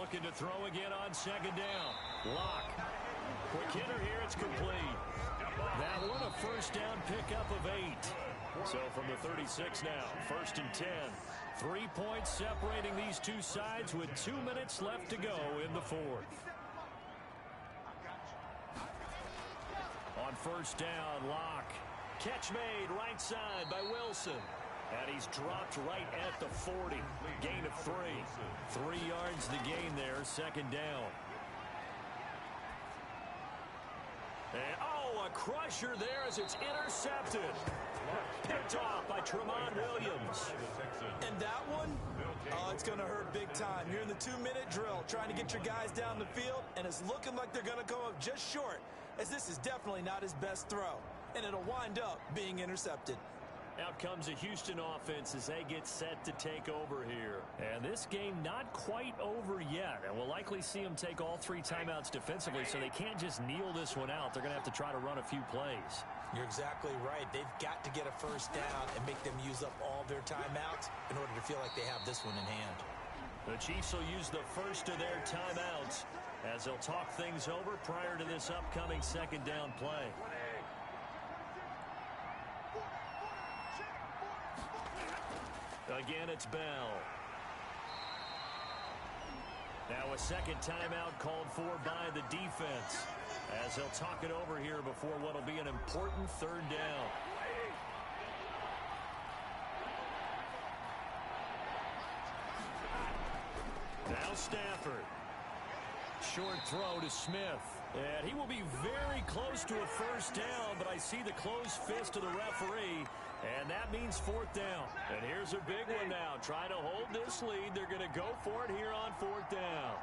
Looking to throw again on second down. Lock. Quick hitter here. It's complete. That one a first down pickup of 8. So from the 36 now, 1st and 10. 3 points separating these two sides with 2 minutes left to go in the 4th. On first down, Lock. Catch made right side by Wilson. And he's dropped right at the 40. Gain of 3. 3 yards the gain there, second down. And, a crusher there as it's intercepted. Picked off by Tramon Williams. And that one, it's going to hurt big time. You're in the 2-minute drill trying to get your guys down the field, and it's looking like they're going to come up just short, as this is definitely not his best throw. And it'll wind up being intercepted. Out comes the Houston offense as they get set to take over here. And this game not quite over yet. And we'll likely see them take all 3 timeouts defensively, so they can't just kneel this one out. They're going to have to try to run a few plays. You're exactly right. They've got to get a first down and make them use up all their timeouts in order to feel like they have this one in hand. The Chiefs will use the first of their timeouts as they'll talk things over prior to this upcoming second down play. Again, it's Bell. Now a second timeout called for by the defense as they'll talk it over here before what will be an important third down. Now Stafford. Short throw to Smith. And he will be very close to a first down, but I see the closed fist of the referee, and that means 4th down. And here's a big one now. Trying to hold this lead. They're going to go for it here on 4th down.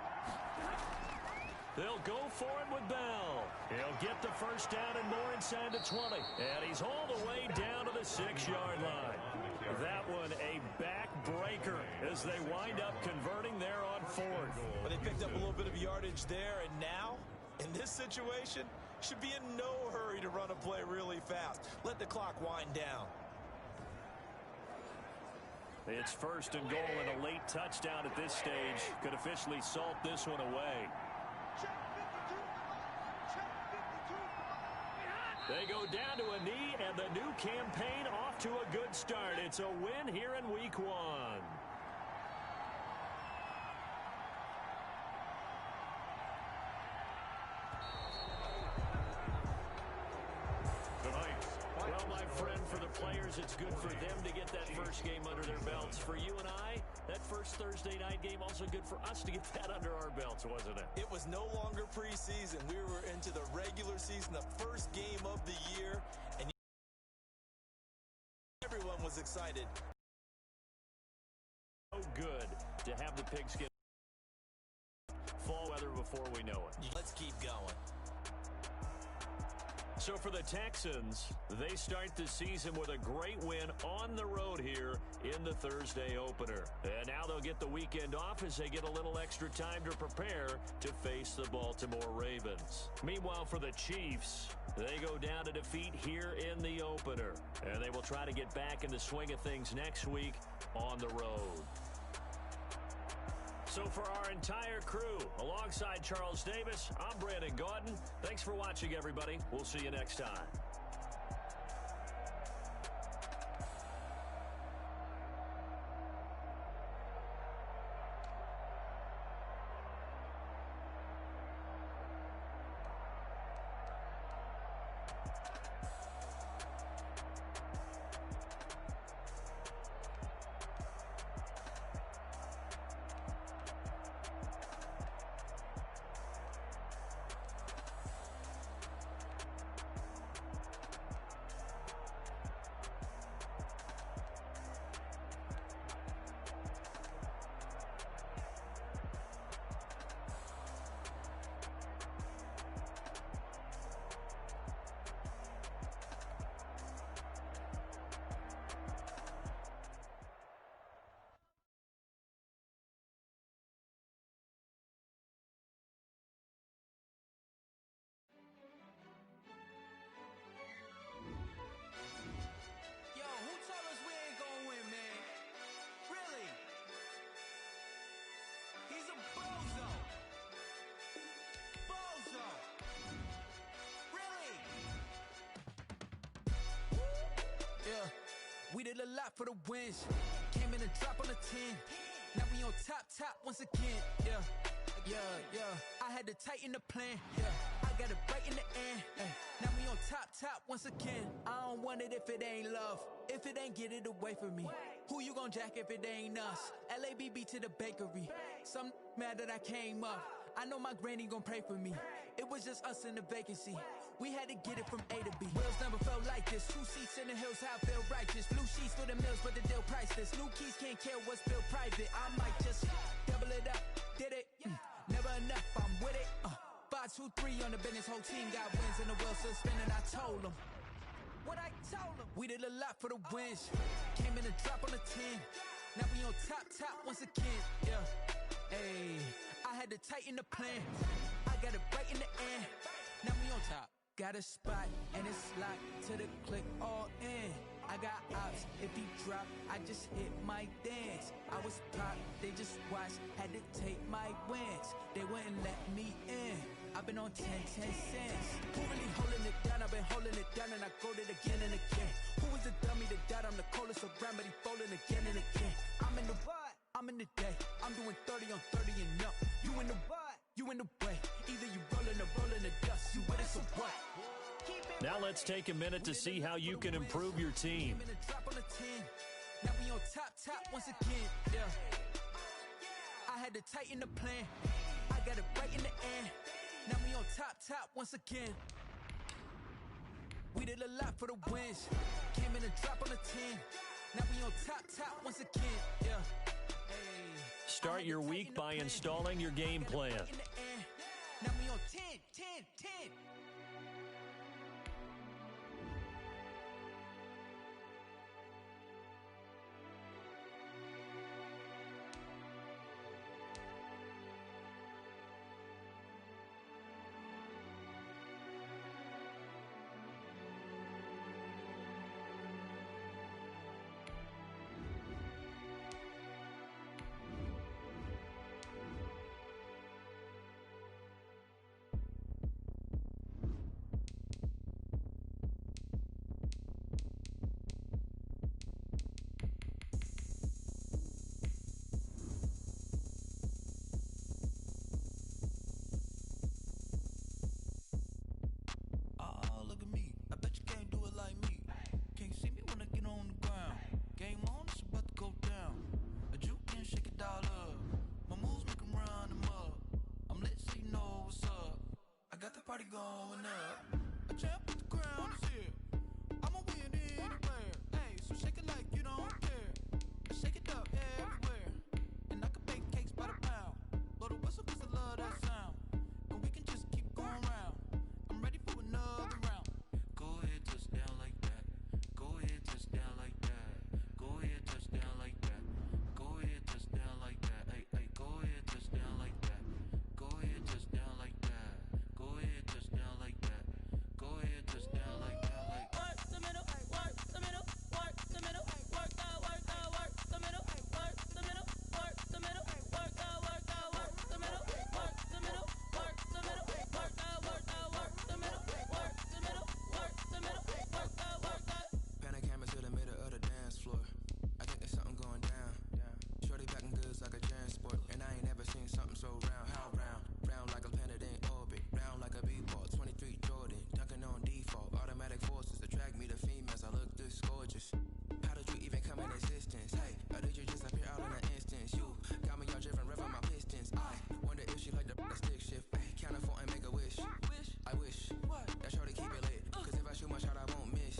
They'll go for it with Bell. He'll get the first down and more inside the 20. And he's all the way down to the 6-yard line. That one a backbreaker as they wind up converting there on 4th. But they picked up a little bit of yardage there, and now, in this situation, should be in no hurry to run a play really fast. Let the clock wind down. It's 1st and goal, and a late touchdown at this stage could officially salt this one away. They go down to a knee, and the new campaign off to a good start. It's a win here in Week 1. Well, my friend, for the players, it's good for them to get that first game under their belts. For you and I, that first Thursday night game, also good for us to get that under our belts, wasn't it? It was no longer preseason. We were into the regular season, the first game of the year, and everyone was excited. So good to have the pigskin fall weather before we know it. Let's keep going. So for the Texans, they start the season with a great win on the road here in the Thursday opener. And now they'll get the weekend off as they get a little extra time to prepare to face the Baltimore Ravens. Meanwhile, for the Chiefs, they go down to defeat here in the opener. And they will try to get back in the swing of things next week on the road. So for our entire crew, alongside Charles Davis, I'm Brandon Gaudin. Thanks for watching, everybody. We'll see you next time. We did a lot for the wins. Came in and drop on a 10. Now we on top once again. Yeah. I had to tighten the plan. Yeah, I got it right in the end. Now we on top once again. I don't want it if it ain't love. If it ain't, get it away from me. Who you gon' jack if it ain't us? LABB to the bakery. Some mad that I came up. I know my granny gon' pray for me. It was just us in the vacancy. We had to get it from A to B. Wheels never felt like this. 2 seats in the hills, how I feel righteous. Blue sheets for the mills, but the deal priceless. New keys can't care what's built private. I might just double it up. Did it? Never enough, I'm with it. 5, 2, 3 on the business. Whole team got wins and the wheels still spinning. I told them what I told them. We did a lot for the wins. Came in and drop on a 10. Now we on top once again. Yeah. Hey, I had to tighten the plan. I got it right in the end. Now we on top. Got a spot and it's locked to the click all in. I got ops, if he drop, I just hit my dance. I was pop, they just watched, had to take my wins. They wouldn't let me in. I've been on 10 cents. Who really holding it down? I've been holding it down and I go it again and again. Who is the dummy that died? I'm the coldest around, but he folding again and again. I'm in the what? I'm in the day. I'm doing 30 on 30 and up. You in the what? You in the way. Either you rolling or rolling the dust. You with us or what? Now let's take a minute to see how you can improve your team. Now we on top once again. Yeah. I had to tighten the plan. I got it right in the end. Now we on top once again. We did a lot for the wins. Came in and drop on a 10. Now we on top once again. Yeah. Hey. Start your week by installing your game plan. Now we on 10. Party going up. A champ with the crown is here. I'ma win anywhere. Hey, so shake it like you don't care. I shake it up everywhere. And I can bake cakes by the pound. Blow the whistle cause I love that sound. And we can just keep going round. I'm ready for another round. Go ahead, touch down like that. Go ahead, touch down like that. Go ahead, touch down like that. Go ahead, touch down like that. Hey, go ahead, touch down like that. Go ahead, touch down like that. Go ahead, touch down like that. Go ahead, touch down like that. Like work the middle, work the middle, work the middle, work the middle, work the middle, work the middle, work the middle, work the middle, work the middle, work the middle, work the middle, work the middle, work the. Pan a camera to the middle of the dance floor. I think there's something going down. Shorty packing goods like a transport, and I ain't never seen something so round. How round? Round like a planet in orbit. Round like a b-ball. 23 Jordan, dunking on default. Automatic forces attract me to females. I look this gorgeous. How did you even come in existence? Hey, or did you just appear out in an instance? You got me all driven, revving my pistons. I wonder if she like the stick shift. Hey, count a 4 and make a wish. I wish that shorty keep it lit. Cause if I shoot my shot, I won't miss.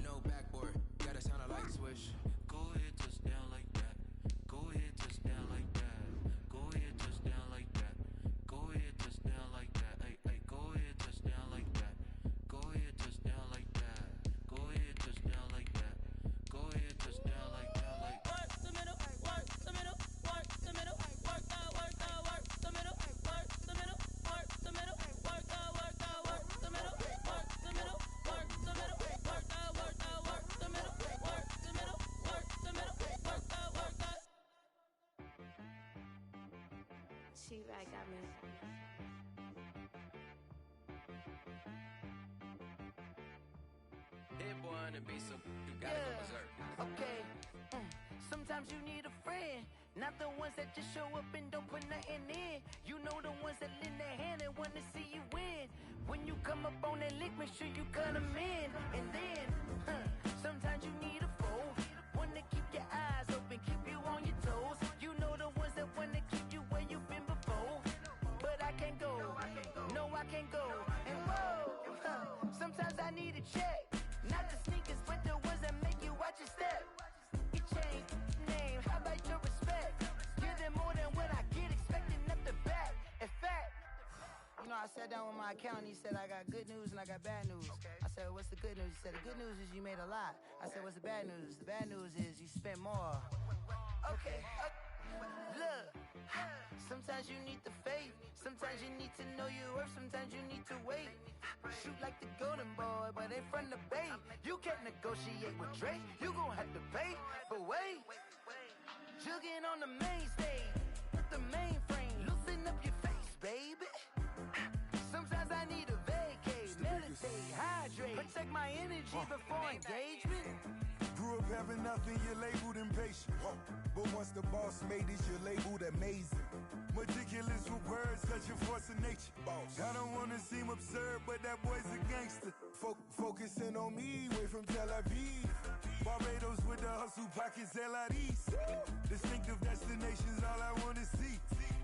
No backboard, gotta sound a light switch. Go ahead, touch down like that. Go ahead, touch down like that. Go ahead, touch down like that. Go ahead, touch down like that. Hey, go ahead, touch down like that. Go ahead, touch down like that. Go ahead, touch down like that. Go ahead, touch down like that. Like work the middle, work the middle, work the middle, work the middle, work the middle, work the middle, work the middle, work the middle, work the middle, work the middle, work the middle, work the middle, work the middle, work the. She right got me. hit boy on the beat, so you gotta go berserk. Okay. Sometimes you need a friend, not the ones that just show up and don't put nothing in. You know the ones that lend their hand and want to see you win. When you come up on that lick, make sure you cut them in. And then, sometimes you need a foe, one to keep your eyes open, keep you on your toes. You know the ones that want to keep you where you've been before. But I can't go, no I can't go. And whoa, sometimes I need a check, not the sneakers, but the ones that make you watch your step. Change name, how about your respect? Give them more than what I get, expecting up the back. In fact, you know, I sat down with my accountant, he said I got good news and I got bad news. I said, what's the good news? He said, the good news is you made a lot. I said, what's the bad news? The bad news is you spent more. Okay, look, sometimes you need the faith, sometimes you need to know your worth, sometimes you need to wait. Shoot like the golden boy, but ain't from the bay. You can't negotiate with Drake, you gon' have to pay. But wait, jugging on the main stage, with the mainframe, loosen up your face, baby. Sometimes I need a vacate, meditate, hydrate, protect my energy before engagement. Grew up having nothing, you're labeled impatient. But once the boss made it, you're labeled amazing. Meticulous with words, such a force of nature. I don't wanna seem absurd, but that boy's a gangster. Focusing on me, way from Tel Aviv. Barbados with the hustle pockets, LIDs. Distinctive destinations, all I wanna see.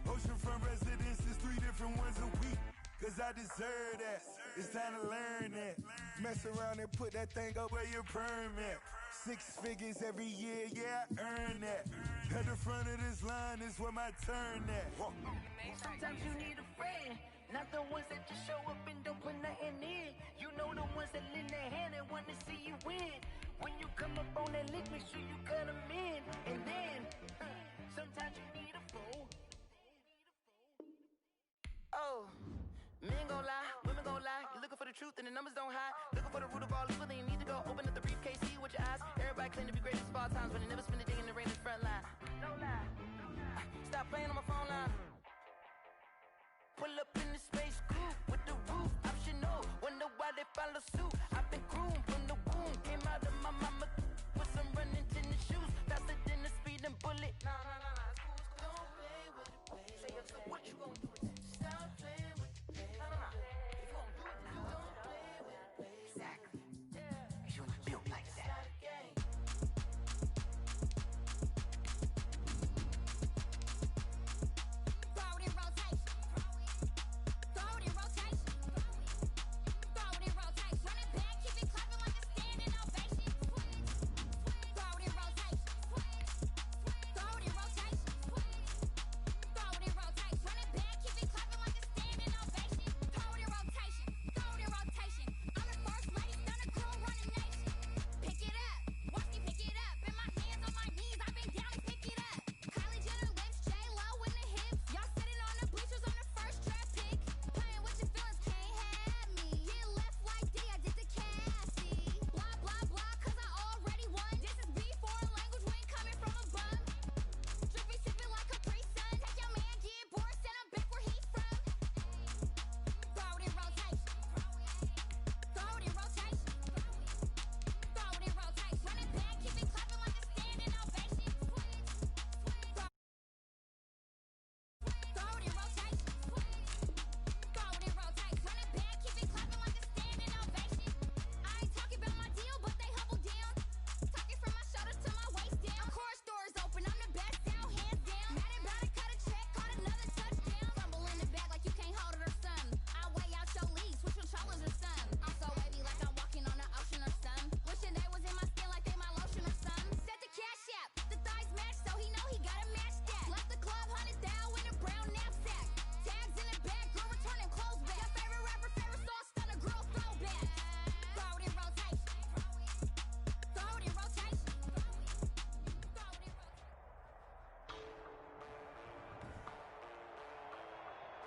Oceanfront residences, 3 different ones a week. Cause I deserve that, it's time to learn that. Mess around and put that thing up where your perm at. 6 figures every year, yeah, I earn that. At the front of this line is where my turn at. Sometimes you need a friend, not the ones that just show up and don't put nothing in. You know the ones that lend their hand and want to see you win. When you come up on that lick, make sure you cut them in. And then, sometimes you need a fool. Oh, men gon' lie, women gon' lie. You're looking for the truth and the numbers don't hide. Looking for the root of all evil, then you need to go open up the briefcase, see with your eyes. Everybody claim to be greatest of all times, but they never spend a day in the rain in the front line. No lie. Stop playing on my phone line. Pull up in the space coupe with the roof optional. Wonder why they follow suit. I've been groomed from the womb. Came out of my mama with some running tennis shoes. Faster than a speeding bullet. No, it's cool. Don't play with it, baby. Say so what you gon' do with it? Stop playing with it, baby. No. If you gon' do it now, don't play with it, baby. Exactly. Cause you ain't built like that.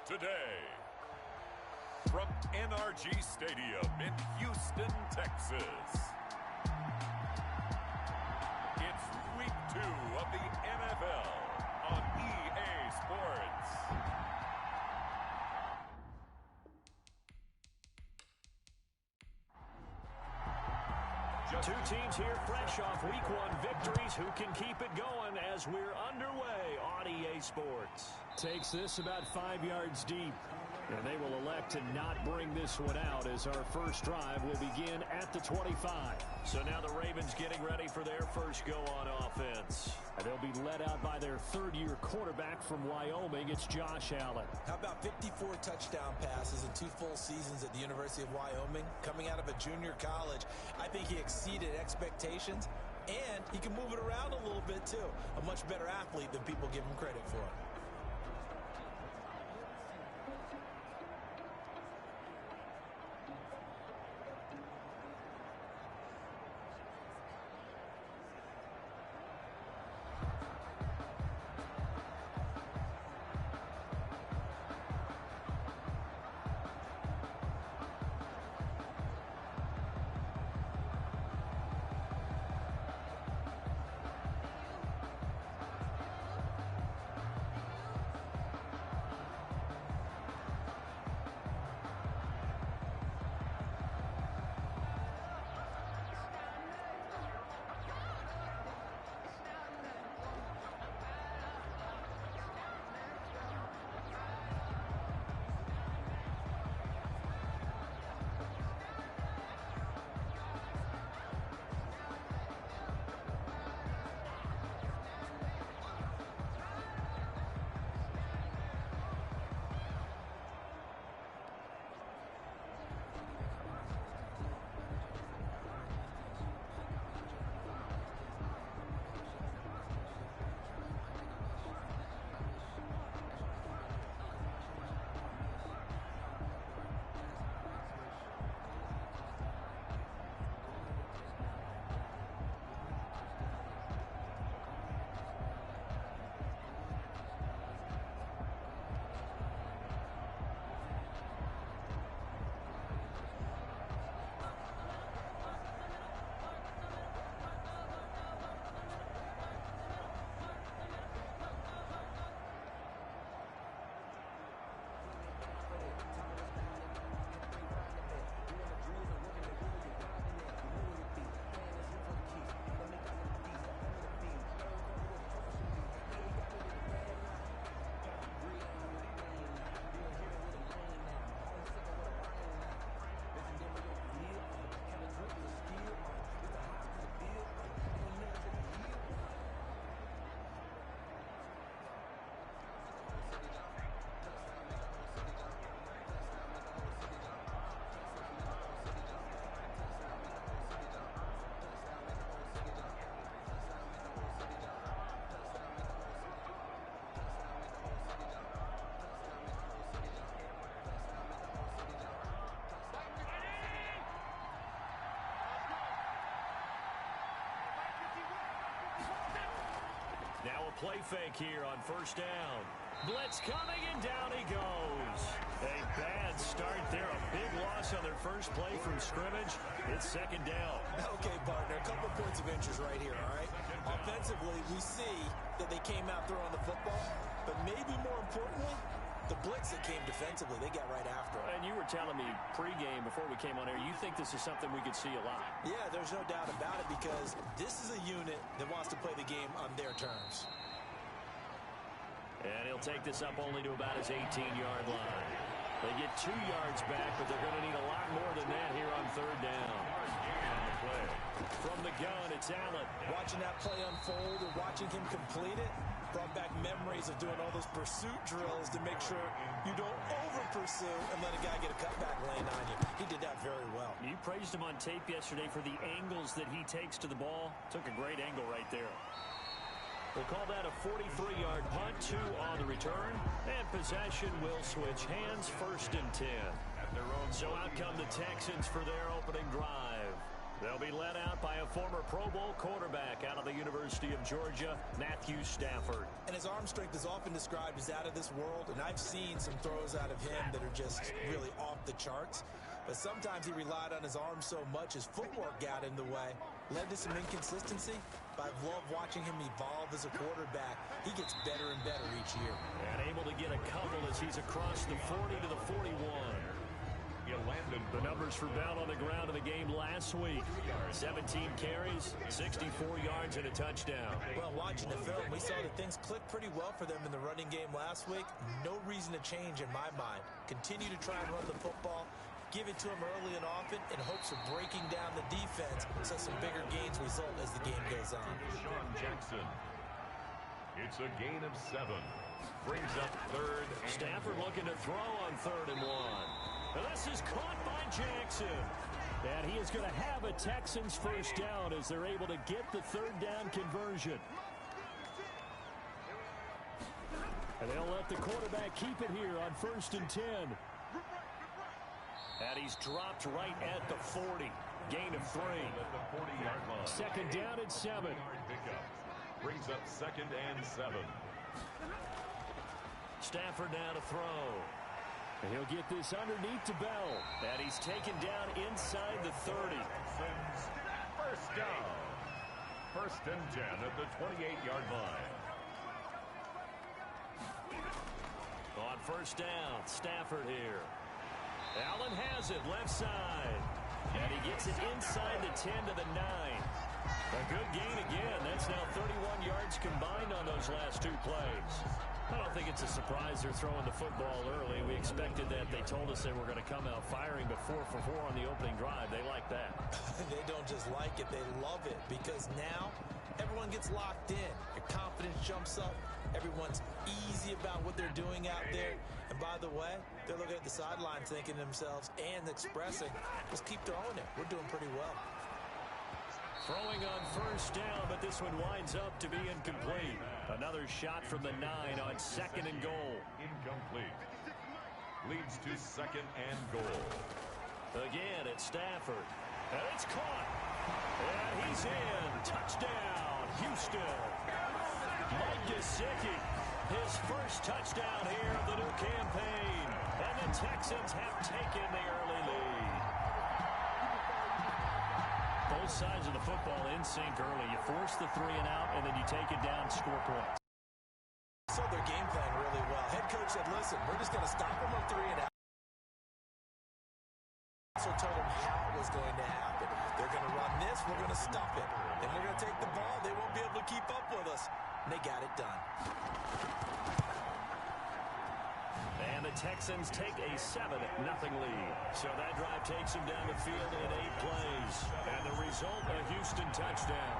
Today, from NRG Stadium in Houston, Texas, it's Week 2 of the NFL on EA Sports. Two teams here fresh off Week 1 victories. Who can keep it going as we're underway on EA Sports? Takes this about 5 yards deep. And they will elect to not bring this one out as our first drive will begin at the 25. So now the Ravens getting ready for their first go on offense. And they'll be led out by their third-year quarterback from Wyoming. It's Josh Allen. How about 54 touchdown passes in 2 full seasons at the University of Wyoming? Coming out of a junior college, I think he exceeded expectations, and he can move it around a little bit too. A much better athlete than people give him credit for. Now a play fake here on first down. Blitz coming, and down he goes. A bad start there. A big loss on their first play from scrimmage. It's second down. Okay, partner, a couple points of interest right here, all right? Offensively, we see that they came out throwing the football, but maybe more importantly, the blitz that came defensively, they got right after it. And you were telling me pregame before we came on air, you think this is something we could see a lot. Yeah, there's no doubt about it because this is a unit that wants to play the game on their terms. And he'll take this up only to about his 18-yard line. They get 2 yards back, but they're going to need a lot more than that here on third down. From the gun, it's Allen. Watching that play unfold and watching him complete it brought back memories of doing all those pursuit drills to make sure you don't over-pursue and let a guy get a cutback lane on you. He did that very well. You praised him on tape yesterday for the angles that he takes to the ball. Took a great angle right there. We'll call that a 43-yard punt, 2 on the return, and possession will switch hands, 1st and 10. So out come the Texans for their opening drive. They'll be led out by a former Pro Bowl quarterback out of the University of Georgia, Matthew Stafford. And his arm strength is often described as out of this world, and I've seen some throws out of him that are just really off the charts. But sometimes he relied on his arm so much his footwork got in the way, led to some inconsistency. But I've loved watching him evolve as a quarterback. He gets better and better each year. And able to get a couple as he's across the 40 to the 41. The numbers for Bell on the ground in the game last week. 17 carries, 64 yards, and a touchdown. Well, watching the film, we saw that things clicked pretty well for them in the running game last week. No reason to change in my mind. Continue to try and run the football, give it to them early and often in hopes of breaking down the defense so some bigger gains result as the game goes on. Sean Jackson. It's a gain of 7. Brings up third. Stafford looking to throw on 3rd and 1. And this is caught by Jackson. And he is going to have a Texans first down as they're able to get the 3rd down conversion. And they'll let the quarterback keep it here on 1st and 10. And he's dropped right at the 40. Gain of 3. 2nd down and 7. Brings up 2nd and 7. Stafford now to throw. And he'll get this underneath to Bell. And he's taken down inside the 30. First down. 1st and 10 at the 28-yard line. On 1st down, Stafford here. Allen has it left side. And he gets it inside the 10 to the 9. A good gain again. That's now 31 yards combined on those last 2 plays. I don't think it's a surprise they're throwing the football early. We expected that. They told us they were going to come out firing, but 4 for 4 on the opening drive. They like that. They don't just like it, they love it, because now everyone gets locked in. Your confidence jumps up. Everyone's easy about what they're doing out there. And by the way, they're looking at the sideline thinking to themselves and expressing, just keep throwing it. We're doing pretty well. Throwing on 1st down, but this one winds up to be incomplete. Another shot from the 9 on 2nd and goal. Incomplete. Leads to 2nd and goal. Again, it's Stafford. And it's caught. And he's in. Touchdown, Houston. Mike Gesicki, his first touchdown here of the new campaign. And the Texans have taken the early lead. Both sides of the football in sync early. You force the 3 and out, and then you take it down, score points. So their game plan really well. Head coach said, listen, we're just going to stop them on 3 and out. So told them how it was going to happen. They're going to run this, we're going to stop it. Then we're going to take the ball, they won't be able to keep up with us. And they got it done. And the Texans take a 7-0 lead. So that drive takes them down the field in 8 plays. And the result, a Houston touchdown.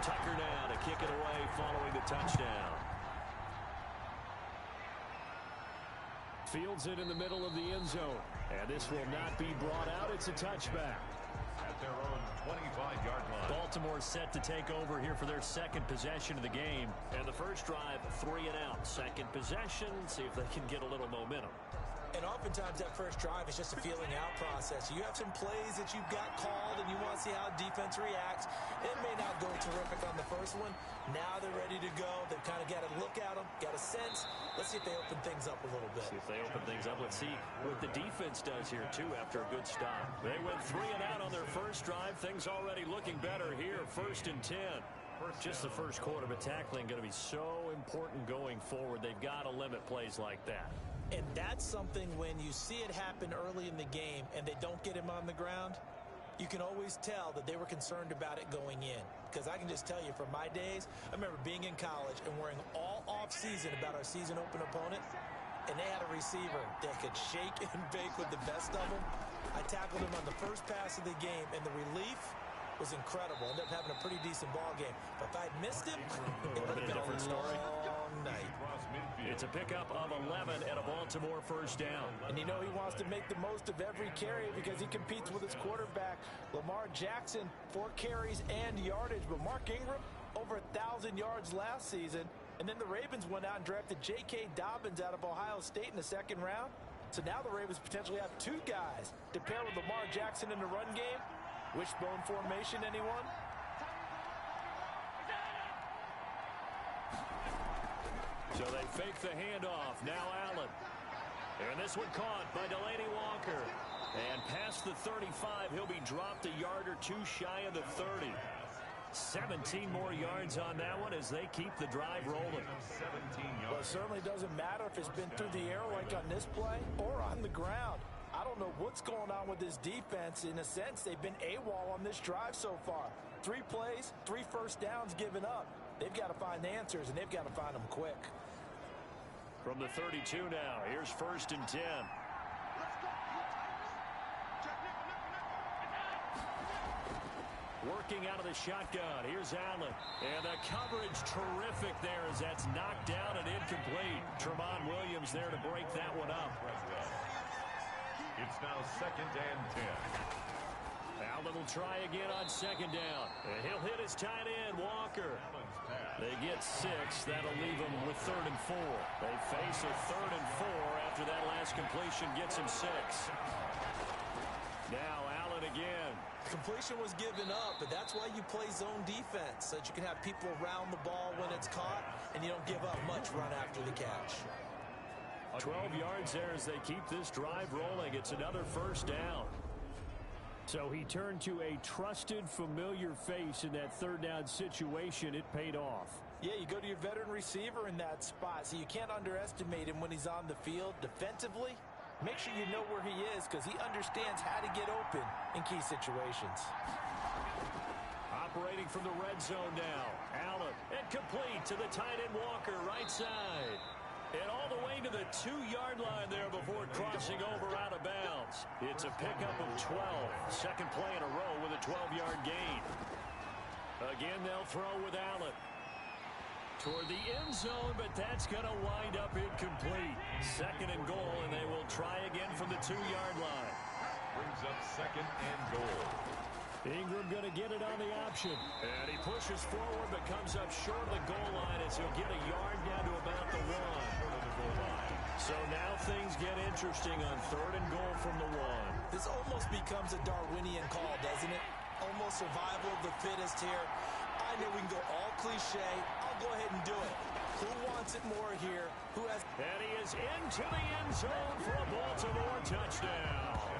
Tucker now to kick it away following the touchdown. Fields it in the middle of the end zone. And this will not be brought out. It's a touchback. At their own 25-yard line. Baltimore set to take over here for their 2nd possession of the game. And the first drive, 3 and out. 2nd possession, see if they can get a little momentum. And oftentimes that first drive is just a feeling out process. You have some plays that you've got called and you want to see how defense reacts. It may not go terrific on the first one. Now they're ready to go. They've kind of got a look at them, got a sense. Let's see if they open things up a little bit. See if they open things up. Let's see what the defense does here, too, after a good stop. They went 3 and out on their first drive. Things already looking better here. 1st and 10. Just the first quarter, but tackling going to be so important going forward. They've got to limit plays like that. And that's something when you see it happen early in the game and they don't get him on the ground, you can always tell that they were concerned about it going in. Because I can just tell you from my days, I remember being in college and worrying all off-season about our season open opponent, and they had a receiver that could shake and bake with the best of them. I tackled him on the first pass of the game, and the relief was incredible. Ended up having a pretty decent ball game. But if I'd missed him, it would have been a different story. long night. It's a pickup of 11 and a Baltimore first down. And you know he wants to make the most of every carry because he competes with his quarterback. Lamar Jackson, 4 carries and yardage. But Mark Ingram, over 1,000 yards last season. And then the Ravens went out and drafted J.K. Dobbins out of Ohio State in the 2nd round. So now the Ravens potentially have 2 guys to pair with Lamar Jackson in the run game. Wishbone formation, anyone? So they fake the handoff. Now Allen. And this one caught by Delaney Walker. And past the 35, he'll be dropped a yard or 2 shy of the 30. 17 more yards on that one as they keep the drive rolling. 17 yards. Well, it certainly doesn't matter if it's been through the air like on this play or on the ground. I don't know what's going on with this defense. In a sense, they've been AWOL on this drive so far. 3 plays, 3 first downs given up. They've got to find answers, and they've got to find them quick. From the 32 now, here's 1st and 10. Working out of the shotgun. Here's Allen. And the coverage terrific there as that's knocked down and incomplete. Tremont Williams there to break that one up. It's now 2nd and 10. Allen will try again on 2nd down. And he'll hit his tight end, Walker. They get 6. That'll leave them with 3rd and 4. They face a 3rd and 4 after that last completion gets him 6. Now Allen again. Completion was given up, but that's why you play zone defense, so that you can have people around the ball when it's caught, and you don't give up much run after the catch. 12 yards there as they keep this drive rolling. It's another 1st down. So he turned to a trusted, familiar face in that 3rd down situation. It paid off. Yeah, you go to your veteran receiver in that spot, so you can't underestimate him when he's on the field defensively. Make sure you know where he is because he understands how to get open in key situations. Operating from the red zone now. Allen, incomplete to the tight end Walker, right side. And all the way to the 2-yard line there before crossing over out of bounds. It's a pickup of 12. Second play in a row with a 12-yard gain. Again, they'll throw with Allen. Toward the end zone, but that's going to wind up incomplete. 2nd and goal, and they will try again from the 2-yard line. Brings up 2nd and goal. Ingram going to get it on the option. And he pushes forward, but comes up short of the goal line as he'll get a yard down to about the 1. So now things get interesting on 3rd and goal from the 1. This almost becomes a Darwinian call, doesn't it? Almost survival of the fittest here. I know we can go all cliche. I'll go ahead and do it. Who wants it more here? Who has... And he is into the end zone for a Baltimore touchdown.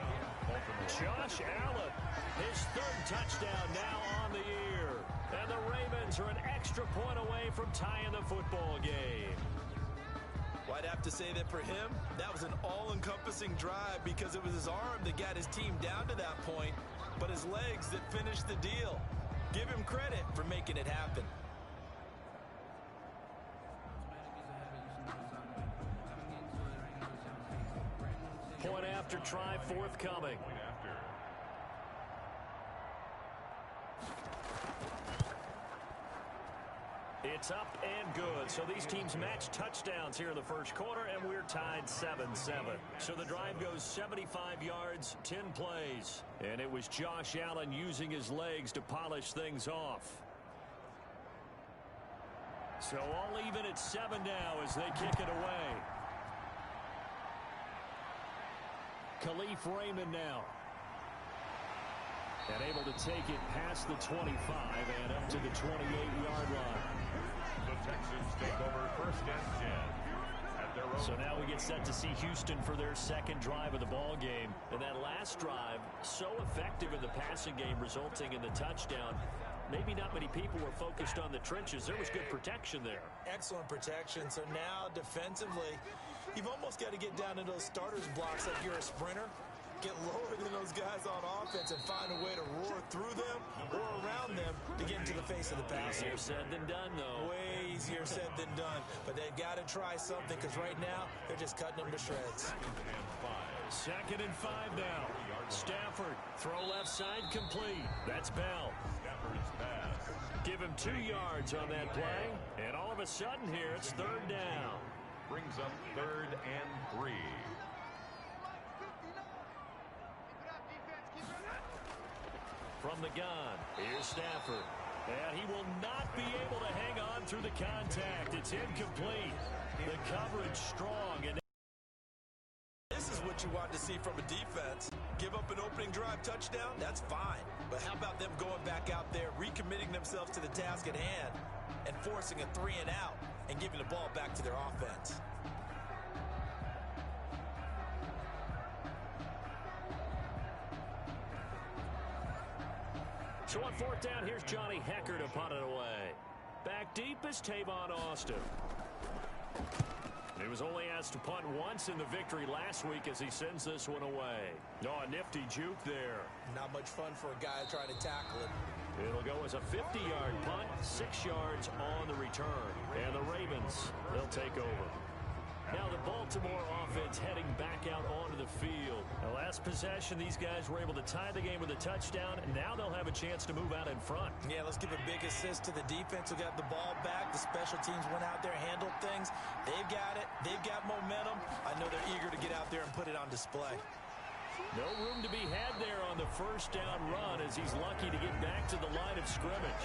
Josh Allen, his 3rd touchdown now on the year. And the Ravens are an extra point away from tying the football game. Well, I'd have to say that for him, that was an all-encompassing drive because it was his arm that got his team down to that point, but his legs that finished the deal. Give him credit for making it happen. Point after try forthcoming. It's up and good. So these teams match touchdowns here in the first quarter, and we're tied 7-7. So the drive goes 75 yards, 10 plays. And it was Josh Allen using his legs to polish things off. So all even at 7 now as they kick it away. Khalif Raymond now. And able to take it past the 25 and up to the 28-yard line. The Texans take over 1st and 10. At their own. So now we get set to see Houston for their 2nd drive of the ball game. And that last drive, so effective in the passing game, resulting in the touchdown. Maybe not many people were focused on the trenches. There was good protection there. Excellent protection. So now defensively, you've almost got to get down to those starters blocks like you're a sprinter. Get lower than those guys on offense and find a way to roar through them or around them to get into the face of the passer. Easier said than done, though. Way easier said than done. But they've got to try something because right now they're just cutting them to shreds. 2nd and 5 now. Stafford, throw left side complete. That's Bell. Stafford's pass. Give him 2 yards on that play. And all of a sudden here, it's 3rd down. Brings up 3rd and 3. From the gun, here's Stafford. And he will not be able to hang on through the contact. It's incomplete. The coverage strong. And this is what you want to see from a defense. Give up an opening drive touchdown, that's fine. But how about them going back out there, recommitting themselves to the task at hand, and forcing a 3 and out, and giving the ball back to their offense. So on fourth down, here's Johnny Hecker to punt it away. Back deep is Tavon Austin. He was only asked to punt once in the victory last week as he sends this one away. Oh, a nifty juke there. Not much fun for a guy trying to tackle it. It'll go as a 50-yard punt, 6 yards on the return. And the Ravens, they'll take over. Now the Baltimore offense heading back out onto the field. The last possession, these guys were able to tie the game with a touchdown, and now they'll have a chance to move out in front. Yeah, let's give a big assist to the defense who got the ball back. The special teams went out there, handled things. They've got it. They've got momentum. I know they're eager to get out there and put it on display. No room to be had there on the first down run as he's lucky to get back to the line of scrimmage.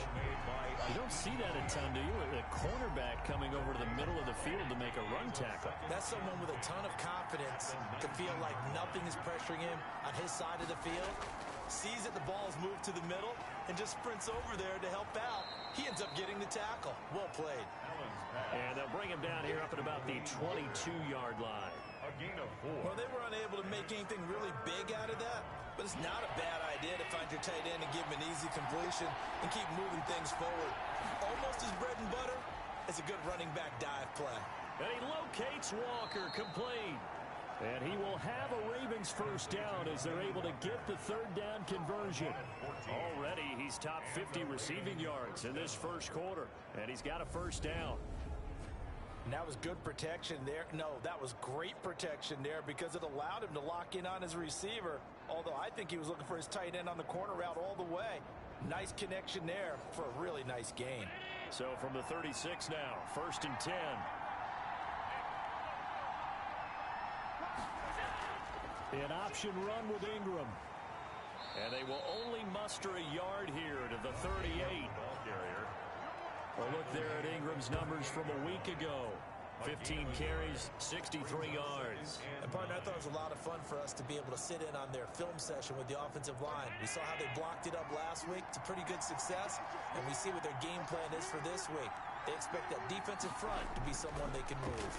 You don't see that a ton, do you? A cornerback coming over to the middle of the field to make a run tackle. That's someone with a ton of confidence to feel like nothing is pressuring him on his side of the field. Sees that the ball is moved to the middle and just sprints over there to help out. He ends up getting the tackle. Well played. And they'll bring him down here up at about the 22-yard line. Well, they were unable to make anything really big out of that, but it's not a bad idea to find your tight end and give him an easy completion and keep moving things forward. Almost as bread and butter as a good running back dive play. And he locates Walker, complete. And he will have a Ravens first down as they're able to get the third down conversion. Already, he's top 50 receiving yards in this first quarter, and he's got a first down. And that was good protection there. No, that was great protection there because it allowed him to lock in on his receiver. Although I think he was looking for his tight end on the corner route all the way. Nice connection there for a really nice gain. So from the 36 now, 1st and 10. An option run with Ingram. And they will only muster a yard here to the 38. Well, look there at Ingram's numbers from a week ago. 15 carries, 63 yards. And, partner, I thought it was a lot of fun for us to be able to sit in on their film session with the offensive line. We saw how they blocked it up last week to pretty good success, and we see what their game plan is for this week. They expect that defensive front to be someone they can move.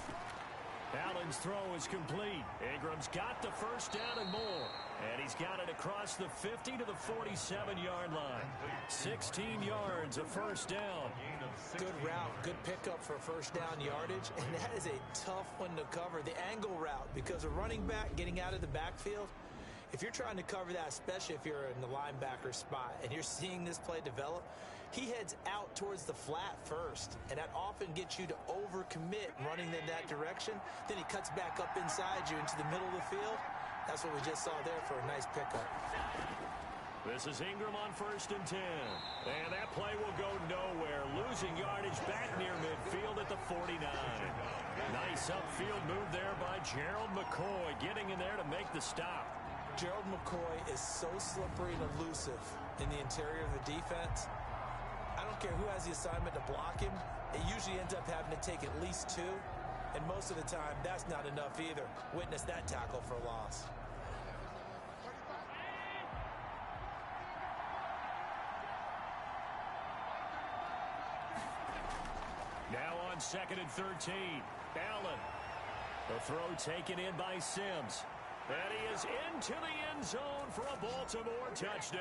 Allen's throw is complete. Ingram's got the first down and more. And he's got it across the 50 to the 47-yard line. 16 yards, a first down. Good route, good pickup for first down yardage. And that is a tough one to cover, the angle route, because a running back getting out of the backfield, if you're trying to cover that, especially if you're in the linebacker spot and you're seeing this play develop, he heads out towards the flat first, and that often gets you to overcommit running in that direction. Then he cuts back up inside you into the middle of the field. That's what we just saw there for a nice pickup. This is Ingram on 1st and 10. And that play will go nowhere. Losing yardage back near midfield at the 49. Nice upfield move there by Gerald McCoy, getting in there to make the stop. Gerald McCoy is so slippery and elusive in the interior of the defense. I don't care who has the assignment to block him. It usually ends up having to take at least 2. And most of the time, that's not enough either. Witness that tackle for loss. Now on 2nd and 13. Allen. The throw taken in by Sims. And he is into the end zone for a Baltimore touchdown.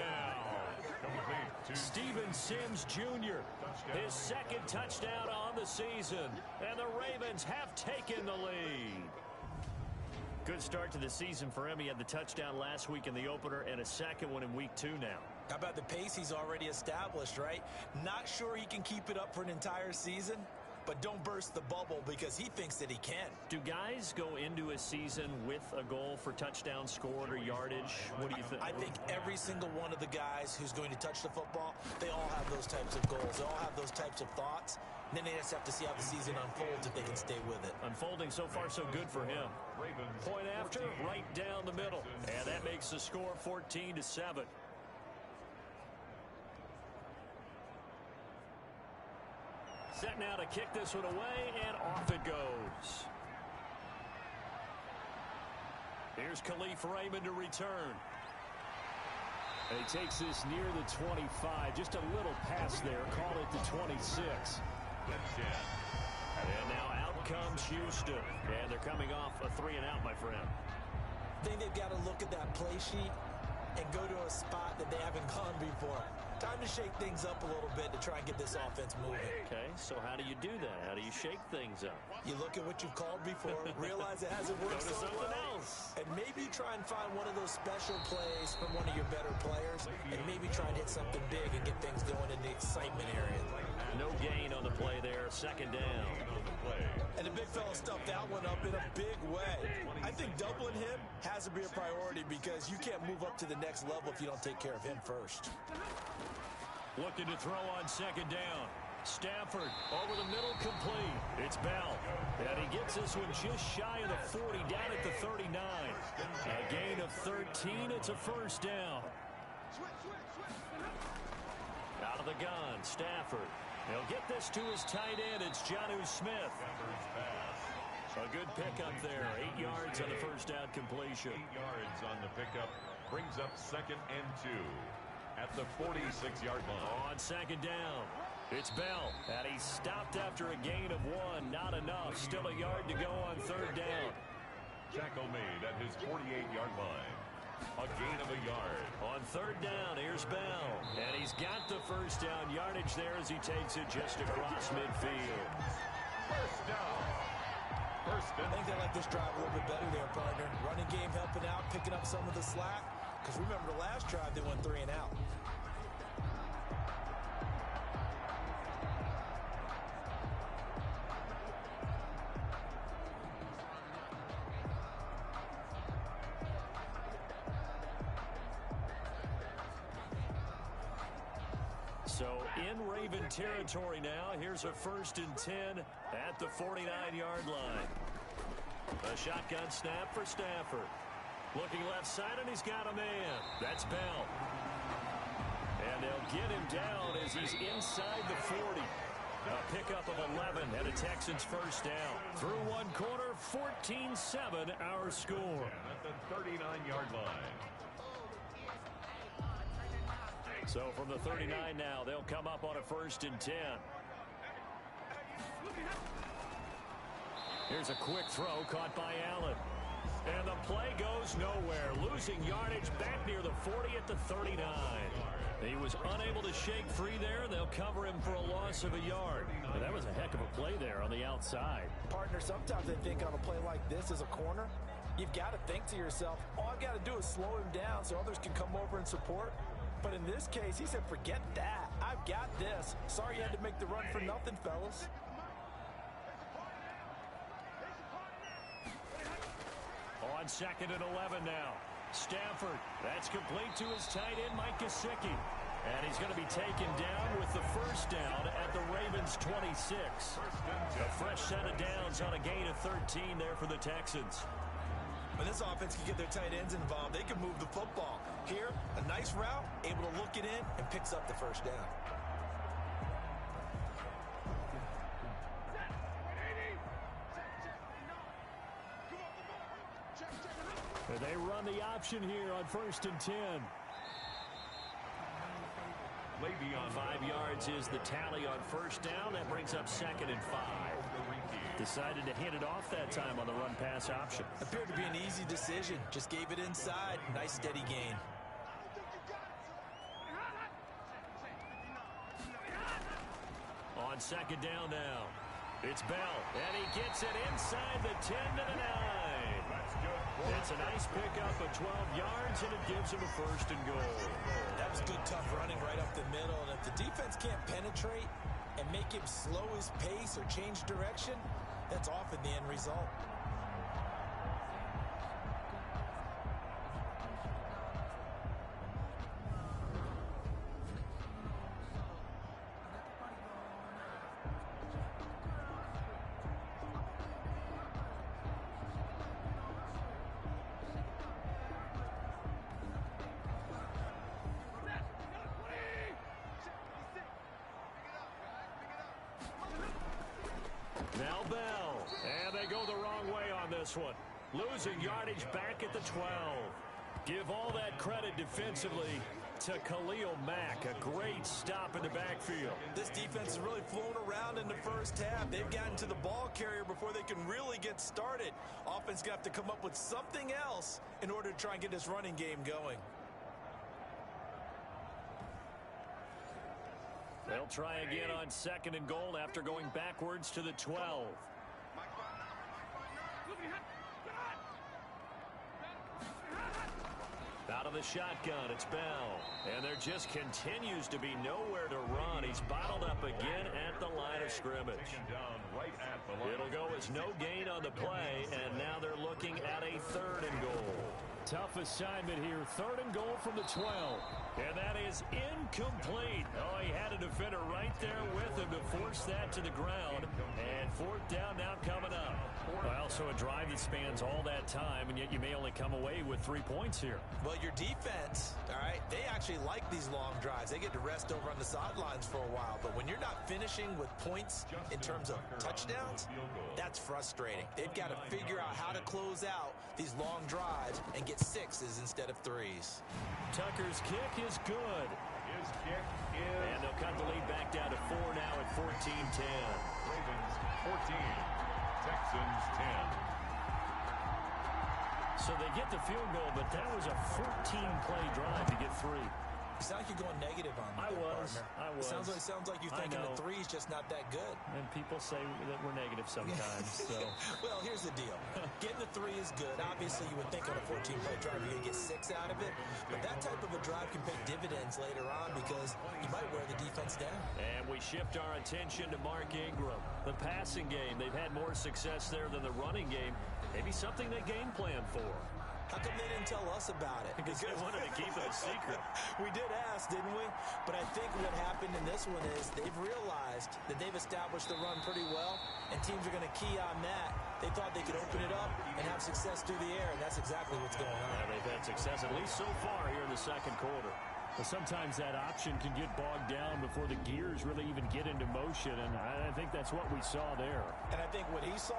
Steven Sims Jr., his 2nd touchdown on the season. And the Ravens have taken the lead. Good start to the season for him. He had the touchdown last week in the opener and a second one in week 2 now. How about the pace he's already established, right? Not sure he can keep it up for an entire season, but don't burst the bubble because he thinks that he can. Do guys go into a season with a goal for touchdown scored or yardage? What do you think? I think every single one of the guys who's going to touch the football, they all have those types of goals. They all have those types of thoughts. And then they just have to see how the season unfolds if they can stay with it. Unfolding so far so good for him. Point after, right down the middle. And that makes the score 14-7. Set now to kick this one away, and off it goes. Here's Khalif Raymond to return. And he takes this near the 25. Just a little pass there. Call it the 26. And now out comes Houston. And they're coming off a 3-and-out, my friend. I think they've got to look at that play sheet and go to a spot that they haven't gone before. Time to shake things up a little bit to try and get this offense moving. Okay, so how do you do that? How do you shake things up? You look at what you've called before, realize it hasn't worked Go to so something well, else. and maybe try and find one of those special plays from one of your better players, and maybe try and hit something big and get things going in the excitement area. No gain on the play there, second down. And the big fella stuffed that one up in a big way. I think doubling him has to be a priority because you can't move up to the next level if you don't take care of him first. Looking to throw on second down. Stafford over the middle, complete. It's Bell. And he gets this one just shy of the 40, down at the 39. A gain of 13. It's a first down. Out of the gun, Stafford. He'll get this to his tight end. It's Jonnu Smith. A good pickup there. 8 yards on the first down completion. 8 yards on the pickup. Brings up 2nd and 2 at the 46-yard line. On second down, it's Bell. And he's stopped after a gain of 1. Not enough. Still a yard to go on third down. Tackle made at his 48-yard line. A gain of a yard. On third down, here's Bell. And he's got the first down yardage there as he takes it just across midfield. First down. First I down. think they like this drive a little bit better there, partner. Running game helping out, picking up some of the slack. Because remember the last drive, they went 3 and out. So in Raven territory now. Here's a 1st and 10 at the 49-yard line. A shotgun snap for Stafford. Looking left side, and he's got a man. That's Bell. And they'll get him down as he's inside the 40. A pickup of 11 and a Texans first down. Through one quarter, 14-7 our score. At the 39-yard line. So from the 39 now, they'll come up on a 1st and 10. Here's a quick throw caught by Allen. And the play goes nowhere. Losing yardage back near the 40 at the 39. He was unable to shake free there. They'll cover him for a loss of a yard. And that was a heck of a play there on the outside. Partner, sometimes I think on a play like this as a corner, you've got to think to yourself, all I've got to do is slow him down so others can come over and support. But in this case, he said, forget that. I've got this. Sorry you had to make the run for nothing, fellas. On 2nd and 11 now. Stafford, that's complete to his tight end, Mike Gesicki. And he's going to be taken down with the first down at the Ravens 26. A fresh set of downs on a gain of 13 there for the Texans. When this offense can get their tight ends involved, they can move the football. Here, a nice route, able to look it in, and picks up the first down. And they run the option here on 1st and 10. Le'Veon 5 yards is the tally on first down. That brings up 2nd and 5. Decided to hit it off that time on the run-pass option. Appeared to be an easy decision. Just gave it inside. Nice steady gain. On 2nd down now. It's Bell. And he gets it inside the 10 to the 9. It's a nice pickup of 12 yards, and it gives him a 1st and goal. That was good, tough running right up the middle. And if the defense can't penetrate and make him slow his pace or change direction, that's often the end result. Now Bell. And they go the wrong way on this one. Losing yardage back at the 12. Give all that credit defensively to Khalil Mack. A great stop in the backfield. This defense has really flown around in the first half. They've gotten to the ball carrier before they can really get started. Offense going to have to come up with something else in order to try and get this running game going. They'll try again on 2nd and goal after going backwards to the 12. Out of the shotgun, it's Bell. And there just continues to be nowhere to run. He's bottled up again at the line of scrimmage. It'll go as no gain on the play, and now they're looking at a 3rd and goal. Tough assignment here. 3rd and goal from the 12. And that is incomplete. Oh, he had a defender right there with him to force that to the ground. And 4th down now coming up. Well, so a drive that spans all that time, and yet you may only come away with 3 points here. Well, your defense, all right, they actually like these long drives. They get to rest over on the sidelines for a while. But when you're not finishing with points in terms of touchdowns, that's frustrating. They've got to figure out how to close out these long drives and get 6s instead of 3s. Tucker's kick is good. His kick is... And they'll cut the lead back down to 4 now at 14-10. Ravens 14, Texans 10. So they get the field goal, but that was a 14-play drive to get 3. You sound like you're going negative on me, partner. I was. It sounds like you're thinking the 3's just not that good. And people say that we're negative sometimes. So. Well, here's the deal. Getting the 3 is good. Obviously, you would think on a 14-play drive you're going to get 6 out of it. But that type of a drive can pay dividends later on because you might wear the defense down. And we shift our attention to Mark Ingram. The passing game, they've had more success there than the running game. Maybe something they game plan for. How come they didn't tell us about it? Because they wanted to keep it a secret. We did ask, didn't we? But I think what happened in this one is they've realized that they've established the run pretty well, and teams are going to key on that. They thought they could open it up and have success through the air, and that's exactly what's going on. Yeah, they've had success, at least so far here in the 2nd quarter. Well, sometimes that option can get bogged down before the gears really even get into motion, and I think that's what we saw there. And I think what he saw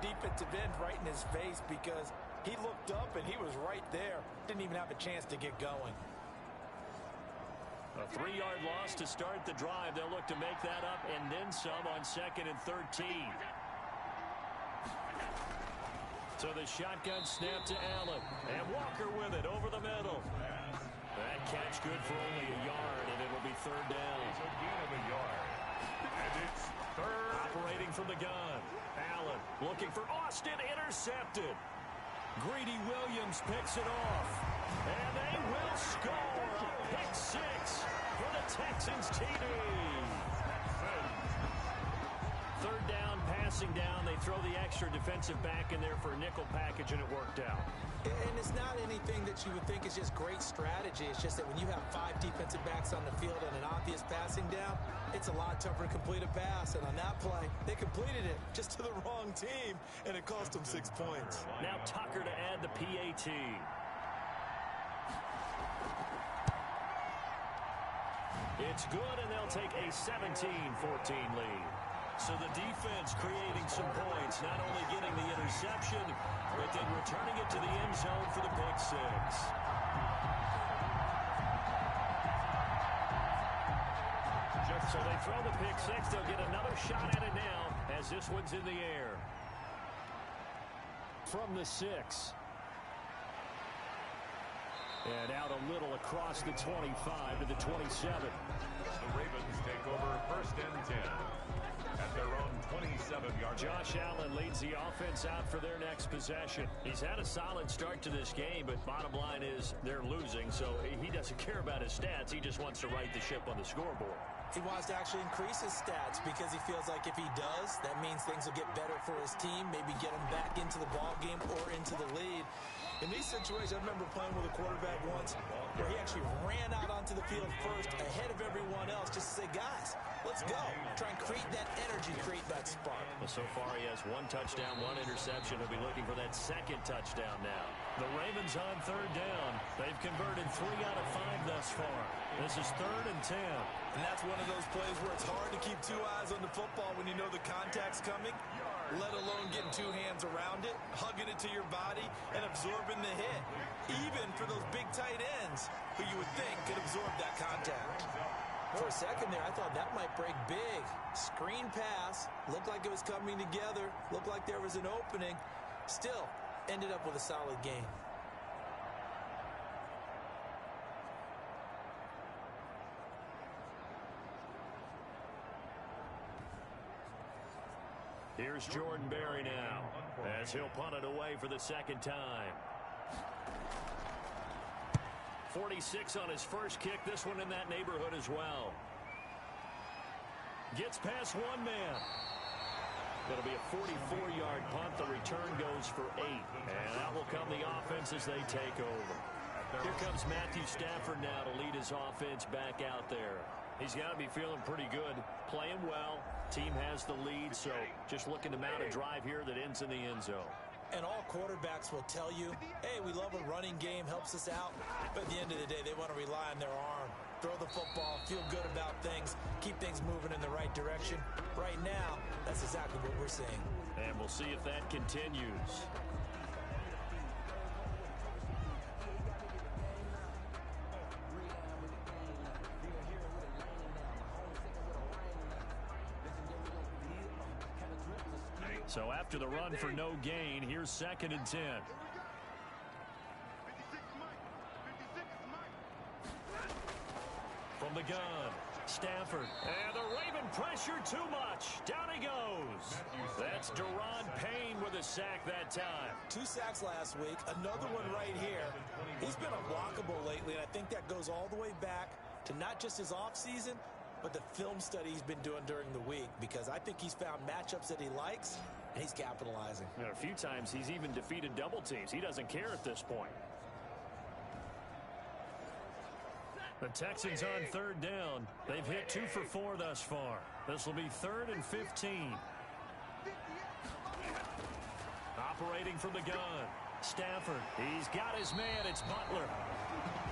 defensive end right in his face because he looked up and he was right there. Didn't even have a chance to get going. A 3-yard loss to start the drive. They'll look to make that up and then some on 2nd and 13. So the shotgun snap to Allen. And Walker with it over the middle. That catch good for only a yard, and it will be 3rd down. It's a gain of a yard. And it's 3rd. Operating from the gun. Allen looking for Austin, intercepted. Greedy Williams picks it off. And they will score a pick 6 for the Texans TD. 3rd down, passing down. They throw the extra defensive back in there for a nickel package, and it worked out. And it's not anything that you would think is just great strategy. It's just that when you have 5 defensive backs on the field and an obvious passing down, it's a lot tougher to complete a pass. And on that play, they completed it just to the wrong team, and it cost them 6 points. Now Tucker to add the PAT. It's good, and they'll take a 17-14 lead. So the defense creating some points, not only getting the interception, but then returning it to the end zone for the pick 6. So they throw the pick 6. They'll get another shot at it now as this one's in the air. From the 6. And out a little across the 25 to the 27. The Ravens take over 1st and 10. At their own 27-yard. Josh Allen leads the offense out for their next possession. He's had a solid start to this game, but bottom line is they're losing, so he doesn't care about his stats. He just wants to right the ship on the scoreboard. He wants to actually increase his stats because he feels like if he does, that means things will get better for his team, maybe get him back into the ball game or into the lead. In these situations, I remember playing with a quarterback once where he actually ran out onto the field first ahead of everyone else just to say, guys, let's go. Try and create that energy, create that spark. Well, so far he has 1 touchdown, 1 interception. He'll be looking for that 2nd touchdown now. The Ravens on 3rd down. They've converted 3 out of 5 thus far. This is 3rd and 10. And that's one of those plays where it's hard to keep 2 eyes on the football when you know the contact's coming, let alone getting 2 hands around it, hugging it to your body, and absorbing the hit. Even for those big tight ends who you would think could absorb that contact. For a second there, I thought that might break big. Screen pass, looked like it was coming together, looked like there was an opening. Still, ended up with a solid game. Here's Jordan Berry now as he'll punt it away for the second time. 46 on his first kick. This one in that neighborhood as well. Gets past one man. It'll be a 44-yard punt. The return goes for 8. And that will come the offense as they take over. Here comes Matthew Stafford now to lead his offense back out there. He's got to be feeling pretty good, playing well. Team has the lead, so just looking to mount a drive here that ends in the end zone. And all quarterbacks will tell you, hey, we love a running game, helps us out. But at the end of the day, they want to rely on their arm. Throw the football, feel good about things, keep things moving in the right direction. Right now, that's exactly what we're seeing. And we'll see if that continues. So after the run for no gain, here's 2nd and 10. From the gun, Stafford. And the Raven pressure too much. Down he goes. That's Deron Payne with a sack that time. 2 sacks last week, another one right here. He's been unblockable lately, and I think that goes all the way back to not just his offseason, but the film study he's been doing during the week, because I think he's found matchups that he likes, and he's capitalizing. And a few times he's even defeated double teams. He doesn't care at this point. The Texans on 3rd down. They've hit 2 for 4 thus far. This will be 3rd and 15. Operating from the gun. Stafford. He's got his man. It's Butler.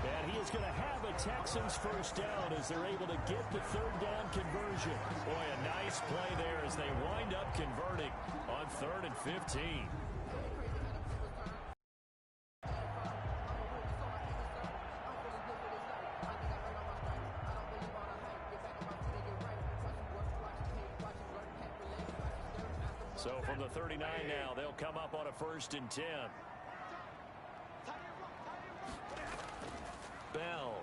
And he is going to have a Texans first down as they're able to get the 3rd down conversion. Boy, a nice play there as they wind up converting on 3rd and 15. So from the 39 now, they'll come up on a 1st and 10. Bell.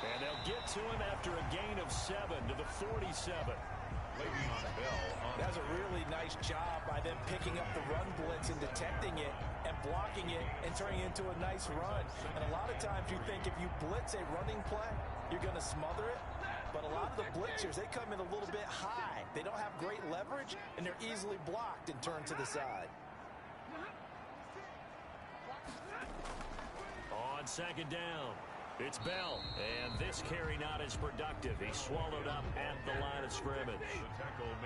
And they'll get to him after a gain of 7 to the 47. That was a really nice job by them picking up the run blitz and detecting it and blocking it and turning it into a nice run. And a lot of times you think if you blitz a running play, you're going to smother it. But a lot of the blitzers, they come in a little bit high. They don't have great leverage, and they're easily blocked and turned to the side. On 2nd down, it's Bell. And this carry not as productive. He's swallowed up at the line of scrimmage.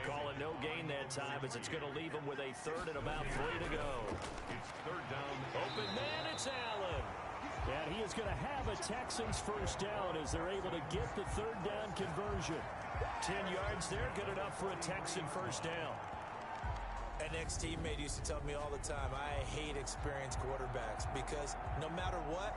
Call it no gain that time as it's going to leave him with a 3rd and about 3 to go. It's 3rd down. Open man, it's Allen. And he is going to have a Texans first down as they're able to get the 3rd down conversion. 10 yards there, good enough for a Texan first down. An ex-teammate used to tell me all the time, I hate experienced quarterbacks because no matter what,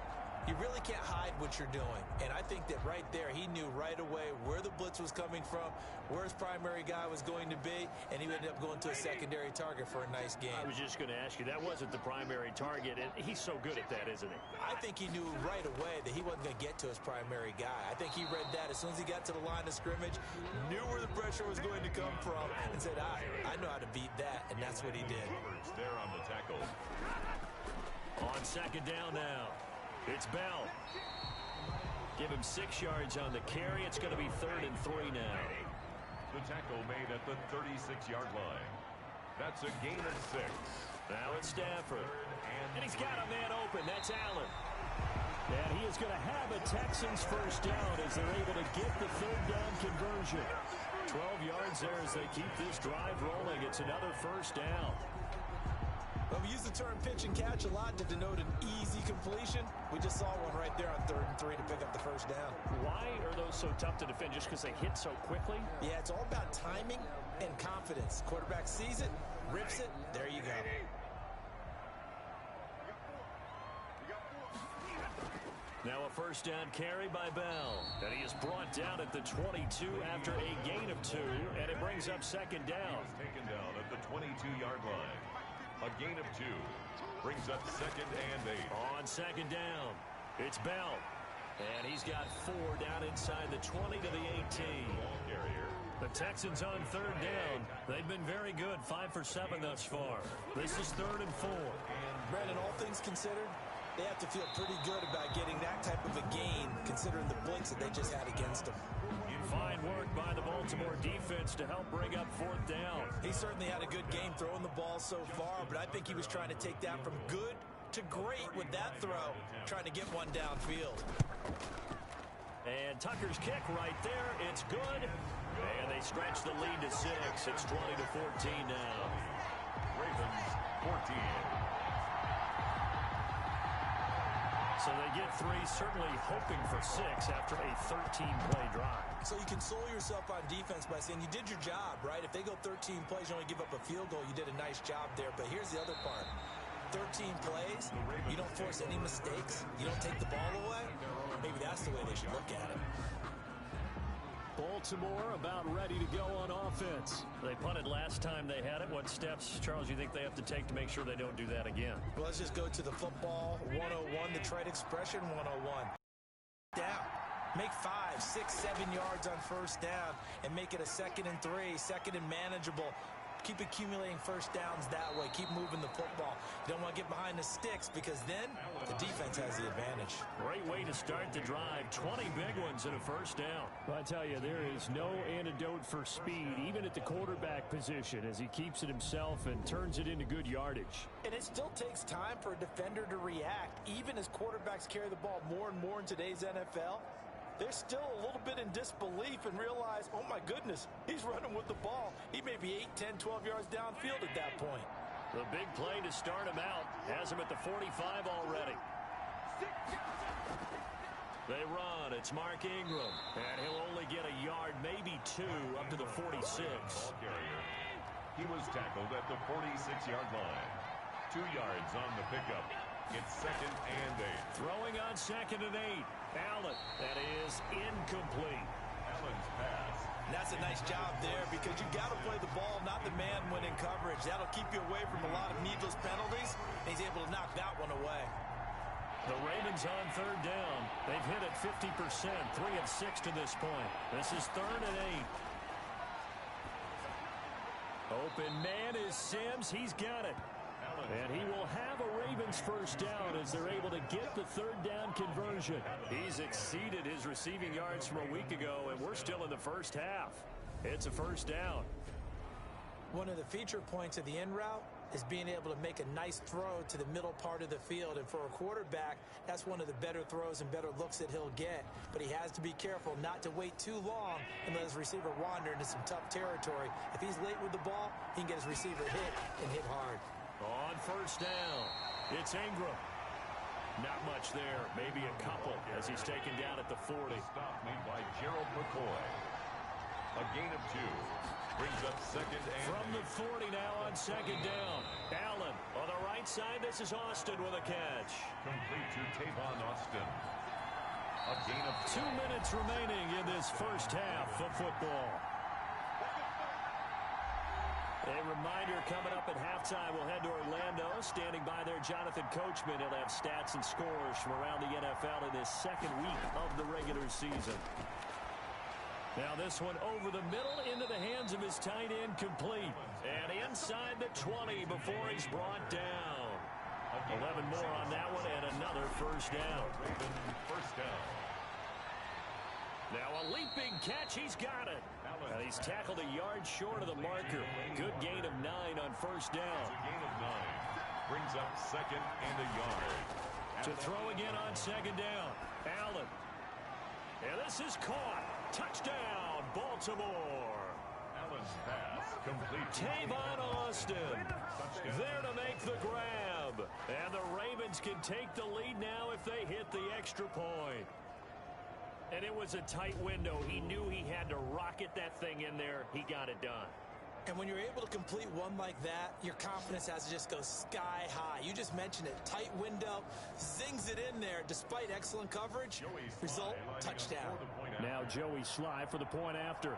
you really can't hide what you're doing. And I think that right there, he knew right away where the blitz was coming from, where his primary guy was going to be, and he ended up going to a secondary target for a nice game. I was just going to ask you, that wasn't the primary target, and he's so good at that, isn't he? I think he knew right away that he wasn't going to get to his primary guy. I think he read that as soon as he got to the line of scrimmage, knew where the pressure was going to come from, and said, I know how to beat that, and that's what he did. There on the tackle. On 2nd down now. It's Bell. Give him 6 yards on the carry. It's going to be 3rd and 3 now. The tackle made at the 36-yard line. That's a gain of 6. Now it's Stafford. And he's got a man open. That's Allen. And he is going to have a Texans first down as they're able to get the 3rd down conversion. 12 yards there as they keep this drive rolling. It's another first down. Well, we use the term pitch and catch a lot to denote an easy completion. We just saw one right there on 3rd and 3 to pick up the first down. Why are those so tough to defend? Just because they hit so quickly? Yeah, it's all about timing and confidence. Quarterback sees it, rips it, there you go. Now a first down carry by Bell. And he is brought down at the 22 after a gain of 2, and it brings up 2nd down. He was taken down at the 22-yard line. A gain of 2 brings up 2nd and 8. On 2nd down, it's Bell. And he's got 4 down inside the 20 to the 18. The Texans on 3rd down. They've been very good, 5 for 7 thus far. This is 3rd and 4. Brandon, all things considered, they have to feel pretty good about getting that type of a gain, considering the blitz that they just had against them. Fine work by the Baltimore defense to help bring up 4th down. He certainly had a good game throwing the ball so far, but I think he was trying to take that from good to great with that throw, trying to get one downfield. And Tucker's kick right there. It's good. And they stretch the lead to 6. It's 20 to 14 now. Ravens 14. So they get 3, certainly hoping for 6 after a 13-play drive. So you console yourself on defense by saying you did your job, right? If they go 13 plays, you only give up a field goal, you did a nice job there. But here's the other part. 13 plays, you don't force any mistakes, you don't take the ball away. Maybe that's the way they should look at it. Baltimore about ready to go on offense. They punted last time they had it. What steps, Charles, you think they have to take to make sure they don't do that again? Well, let's just go to the football 101, the trade expression 101. Down. Make 5, 6, 7 yards on 1st down and make it a 2nd and 3, 2nd and manageable. Keep accumulating 1st downs that way. Keep moving the football. You don't want to get behind the sticks because then the defense has the advantage. Great way to start the drive. 20 big ones in a 1st down. Well, I tell you, there is no antidote for speed, even at the quarterback position, as he keeps it himself and turns it into good yardage. And it still takes time for a defender to react. Even as quarterbacks carry the ball more and more in today's NFL, they're still a little bit in disbelief and realize, oh my goodness, he's running with the ball. He may be 8, 10, 12 yards downfield at that point. The big play to start him out has him at the 45 already. They run. It's Mark Ingram. And he'll only get a yard, maybe 2, up to the 46. He was tackled at the 46-yard line. 2 yards on the pickup. It's 2nd and 8. Throwing on 2nd and 8. Allen. That is incomplete. Allen's pass. And that's a nice job there because you got to play the ball, not the man when in coverage. That'll keep you away from a lot of needless penalties. And he's able to knock that one away. The Ravens on 3rd down. They've hit it 50%, 3 of 6 to this point. This is 3rd and 8. Open man is Sims. He's got it. And he will have a Ravens 1st down as they're able to get the 3rd down conversion. He's exceeded his receiving yards from a week ago, and we're still in the 1st half. It's a 1st down. One of the feature points of the in route is being able to make a nice throw to the middle part of the field. And for a quarterback, that's one of the better throws and better looks that he'll get. But he has to be careful not to wait too long and let his receiver wander into some tough territory. If he's late with the ball, he can get his receiver hit and hit hard. On 1st down, it's Ingram. Not much there, maybe a couple as he's taken down at the 40. Stop made by Gerald McCoy. A gain of 2. Brings up 2nd and from the 40 now on 2nd down. Allen on the right side. This is Austin with a catch. Complete to Tavon Austin. A gain of 2 minutes remaining in this 1st half of football. A reminder coming up at halftime. We'll head to Orlando. Standing by there, Jonathan Coachman. He'll have stats and scores from around the NFL in this 2nd week of the regular season. Now this one over the middle into the hands of his tight end, complete. And inside the 20 before he's brought down. 11 more on that one and another 1st down. 1st down. Now a leaping catch. He's got it. And he's tackled a yard short of the marker. Good gain of 9 on 1st down. It's a gain of 9. Brings up 2nd and a yard. To throw again on 2nd down. Allen. And this is caught. Touchdown, Baltimore. Allen's pass complete. Tavon Austin there to make the grab. And the Ravens can take the lead now if they hit the extra point. And it was a tight window. He knew he had to rocket that thing in there. He got it done. And when you're able to complete one like that, your confidence has to just go sky high. You just mentioned it. Tight window, zings it in there despite excellent coverage. Result, touchdown. Now Joey Sly for the point after.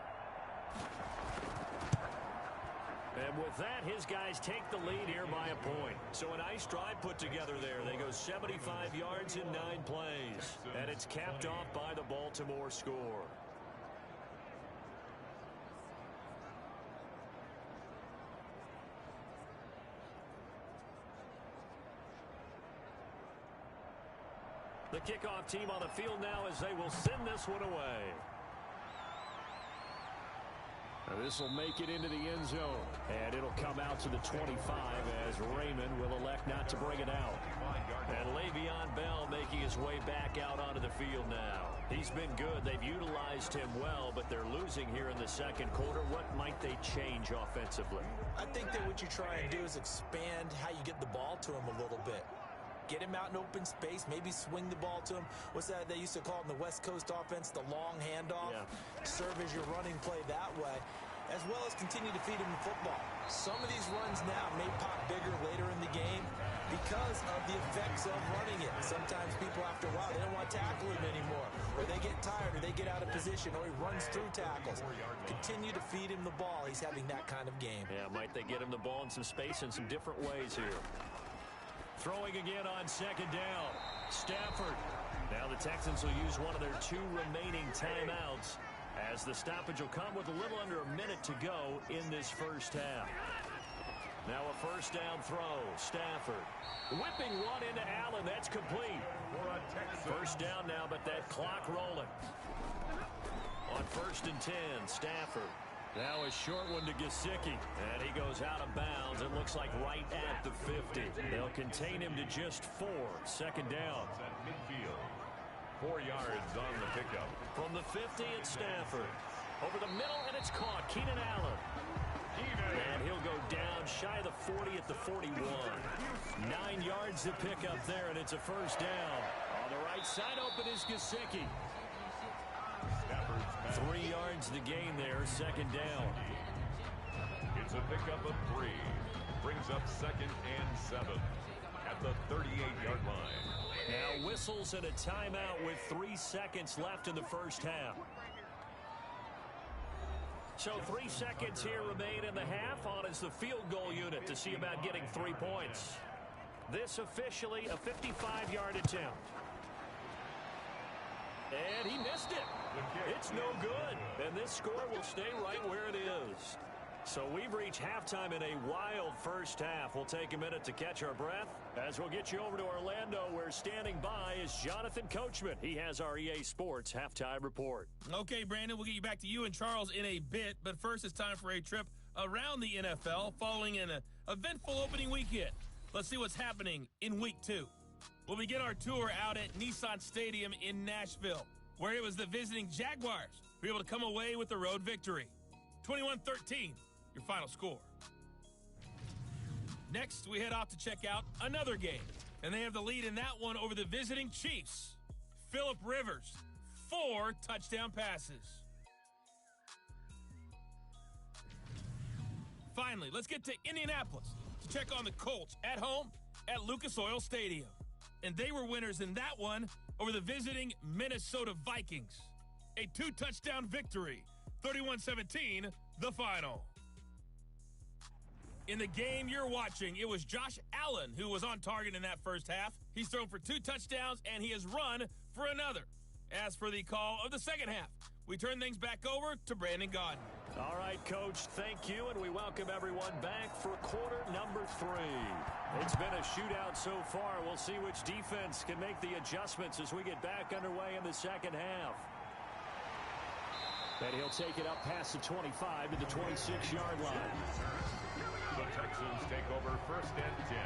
And with that, his guys take the lead here by a point. So a nice drive put together there. They go 75 yards in 9 plays. And it's capped off by the Baltimore score. The kickoff team on the field now as they will send this one away. Now this will make it into the end zone. And it'll come out to the 25 as Raymond will elect not to bring it out. And Le'Veon Bell making his way back out onto the field now. He's been good. They've utilized him well, but they're losing here in the second quarter. What might they change offensively? I think that what you try and do is expand how you get the ball to him a little bit. Get him out in open space, maybe swing the ball to him. What's that they used to call in the West Coast offense, the long handoff? Yeah. Serve as your running play that way, as well as continue to feed him the football. Some of these runs now may pop bigger later in the game because of the effects of running it. Sometimes people, after a while, they don't want to tackle him anymore, or they get tired, or they get out of position, or he runs through tackles. Continue to feed him the ball. He's having that kind of game. Yeah, might they get him the ball in some space in some different ways here. Throwing again on second down. Stafford. Now the Texans will use one of their 2 remaining timeouts as the stoppage will come with a little under a minute to go in this first half. Now a first down throw. Stafford. Whipping one into Allen. That's complete. First down now, but that clock rolling. On first and 10, Stafford. Now a short one to Gesicki, and he goes out of bounds. It looks like right at the 50. They'll contain him to just 4. Second down. At midfield. 4 yards on the pickup. From the 50, it's Stafford. Over the middle, and it's caught. Keenan Allen. And he'll go down shy of the 40 at the 41. 9 yards to pick up there, and it's a first down. On the right side open is Gesicki. 3 yards to gain there, second down. It's a pickup of 3. Brings up second and 7 at the 38-yard line. Now whistles and a timeout with 3 seconds left in the first half. So 3 seconds here remain in the half. On is the field goal unit to see about getting 3 points. This officially a 55-yard attempt. And he missed it. It's no good. And this score will stay right where it is. So we've reached halftime in a wild first half. We'll take a minute to catch our breath as we'll get you over to Orlando, where standing by is Jonathan Coachman. He has our EA Sports halftime report. Okay, Brandon, we'll get you back to you and Charles in a bit. But first, it's time for a trip around the NFL following an eventful opening weekend. Let's see what's happening in Week 2. We'll begin our tour out at Nissan Stadium in Nashville, where it was the visiting Jaguars who were able to come away with the road victory. 21-13, your final score. Next, we head off to check out another game, and they have the lead in that one over the visiting Chiefs. Phillip Rivers, 4 touchdown passes. Finally, let's get to Indianapolis to check on the Colts at home at Lucas Oil Stadium. And they were winners in that one over the visiting Minnesota Vikings. A 2-touchdown victory, 31-17, the final. In the game you're watching, it was Josh Allen who was on target in that first half. He's thrown for 2 touchdowns, and he has run for another. As for the call of the second half, we turn things back over to Brandon Gaudin. All right, Coach, thank you, and we welcome everyone back for quarter number 3. It's been a shootout so far. We'll see which defense can make the adjustments as we get back underway in the second half. And he'll take it up past the 25 to the 26-yard line. The Texans take over first and 10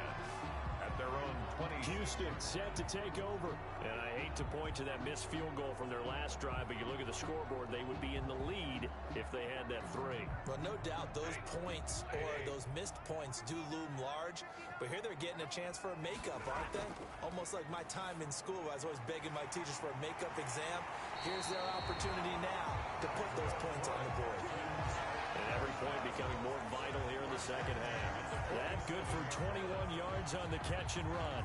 at their own 20. Houston set to take over. And I hate to point to that missed field goal from their last drive, but you look at the scoreboard, they would be in the lead if they had that 3. Well, no doubt those points or those missed points do loom large, but here they're getting a chance for a makeup, aren't they? Almost like my time in school, I was always begging my teachers for a makeup exam. Here's their opportunity now to put those points on the board. And every point becoming more vital here in the second half. That good for 21 yards on the catch and run.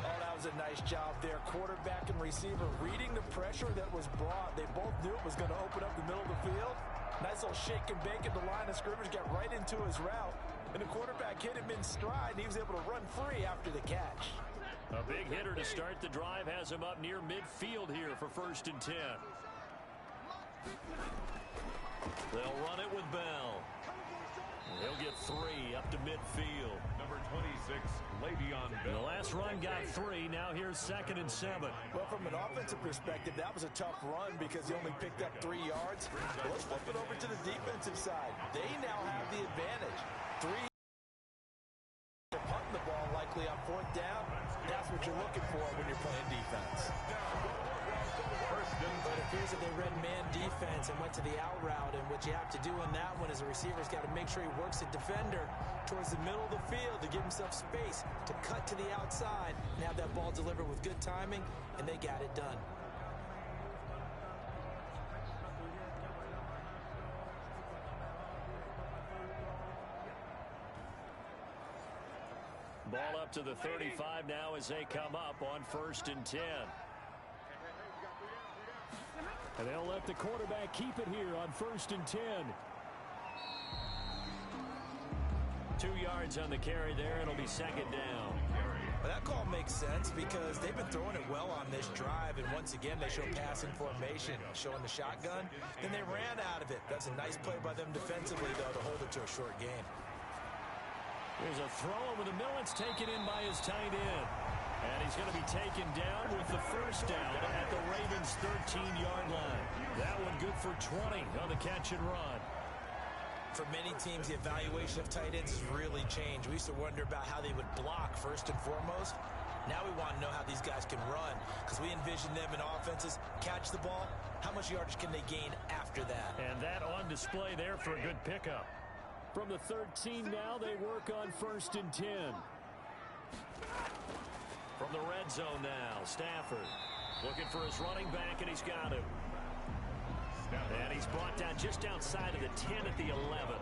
Oh, that was a nice job there. Quarterback and receiver reading the pressure that was brought. They both knew it was going to open up the middle of the field. Nice little shake and bake at the line of scrimmage, got right into his route. And the quarterback hit him in stride, and he was able to run free after the catch. A big hitter to start the drive has him up near midfield here for 1st and 10. They'll run it with Bell. He'll get 3 up to midfield. Number 26, Le'Veon Bell. The last run got 3. Now here's 2nd and 7. Well, from an offensive perspective, that was a tough run because he only picked up 3 yards. Well, let's flip it over to the defensive side. They now have the advantage. 3 punting the ball likely on 4th down. That's what you're looking for when you're playing defense. But it appears that they read man defense and went to the out route, and what you have to do in that one is a receiver's got to make sure he works the defender towards the middle of the field to give himself space to cut to the outside and have that ball delivered with good timing, and they got it done. Ball up to the 35 now as they come up on 1st and 10. And they'll let the quarterback keep it here on 1st and 10. 2 yards on the carry there. It'll be 2nd down. Well, that call makes sense because they've been throwing it well on this drive, and once again they show passing formation, showing the shotgun. Then they ran out of it. That's a nice play by them defensively, though, to hold it to a short game. There's a throw over the middle. It's taken in by his tight end. And he's going to be taken down with the 1st down at the Ravens' 13-yard line. That one good for 20 on the catch and run. For many teams, the evaluation of tight ends has really changed. We used to wonder about how they would block first and foremost. Now we want to know how these guys can run because we envision them in offenses catch the ball. How much yardage can they gain after that? And that on display there for a good pickup. From the 13 now, they work on 1st and 10. From the red zone now, Stafford looking for his running back, and he's got him. And he's brought down just outside of the 10 at the 11.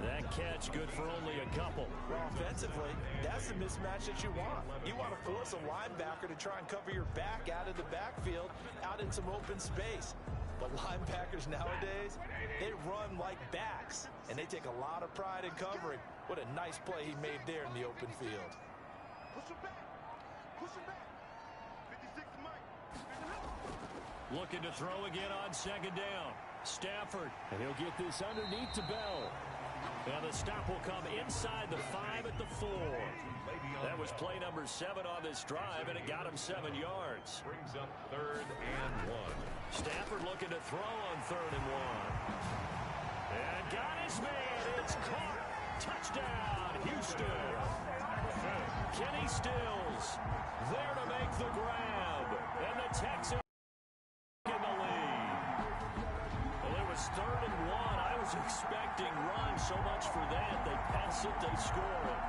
That catch good for only a couple. Well, offensively, that's the mismatch that you want. You want to force a linebacker to try and cover your back out of the backfield, out in some open space. But linebackers nowadays, they run like backs, and they take a lot of pride in covering. What a nice play he made there in the open field. Push him back. Push him back. 56 Mike. Looking to throw again on 2nd down. Stafford, and he'll get this underneath to Bell. And the stop will come inside the 5 at the 4. That was play number 7 on this drive, and it got him 7 yards. Brings up 3rd and 1. Stafford looking to throw on 3rd and 1. And got his man. It's caught. Touchdown, Houston. Kenny Stills there to make the grab. And the Texans in the lead. Well, it was 3rd and 1. I was expecting run so much for that. They pass it, they score it.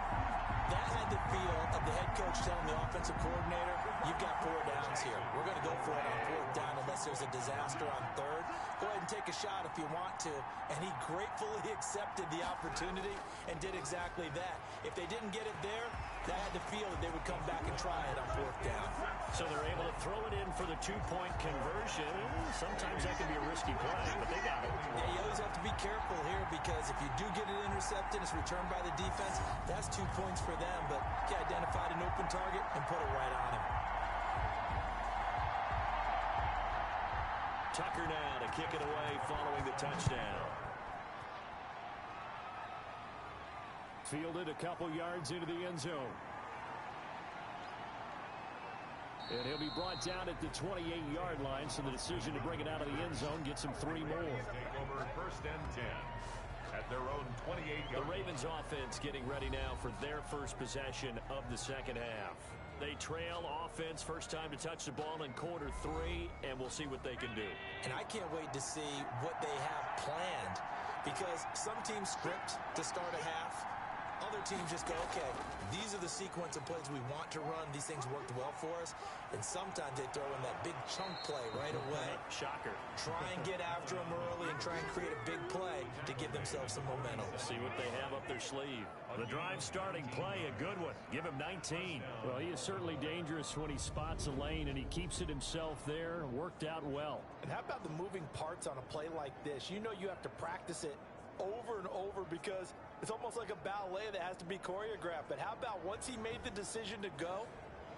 That had the feel of the head coach telling the offensive coordinator, you've got 4 downs here. We're going to go for it on 4th down unless there's a disaster on 3rd. Go ahead and take a shot if you want to. And he gratefully accepted the opportunity and did exactly that. If they didn't get it there, that had the feel that they would come back and try it on 4th down. So they're able to throw it in for the 2-point conversion. Sometimes that can be a risky play, but they got it. Yeah, you always have to be careful here because if you do get it intercepted, it's returned by the defense. That's 2 points for them, but he identified an open target and put it right on him. Tucker now to kick it away following the touchdown. Fielded a couple yards into the end zone. And he'll be brought down at the 28-yard line, so the decision to bring it out of the end zone gets him 3 more. Take over 1st and 10 at their own 28-yard. The Ravens offense getting ready now for their first possession of the 2nd half. They trail offense, first time to touch the ball in quarter 3, and we'll see what they can do. And I can't wait to see what they have planned because some teams script to start a half Other teams just go, okay, these are the sequence of plays we want to run. These things worked well for us. And sometimes they throw in that big chunk play right away. Shocker. Try and get after them early and try and create a big play to give themselves some momentum. See what they have up their sleeve. The drive starting play, a good one. Give him 19. Well, he is certainly dangerous when he spots a lane, and he keeps it himself there. Worked out well. And how about the moving parts on a play like this? You know you have to practice it over and over because it's almost like a ballet that has to be choreographed. But how about once he made the decision to go,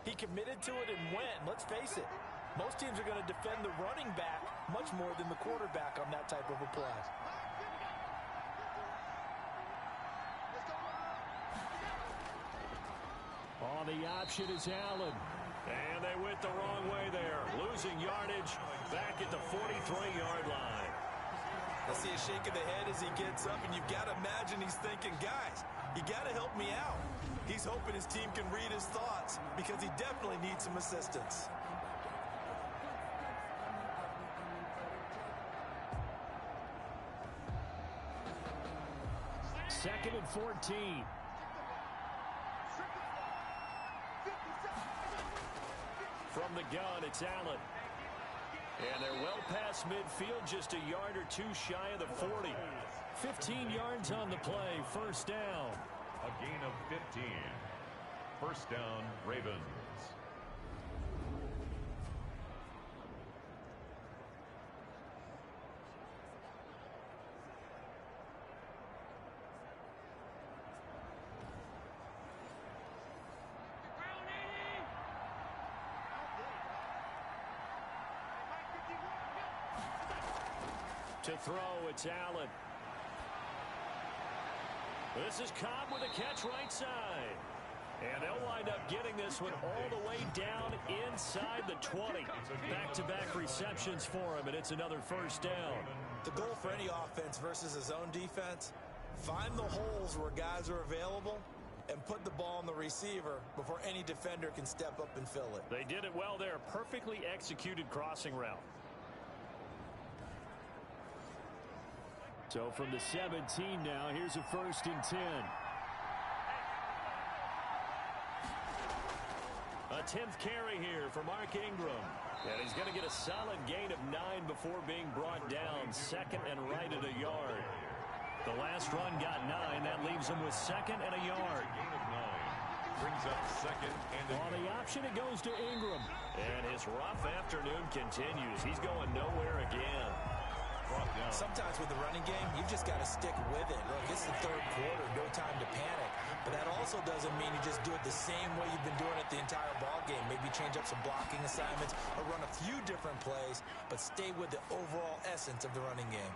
he committed to it and went. Let's face it, most teams are going to defend the running back much more than the quarterback on that type of a play. Oh, the option is Allen. And they went the wrong way there. Losing yardage back at the 43-yard line. I see a shake of the head as he gets up, and you've got to imagine he's thinking, guys, you got to help me out. He's hoping his team can read his thoughts because he definitely needs some assistance. Second and 14. From the gun, it's Allen. And they're well past midfield, just a yard or two shy of the 40. 15 yards on the play, first down. A gain of 15. First down, Ravens. To throw, it's Allen. This is Cobb with a catch right side. And they'll wind up getting this one all the way down inside the 20. Back-to-back receptions for him, and it's another first down. The goal for any offense versus his own defense, find the holes where guys are available and put the ball on the receiver before any defender can step up and fill it. They did it well there. Perfectly executed crossing route. So from the 17 now, here's a first and 10. A 10th carry here for Mark Ingram. And he's going to get a solid gain of 9 before being brought down. Second and right at a yard. The last run got 9. That leaves him with second and a yard. Gain of 9. Brings up second and On the option, it goes to Ingram. And his rough afternoon continues. He's going nowhere again. Sometimes with the running game, you just got to stick with it. Look, it's the third quarter, no time to panic. But that also doesn't mean you just do it the same way you've been doing it the entire ball game. Maybe change up some blocking assignments or run a few different plays, but stay with the overall essence of the running game.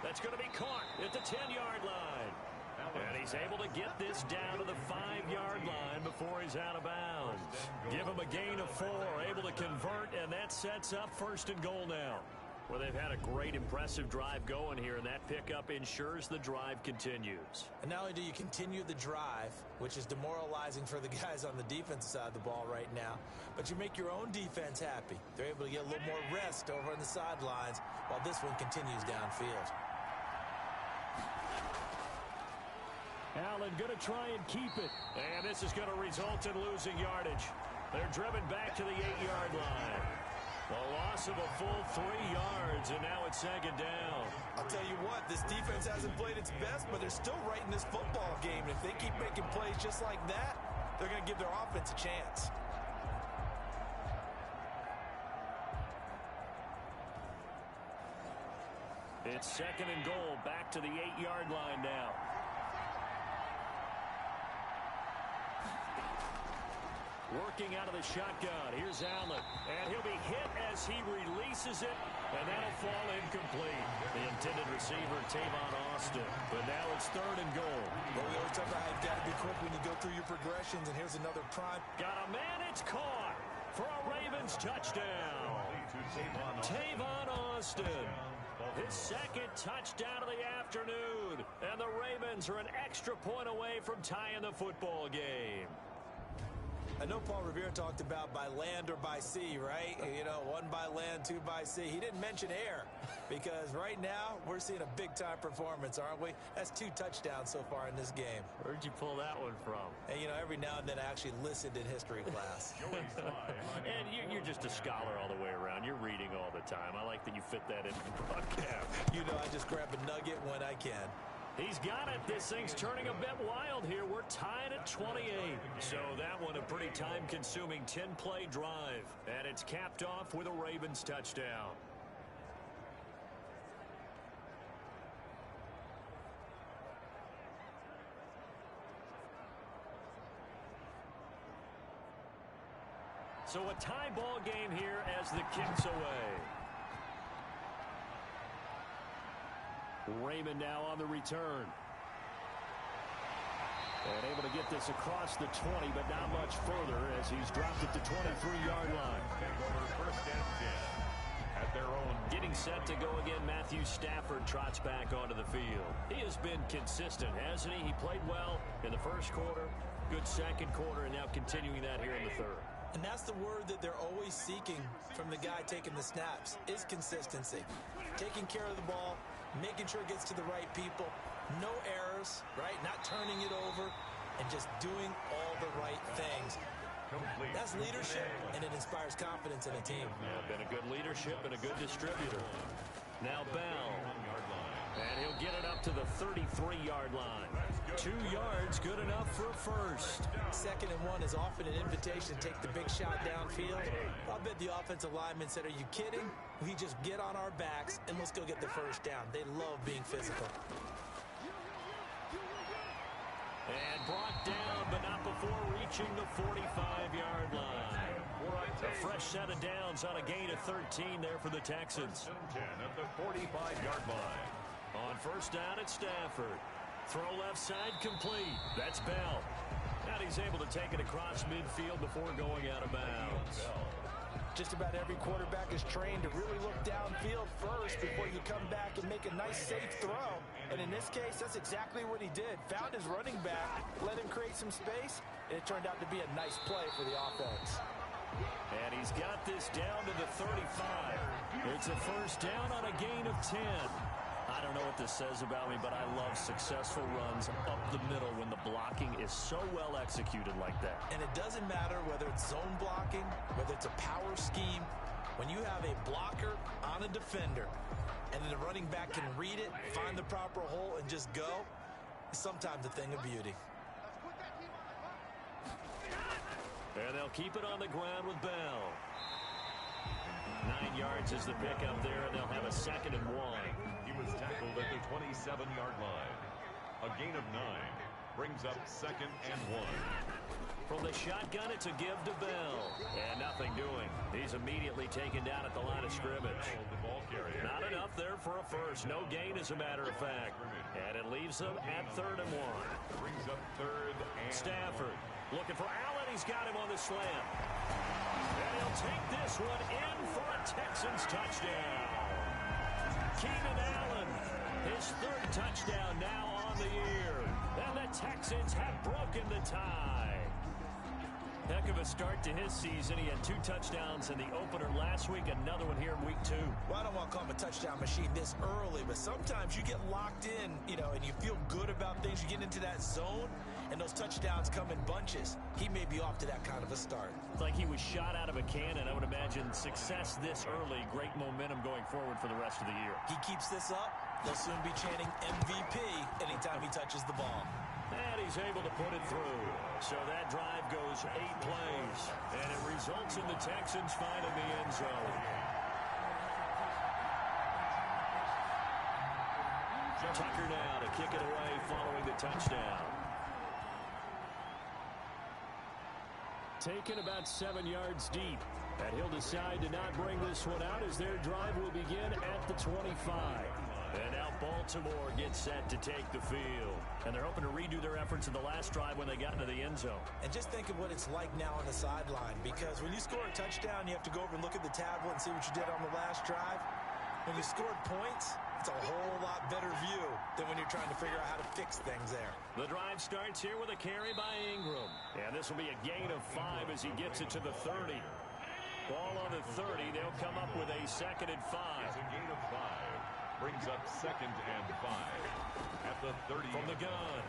That's going to be caught at the 10-yard line. And he's able to get this down to the 5-yard line before he's out of bounds. Give him a gain of 4, able to convert, and that sets up first and goal now. Well, they've had a great, impressive drive going here, and that pickup ensures the drive continues. And not only do you continue the drive, which is demoralizing for the guys on the defensive side of the ball right now, but you make your own defense happy. They're able to get a little more rest over on the sidelines while this one continues downfield. Allen going to try and keep it. And this is going to result in losing yardage. They're driven back to the 8-yard line. A loss of a full 3 yards, and now it's second down. I'll tell you what, this defense hasn't played its best, but they're still right in this football game. And if they keep making plays just like that, they're going to give their offense a chance. It's second and goal, back to the 8-yard line now. Working out of the shotgun. Here's Allen. And he'll be hit as he releases it. And that'll fall incomplete. The intended receiver, Tavon Austin. But now it's third and goal. Well, we always talk about how you've got to be quick when you go through your progressions. And here's another prime. Got a man. It's caught for a Ravens touchdown. Tavon Austin. His second touchdown of the afternoon. And the Ravens are an extra point away from tying the football game. I know Paul Revere talked about by land or by sea, right? You know, one by land, two by sea. He didn't mention air because right now we're seeing a big-time performance, aren't we? That's 2 touchdowns so far in this game. Where'd you pull that one from? And, you know, every now and then I actually listened in history class. And you're just a scholar all the way around. You're reading all the time. I like that you fit that in the broadcast. You know, I just grab a nugget when I can. He's got it. This thing's turning a bit wild here. We're tied at 28. So that one a pretty time-consuming 10-play drive. And it's capped off with a Ravens touchdown. So a tie ball game here as the kick's away. Raymond now on the return. And able to get this across the 20, but not much further as he's dropped at the 23-yard line. First and 10 at their own. Getting set to go again, Matthew Stafford trots back onto the field. He has been consistent, hasn't he? He played well in the first quarter, good second quarter, and now continuing that here in the third. And that's the word that they're always seeking from the guy taking the snaps, is consistency. Taking care of the ball, making sure it gets to the right people, no errors, right? Not turning it over, and just doing all the right things. That's leadership, and it inspires confidence in a team. Yeah, been a good leadership and a good distributor. Now Bell. And he'll get it up to the 33-yard line. 2 yards, good enough for a first. 2nd and 1 is often an invitation to take the big shot downfield. I bet the offensive linemen said, are you kidding? We just get on our backs and let's go get the first down. They love being physical. And brought down, but not before reaching the 45-yard line. A fresh set of downs on a gain of 13 there for the Texans. 10 at the 45-yard line. On first down at Stafford. Throw left side complete. That's Bell. And he's able to take it across midfield before going out of bounds. Just about every quarterback is trained to really look downfield first before you come back and make a nice, safe throw. And in this case, that's exactly what he did. Found his running back, let him create some space, and it turned out to be a nice play for the offense. And he's got this down to the 35. It's a first down on a gain of 10. I don't know what this says about me, but I love successful runs up the middle when the blocking is so well executed like that. And it doesn't matter whether it's zone blocking, whether it's a power scheme. When you have a blocker on a defender, and then the running back can read it, find the proper hole, and just go, it's sometimes a thing of beauty. And they'll keep it on the ground with Bell. 9 yards is the pickup there, and they'll have a 2nd and 1. He was tackled at the 27-yard line. A gain of 9 brings up 2nd and 1. From the shotgun, it's a give to Bell. And nothing doing. He's immediately taken down at the line of scrimmage. Not enough there for a first. No gain, as a matter of fact. And it leaves them at 3rd and 1. Brings up 3rd and Stafford looking for Allen. He's got him on the slant. And he'll take this one in for a Texans touchdown. Keenan Allen, his 3rd touchdown now on the year. And the Texans have broken the tie. Heck of a start to his season. He had 2 touchdowns in the opener last week, another one here in week 2. Well, I don't want to call him a touchdown machine this early, but sometimes you get locked in, you know, and you feel good about things. You get into that zone, and those touchdowns come in bunches. He may be off to that kind of a start. It's like he was shot out of a cannon. I would imagine success this early, great momentum going forward for the rest of the year. He keeps this up, they'll soon be chanting MVP anytime he touches the ball. And he's able to put it through. So that drive goes 8 plays. And it results in the Texans finding the end zone. Tucker now to kick it away following the touchdown. Taken about 7 yards deep. And he'll decide to not bring this one out as their drive will begin at the 25. And now Baltimore gets set to take the field. And they're hoping to redo their efforts in the last drive when they got into the end zone. And just think of what it's like now on the sideline. Because when you score a touchdown, you have to go over and look at the tablet and see what you did on the last drive. When you scored points, it's a whole lot better view than when you're trying to figure out how to fix things there. The drive starts here with a carry by Ingram. And this will be a gain of 5 as he gets it to the 30. Ball on the 30. They'll come up with a 2nd and 5. It's a gain of 5. Brings up 2nd and 5 at the 30. From the gun,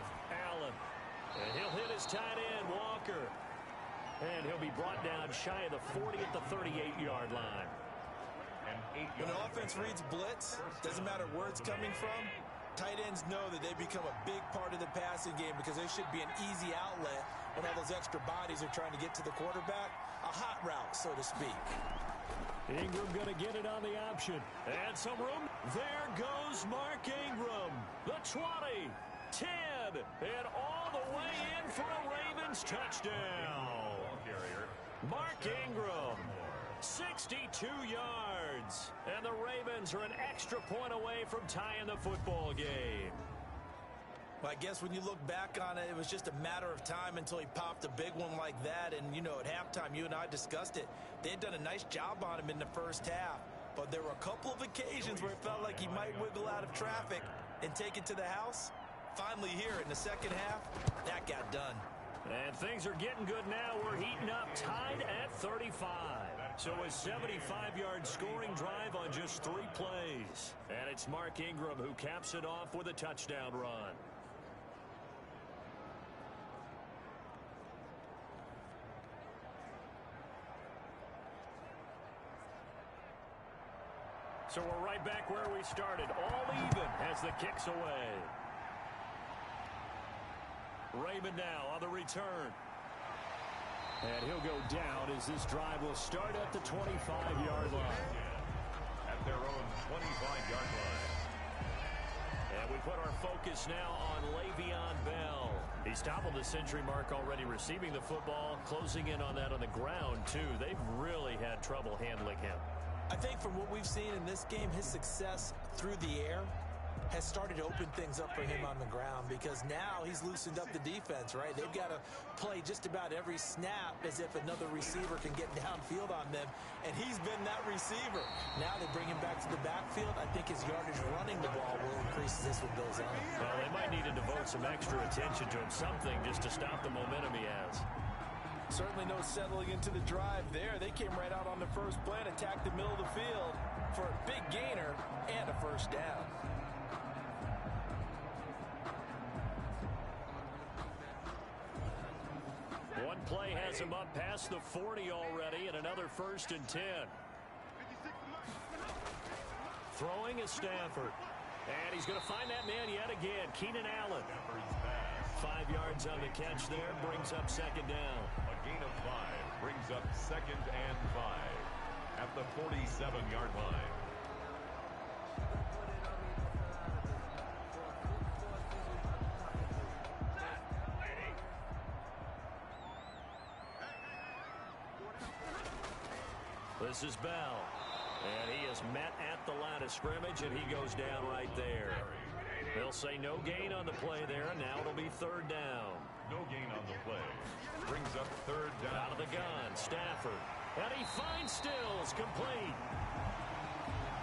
Allen. And he'll hit his tight end, Walker. And he'll be brought down shy of the 40 at the 38-yard line. When an offense reads blitz, doesn't matter where it's coming from, tight ends know that they become a big part of the passing game because there should be an easy outlet when all those extra bodies are trying to get to the quarterback. A hot route, so to speak. Ingram going to get it on the option. And some room. There goes Mark Ingram. The 20, 10, and all the way in for a Ravens touchdown. Mark Ingram, 62 yards. And the Ravens are an extra point away from tying the football game. Well, I guess when you look back on it, it was just a matter of time until he popped a big one like that. And, you know, at halftime, you and I discussed it. They had done a nice job on him in the first half. But there were a couple of occasions where it felt like he might wiggle out of traffic and take it to the house. Finally here in the second half, that got done. And things are getting good now. We're heating up, tied at 35. So a 75-yard scoring drive on just 3 plays. And it's Mark Ingram who caps it off with a touchdown run. So we're right back where we started. All even as the kick's away. Raymond now on the return. And he'll go down as this drive will start at the 25-yard line. At their own 25-yard line. And we put our focus now on Le'Veon Bell. He's toppled the century mark already receiving the football, closing in on that on the ground, too. They've really had trouble handling him. I think from what we've seen in this game, his success through the air has started to open things up for him on the ground because now he's loosened up the defense, right? They've got to play just about every snap as if another receiver can get downfield on them, and he's been that receiver. Now they bring him back to the backfield. I think his yardage running the ball will increase as this one goes on. Well, they might need to devote some extra attention to him, something just to stop the momentum he has. Certainly no settling into the drive there. They came right out on the first play and attacked the middle of the field for a big gainer and a first down. One play has him up past the 40 already, and another 1st and 10. Throwing is Stafford. And he's going to find that man yet again, Keenan Allen. 5 yards on the catch there, brings up 2nd down. A gain of 5 brings up 2nd and 5 at the 47-yard line. This is Bell. And he is met at the line of scrimmage, and he goes down right there. They'll say no gain on the play there, and now it'll be 3rd down. No gain on the play. Brings up 3rd down. Out of the gun, Stafford. And he finds Stills, complete.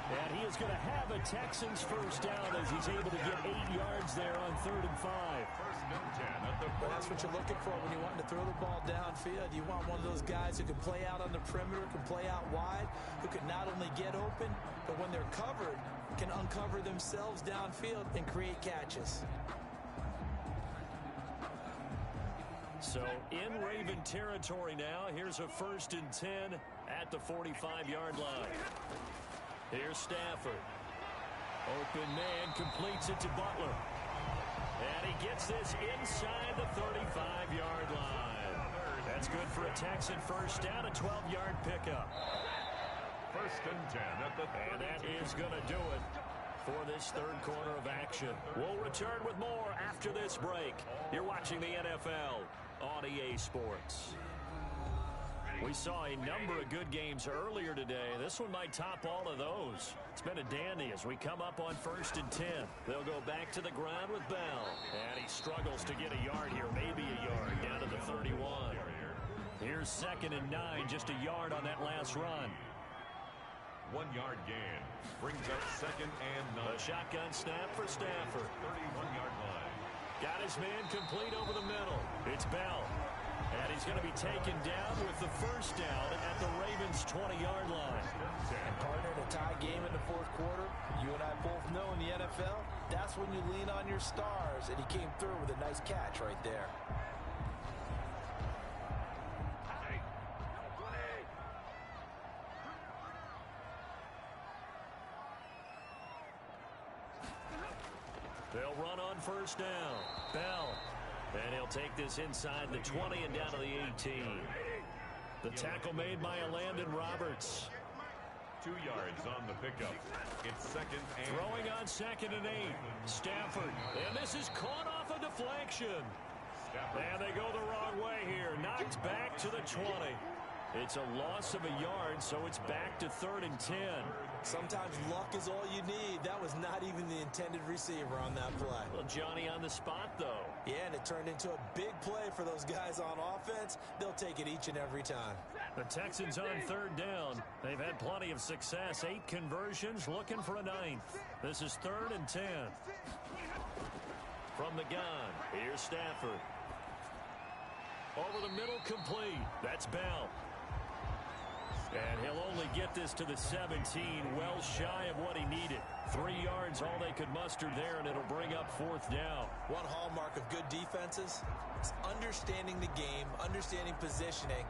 And he is going to have a Texans first down as he's able to get 8 yards there on 3rd and 5. 1st and 10 at the 40. Well, that's what you're looking for when you want to throw the ball downfield. You want one of those guys who can play out on the perimeter, can play out wide, who can not only get open, but when they're covered, can uncover themselves downfield and create catches. So in Raven territory now. Here's a 1st and 10 at the 45-yard line. Here's Stafford. Open man, completes it to Butler. And he gets this inside the 35-yard line. That's good for a Texan first down, a 12-yard pickup. 1st and 10 at the 32. And that is going to do it for this 3rd quarter of action. We'll return with more after this break. You're watching the NFL on EA Sports. We saw a number of good games earlier today. This one might top all of those. It's been a dandy as we come up on 1st and 10. They'll go back to the ground with Bell. And he struggles to get a yard here, maybe a yard, down to the 31. Here's 2nd and 9, just a yard on that last run. 1-yard gain. Brings up 2nd and 9. A shotgun snap for Stafford. 31-yard line. Got his man complete over the middle. It's Bell. And he's going to be taken down with the first down at the Ravens' 20-yard line. And partner, in a tie game in the fourth quarter, you and I both know in the NFL, that's when you lean on your stars. And he came through with a nice catch right there. They'll run on first down. Bell. And he'll take this inside the 20 and down to the 18. The tackle made by Landon Roberts. 2 yards on the pickup. It's 2nd and... Throwing on 2nd and 8. Stafford. And this is caught off a deflection. Stafford. And they go the wrong way here. Knocked back to the 20. It's a loss of a yard, so it's back to 3rd and 10. Sometimes luck is all you need. That was not even the intended receiver on that play. Well, Johnny on the spot, though. Yeah, and it turned into a big play for those guys on offense. They'll take it each and every time. The Texans on 3rd down. They've had plenty of success. 8 conversions, looking for a 9th. This is 3rd and 10. From the gun, here's Stafford. Over the middle, complete. That's Bell. And he'll only get this to the 17, well shy of what he needed. 3 yards, all they could muster there, and it'll bring up 4th down. One hallmark of good defenses is understanding the game, understanding positioning,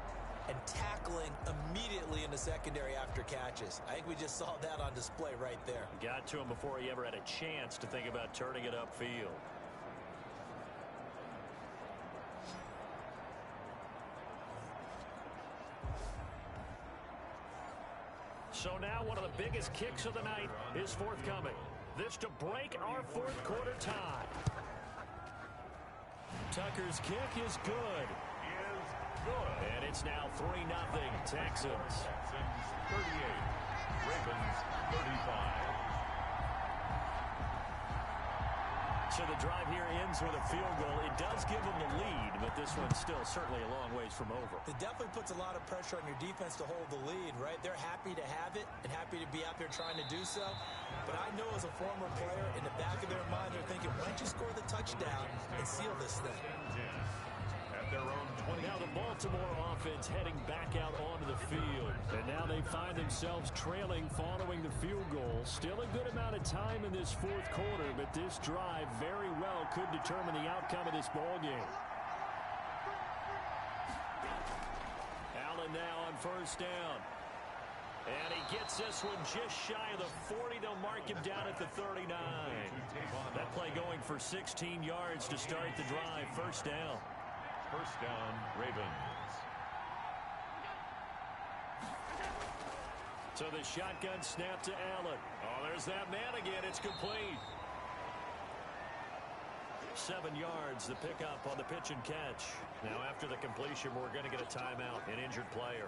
and tackling immediately in the secondary after catches. I think we just saw that on display right there. Got to him before he ever had a chance to think about turning it upfield. So now one of the biggest kicks of the night is forthcoming. This to break our fourth quarter tie. Tucker's kick is good. And it's now 3-0 Texans. Texans 38. Ravens 35. So the drive here ends with a field goal. It does give them the lead, but this one's still certainly a long ways from over. It definitely puts a lot of pressure on your defense to hold the lead, right? They're happy to have it and happy to be out there trying to do so. But I know as a former player, in the back of their mind, they're thinking, why don't you score the touchdown and seal this thing? At their own 20. Now the Baltimore offense heading back out onto the field. And now they find themselves trailing following the field goal. Still a good amount of time in this fourth quarter, but this drive very well could determine the outcome of this ball game. Allen now on first down. And he gets this one just shy of the 40. They'll mark him down at the 39. That play going for 16 yards to start the drive. First down. First down, Ravens. So the shotgun snap to Allen. Oh, there's that man again. It's complete. 7 yards, the pickup on the pitch and catch. Now after the completion, we're going to get a timeout, an injured player.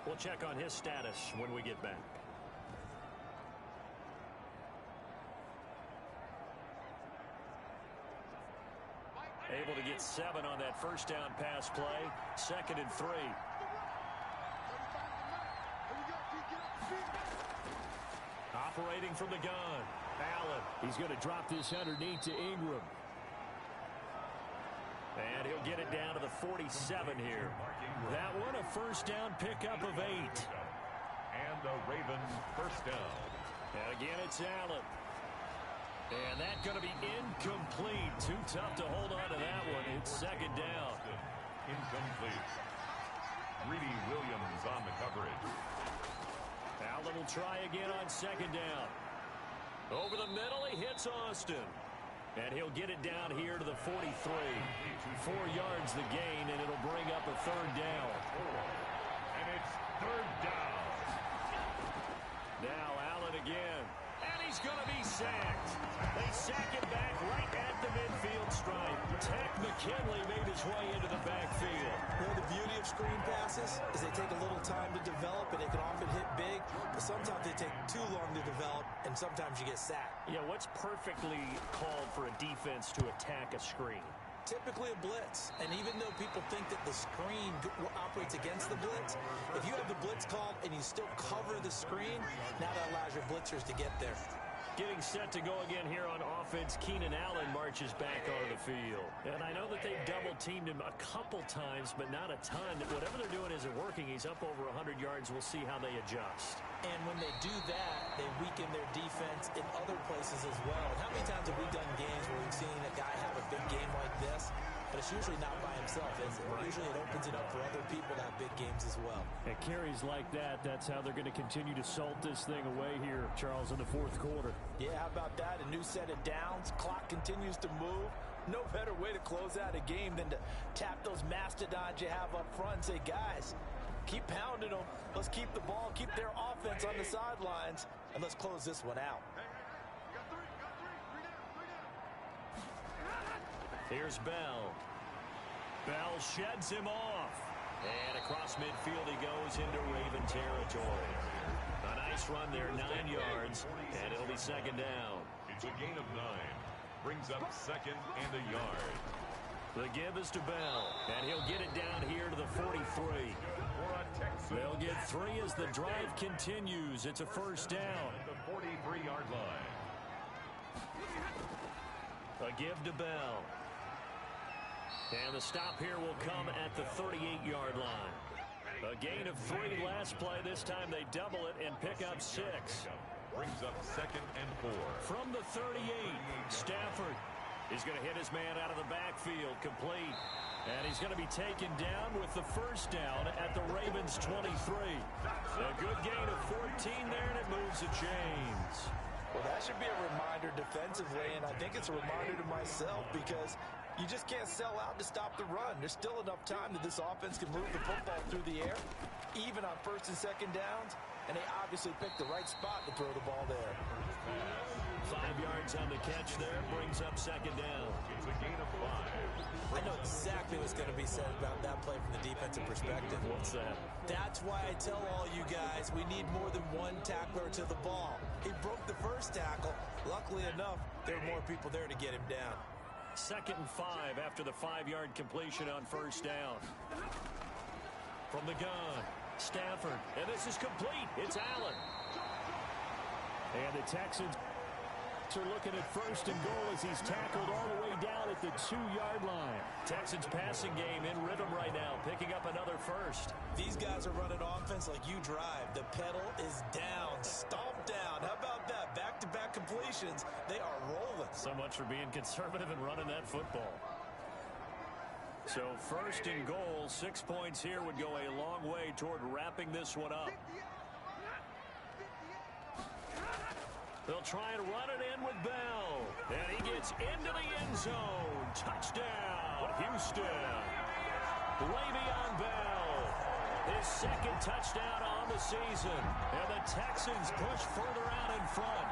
We'll check on his status when we get back. Able to get 7 on that first down pass play. 2nd and 3. Operating from the gun. Allen. He's going to drop this underneath to Ingram. And he'll get it down to the 47 here. That one a first down pickup of 8. And a Raven first down. And again, it's Allen. And that's going to be incomplete. Too tough to hold on to that one. It's 2nd down. Incomplete. Greedy Williams on the coverage. Allen will try again on 2nd down. Over the middle, he hits Austin. And he'll get it down here to the 43. 4 yards the gain, and it'll bring up a 3rd down. And it's 3rd down. Now Allen again. And he's going to be sacked. They sack him back right at the midfield stripe. Tech McKinley made his way into the backfield. You know, the beauty of screen passes is they take a little time to develop, and they can often hit big, but sometimes they take too long to develop, and sometimes you get sacked. Yeah, what's perfectly called for a defense to attack a screen? typically a blitz. And even though people think that the screen operates against the blitz, if you have the blitz called and you still cover the screen, now that allows your blitzers to get there. Getting set to go again here on offense, Keenan Allen marches back onto the field. And I know that they've double-teamed him a couple times, but not a ton. Whatever they're doing isn't working. He's up over 100 yards. We'll see how they adjust. And when they do that, they weaken their defense in other places as well. And how many times have we done games where we've seen a guy have a big game like this? But it's usually not by himself, is it? Usually it opens it up for other people to have big games as well. And carries like that, that's how they're going to continue to salt this thing away here, Charles, in the fourth quarter. Yeah, how about that? A new set of downs. Clock continues to move. No better way to close out a game than to tap those mastodons you have up front and say, guys, keep pounding them. Let's keep the ball, keep their offense on the sidelines, and let's close this one out. Here's Bell. Bell sheds him off. And across midfield he goes into Raven territory. A nice run there, 9 yards, and it'll be second down. It's a gain of 9. Brings up second and a yard. The give is to Bell, and he'll get it down here to the 43. They'll get 3 as the drive continues. It's a first down. At the 43-yard line. A give to Bell. And the stop here will come at the 38-yard line. A gain of 3 last play. This time they double it and pick up 6. Brings up second and 4. From the 38, Stafford is going to hit his man out of the backfield, complete. And he's going to be taken down with the first down at the Ravens' 23. A good gain of 14 there, and it moves the chains. Well, that should be a reminder defensively, and I think it's a reminder to myself because you just can't sell out to stop the run. There's still enough time that this offense can move the football through the air, even on first and second downs, and they obviously picked the right spot to throw the ball there. 5 yards on the catch there, brings up second down. It's a gain of 5. I know exactly what's going to be said about that play from the defensive perspective. What's that? That's why I tell all you guys we need more than one tackler to the ball. He broke the first tackle. Luckily enough, there were more people there to get him down. Second and 5 after the 5-yard completion on first down. From the gun, Stafford, and this is complete. It's Allen. And the Texans are looking at first and goal as he's tackled all the way down at the 2-yard line. Texans passing game in rhythm right now, picking up another first. These guys are running offense like you drive. The pedal is down, stomp down. How about that? Back-to-back completions. They are rolling. So much for being conservative and running that football. So first and goal, 6 points here would go a long way toward wrapping this one up. They'll try and run it in with Bell. And he gets into the end zone. Touchdown, Houston. Le'Veon Bell. His second touchdown on the season. And the Texans push further out in front.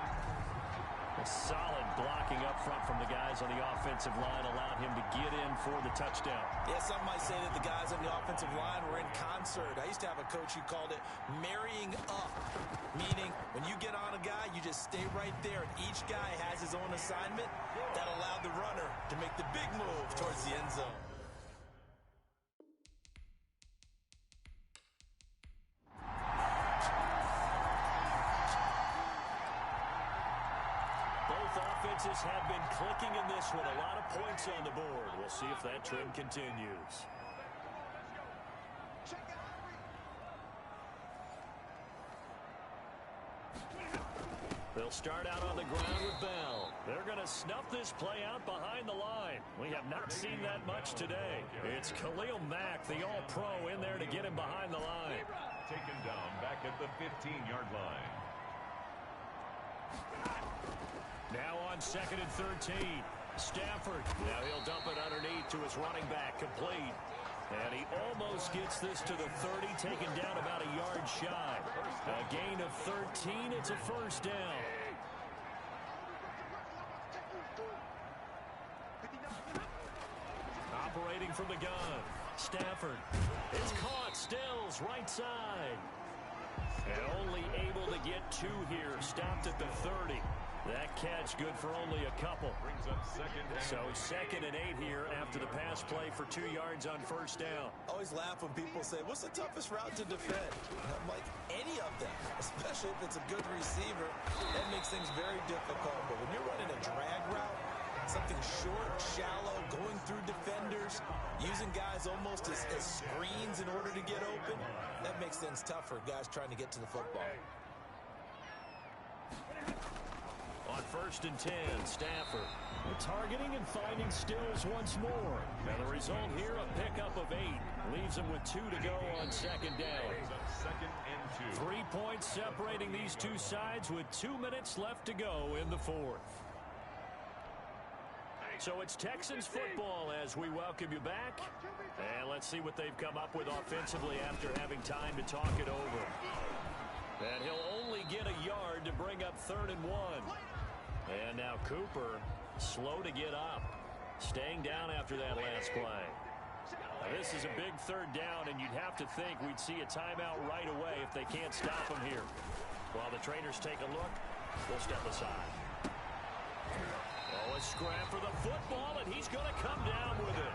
A solid blocking up front from the guys on the offensive line allowed him to get in for the touchdown. Yeah, some might say that the guys on the offensive line were in concert. I used to have a coach who called it marrying up, meaning when you get on a guy, you just stay right there, and each guy has his own assignment. That allowed the runner to make the big move towards the end zone. Offenses have been clicking in this one. A lot of points on the board. We'll see if that trend continues. They'll start out on the ground with Bell. They're going to snuff this play out behind the line. We have not seen that much today. It's Khalil Mack, the all-pro, in there to get him behind the line. Taken down back at the 15-yard line. Now on second and 13. Stafford. Now he'll dump it underneath to his running back. Complete. And he almost gets this to the 30, taken down about a yard shy. A gain of 13. It's a first down. Operating from the gun. Stafford is caught. Stills right side. And only able to get 2 here. Stopped at the 30. That catch, good for only a couple. Brings up second and So 2nd and 8 here after the pass play for 2 yards on first down. I always laugh when people say, what's the toughest route to defend? And I'm like, any of them, especially if it's a good receiver. That makes things very difficult. But when you're running a drag route, something short, shallow, going through defenders, using guys almost as screens in order to get open, that makes things tough for guys trying to get to the football. On 1st and 10, Stafford. Targeting and finding Stills once more. Now the result here, a pickup of 8. Leaves him with 2 to go on 2nd down. second and 2. 3 points separating these two sides with 2 minutes left to go in the 4th. So it's Texans football as we welcome you back. And let's see what they've come up with offensively after having time to talk it over. And he'll only get a yard to bring up 3rd and 1. And now Cooper, slow to get up. Staying down after that last play. Now this is a big 3rd down, and you'd have to think we'd see a timeout right away if they can't stop him here. While the trainers take a look, we'll step aside. Oh, a scrap for the football, and he's going to come down with it.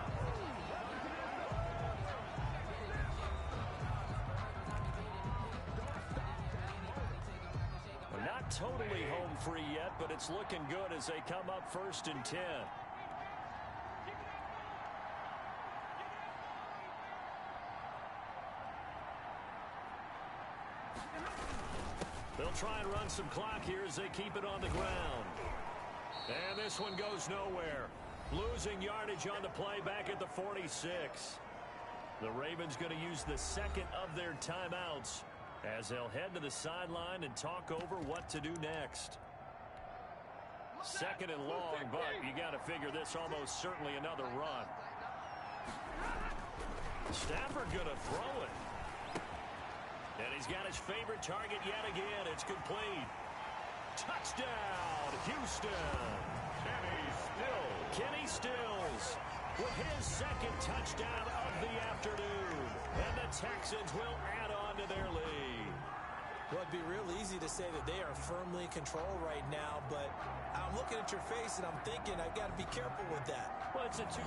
Not totally home free yet, but it's looking good as they come up 1st and 10. They'll try and run some clock here as they keep it on the ground. And this one goes nowhere. Losing yardage on the play back at the 46. The Ravens going to use the 2nd of their timeouts as they'll head to the sideline and talk over what to do next. 2nd and long, but you got to figure this almost certainly another run. Stafford going to throw it. And he's got his favorite target yet again. It's complete. Touchdown, Houston. Kenny Stills with his 2nd touchdown of the afternoon. And the Texans will add on to their lead. Well, it'd be real easy to say that they are firmly in control right now, but I'm looking at your face and I'm thinking I've got to be careful with that. Well, it's a two.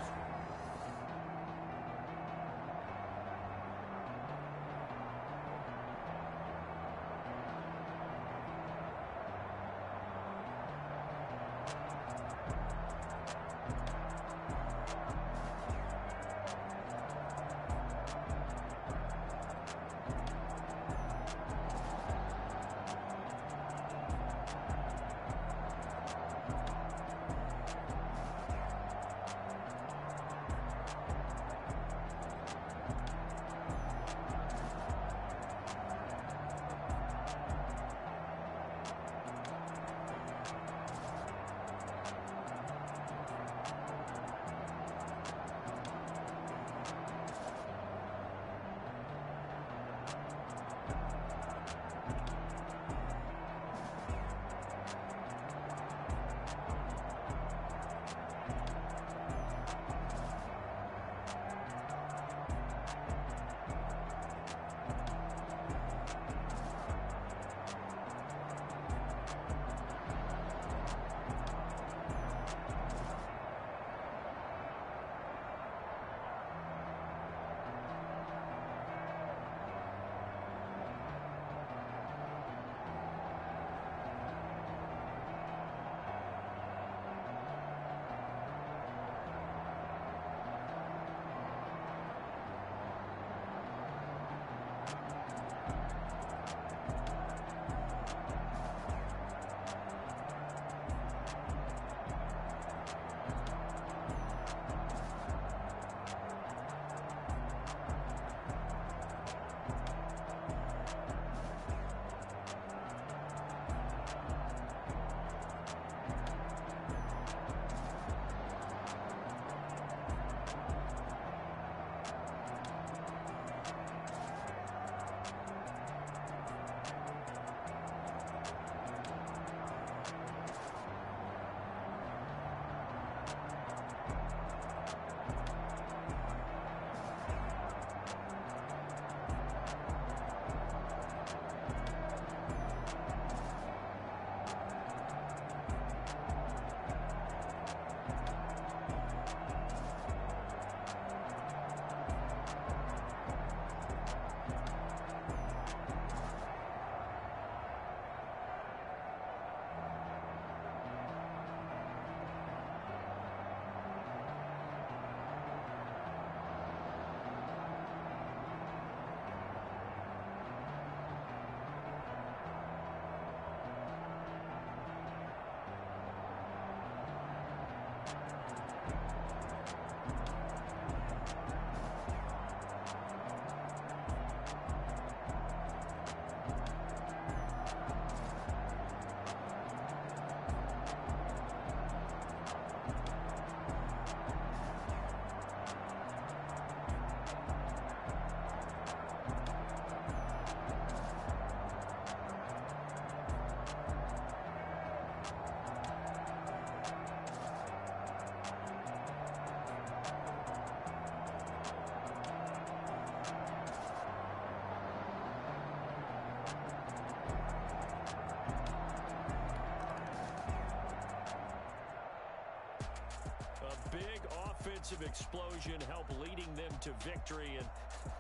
big offensive explosion help leading them to victory. And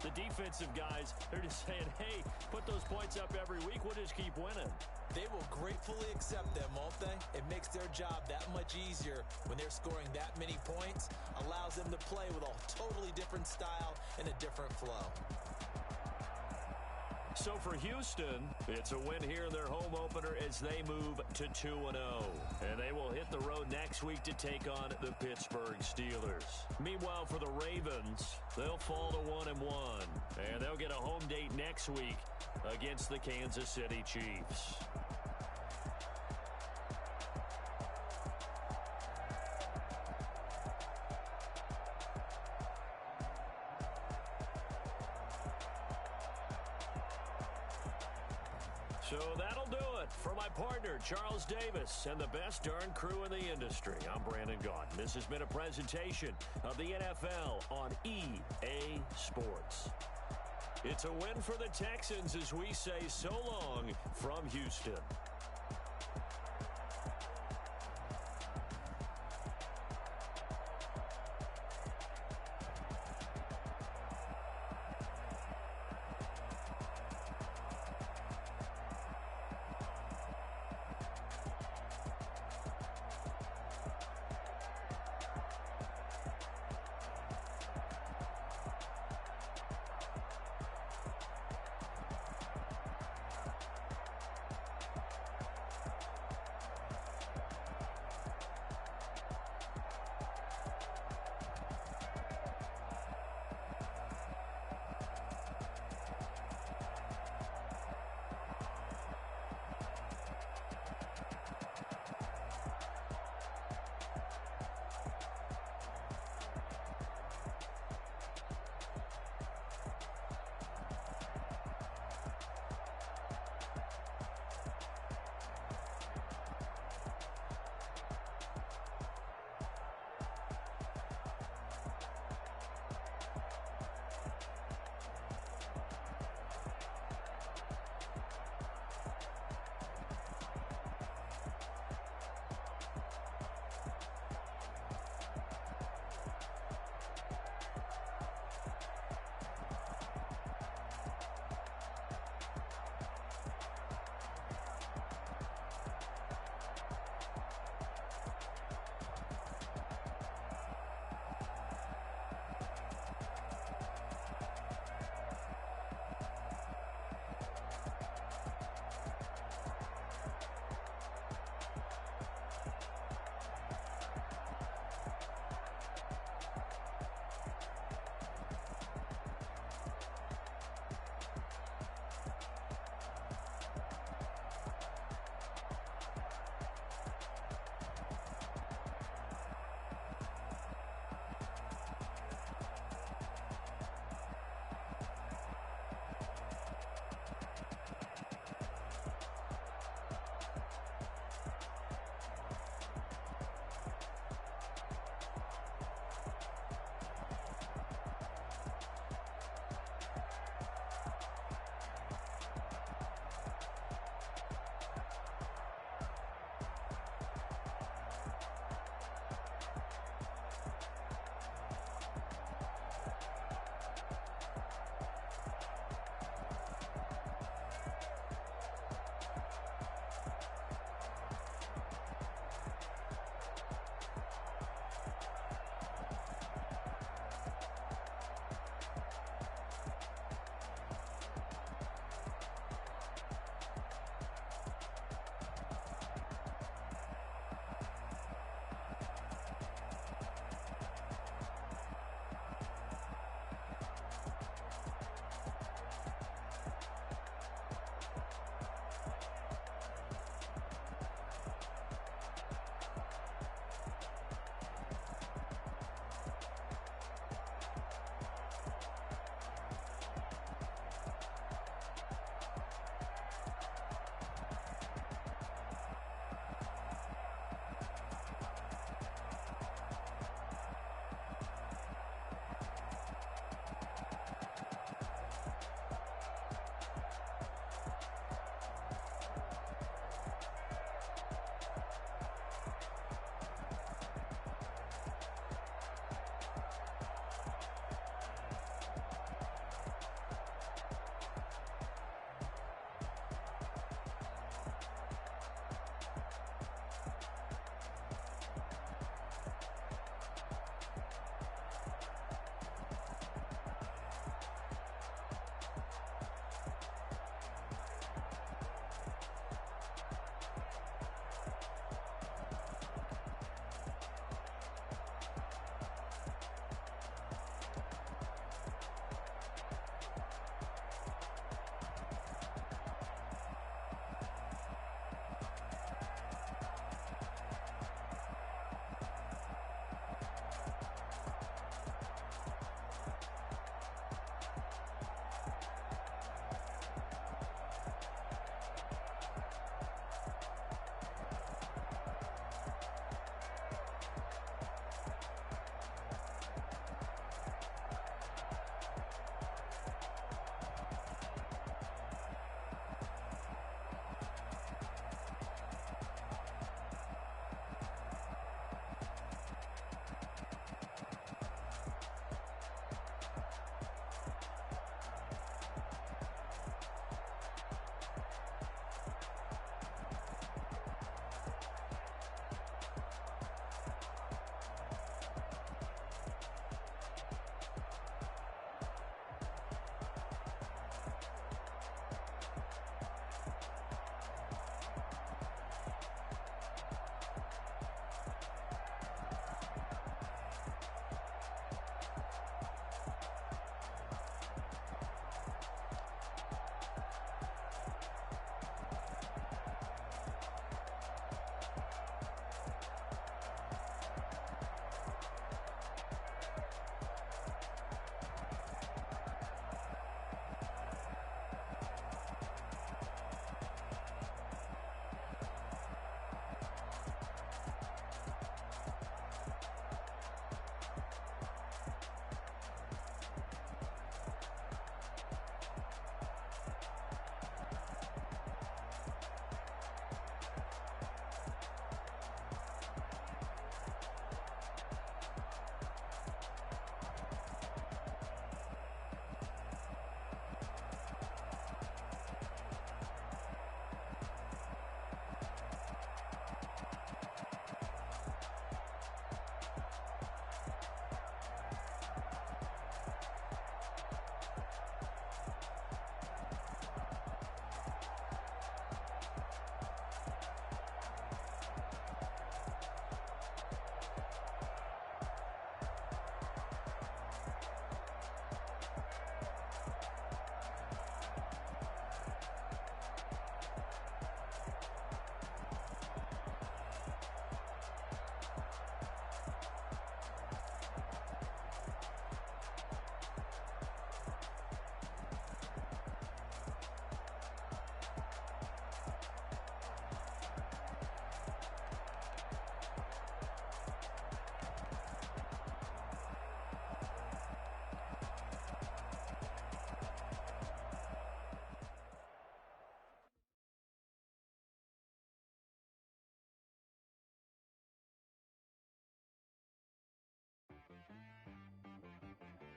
the defensive guys, they're just saying, hey, put those points up every week. We'll just keep winning. They will gratefully accept them, won't they? It makes their job that much easier when they're scoring that many points. Allows them to play with a totally different style and a different flow. So for Houston, it's a win here in their home opener as they move to 2-0. And they will hit the road next week to take on the Pittsburgh Steelers. Meanwhile, for the Ravens, they'll fall to 1-1. And they'll get a home date next week against the Kansas City Chiefs. So that'll do it for my partner, Charles Davis, and the best darn crew in the industry. I'm Brandon Gaudin. This has been a presentation of the NFL on EA Sports. It's a win for the Texans as we say so long from Houston.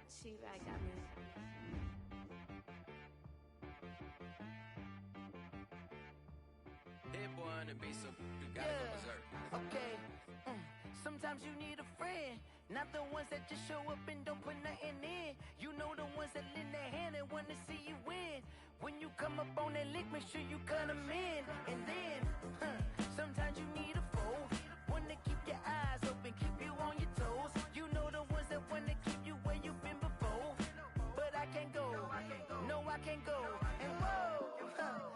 She-Rag got me. Hit boy on the beat, so you gotta go berserk. Okay. Sometimes you need a friend, not the ones that just show up and don't put nothing in. You know the ones that lend their hand and want to see you win. When you come up on that lick, make sure you cut them in. And then, sometimes you need a foe, one to keep your eyes open, keep you on your toes. You know the ones that want to keep you where you've been before. But I can't go, no I can't go. And whoa,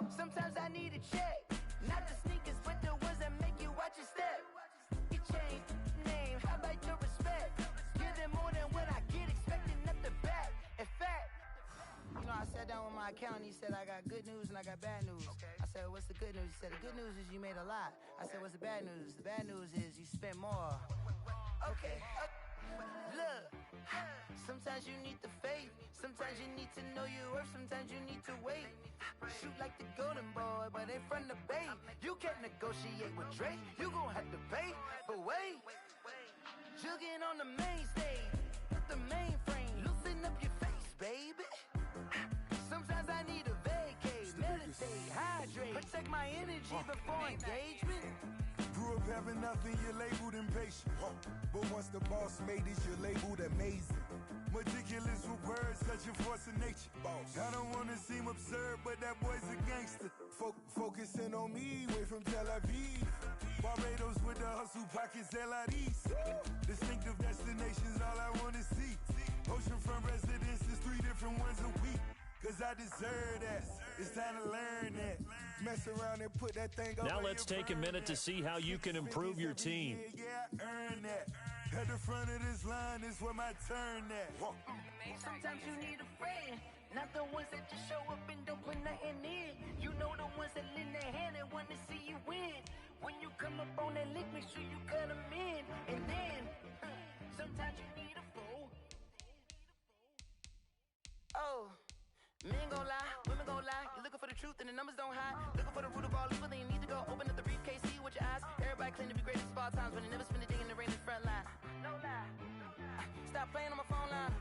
sometimes I need a check. Not the sneakers, but the ones that make you watch your step. You change name, how about your respect? Give them more than what I get, expecting nothing back. In fact, you know, I sat down with my accountant, he said I got good news and I got bad news. I said, what's the good news? He said, the good news is you made a lot. I said, what's the bad news? The bad news is you spent more. Okay, look, sometimes you need the faith. Sometimes you need to know your worth. Sometimes you need to wait. Shoot like the golden boy, but ain't from the bay. You can't negotiate with Drake. You gon' have to pay. But wait, jugging on the main stage, put the mainframe, loosen up your face, baby. Sometimes I need a vacate, meditate, hydrate, protect my energy before engagement. Grew up having nothing, you're labeled impatient. But once the boss made it, you're labeled amazing. Meticulous with words, such a force of nature. I don't wanna seem absurd, but that boy's a gangster. Focusing on me, way from Tel Aviv. Barbados with the hustle pockets, LIDs. Distinctive destinations, all I wanna see. Oceanfront residences, 3 different ones a week. Cause I deserve that. It's time to learn that. Mess around and put that thing Now let's take a minute to see how you can improve your team. Yeah, I earned that. At the front of this line is where my turn at. Sometimes you need a friend, not the ones that just show up and don't put nothing in. You know the ones that lend their hand and want to see you win. When you come up on that lick, make sure you cut them in. And then, sometimes you need a fool. Oh. Men gon' lie, women gon' lie. You're looking for the truth and the numbers don't hide. Looking for the root of all evil, then you need to go open up the briefcase, see with your eyes. Everybody claim to be greatest of all times, but they never spend a day in the rain in the front line. No lie. Stop playing on my phone line.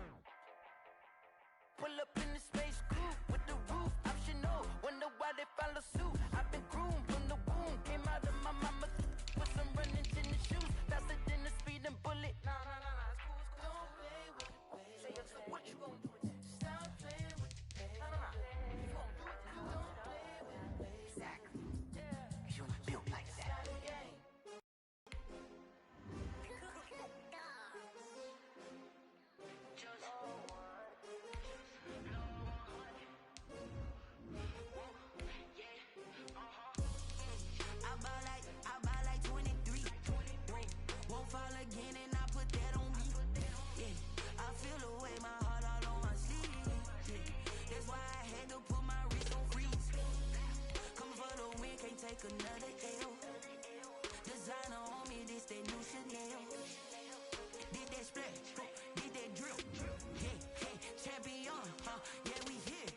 Pull up in the space coupe with the roof optional. Wonder why they follow suit. I've been groomed from the womb. Came out of my mama with some running in the shoes. Faster than the speeding bullet. No, it's cool. Don't play with it, baby. What you gonna do? Stop playing with it. Take another L. Designer on me, this that new Chanel. Did that splash, did that drill. Hey, champion, yeah, we here.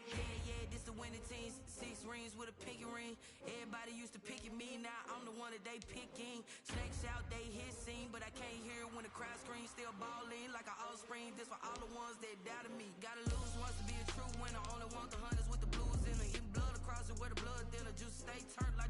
Yeah, this the winning team. 6 rings with a pinky ring. Everybody used to picking me, now I'm the one that they picking. Snakes out, they hissing, but I can't hear when the crowd screams. Still balling like an offspring. This for all the ones that doubted me. Gotta lose once to be a true winner. Only want the hunters with the blues in it. Eating blood across it where the blood thinner. Juice stay turned like.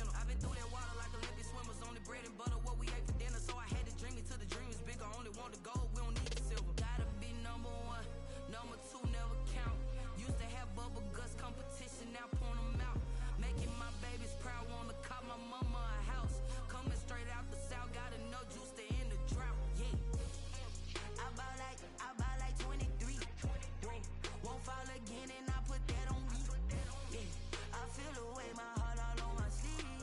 I've been through that water like Olympic swimmers. Only bread and butter, what we ate for dinner. So I had to dream it till the dream is bigger. Only want the gold, we don't need the silver. Gotta be number 1, number 2 never count. Used to have bubble guts competition, now point them out. Making my babies proud, wanna call my mama a house. Coming straight out the south, gotta know juice to end the drought. Yeah, I buy like 23. Won't fall again and I put that on me. Yeah, I feel the way my heart all on my sleeve.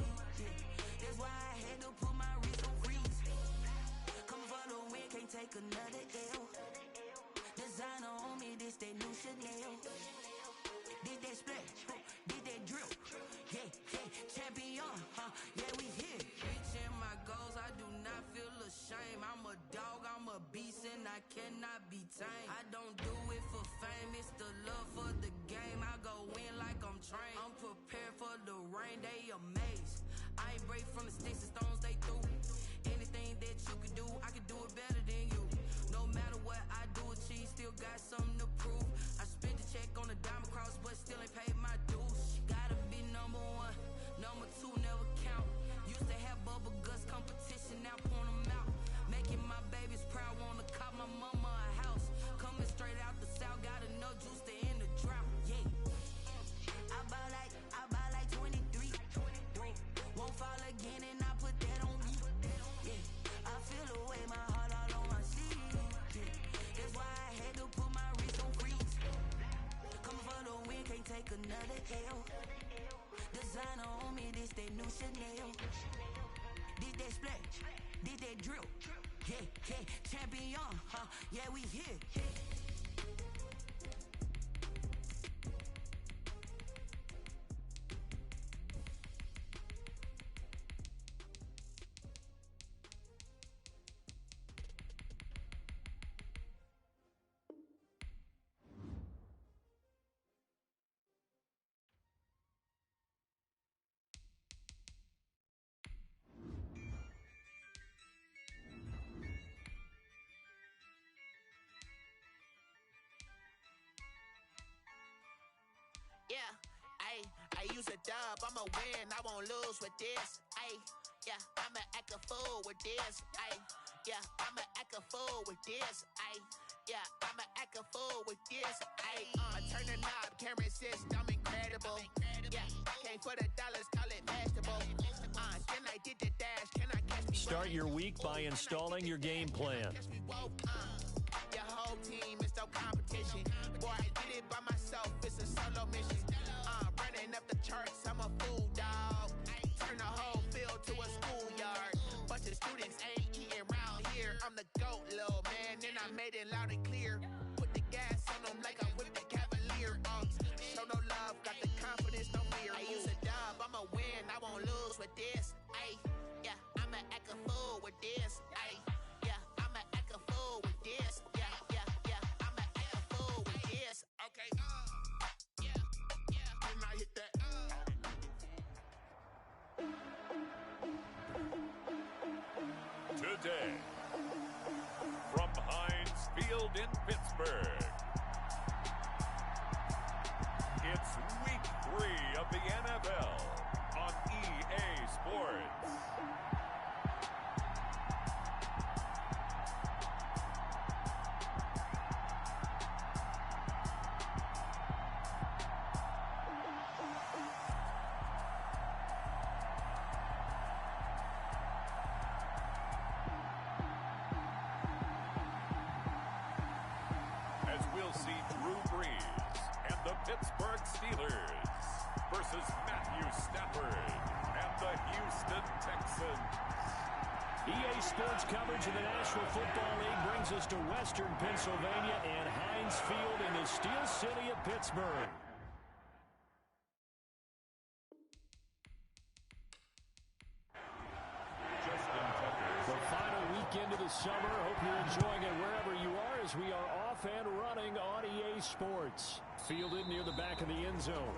That's why I had to put my wrist on freeze. Come for the win, can't take another L. Designer on me, this that new Chanel. Did that splash, did that drill. Yeah, champion, yeah, we here. Reaching my goals, I do not feel ashamed. I'm a dog, I'm a beast, and I cannot be tamed. I don't do it for fame, it's the love for the game. I go in like I'm trained. I'm prepared for the rain, they amazed. I ain't break from the sticks and stones they threw. Anything that you can do, I can do it better than you. No matter what I do, achieve, still got that drill. Yeah, yeah, champion, huh? Yeah, we here. Yeah, I use a dub, I'ma win, I won't lose with this. Yeah, I'ma act a fool with this. Yeah, I'ma act a fool with this. Yeah, I'ma act a fool with this. I turn the knob, camera system incredible. Yeah, came for the dollars, call it vegetable. Then I did the dash, can I catch me? Start your week by installing your game plan. Your whole team is no competition. Boy, I did it by myself, it's a solo mission. Running up the charts, I'm a fool, dog. Turn the whole field to a schoolyard. Bunch of students ain't eating round here. I'm the GOAT, little man, and I made it loud and clear. Put the gas on them like I whipped the Cavalier. Show no love, got the confidence, no fear. I use a dub, I'ma win, I won't lose with this. Yeah, I'ma act a fool with this. Yeah, I'ma act a fool with this. Yeah, I'ma act a fool with this. Okay, can I hit that? Today, from Heinz Field in Pittsburgh, it's week 3 of the NFL on EA Sports. As we'll see Drew Brees and the Pittsburgh Steelers versus Matthew Stafford and the Houston Texans. EA Sports coverage of the National Football League brings us to Western Pennsylvania and Heinz Field in the Steel City of Pittsburgh. The final weekend of the summer. Hope you're enjoying it wherever you are as we are off and running on EA Sports. Fielded near the back of the end zone.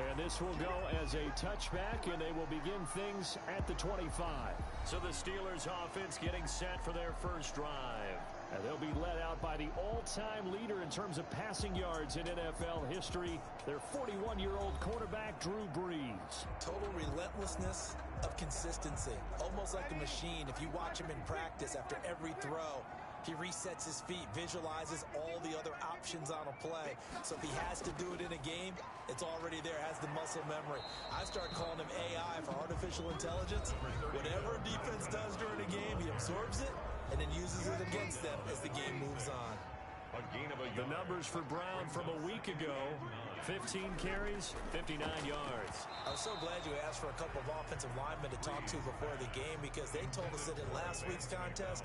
And this will go as a touchback, and they will begin things at the 25. So the Steelers offense getting set for their first drive. And they'll be led out by the all-time leader in terms of passing yards in NFL history, their 41-year-old quarterback, Drew Brees. Total relentlessness of consistency. Almost like a machine. If you watch him in practice after every throw, he resets his feet, visualizes all the other options on a play. So if he has to do it in a game, it's already there, has the muscle memory. I start calling him AI for artificial intelligence. Whatever a defense does during a game, he absorbs it and then uses it against them as the game moves on. The numbers for Brown from a week ago, 15 carries, 59 yards. I was so glad you asked for a couple of offensive linemen to talk to before the game because they told us that in last week's contest,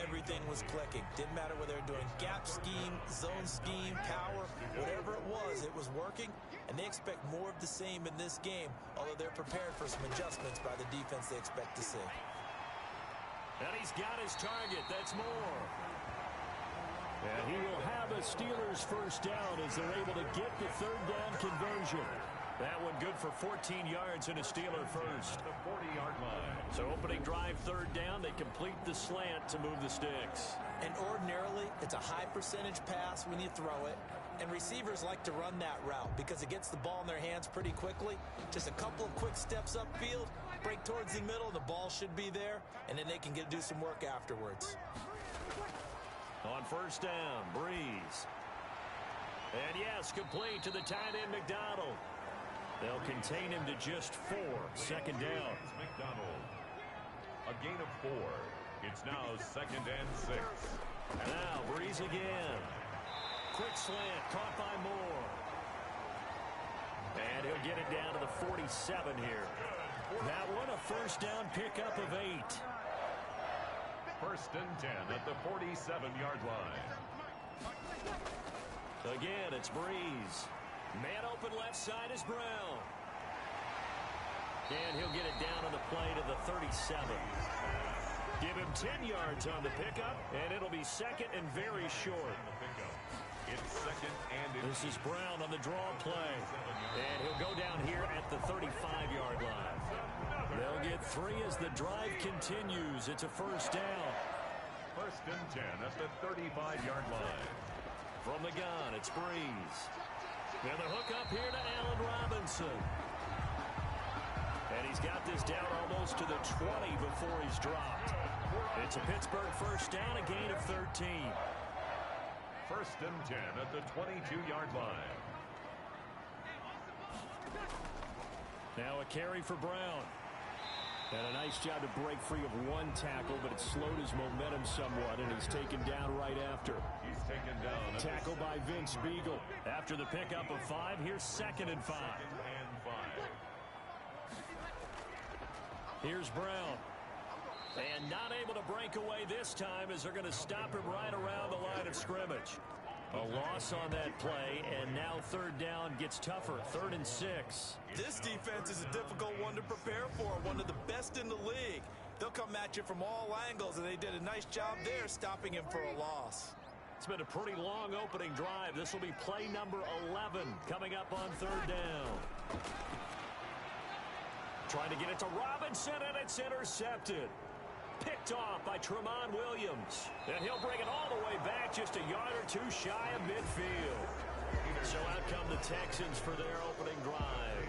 everything was clicking. Didn't matter whether they were doing gap scheme, zone scheme, power, whatever it was working, and they expect more of the same in this game, although they're prepared for some adjustments by the defense they expect to see. And he's got his target. That's more. And he will have a Steelers first down as they're able to get the third down conversion. That one good for 14 yards and a Steeler first. The 40-yard line. So opening drive third down, they complete the slant to move the sticks. And ordinarily, it's a high percentage pass when you throw it. And receivers like to run that route because it gets the ball in their hands pretty quickly. Just a couple of quick steps upfield, break towards the middle, the ball should be there, and then they can do some work afterwards. On first down, Brees. And yes, complete to the tight end, McDonald. They'll contain him to just 4. Second down. McDonald. A gain of 4. It's now 2nd and 6. Now Brees again. Quick slant, caught by Moore. And he'll get it down to the 47 here. That one a first down pickup of 8. 1st and 10 at the 47-yard line. Again, it's Breeze. Man open left side is Brown. And he'll get it down on the play to the 37. Give him 10 yards on the pickup, and it'll be second and very short. It's second and this is Brown on the draw play. And he'll go down here at the 35-yard line. They'll get 3 as the drive continues. It's a first down. 1st and 10 at the 35-yard line. From the gun, it's Breeze. And the hook up here to Allen Robinson. And he's got this down almost to the 20 before he's dropped. It's a Pittsburgh first down, a gain of 13. 1st and 10 at the 22-yard line. Now a carry for Brown. And a nice job to break free of one tackle, but it slowed his momentum somewhat, and he's taken down right after. He's taken down. Tackle by Vince Beagle. After the pickup of 5, here's 2nd and 5. Here's Brown. And not able to break away this time as they're going to stop him right around the line of scrimmage. A loss on that play, and now 3rd down gets tougher. 3rd and 6. This defense is a difficult one to prepare for, one of the best in the league. They'll come at you from all angles, and they did a nice job there stopping him for a loss. It's been a pretty long opening drive. This will be play number 11 coming up on 3rd down. Trying to get it to Robinson, and it's intercepted. Picked off by Tramon Williams. And he'll bring it all the way back just a yard or 2 shy of midfield. So out come the Texans for their opening drive.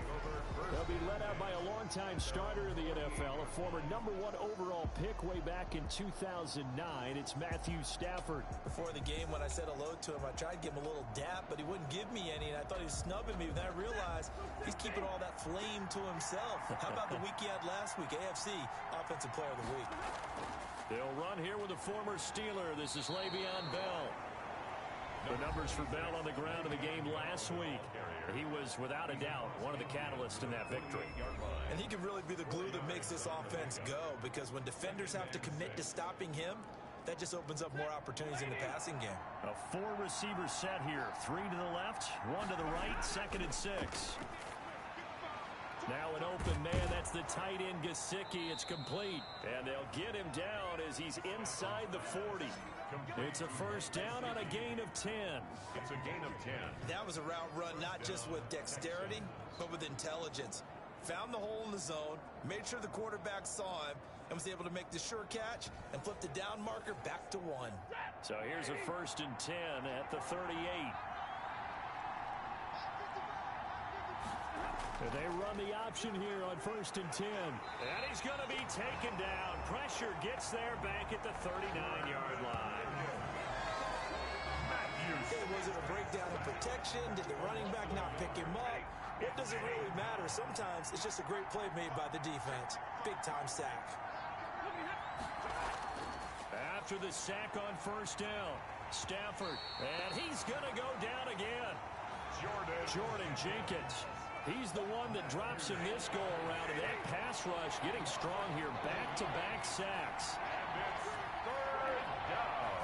They'll be led out by a longtime starter in the NFL, a former #1 overall pick way back in 2009. It's Matthew Stafford. Before the game, when I said hello to him, I tried to give him a little dap, but he wouldn't give me any, and I thought he was snubbing me. Then I realized he's keeping all that flame to himself. How about the week he had last week? AFC Offensive Player of the Week. They'll run here with a former Steeler. This is Le'Veon Bell. The numbers for Bell on the ground in the game last week. He was, without a doubt, one of the catalysts in that victory. And he can really be the glue that makes this offense go, because when defenders have to commit to stopping him, that just opens up more opportunities in the passing game. A 4-receiver set here. 3 to the left, 1 to the right, 2nd and 6. Now an open man, that's the tight end Gesicki. It's complete, and they'll get him down as he's inside the 40. It's a first down on a gain of 10. It's a gain of 10. That was a route run not just with dexterity, but with intelligence. Found the hole in the zone, made sure the quarterback saw him, and was able to make the sure catch and flip the down marker back to 1. So here's a 1st and 10 at the 38. They run the option here on 1st and 10. And he's going to be taken down. Pressure gets there back at the 39-yard line. Hey, was it a breakdown in protection? Did the running back not pick him up? It doesn't really matter. Sometimes it's just a great play made by the defense. Big-time sack. After the sack on 1st down, Stafford. And he's going to go down again. Jordan Jenkins. He's the one that drops him this go-around, and that pass rush getting strong here. Back-to-back sacks. And it's 3rd down.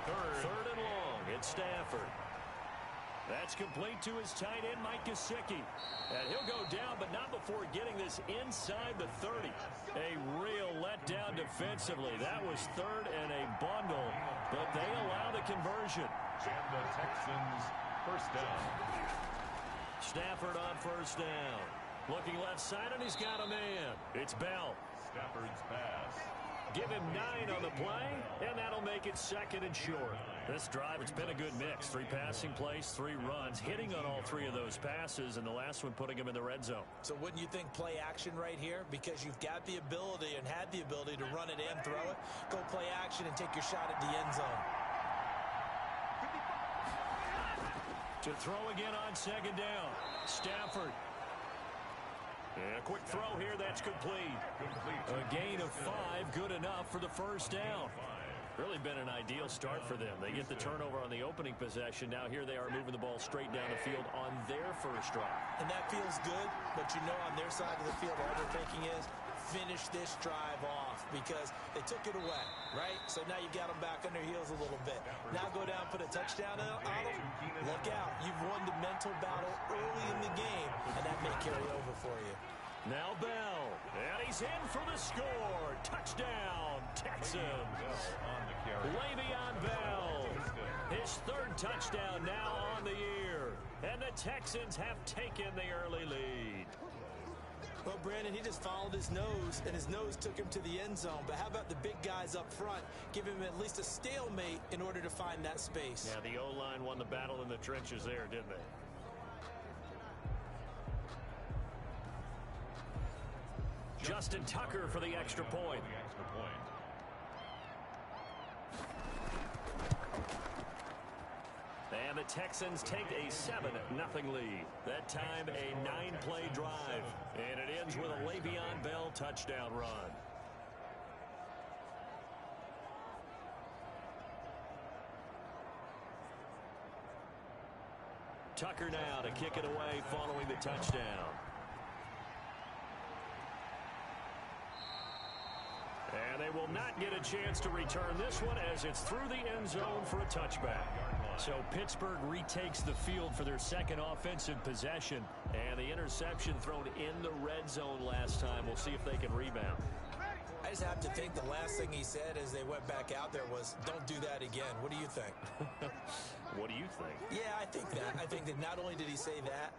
3rd and long. It's Stafford. That's complete to his tight end, Mike Gesicki. And he'll go down, but not before getting this inside the 30. A real letdown defensively. That was 3rd and a bundle, but they allow the conversion. And the Texans first down. Stafford on 1st down. Looking left side, and he's got a man. It's Bell. Stafford's pass. Give him 9 on the play, and that'll make it 2nd and short. This drive, it's been a good mix. 3 passing plays, 3 runs, hitting on all 3 of those passes, and the last one putting him in the red zone. So wouldn't you think play action right here? Because you've got the ability and had the ability to run it and throw it. Go play action and take your shot at the end zone. To throw again on 2nd down. Stafford. And a quick throw here, that's complete. A gain of 5, good enough for the first down. Really been an ideal start for them. They get the turnover on the opening possession. Now here they are moving the ball straight down the field on their first drive. And that feels good, but you know on their side of the field, all they're thinking is finish this drive off because they took it away, right? So now you got them back on their heels a little bit. Now go down, put a touchdown on them. Look out. You've won the mental battle early in the game, and that may carry over for you. Now Bell, and he's in for the score. Touchdown, Texans. Le'Veon Bell, his third touchdown now on the year. And the Texans have taken the early lead. Well, Brandon, he just followed his nose, and his nose took him to the end zone. But how about the big guys up front? Give him at least a stalemate in order to find that space. Yeah, the O-line won the battle in the trenches there, didn't they? Justin Tucker for the extra point. And the Texans take a 7-0 lead. That time a 9-play drive. And it ends with a Le'Veon Bell touchdown run. Tucker now to kick it away following the touchdown. And they will not get a chance to return this one as it's through the end zone for a touchback. So Pittsburgh retakes the field for their second offensive possession. And the interception thrown in the red zone last time. We'll see if they can rebound. I just have to think the last thing he said as they went back out there was, don't do that again. What do you think? What do you think? Yeah, I think that. I think that not only did he say that,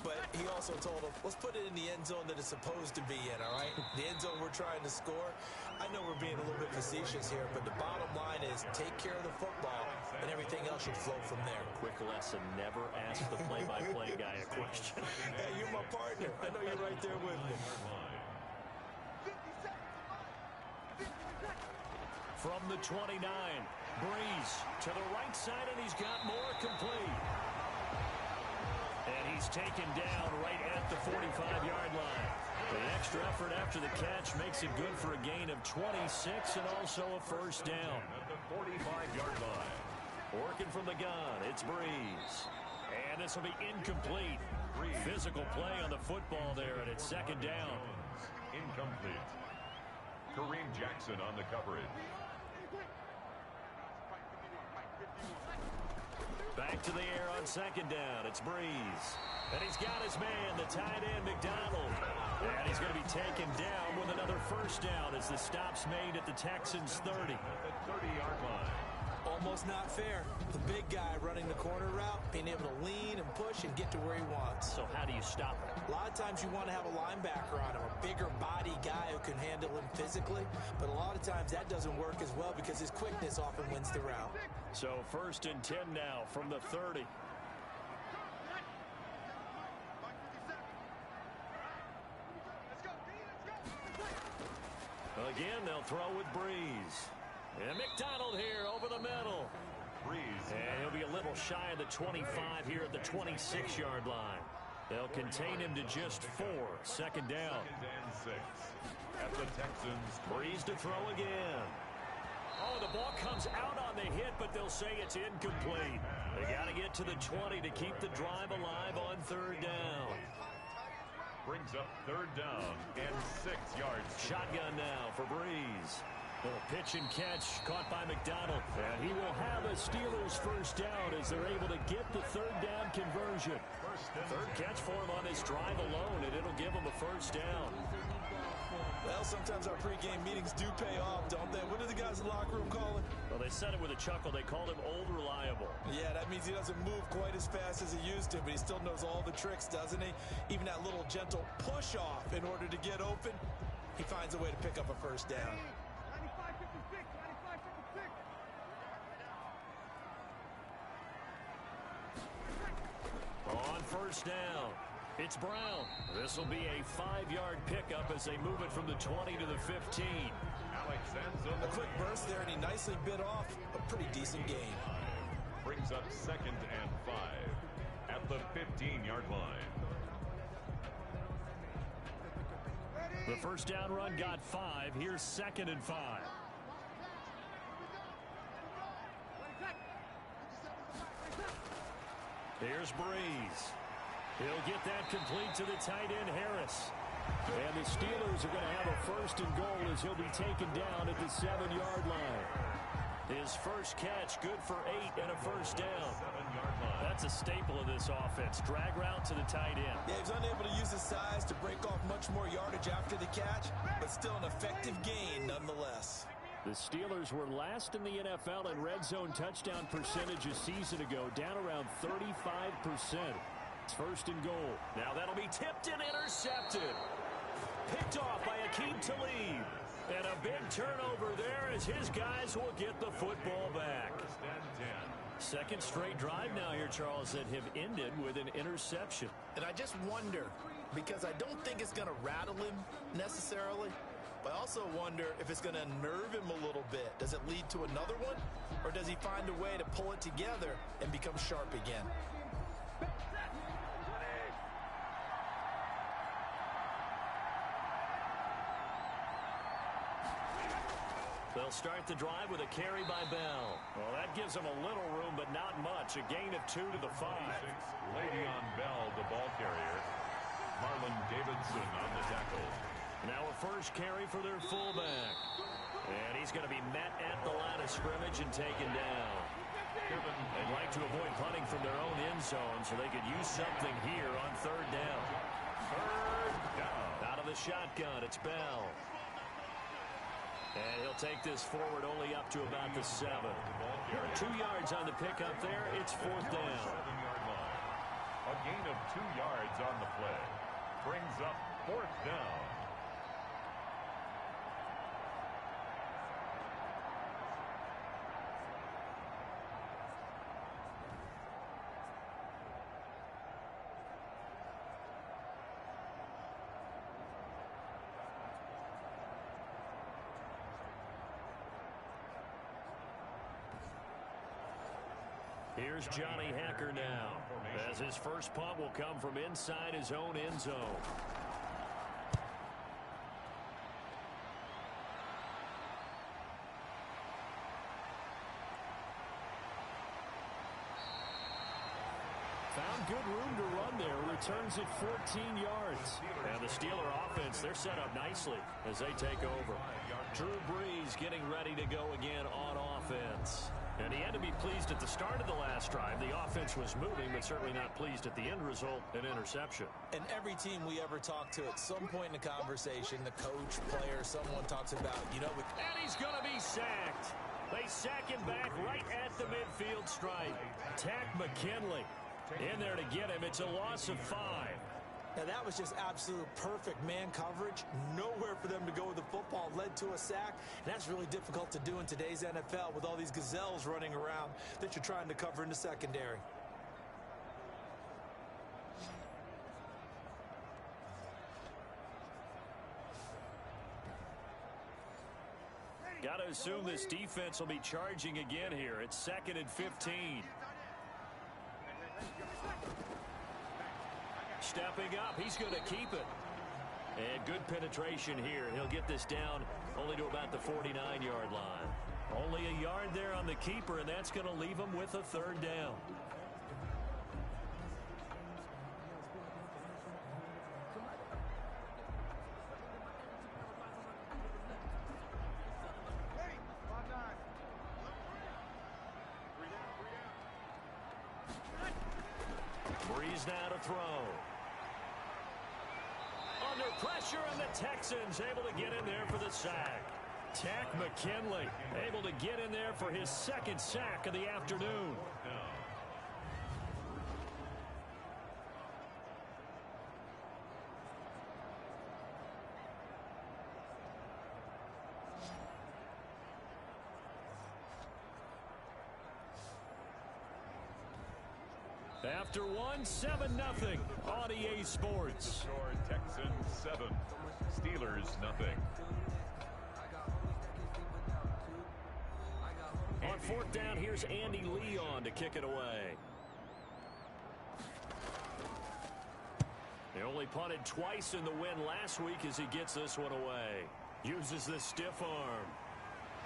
but he also told him, let's put it in the end zone that it's supposed to be in, all right? The end zone we're trying to score. I know we're being a little bit facetious here, but the bottom line is take care of the football, and everything else should flow from there. Quick lesson, never ask the play-by-play guy a question. Hey, you're my partner. I know you're right there with me. From the 29, Breeze to the right side, and he's got more complete. And he's taken down right at the 45-yard line. The extra effort after the catch makes it good for a gain of 26 and also a first down. At the 45-yard line. Working from the gun, it's Breeze. And this will be incomplete. Physical play on the football there, and it's second down. Incomplete. Kareem Jackson on the coverage. Back to the air on second down. It's Breeze. And he's got his man, the tight end, McDonald. And he's going to be taken down with another first down as the stop's made at the Texans' 30. At the 30-yard line. Almost not fair. The big guy running the corner route, being able to lean and push and get to where he wants. So how do you stop it? A lot of times you want to have a linebacker on him, a bigger body guy who can handle him physically. But a lot of times that doesn't work as well because his quickness often wins the route. So 1st and 10 now from the 30. Again, they'll throw with Breeze. And McDonald here over the middle. Breeze. And he'll be a little shy of the 25 here at the 26-yard line. They'll contain him to just 4. Second down. 2nd and 6. At the Texans. Breeze to throw again. Oh, the ball comes out on the hit, but they'll say it's incomplete. They got to get to the 20 to keep the drive alive on 3rd down. Brings up 3rd down and 6 yards. Shotgun now for Breeze. Little pitch and catch caught by McDonald. And he will have a Steelers first down as they're able to get the 3rd down conversion. Third catch for him on this drive alone, and it'll give him a first down. Well, sometimes our pregame meetings do pay off, don't they? What do the guys in the locker room call it? Well, they said it with a chuckle. They called him Old Reliable. Yeah, that means he doesn't move quite as fast as he used to, but he still knows all the tricks, doesn't he? Even that little gentle push-off in order to get open, he finds a way to pick up a first down. On first down, it's Brown. This will be a 5-yard pickup as they move it from the 20 to the 15. A quick burst there, and he nicely bit off a pretty decent gain. Brings up 2nd and 5 at the 15-yard line. The first down run got 5. Here's 2nd and 5. Here's Breeze. He'll get that complete to the tight end, Harris. And the Steelers are going to have a first and goal as he'll be taken down at the 7-yard line. His first catch, good for 8 and a first down. That's a staple of this offense. Drag route to the tight end. Yeah, he's unable to use his size to break off much more yardage after the catch, but still an effective gain nonetheless. The Steelers were last in the NFL in red zone touchdown percentage a season ago, down around 35%. It's first and goal. Now that'll be tipped and intercepted. Picked off by Akeem Talib. And a big turnover there as his guys will get the football back. Second straight drive now here, Charles, that have ended with an interception. And I just wonder, because I don't think it's going to rattle him necessarily, but I also wonder if it's going to unnerve him a little bit. Does it lead to another one? Or does he find a way to pull it together and become sharp again? They'll start the drive with a carry by Bell. Well, that gives them a little room, but not much. A gain of 2 to the 5. Le'Veon Bell, the ball carrier. Marlon Davidson on the tackle. Now a first carry for their fullback. And he's going to be met at the line of scrimmage and taken down. They'd like to avoid punting from their own end zone so they could use something here on third down. Third down. Out of the shotgun, it's Bell. And he'll take this forward only up to about the 7. 2 yards on the pickup there. It's fourth down. 7-yard line. A gain of 2 yards on the play. Brings up fourth down. Here's Johnny Hacker now, as his first punt will come from inside his own end zone. Found good room to run there. Returns it 14 yards. And the Steeler offense, they're set up nicely as they take over. Drew Brees getting ready to go again on offense. And he had to be pleased at the start of the last drive. The offense was moving, but certainly not pleased at the end result, an interception. And every team we ever talk to, at some point in the conversation, the coach, player, someone talks about, you know. And he's going to be sacked. They sack him back right at the midfield stripe. Tack McKinley in there to get him. It's a loss of 5. Now, that was just absolute perfect man coverage. Nowhere for them to go with the football. Led to a sack. And that's really difficult to do in today's NFL with all these gazelles running around that you're trying to cover in the secondary. Got to assume this defense will be charging again here. It's 2nd and 15. Stepping up, he's going to keep it. And good penetration here. He'll get this down only to about the 49-yard line. Only a yard there on the keeper, and that's going to leave him with a third down. Breeze now to throw. Under pressure, and the Texans able to get in there for the sack. Tack McKinley able to get in there for his second sack of the afternoon. After one, 7-0 on EA Sports. Score Texans 7, Steelers nothing. On fourth down, here's Andy Leon to kick it away. He only punted twice in the win last week as he gets this one away. Uses the stiff arm.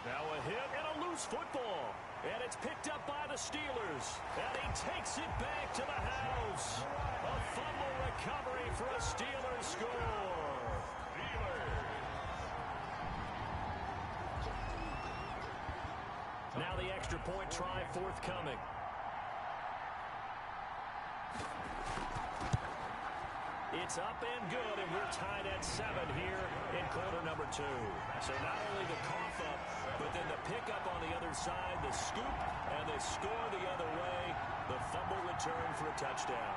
Now a hit and a loose football. And it's picked up by the Steelers. And he takes it back to the house. A fumble recovery for a Steelers score. Now the extra point try forthcoming. It's up and good, and we're tied at 7 here in quarter number 2. So not only the cough up, but then the pickup on the other side, the scoop, and the score the other way. The fumble return for a touchdown.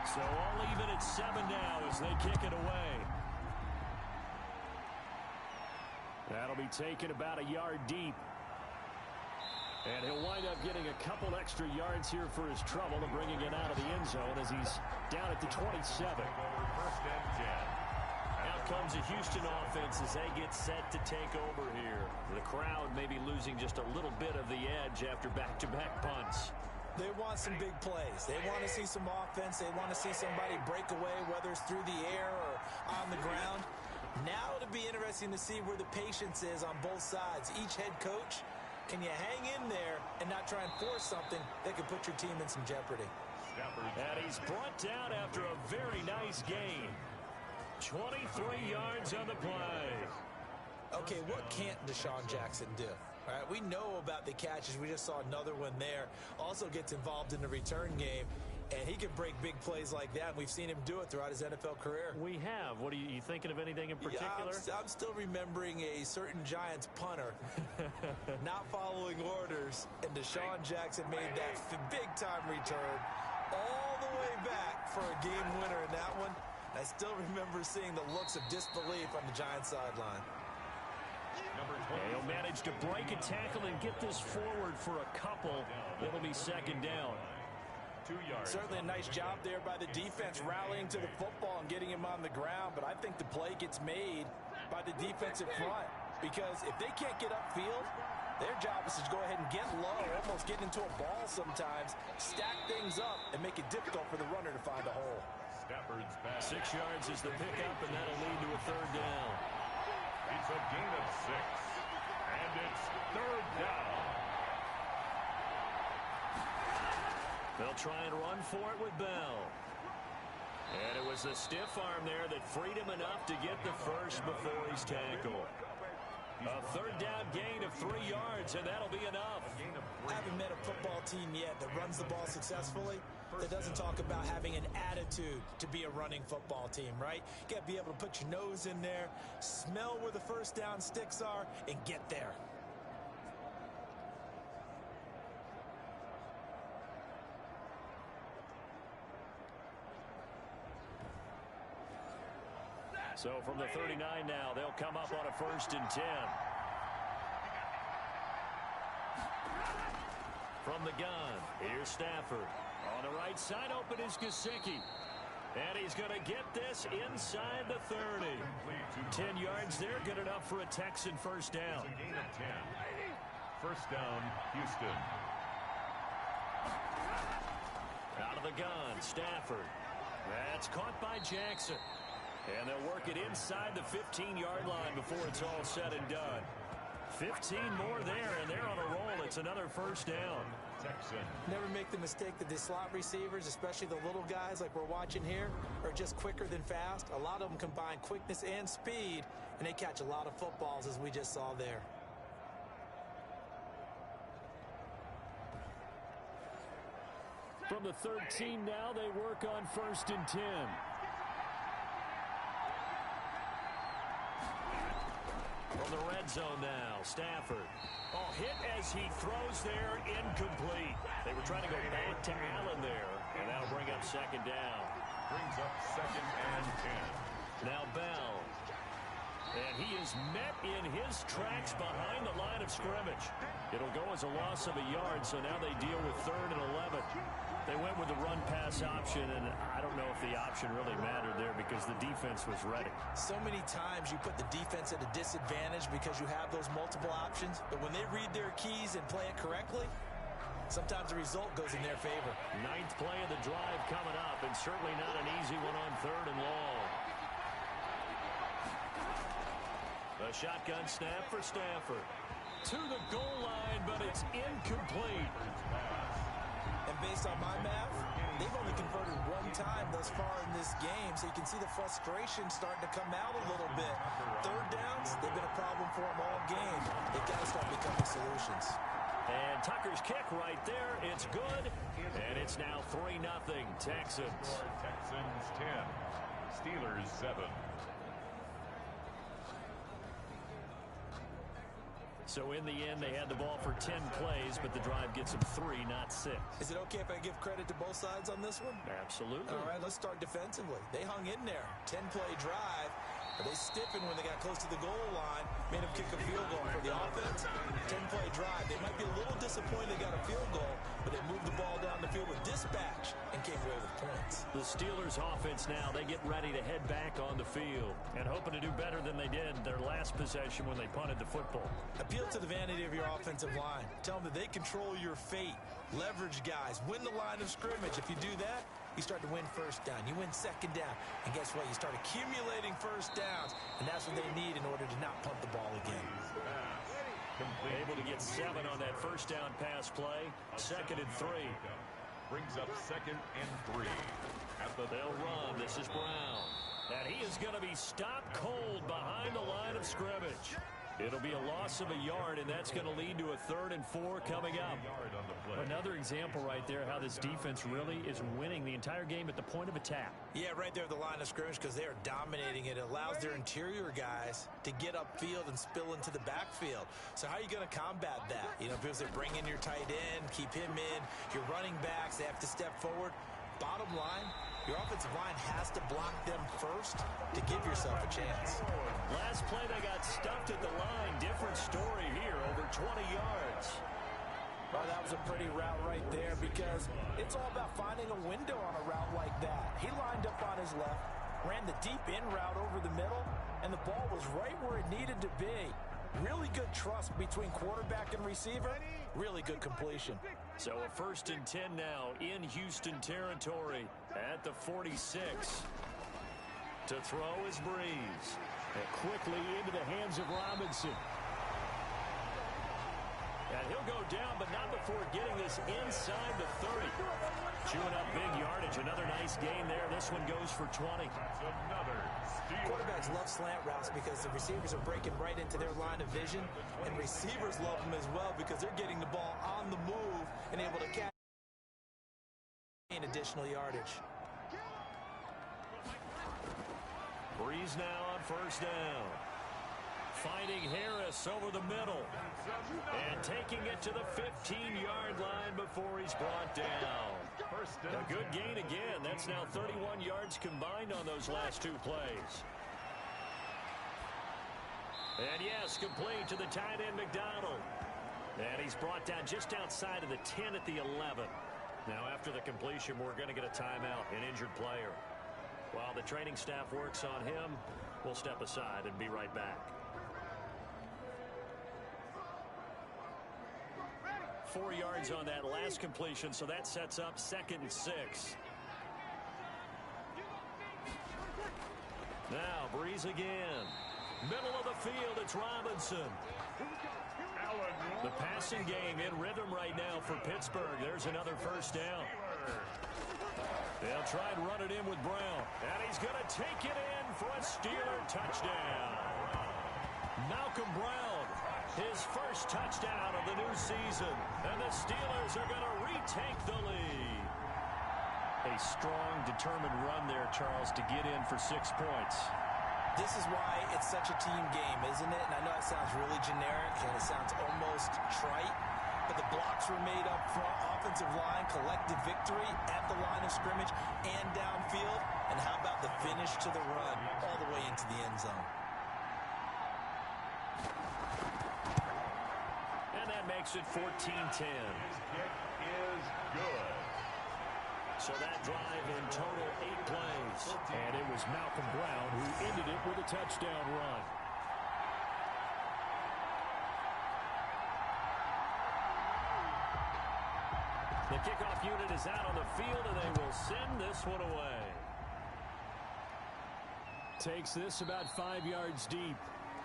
So all even at 7 now as they kick it away. That'll be taken about a yard deep. And he'll wind up getting a couple extra yards here for his trouble and bringing it out of the end zone as he's down at the 27. First and 10. Out comes the Houston offense as they get set to take over here. The crowd may be losing just a little bit of the edge after back-to-back punts. They want some big plays. They want to see some offense. They want to see somebody break away, whether it's through the air or on the ground. Now it'll be interesting to see where the patience is on both sides. Each head coach, can you hang in there and not try and force something that could put your team in some jeopardy? And he's brought down after a very nice gain. 23 yards on the play. Okay, what can't Deshaun Jackson do? All right, we know about the catches. We just saw another one there. Also gets involved in the return game. And he can break big plays like that. We've seen him do it throughout his NFL career. We have. What are you thinking of anything in particular? Yeah, I'm still remembering a certain Giants punter not following orders, and Deshaun Jackson made that big-time return all the way back for a game winner in that one. I still remember seeing the looks of disbelief on the Giants sideline. He'll manage to break a tackle and get this forward for a couple. It'll be second down. 2 yards. Certainly a nice job there by the defense rallying to the football and getting him on the ground, but I think the play gets made by the defensive front because if they can't get upfield, their job is to go ahead and get low, almost get into a ball sometimes, stack things up, and make it difficult for the runner to find a hole. Stafford's back. 6 yards is the pickup, and that'll lead to a third down. It's a gain of 6, and it's third down. They'll try and run for it with Bell. And it was the stiff arm there that freed him enough to get the first before he's tackled. A third down gain of 3 yards, and that'll be enough. I haven't met a football team yet that runs the ball successfully that doesn't talk about having an attitude to be a running football team, right? You got to be able to put your nose in there, smell where the first down sticks are, and get there. So from the 39 now, they'll come up on a 1st and 10. From the gun, here's Stafford. On the right side, open is Gesicki. And he's going to get this inside the 30. 10 yards there, good enough for a Texan first down. It's a gain of 10. First down, Houston. Out of the gun, Stafford. That's caught by Jackson. And they'll work it inside the 15-yard line before it's all said and done. 15 more there, and they're on a roll. It's another first down. Texan. Never make the mistake that the slot receivers, especially the little guys like we're watching here, are just quicker than fast. A lot of them combine quickness and speed, and they catch a lot of footballs, as we just saw there. From the 13 now, they work on 1st and 10. From the red zone now, Stafford. Oh, hit as he throws there, incomplete. They were trying to go back to Allen there, and that'll bring up second down. Brings up 2nd and 10. Now Bell. And he is met in his tracks behind the line of scrimmage. It'll go as a loss of a yard, so now they deal with 3rd and 11. They went with the run-pass option, and I don't know if the option really mattered there because the defense was ready. So many times you put the defense at a disadvantage because you have those multiple options, but when they read their keys and play it correctly, sometimes the result goes in their favor. 9th play of the drive coming up, and certainly not an easy one on 3rd and long. A shotgun snap for Stafford. To the goal line, but it's incomplete. And based on my math, they've only converted one time thus far in this game, so you can see the frustration starting to come out a little bit. Third downs, they've been a problem for them all game. They've got to start becoming solutions. And Tucker's kick right there. It's good. And it's now 3-0 Texans. Texans 10, Steelers 7. So in the end, they had the ball for 10 plays, but the drive gets them 3, not 6. Is it okay if I give credit to both sides on this one? Absolutely. All right, let's start defensively. They hung in there. 10-play drive. But they stiffened when they got close to the goal line, made them kick a field goal. For the offense, 10-play drive. They might be a little disappointed they got a field goal, but they moved the ball down the field with dispatch and came away with points. The Steelers offense now, they get ready to head back on the field and hoping to do better than they did their last possession when they punted the football. Appeal to the vanity of your offensive line. Tell them that they control your fate. Leverage guys. Win the line of scrimmage. If you do that, you start to win first down. You win second down. And guess what? You start accumulating first downs. And that's what they need in order to not punt the ball again. Able to get 7 on that first down pass play. 2nd and 3. Brings up 2nd and 3. They'll run. This is Brown. And he is going to be stopped cold behind the line of scrimmage. It'll be a loss of a yard, and that's going to lead to a 3rd and 4 coming up. Another example right there how this defense really is winning the entire game at the point of attack. Yeah, right there at the line of scrimmage because they are dominating it. It allows their interior guys to get upfield and spill into the backfield. So how are you going to combat that? You know, because they bring in your tight end, keep him in. Your running backs, they have to step forward. Bottom line, your offensive line has to block them first to give yourself a chance. Last play, they got stuffed at the line. Different story here, over 20 yards. Well, that was a pretty route right there because it's all about finding a window on a route like that. He lined up on his left, ran the deep in route over the middle, and the ball was right where it needed to be. Really good trust between quarterback and receiver. Really good completion. So a 1st and 10 now in Houston territory at the 46. To throw is Breeze. And quickly into the hands of Robinson. And he'll go down, but not before getting this inside the 30. Chewing up big yardage. Another nice gain there. This one goes for 20. Quarterbacks love slant routes because the receivers are breaking right into their line of vision. And receivers love them as well because they're getting the ball on the move and able to catch additional yardage. Breeze now on 1st down. Finding Harris over the middle. And taking it to the 15-yard line before he's brought down. A good gain again. That's now 31 yards combined on those last 2 plays. And yes, complete to the tight end McDonald. And he's brought down just outside of the 10 at the 11. Now after the completion, we're going to get a timeout, an injured player. While the training staff works on him, we'll step aside and be right back. 4 yards on that last completion, so that sets up 2nd and 6. Now Breeze again. Middle of the field, it's Robinson. The passing game in rhythm right now for Pittsburgh. There's another 1st down. They'll try and run it in with Brown. And he's going to take it in for a Steeler touchdown. Malcolm Brown, his first touchdown of the new season. And the Steelers are going to retake the lead. A strong, determined run there, Charles, to get in for 6 points. This is why it's such a team game, isn't it? And I know it sounds really generic and it sounds almost trite, but the blocks were made up front, offensive line, collective victory at the line of scrimmage and downfield. And how about the finish to the run all the way into the end zone? And that makes it 14-10. His kick is good. So that drive in total 8 plays. And it was Malcolm Brown who ended it with a touchdown run. The kickoff unit is out on the field, and they will send this one away. Takes this about 5 yards deep.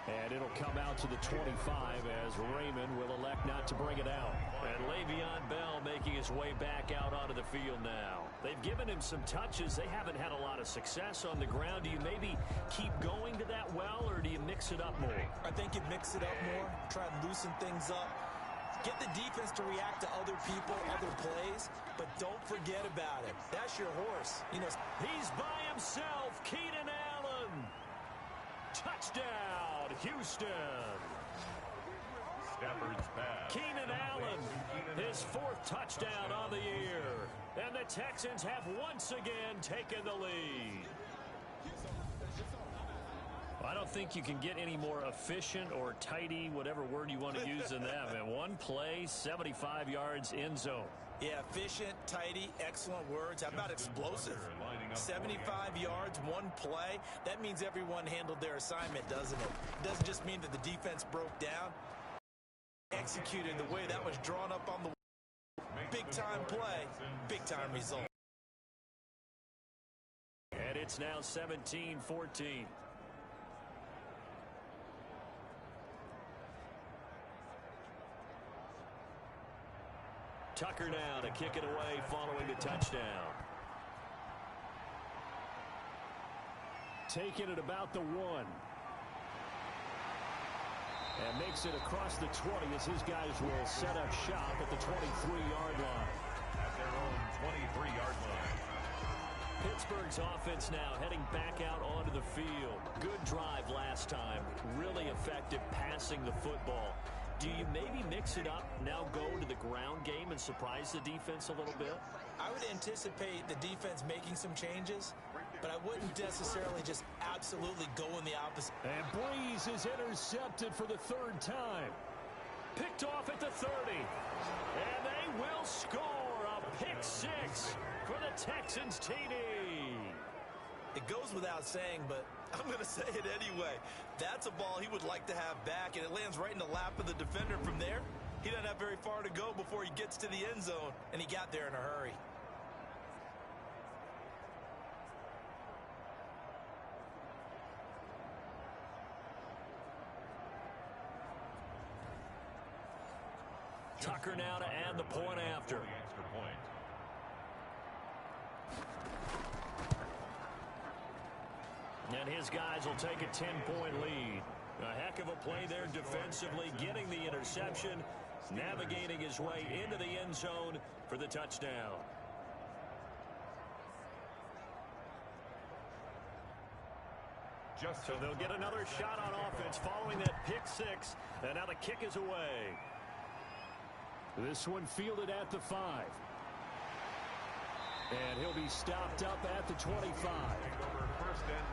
And it'll come out to the 25 as Raymond will elect not to bring it out. And Le'Veon Bell making his way back out onto the field now. They've given him some touches. They haven't had a lot of success on the ground. Do you maybe keep going to that well, or do you mix it up more? I think you mix it up more, try and loosen things up. Get the defense to react to other people, other plays, but don't forget about it. That's your horse. You know, he's by himself. Keenan Allen. Touchdown, Houston. Stafford's pass. Keenan Allen, his 4th touchdown on the year. And the Texans have once again taken the lead. I don't think you can get any more efficient or tidy, whatever word you want to use in that. Man, one play, 75 yards, end zone. Yeah, efficient, tidy, excellent words. How about explosive? 75 yards, one play. That means everyone handled their assignment, doesn't it? It doesn't just mean that the defense broke down. Executed the way that was drawn up on the big-time play, big-time result. And it's now 17-14. Tucker now to kick it away following the touchdown. Taking it about the 1. And makes it across the 20 as his guys will set up shop at the 23-yard line. At their own 23-yard line. Pittsburgh's offense now heading back out onto the field. Good drive last time. Really effective passing the football. Do you maybe mix it up, now go to the ground game and surprise the defense a little bit? I would anticipate the defense making some changes, but I wouldn't necessarily just absolutely go in the opposite. And Breeze is intercepted for the 3rd time. Picked off at the 30. And they will score a pick 6 for the Texans TD. It goes without saying, but I'm going to say it anyway. That's a ball he would like to have back, and it lands right in the lap of the defender from there. He doesn't have very far to go before he gets to the end zone, and he got there in a hurry. Tucker now to add the point after. The extra point. And his guys will take a 10-point lead. A heck of a play there defensively, getting the interception, navigating his way into the end zone for the touchdown. So they'll get another shot on offense following that pick 6, and now the kick is away. This one fielded at the 5. And he'll be stopped up at the 25. Over 1st and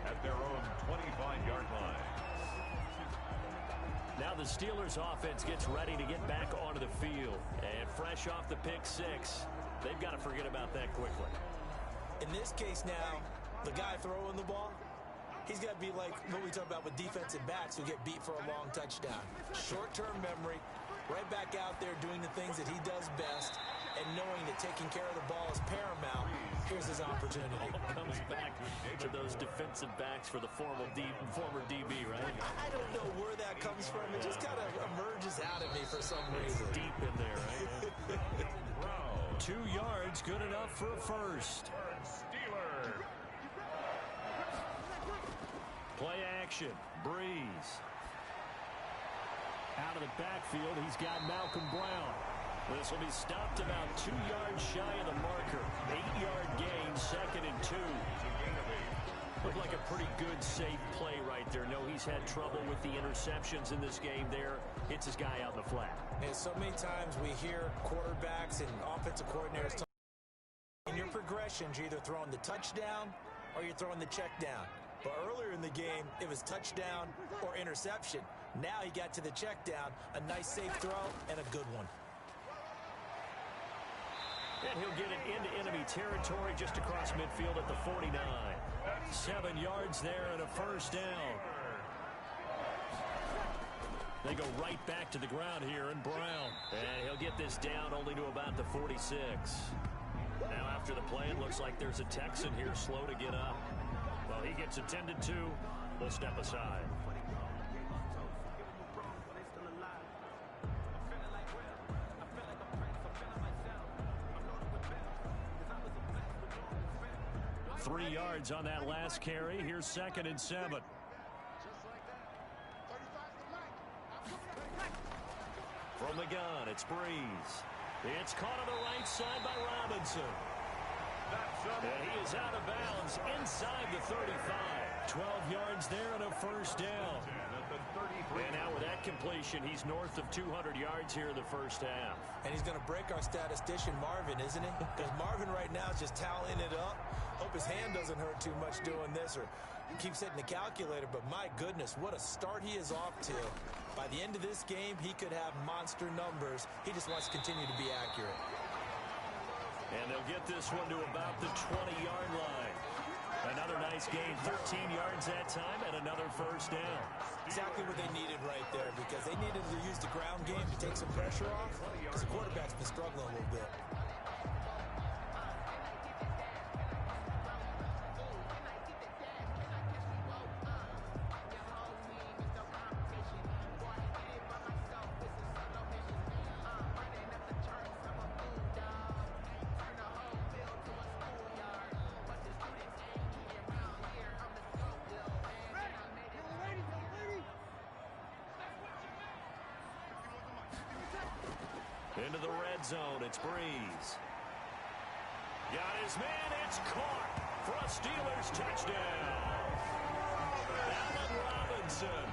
10 at their own 25-yard line. Now the Steelers offense gets ready to get back onto the field. And fresh off the pick 6, they've got to forget about that quickly. In this case now, the guy throwing the ball, he's got to be like what we talk about with defensive backs who get beat for a long touchdown. Short-term memory, right back out there doing the things that he does best, and knowing that taking care of the ball is paramount. Here's his opportunity. All comes back to those defensive backs for the former DB, right? I don't know where that comes from. It just kind of emerges out of me for some reason. Deep in there, right? 2 yards, good enough for a first. Steelers. Play action. Breeze. Out of the backfield, he's got Malcolm Brown. This will be stopped about 2 yards shy of the marker. 8-yard gain, 2nd and 2. Looked like a pretty good, safe play right there. No, he's had trouble with the interceptions in this game there. Hits his guy out in the flat. And so many times we hear quarterbacks and offensive coordinators talk. In your progressions, you're either throwing the touchdown or you're throwing the check down. But earlier in the game, it was touchdown or interception. Now he got to the check down, a nice safe throw, and a good one. And he'll get it into enemy territory just across midfield at the 49. 7 yards there and a first down. They go right back to the ground here, and Brown. And he'll get this down only to about the 46. Now after the play, it looks like there's a Texan here slow to get up. Well, he gets attended to will step aside. Three yards on that last carry. Here's 2nd and 7. From the gun, it's Breeze. It's caught on the right side by Robinson. And he is out of bounds inside the 35. 12 yards there and a first down. And now with that completion, he's north of 200 yards here in the first half. And he's going to break our statistician Marvin, isn't he? Because Marvin right now is just tallying it up. Hope his hand doesn't hurt too much doing this, or he keeps hitting the calculator. But my goodness, what a start he is off to. By the end of this game, he could have monster numbers. He just wants to continue to be accurate. And they'll get this one to about the 20-yard line. Another nice gain, 13 yards that time, and another first down. Exactly what they needed right there, because they needed to use the ground game to take some pressure off, because the quarterback's been struggling a little bit. Into the red zone, it's Breeze. Got his man, it's caught for a Steelers touchdown. Allen Robinson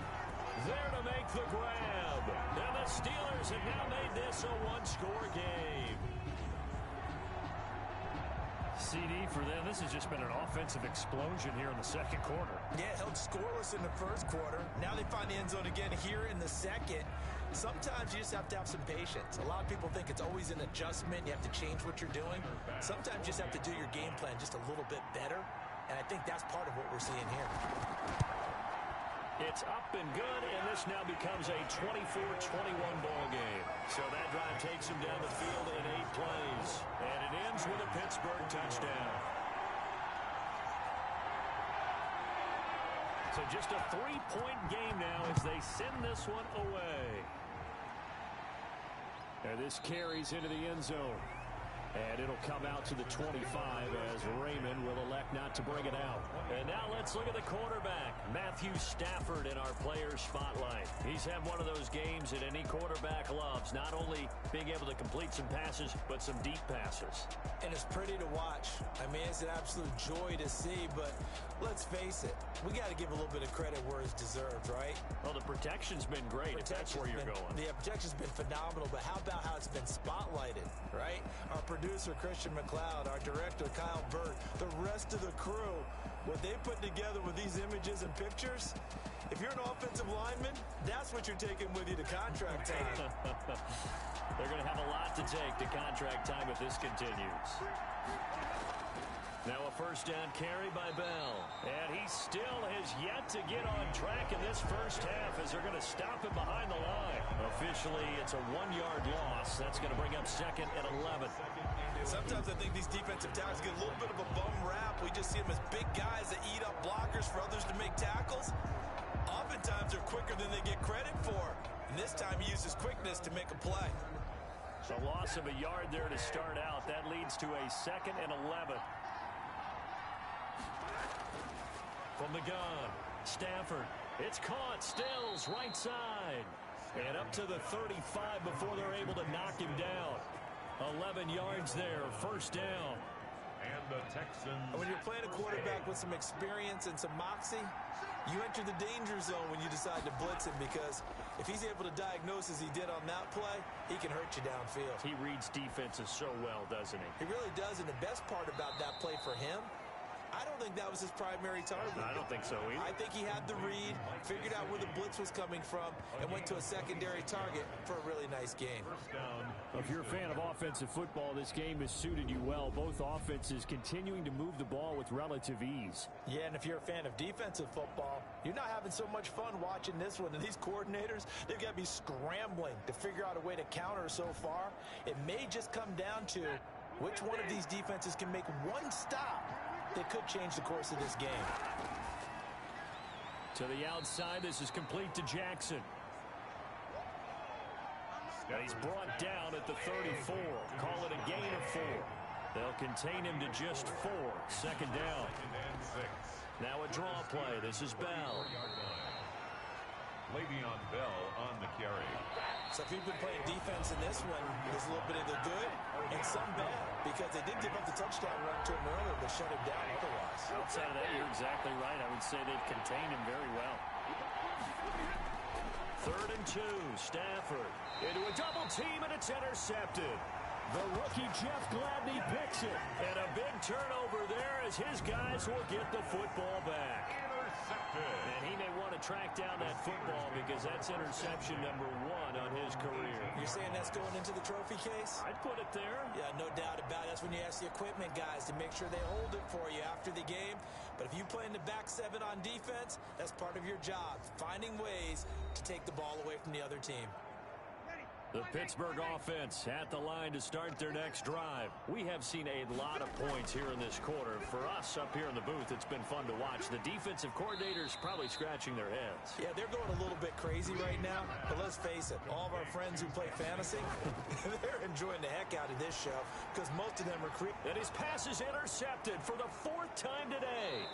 there to make the grab. And the Steelers have now made this a one-score game. CD for them, this has just been an offensive explosion here in the second quarter. Yeah, held scoreless in the first quarter. Now they find the end zone again here in the second. Sometimes you just have to have some patience. A lot of people think it's always an adjustment. You have to change what you're doing. Sometimes you just have to do your game plan just a little bit better. And I think that's part of what we're seeing here. It's up and good, and this now becomes a 24-21 ball game. So that drive takes him down the field in 8 plays. And it ends with a Pittsburgh touchdown. So just a 3-point game now as they send this one away. And this carries into the end zone. And it'll come out to the 25 as Raymond will elect not to bring it out. And now let's look at the quarterback, Matthew Stafford, in our player spotlight. He's had one of those games that any quarterback loves, not only being able to complete some passes, but some deep passes. And it's pretty to watch. I mean, it's an absolute joy to see, but let's face it, we got to give a little bit of credit where it's deserved, right? Well, the protection's been great, if that's where you're going. The protection's been phenomenal, but how about how it's been spotlighted, right? Our producer, Christian McLeod, our director, Kyle Burt, the rest of the crew, what they put together with these images and pictures, if you're an offensive lineman, that's what you're taking with you to contract time. They're going to have a lot to take to contract time if this continues. Now a first down carry by Bell. And he still has yet to get on track in this first half as they're going to stop him behind the line. Officially, it's a 1-yard loss. That's going to bring up 2nd and 11. Sometimes I think these defensive tackles get a little bit of a bum rap. We just see them as big guys that eat up blockers for others to make tackles. Oftentimes they're quicker than they get credit for. And this time he uses quickness to make a play. A loss of a yard there to start out. That leads to a 2nd and 11. From the gun, Stafford. It's caught. Stills, right side. And up to the 35 before they're able to knock him down. 11 yards there, first down. And the Texans. When you're playing a quarterback with some experience and some moxie, you enter the danger zone when you decide to blitz him, because if he's able to diagnose as he did on that play, he can hurt you downfield. He reads defenses so well, doesn't he? He really does, and the best part about that play for him, I don't think that was his primary target. I don't think so either. I think he had the read, figured out where the blitz was coming from, and went to a secondary target for a really nice game. If you're a fan of offensive football, this game has suited you well. Both offenses continuing to move the ball with relative ease. Yeah, and if you're a fan of defensive football, you're not having so much fun watching this one. And these coordinators, they've got to be scrambling to figure out a way to counter so far. It may just come down to which one of these defenses can make one stop that could change the course of this game. To the outside, this is complete to Jackson. And he's brought down at the 34. Call it a gain of 4. They'll contain him to just 4. Second down. Now a draw play. This is Bell. Le'Veon Bell on the carry. So if you've been playing defense in this one, there's a little bit of the good and some bad, because they did give up the touchdown run to him earlier, but shut him down otherwise. Outside of that, you're exactly right. I would say they've contained him very well. 3rd and 2. Stafford into a double team, and it's intercepted. The rookie Jeff Gladney picks it. And a big turnover there as his guys will get the football back. And he may want to track down that football because that's interception number 1 on his career. You're saying that's going into the trophy case? I'd put it there. Yeah, no doubt about it. That's when you ask the equipment guys to make sure they hold it for you after the game. But if you play in the back 7 on defense, that's part of your job, finding ways to take the ball away from the other team. The Pittsburgh offense at the line to start their next drive. We have seen a lot of points here in this quarter. For us up here in the booth, it's been fun to watch. The defensive coordinators probably scratching their heads. Yeah, they're going a little bit crazy right now. But let's face it, all of our friends who play fantasy, they're enjoying the heck out of this show because most of them are And his pass is intercepted for the 4th time today.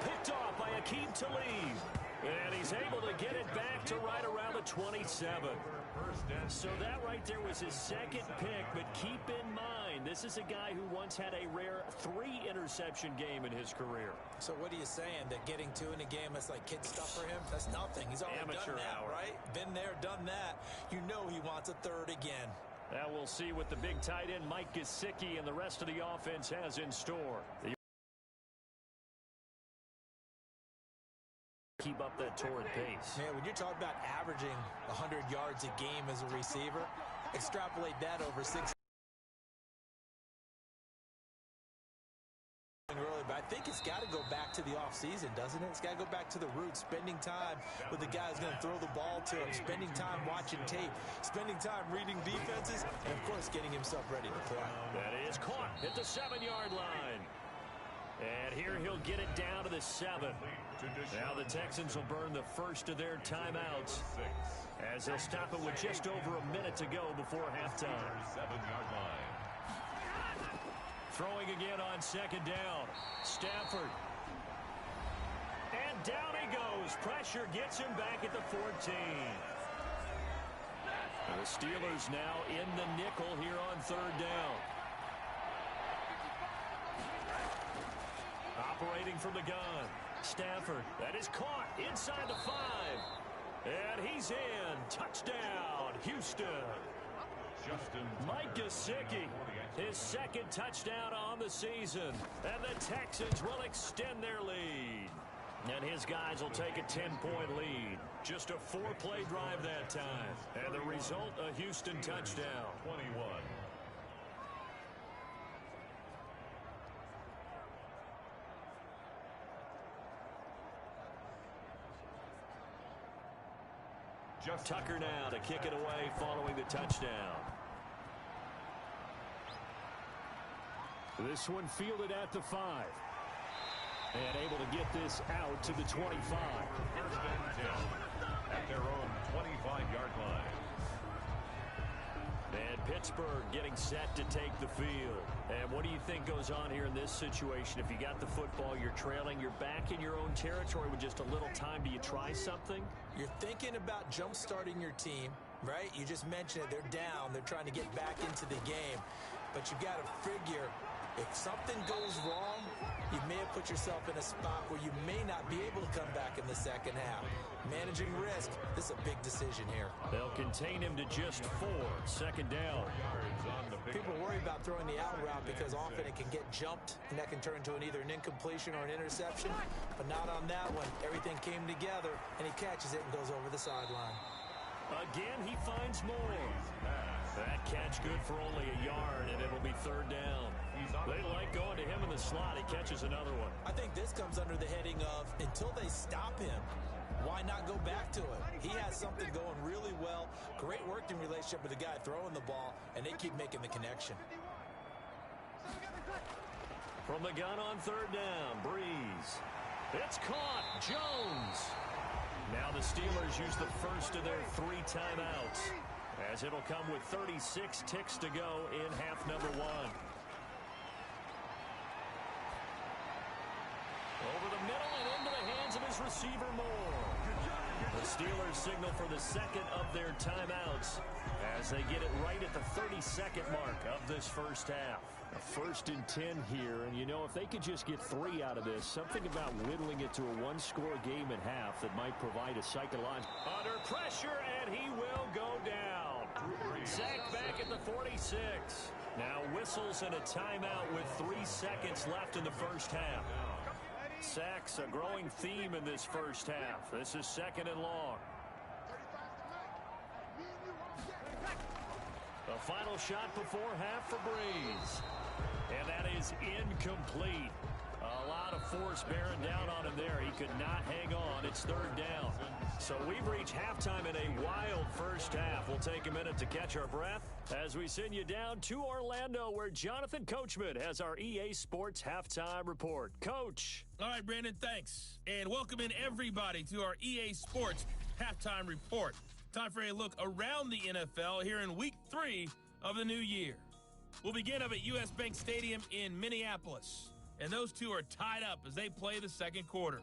Picked off by Akeem Talib. And he's able to get it back to right around the 27. So that right there was his 2nd pick, but keep in mind, this is a guy who once had a rare 3-interception game in his career. So what are you saying, that getting 2 in a game is like kid stuff for him? That's nothing. He's already Amateur done that, hour. right? Been there, done that. You know he wants a 3rd again. Now we'll see what the big tight end Mike Gesicki and the rest of the offense has in store. Keep up that torrid pace. Man, when you're talking about averaging 100 yards a game as a receiver, extrapolate that over 6. Early, but I think it's got to go back to the offseason, doesn't it? It's got to go back to the roots, spending time with the guy who's going to throw the ball to him, spending time watching tape, spending time reading defenses, and, of course, getting himself ready to play. That is caught at the 7-yard line. And here he'll get it down to the 7. Now the Texans will burn the first of their timeouts as they'll stop it with just over a minute to go before halftime. 7-yard line. Throwing again on 2nd down. Stafford. And down he goes. Pressure gets him back at the 14. And the Steelers now in the nickel here on 3rd down. Operating from the gun. Stafford. That is caught inside the 5. And he's in. Touchdown, Houston. Mike Gesicki, his 2nd touchdown on the season. And the Texans will extend their lead. And his guys will take a 10-point lead. Just a 4-play drive that time. And the result, a Houston touchdown. 21. Tucker now to kick it away following the touchdown. This one fielded at the 5. And able to get this out to the 25. First and 10 at their own 25-yard line. And Pittsburgh getting set to take the field. And what do you think goes on here in this situation? If you got the football, you're trailing, you're back in your own territory with just a little time. Do you try something? You're thinking about jump-starting your team, right? You just mentioned it. They're down. They're trying to get back into the game. But you've got to figure, if something goes wrong, you may have put yourself in a spot where you may not be able to come back in the second half. Managing risk, this is a big decision here. They'll contain him to just 4. Second down. People worry about throwing the out route because often it can get jumped, and that can turn into either an incompletion or an interception. But not on that one. Everything came together, and he catches it and goes over the sideline. Again, he finds more. That catch good for only a yard, and it'll be 3rd down. They like going to him in the slot. He catches another one. I think this comes under the heading of, until they stop him, why not go back to it? He has something going really well. Great working relationship with the guy throwing the ball, and they keep making the connection. From the gun on 3rd down, Breeze. It's caught. Jones. Now the Steelers use the first of their 3 timeouts, as it'll come with 36 ticks to go in half number 1. Over the middle and into the hands of his receiver, Moore. The Steelers signal for the second of their timeouts as they get it right at the 32nd mark of this first half. A 1st and 10 here, and you know, if they could just get 3 out of this, something about whittling it to a 1-score game at half that might provide a psychological... Under pressure, and he will go down. Sacked back at the 46. Now whistles and a timeout with 3 seconds left in the first half. Sacks, a growing theme in this first half. This is 2nd and long. The final shot before half for Breeze. And that is incomplete. A lot of force bearing down on him there. He could not hang on. It's 3rd down. So we've reached halftime in a wild first half. We'll take a minute to catch our breath as we send you down to Orlando, where Jonathan Coachman has our EA Sports Halftime Report. Coach. All right, Brandon, thanks. And welcome in everybody to our EA Sports Halftime Report. Time for a look around the NFL here in Week 3 of the new year. We'll begin up at U.S. Bank Stadium in Minneapolis. And those two are tied up as they play the second quarter.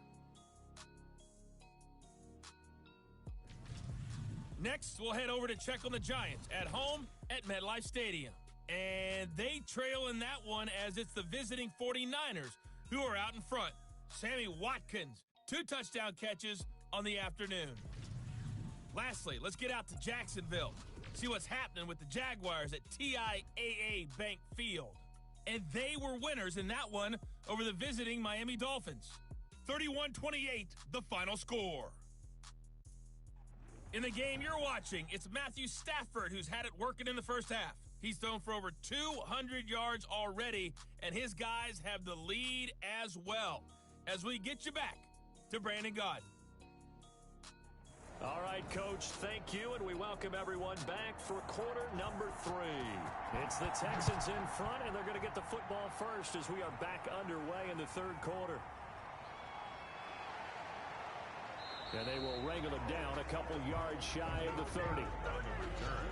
Next, we'll head over to check on the Giants at home at MetLife Stadium. And they trail in that one as it's the visiting 49ers who are out in front. Sammy Watkins, 2 touchdown catches on the afternoon. Lastly, let's get out to Jacksonville. See what's happening with the Jaguars at TIAA Bank Field. And they were winners in that one over the visiting Miami Dolphins. 31-28, the final score. In the game you're watching, it's Matthew Stafford who's had it working in the first half. He's thrown for over 200 yards already, and his guys have the lead as well. As we get you back to Brandon Gaudin. All right, Coach, thank you, and we welcome everyone back for quarter number 3. It's the Texans in front, and they're going to get the football first as we are back underway in the 3rd quarter. And they will wrangle it down a couple yards shy of the 30. On the return,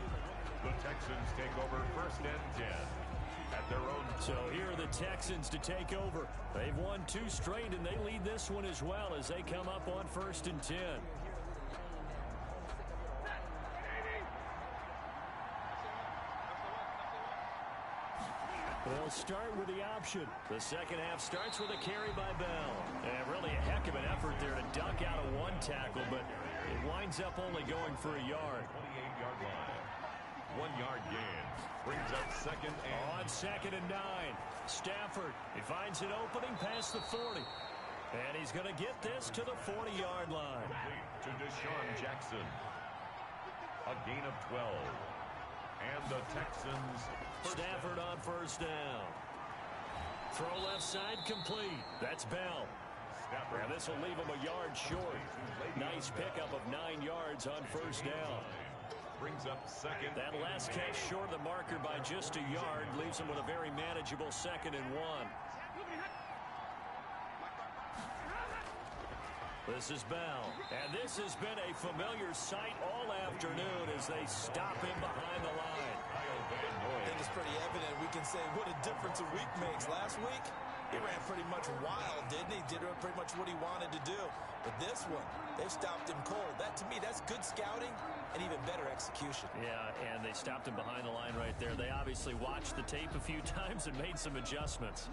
the Texans take over 1st and 10 at their own. So here are the Texans to take over. They've won 2 straight, and they lead this one as well as they come up on 1st and 10. They'll start with the option. The second half starts with a carry by Bell. And really a heck of an effort there to duck out of 1 tackle, but it winds up only going for a yard. 28-yard line. 1-yard gain. Brings up 2nd and... On 2nd and 9. Stafford, he finds an opening past the 40. And he's going to get this to the 40-yard line. To Deshaun Jackson. A gain of 12. And the Texans... Stafford on 1st down. Throw left side complete. That's Bell. And this will leave him a yard short. Nice pickup of 9 yards on 1st down. Brings up 2nd. That last catch short of the marker by just a yard leaves him with a very manageable 2nd and 1. This is Bell. And this has been a familiar sight all afternoon as they stop him behind the line. I think it's pretty evident. We can say what a difference a week makes. Last week, he ran pretty much wild, didn't he? Did pretty much what he wanted to do. But this one, they stopped him cold. That, to me, that's good scouting and even better execution. Yeah, and they stopped him behind the line right there. They obviously watched the tape a few times and made some adjustments.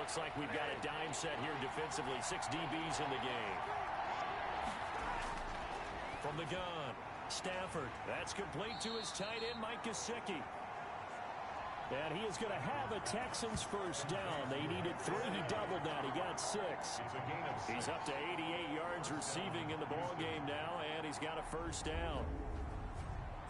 Looks like we've got a dime set here defensively. 6 DBs in the game. From the gun, Stafford. That's complete to his tight end, Mike Gesicki. And he is going to have a Texans 1st down. They needed 3. He doubled that. He got 6. He's up to 88 yards receiving in the ball game now, and he's got a 1st down.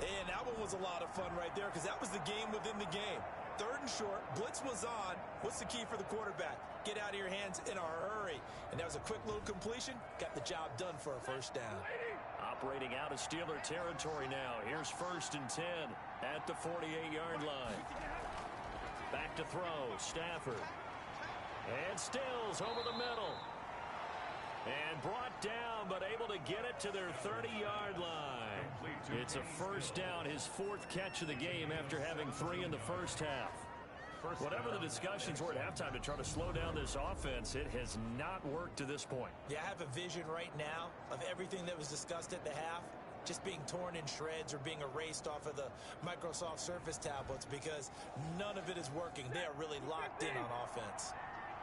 And that one was a lot of fun right there because that was the game within the game. 3rd and short, blitz was on. What's the key for the quarterback? Get out of your hands in a hurry. And that was a quick little completion. Got the job done for a 1st down. operating out of Steeler territory now. Here's 1st and 10 at the 48-yard line. Back to throw. Stafford. And Stills over the middle. And brought down, but able to get it to their 30-yard line. It's a 1st down, his 4th catch of the game after having 3 in the first half. Whatever the discussions were at halftime to try to slow down this offense, it has not worked to this point. Yeah, I have a vision right now of everything that was discussed at the half just being torn in shreds or being erased off of the Microsoft Surface tablets because none of it is working. They are really locked in on offense.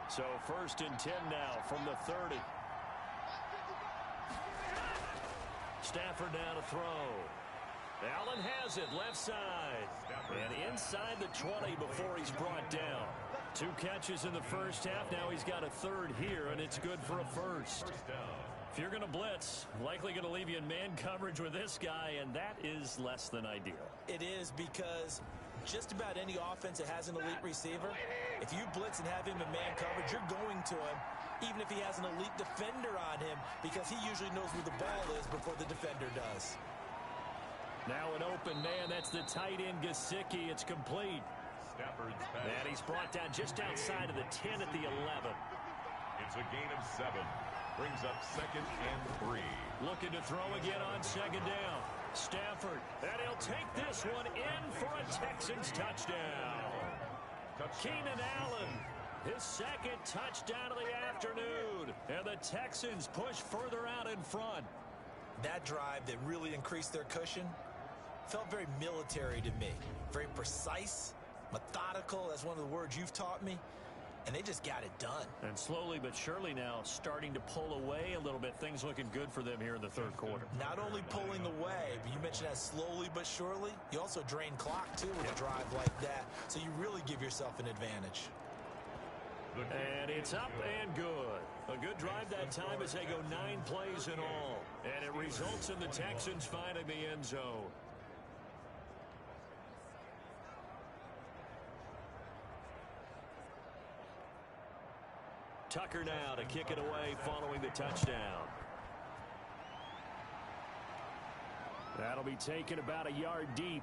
So 1st and 10 now from the 30. Stafford now to throw. Allen has it left side. And inside the 20 before he's brought down. 2 catches in the first half. Now he's got a 3rd here, and it's good for a 1st. If you're going to blitz, likely going to leave you in man coverage with this guy, and that is less than ideal. It is because just about any offense that has an elite receiver, if you blitz and have him in man coverage, you're going to him, even if he has an elite defender on him, because he usually knows where the ball is before the defender does. Now an open man. That's the tight end, Gesicki. It's complete. And he's brought down just outside of the 10 at the 11. It's a gain of 7. Brings up 2nd and 3. Looking to throw again on 2nd down. Stafford. And he'll take this one in for a Texans touchdown. Keenan Allen. His 2nd touchdown of the afternoon. And the Texans push further out in front. That drive that really increased their cushion felt very military to me. Very precise, methodical. That's one of the words you've taught me. And they just got it done. And slowly but surely now starting to pull away a little bit. Things looking good for them here in the 3rd quarter. Not only pulling away, but you mentioned that slowly but surely. You also drain clock, too, with a drive like that. So you really give yourself an advantage. And it's up and good. A good drive that time as they go 9 plays in all. And it results in the Texans finding the end zone. Tucker now to kick it away following the touchdown. That'll be taken about a yard deep.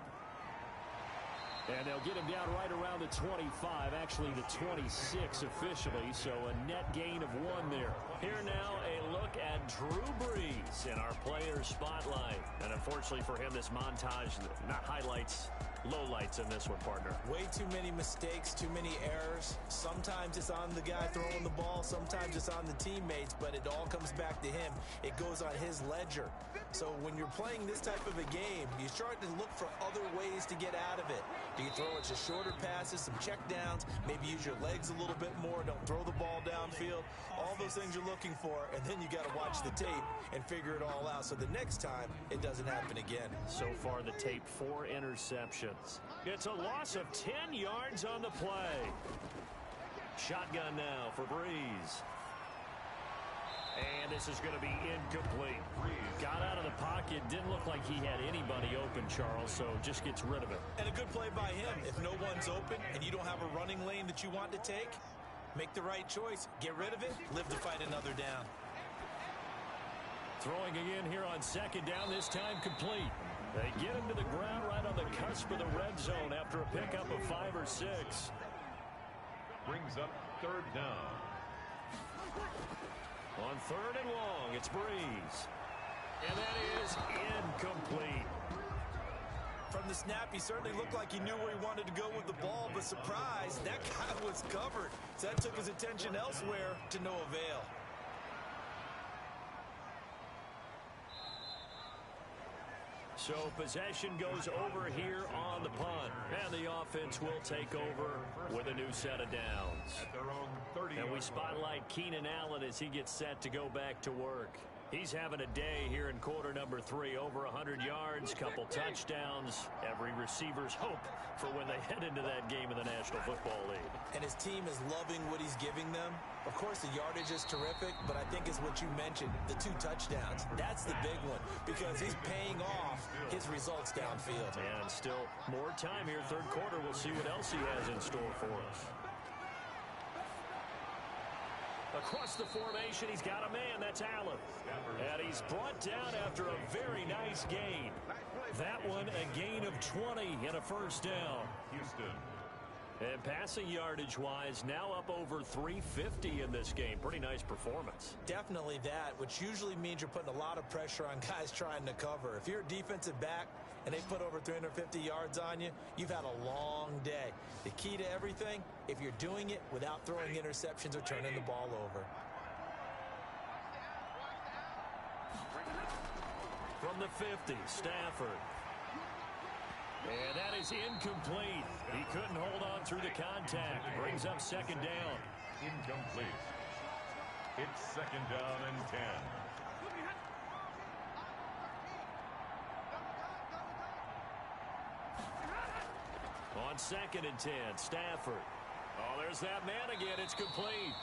And they'll get him down right around the 25, actually the 26 officially, so a net gain of 1 there. Here now, a look at Drew Brees in our player spotlight. And unfortunately for him, this montage, not highlights, lowlights in this one, partner. Way too many mistakes, too many errors. Sometimes it's on the guy throwing the ball, sometimes it's on the teammates, but it all comes back to him. It goes on his ledger. So when you're playing this type of a game, you start to look for other ways to get out of it. Do you throw it to shorter passes, some check downs, maybe use your legs a little bit more, don't throw the ball downfield, all those things you're looking for, and then you got to watch the tape and figure it all out so the next time it doesn't happen again. So far the tape, 4 interceptions. It's a loss of 10 yards on the play. Shotgun now for Brees. And this is going to be incomplete. Got out of the pocket. Didn't look like he had anybody open, Charles, so just gets rid of it. And a good play by him. If no one's open and you don't have a running lane that you want to take, make the right choice. Get rid of it. Live to fight another down. Throwing again here on 2nd down, this time complete. They get him to the ground right on the cusp of the red zone after a pickup of 5 or 6. Brings up 3rd down. On 3rd and long, it's Brees. And that is incomplete. From the snap, he certainly looked like he knew where he wanted to go with the ball, but surprise, that guy was covered. So that took his attention elsewhere to no avail. So possession goes over here on the punt. And the offense will take over with a new set of downs. And we spotlight Keenan Allen as he gets set to go back to work. He's having a day here in quarter number 3. Over 100 yards, couple touchdowns. Every receiver's hope for when they head into that game in the National Football League. And his team is loving what he's giving them. Of course, the yardage is terrific, but I think it's what you mentioned, the 2 touchdowns. That's the big one because he's paying off his results downfield. And still more time here, 3rd quarter. We'll see what else he has in store for us. Across the formation, he's got a man. That's Allen. And he's brought down after a very nice gain. That one, a gain of 20 and a first down. Houston. And passing yardage-wise, now up over 350 in this game. Pretty nice performance. Definitely that, which usually means you're putting a lot of pressure on guys trying to cover. If you're a defensive back and they put over 350 yards on you, you've had a long day. The key to everything, if you're doing it without throwing interceptions or turning the ball over. From the 50, Stafford. And that is incomplete. He couldn't hold on through the contact. Brings up second down. Incomplete. It's second down and 10. On second and 10, Stafford. Oh, there's that man again. It's complete.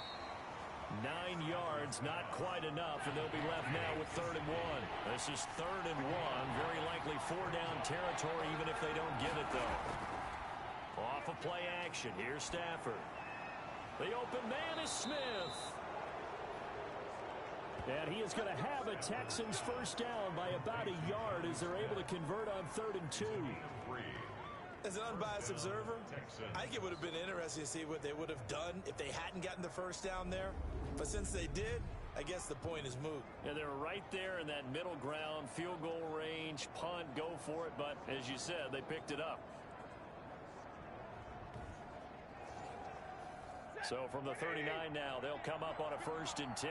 9 yards, not quite enough, and they'll be left now with 3rd and 1. This is 3rd and 1. Very likely 4-down territory, even if they don't get it, though. Off of play action. Here's Stafford. The open man is Smith. And he is going to have a Texans first down by about a yard as they're able to convert on 3rd and 2. As an unbiased observer, I think it would have been interesting to see what they would have done if they hadn't gotten the first down there. But since they did, I guess the point is moot. And they're right there in that middle ground, field goal range, punt, go for it. But as you said, they picked it up. So from the 39 now, they'll come up on a 1st and 10.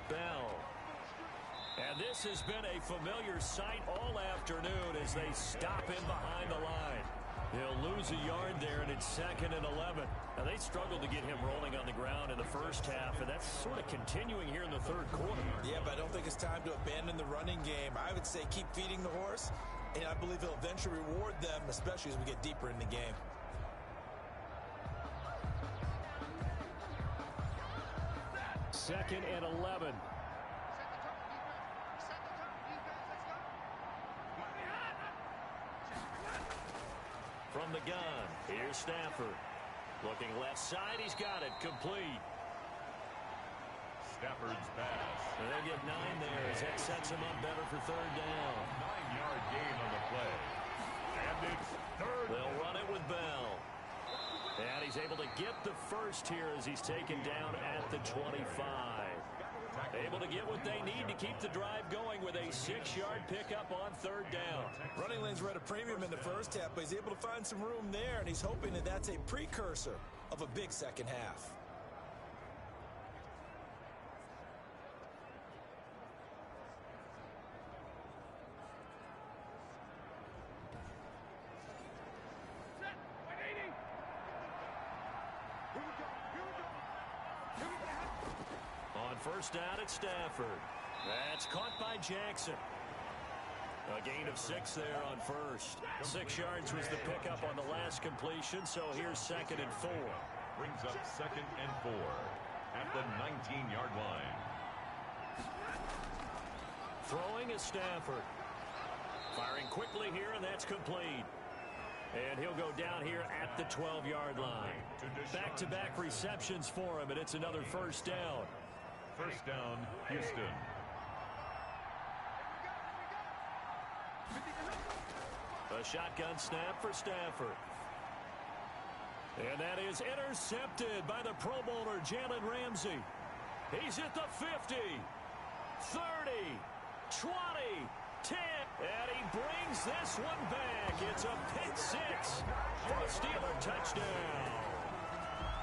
Bell. And this has been a familiar sight all afternoon as they stop in behind the line. He'll lose a yard there, and it's 2nd and 11. Now, they struggled to get him rolling on the ground in the first half, and that's sort of continuing here in the 3rd quarter. Yeah, but I don't think it's time to abandon the running game. I would say keep feeding the horse, and I believe he'll eventually reward them, especially as we get deeper in the game. Second and 11. From the gun, here's Stafford. Looking left side, he's got it. Complete. Stafford's pass. And they'll get 9 there as that sets him up better for 3rd down. 9-yard gain on the play. And it's 3rd. They'll run it with Bell. And he's able to get the first here as he's taken down at the 25. Able to get what they need to keep the drive going with a 6-yard pickup on 3rd down. Running lanes were at a premium in the first half, but he's able to find some room there, and he's hoping that that's a precursor of a big second half. First down at Stafford. That's caught by Jackson. A gain of 6 there on first. 6 yards was the pickup on the last completion, so here's 2nd and 4. Brings up 2nd and 4 at the 19-yard line. Throwing is Stafford. Firing quickly here, and that's complete. And he'll go down here at the 12-yard line. Back-to-back receptions for him, and it's another first down. First down, Houston. A shotgun snap for Stafford. And that is intercepted by the Pro Bowler, Jalen Ramsey. He's at the 50, 30, 20, 10, and he brings this one back. It's a pick 6 for a Steeler touchdown.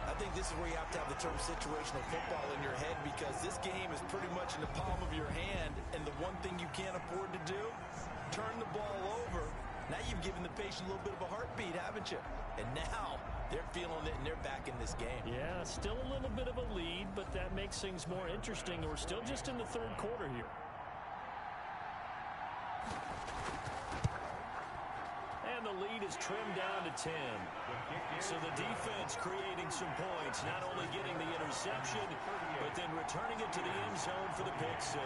I think this is where you have to have the term situational football in your head, because this game is pretty much in the palm of your hand, and the one thing you can't afford to do, turn the ball over. Now you've given the patient a little bit of a heartbeat, haven't you? And now they're feeling it, and they're back in this game. Yeah, still a little bit of a lead, but that makes things more interesting. We're still just in the 3rd quarter here. And the lead is trimmed down to 10. So the defense creating some points, not only getting the interception, but then returning it to the end zone for the pick 6.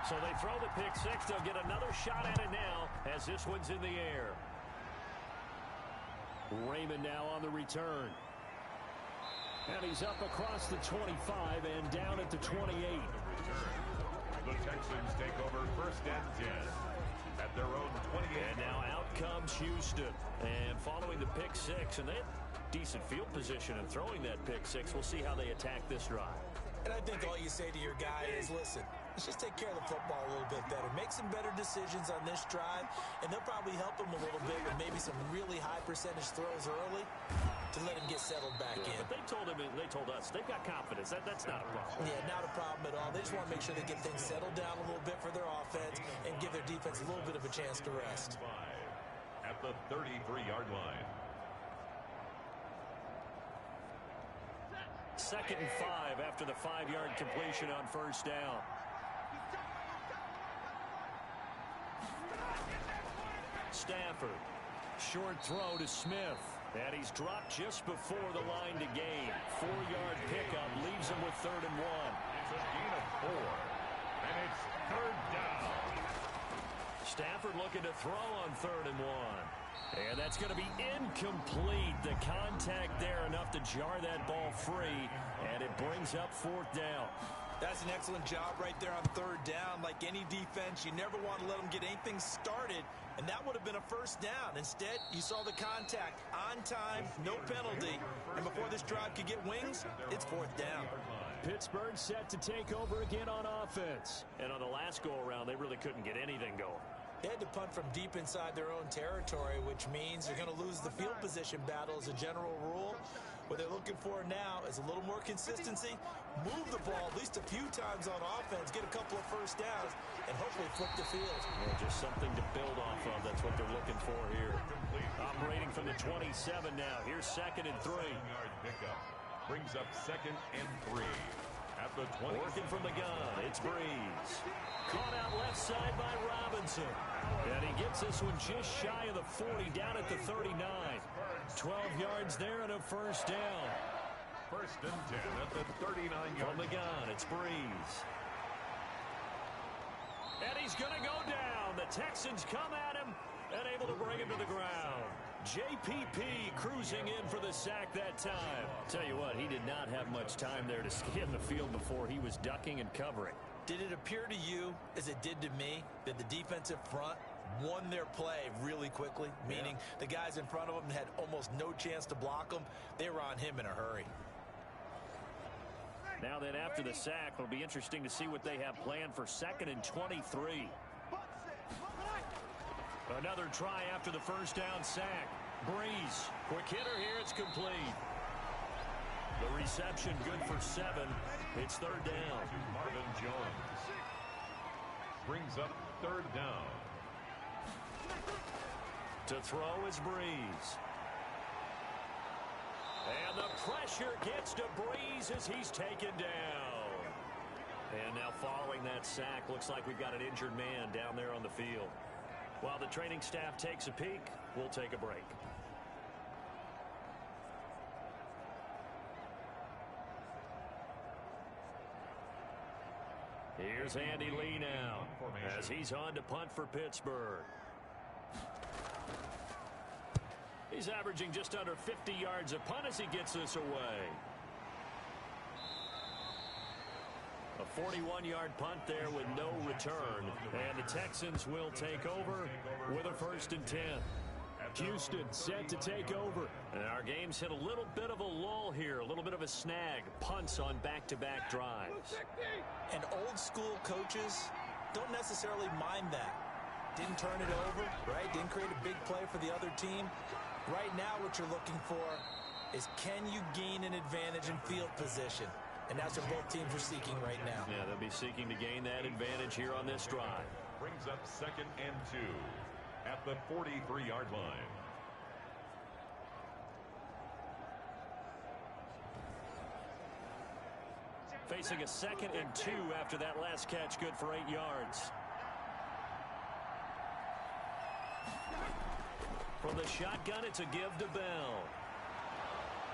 So they throw the pick six. They'll get another shot at it now as this one's in the air. Raymond now on the return. And he's up across the 25 and down at the 28. The Texans take over first and 10 at their own 28. And now out comes Houston. And following the pick six, and they had decent field position in throwing that pick six. We'll see how they attack this drive. And I think all you say to your guy is, listen, let's just take care of the football a little bit better. Make some better decisions on this drive, and they'll probably help him a little bit with maybe some really high percentage throws early to let him get settled back in. But they told us, they've got confidence. That's not a problem. Yeah, not a problem at all. They just want to make sure they get things settled down a little bit for their offense and give their defense a little bit of a chance to rest. At the 33-yard line. 2nd and 5 after the 5-yard completion on first down. Stafford. Short throw to Smith. And he's dropped just before the line to gain. 4-yard pickup leaves him with 3rd and 1. It's a gain of 4. And it's 3rd down. Stafford looking to throw on 3rd and 1. And that's going to be incomplete. The contact there enough to jar that ball free. And it brings up 4th down. That's an excellent job right there on 3rd down. Like any defense, you never want to let them get anything started. And that would have been a first down. Instead, you saw the contact on time, no penalty. And before this drive could get wings, it's 4th down. Pittsburgh set to take over again on offense. And on the last go-around, they really couldn't get anything going. They had to punt from deep inside their own territory, which means they're going to lose the field position battle as a general rule. What they're looking for now is a little more consistency, move the ball at least a few times on offense, get a couple of first downs, and hopefully flip the field. Yeah, just something to build off of. That's what they're looking for here. Operating from the 27 now. Here's 2nd and 3. Pickup brings up 2nd and 3. At the 20. Working from the gun, it's Breeze. Caught out left side by Robinson. And he gets this one just shy of the 40, down at the 39. 12 yards there and a first down. 1st and 10 at the 39-yard. From the gun, it's Breeze. And he's going to go down. The Texans come at him and able to bring him to the ground. JPP cruising in for the sack that time. Tell you what, he did not have much time there to skim the field before he was ducking and covering. Did it appear to you, as it did to me, that the defensive front won their play really quickly? Meaning the guys in front of them had almost no chance to block them. They were on him in a hurry. Now then, after the sack, it'll be interesting to see what they have planned for 2nd and 23. Another try after the first down sack. Breeze, quick hitter here, it's complete. The reception good for 7. It's 3rd down. Marvin Jones brings up 3rd down. To throw is Breeze. And the pressure gets to Breeze as he's taken down. And now following that sack, looks like we've got an injured man down there on the field. While the training staff takes a peek, we'll take a break. Here's Andy Lee now as he's on to punt for Pittsburgh. He's averaging just under 50 yards a punt as he gets this away. A 41-yard punt there with no return. And the Texans will take over with a 1st and 10. Houston set to take over. And our game's hit a little bit of a lull here, a little bit of a snag. Punts on back-to-back drives. And old school coaches don't necessarily mind that. Didn't turn it over, right? Didn't create a big play for the other team. Right now what you're looking for is, can you gain an advantage in field position? And that's what both teams are seeking right now. Yeah, they'll be seeking to gain that advantage here on this drive. Brings up 2nd and 2 at the 43-yard line. Facing a 2nd and 2 after that last catch, good for 8 yards. From the shotgun, it's a give to Bell.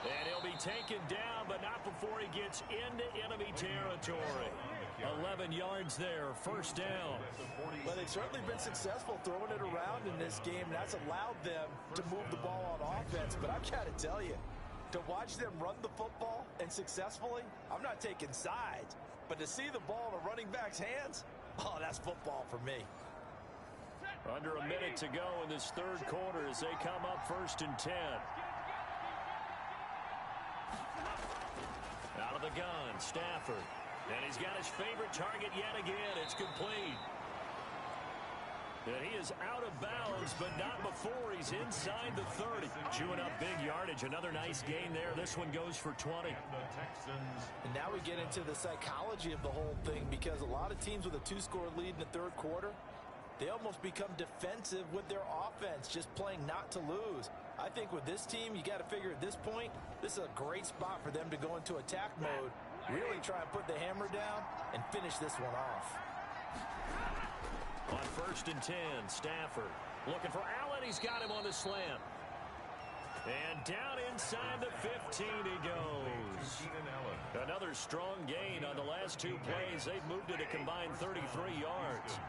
And he'll be taken down, but not before he gets into enemy territory. 11 yards there, first down. Well, they've certainly been successful throwing it around in this game, and that's allowed them to move the ball on offense. But I've got to tell you, to watch them run the football and successfully, I'm not taking sides. But to see the ball in a running back's hands, oh, that's football for me. Under a minute to go in this third quarter as they come up 1st and 10. Out of the gun, Stafford. And he's got his favorite target yet again. It's complete. And he is out of bounds, but not before he's inside the 30. Chewing up big yardage. Another nice gain there. This one goes for 20. And now we get into the psychology of the whole thing, because a lot of teams with a 2-score lead in the third quarter, they almost become defensive with their offense, just playing not to lose. I think with this team, you got to figure at this point, this is a great spot for them to go into attack mode, really try and put the hammer down and finish this one off. On 1st and 10, Stafford looking for Allen. He's got him on the slant. And down inside the 15 he goes. Another strong gain on the last 2 plays. They've moved it a combined 33 yards.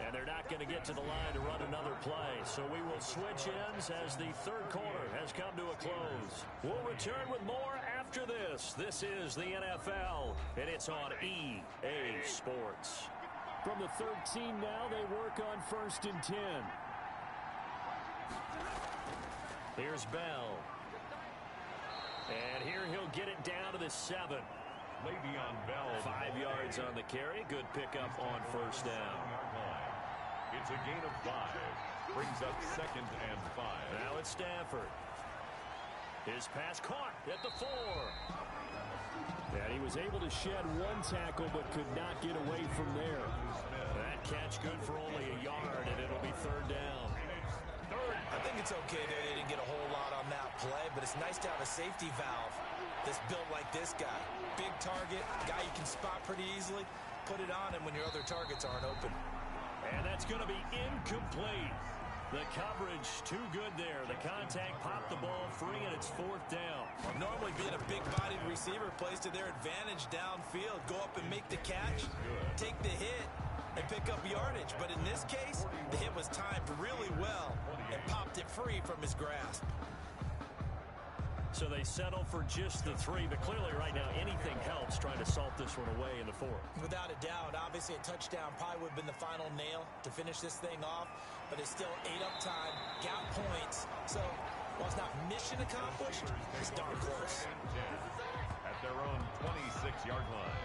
And they're not going to get to the line to run another play. So we will switch ends as the third quarter has come to a close. We'll return with more after this. This is the NFL, and it's on EA Sports. From the 13 now, they work on 1st and 10. Here's Bell. And here he'll get it down to the 7. Le'Veon Bell. 5 yards on the carry. Good pickup on 1st down. It's a gain of 5. Brings up 2nd and 5. Now it's Stafford. His pass caught at the 4. And he was able to shed 1 tackle but could not get away from there. That catch good for only a yard, and it'll be 3rd down. I think it's okay there. They didn't get a whole lot on that play, but it's nice to have a safety valve that's built like this guy. Big target, guy you can spot pretty easily. Put it on him when your other targets aren't open. And that's going to be incomplete. The coverage too good there. The contact popped the ball free, and it's 4th down. Well, normally being a big-bodied receiver plays to their advantage downfield. Go up and make the catch, take the hit, and pick up yardage. But in this case, the hit was timed really well and popped it free from his grasp. So they settle for just the 3, but clearly right now anything helps trying to salt this one away in the 4th. Without a doubt, obviously a touchdown probably would have been the final nail to finish this thing off, but it's still 8 up time, got points, so while it's not mission accomplished, it's darn close. At their own 26-yard line.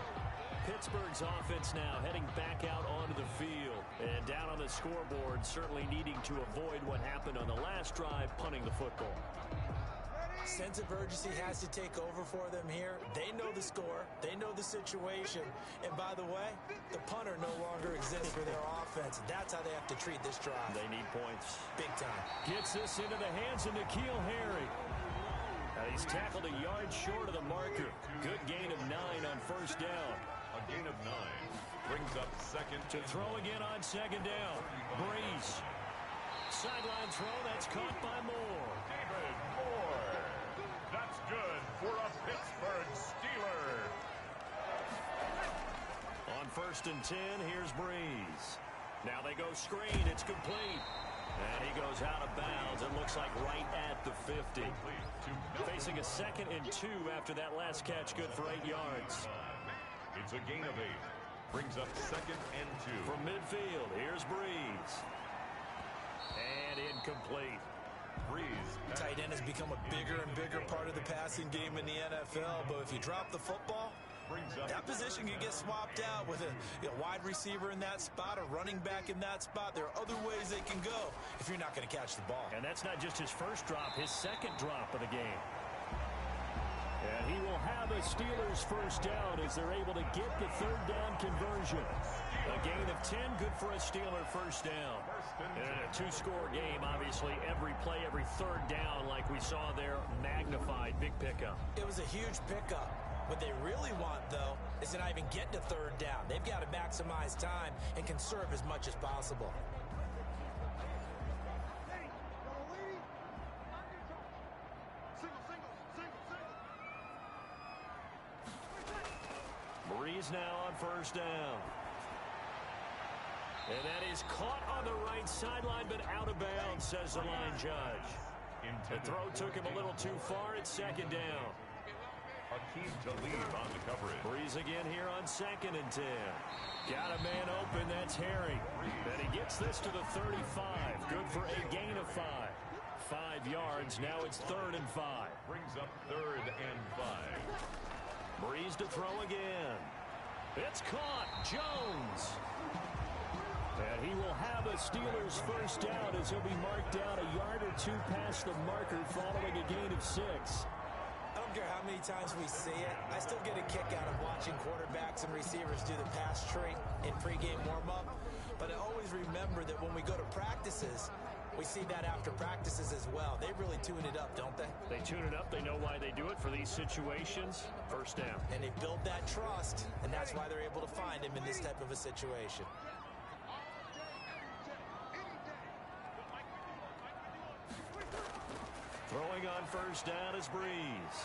Pittsburgh's offense now heading back out onto the field, and down on the scoreboard, certainly needing to avoid what happened on the last drive, punting the football. Sense of urgency has to take over for them here. They know the score. They know the situation. And by the way, the punter no longer exists for their offense. That's how they have to treat this drive. They need points. Big time. Gets this into the hands of N'Keal Harry. And he's tackled a yard short of the marker. Good gain of 9 on 1st down. A gain of 9. Brings up 2nd. To throw again on 2nd down. Breeze. Sideline throw. That's caught by Moore. David Moore. That's good for a Pittsburgh Steeler. On 1st and 10, here's Breeze. Now they go screen. It's complete. And he goes out of bounds. It looks like right at the 50. Facing a 2nd and 2 after that last catch. Good for 8 yards. It's a gain of 8. Brings up 2nd and 2. From midfield, here's Breeze. And incomplete. Breeze. Tight end has become a bigger and bigger part of the passing game in the NFL, but if you drop the football, that position can get swapped out with a wide receiver in that spot, a running back in that spot. There are other ways they can go if you're not going to catch the ball. And that's not just his first drop, his 2nd drop of the game. And he will have a Steelers first down as they're able to get the 3rd down conversion. A gain of 10, good for a Steeler first down. And in a 2-score game, obviously, every play, every 3rd down, like we saw there, magnified. Big pickup. It was a huge pickup. What they really want, though, is to not even get to 3rd down. They've got to maximize time and conserve as much as possible. Breeze now on first down. And that is caught on the right sideline, but out of bounds, says the line judge. The throw took him a little too far at second down. Hakeem Talib on the coverage. Breeze again here on 2nd and 10. Got a man open, that's Harry. And he gets this to the 35. Good for a gain of 5. 5 yards, now it's 3rd and 5. Brings up 3rd and 5. Breeze to throw again. It's caught. Jones. And he will have a Steelers first down as he'll be marked down a yard or 2 past the marker following a gain of 6. I don't care how many times we see it. I still get a kick out of watching quarterbacks and receivers do the pass tree in pregame warm-up. But I always remember that when we go to practices, we see that after practices as well. They really tune it up, don't they? They tune it up. They know why they do it for these situations. First down. And they build that trust, and that's why they're able to find him in this type of a situation. Throwing on first down is Breeze.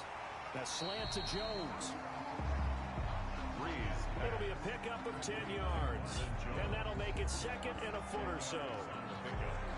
A slant to Jones. Breeze. It'll be a pickup of 10 yards. And that'll make it 2nd and a foot or so.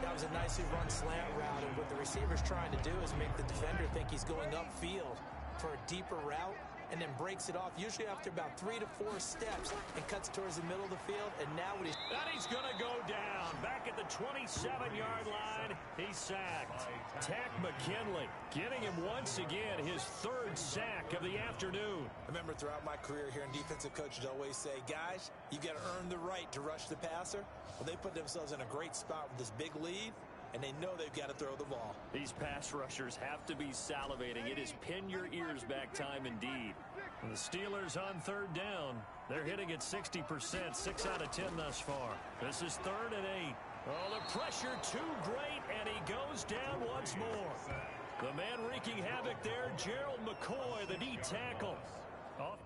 That was a nicely run slant route, and what the receiver's trying to do is make the defender think he's going upfield for a deeper route, and then breaks it off, usually after about 3 to 4 steps, and cuts towards the middle of the field, and now what he's going to go down. Back at the 27-yard line, he's sacked. Tack McKinley getting him once again his 3rd sack of the afternoon. I remember throughout my career here in defensive coaches always say, guys, you got to earn the right to rush the passer. Well, they put themselves in a great spot with this big lead, and they know they've got to throw the ball. These pass rushers have to be salivating. It is pin your ears back time indeed. And the Steelers on 3rd down. They're hitting at 60%, 6 out of 10 thus far. This is 3rd and 8. Oh, the pressure too great, and he goes down once more. The man wreaking havoc there, Gerald McCoy, the D tackle. Off.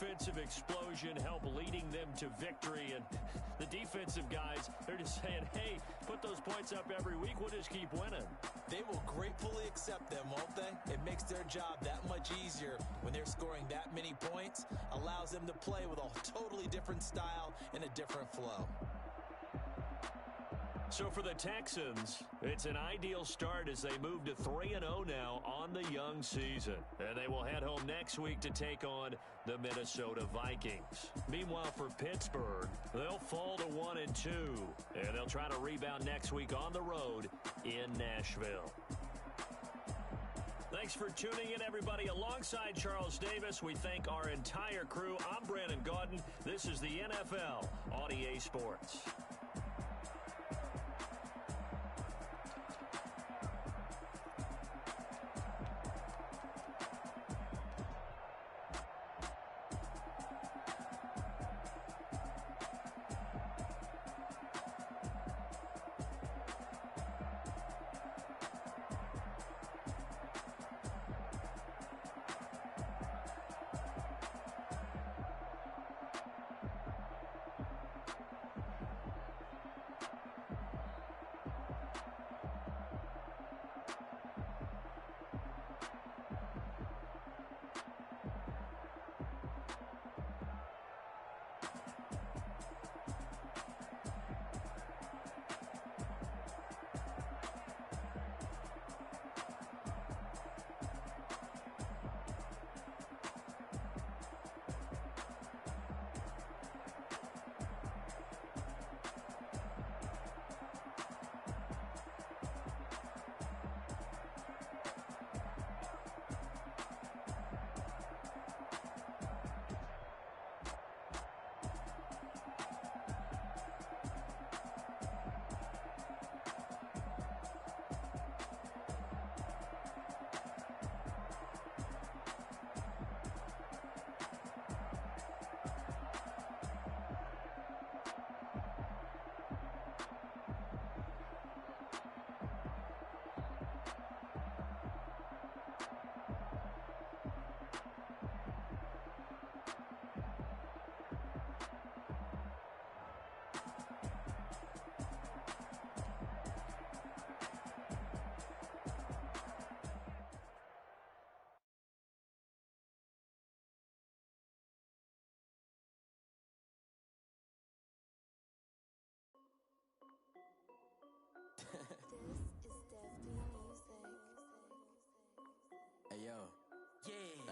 Offensive explosion help leading them to victory, and the defensive guys, they're just saying, hey, put those points up every week, we'll just keep winning. They will gratefully accept them, won't they? It makes their job that much easier when they're scoring that many points, allows them to play with a totally different style and a different flow. So for the Texans, it's an ideal start as they move to 3-0 now on the young season. And they will head home next week to take on the Minnesota Vikings. Meanwhile, for Pittsburgh, they'll fall to 1-2. And they'll try to rebound next week on the road in Nashville. Thanks for tuning in, everybody. Alongside Charles Davis, we thank our entire crew. I'm Brandon Gaudin. This is the NFL on EA Sports.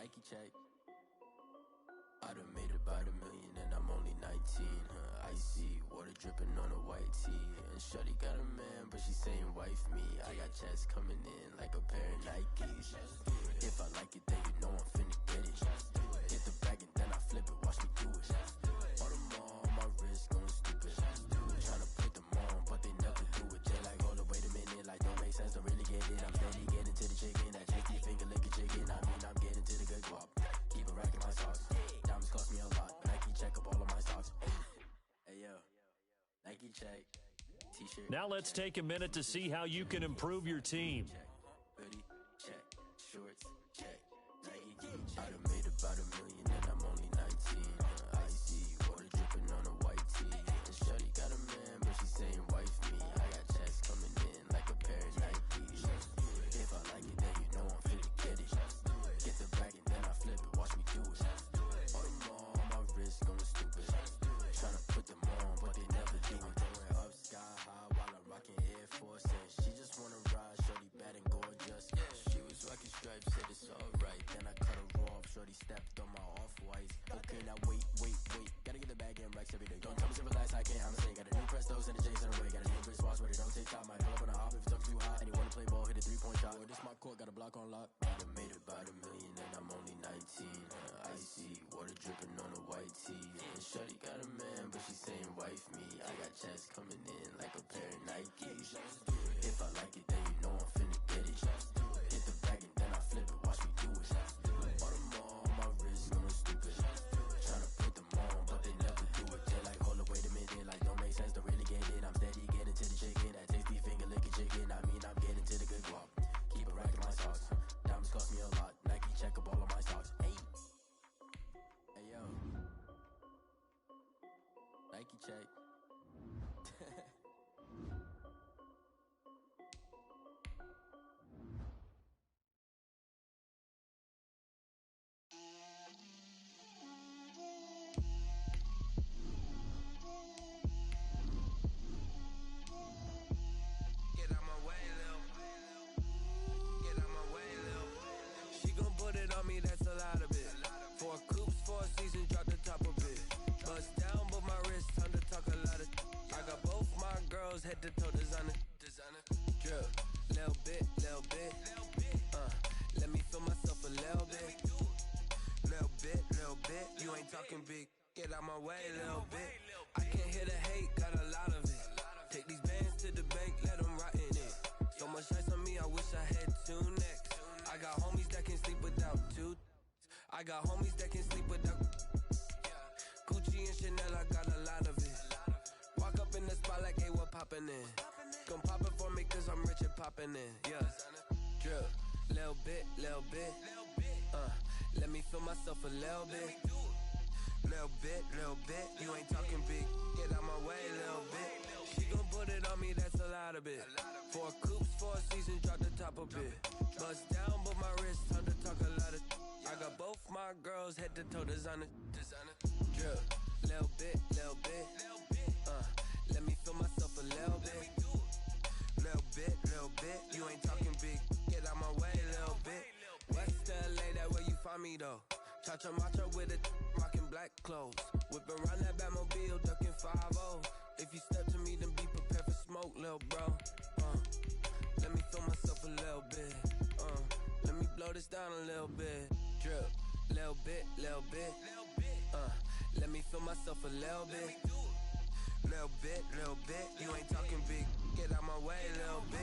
Nike check. I done made about $1 million and I'm only 19. Icy water dripping on a white tee. And shorty got a man, but she saying wife me. I got checks coming in like a pair of Nikes. If I like it, then you know I'm finna get it. Hit the bag and then I flip it, watch me do it. All them on my wrist going stupid. Tryna put them on, but they never do it. They like, hold up, wait a minute, like don't make sense, don't really get it. I'm steady getting to the chicken, that tasty finger licking chicken. I mean, I'm getting to the good guap. Keep a rack in my socks. Diamonds cost me a lot, but Nike check up all of my stocks. Hey yo, Nike check. T-shirt. Now let's take a minute to see how you can improve your team. Check. Hoodie, check. Shorts, check. Nike, I done made about $1 million and I'm only 19. Icy water dripping on a white tee. And shorty got a man, but she saying wife me. I got checks coming in like a pair of Nikes. If I like it, then you know I'm finna get it. Get the bag and then I flip it, watch me do it. All them on my wrist going stupid. Tryna put them on, but they never do it. Throwing up sky high while I'm rocking Air Force. And she just wanna ride, shorty bad and gorgeous. She was rocking stripes, said it's alright. Then I cut her off, shorty stepped on my off-whites. Okay, now wait. Gotta get the bag and racks every day. Don't tell me to relax, I can't, I'm saying. Got a new Prestos and the J's in the way. Got a new wristwatch, but it don't take time. Might pull up on a hop if it's up too hot. And you wanna play ball, hit a 3-point shot. Or this my court, got a block on lock. I done made about $1 million and I'm only 19. Icy water dripping on a white tee. And shorty got a man, but she saying wife me. I got checks coming in like a pair of Nikes. If I like it, then you know I'm finna get it. Hit the bag and then I flip it, watch me do it. All them on my wrist going stupid. Tryna put them on, but they never do it. They like, hold up, wait a minute, like don't make sense, don't really get it. I'm steady getting to the chicken, that tasty finger licking chicken. I mean, I'm getting to the good guap. Keep a rack in my socks. Diamonds cost me a lot. Nike check up all of my stocks. Hey yo, Nike check. Get out my way, Lil. Get out my way, Lil. She gon' put it on me, that's a lot of it. 4 coops, 4 seasons, drop the top of it. Bust down, but my wrist, time to talk a lot of. I got both my girls, head to toe, designer. Drip, little bit. Let me feel myself a little bit. Little bit. You ain't talking big. Get out my way, little bit. I can't hear the hate, got a lot of it. Take these bands to the bank, let them rot in it. So much ice on me, I wish I had 2 necks. I got homies that can sleep without 2. I got homies that can sleep without. Gucci and Chanel, I got a lot of it. Walk up in the spot like, hey, what poppin' in? Gon' pop it for me cause I'm rich and poppin' in. Yeah. Drip, little bit. Let me feel myself a little bit. Little bit. You ain't talking big. Get out my way, little bit. She gon' put it on me, that's a lot of it. 4 coops, 4 seasons, drop the top a bit. Bust down, but my wrist, time to talk a lot of. I got both my girls, head to toe, designer. Drip, little bit. Let me feel myself a little bit. Little bit. You ain't talking big. Get out my way, little bit. West LA, that where you find me though. Cha-cha macha with it, rockin' black clothes. Whip around that Batmobile, ducking 5-0. If you step to me, then be prepared for smoke, lil' bro. Let me feel myself a little bit. Let me blow this down a little bit. Drip, little bit. Let me feel myself a little bit. Little bit. You ain't talking big. Get out my way, little bit.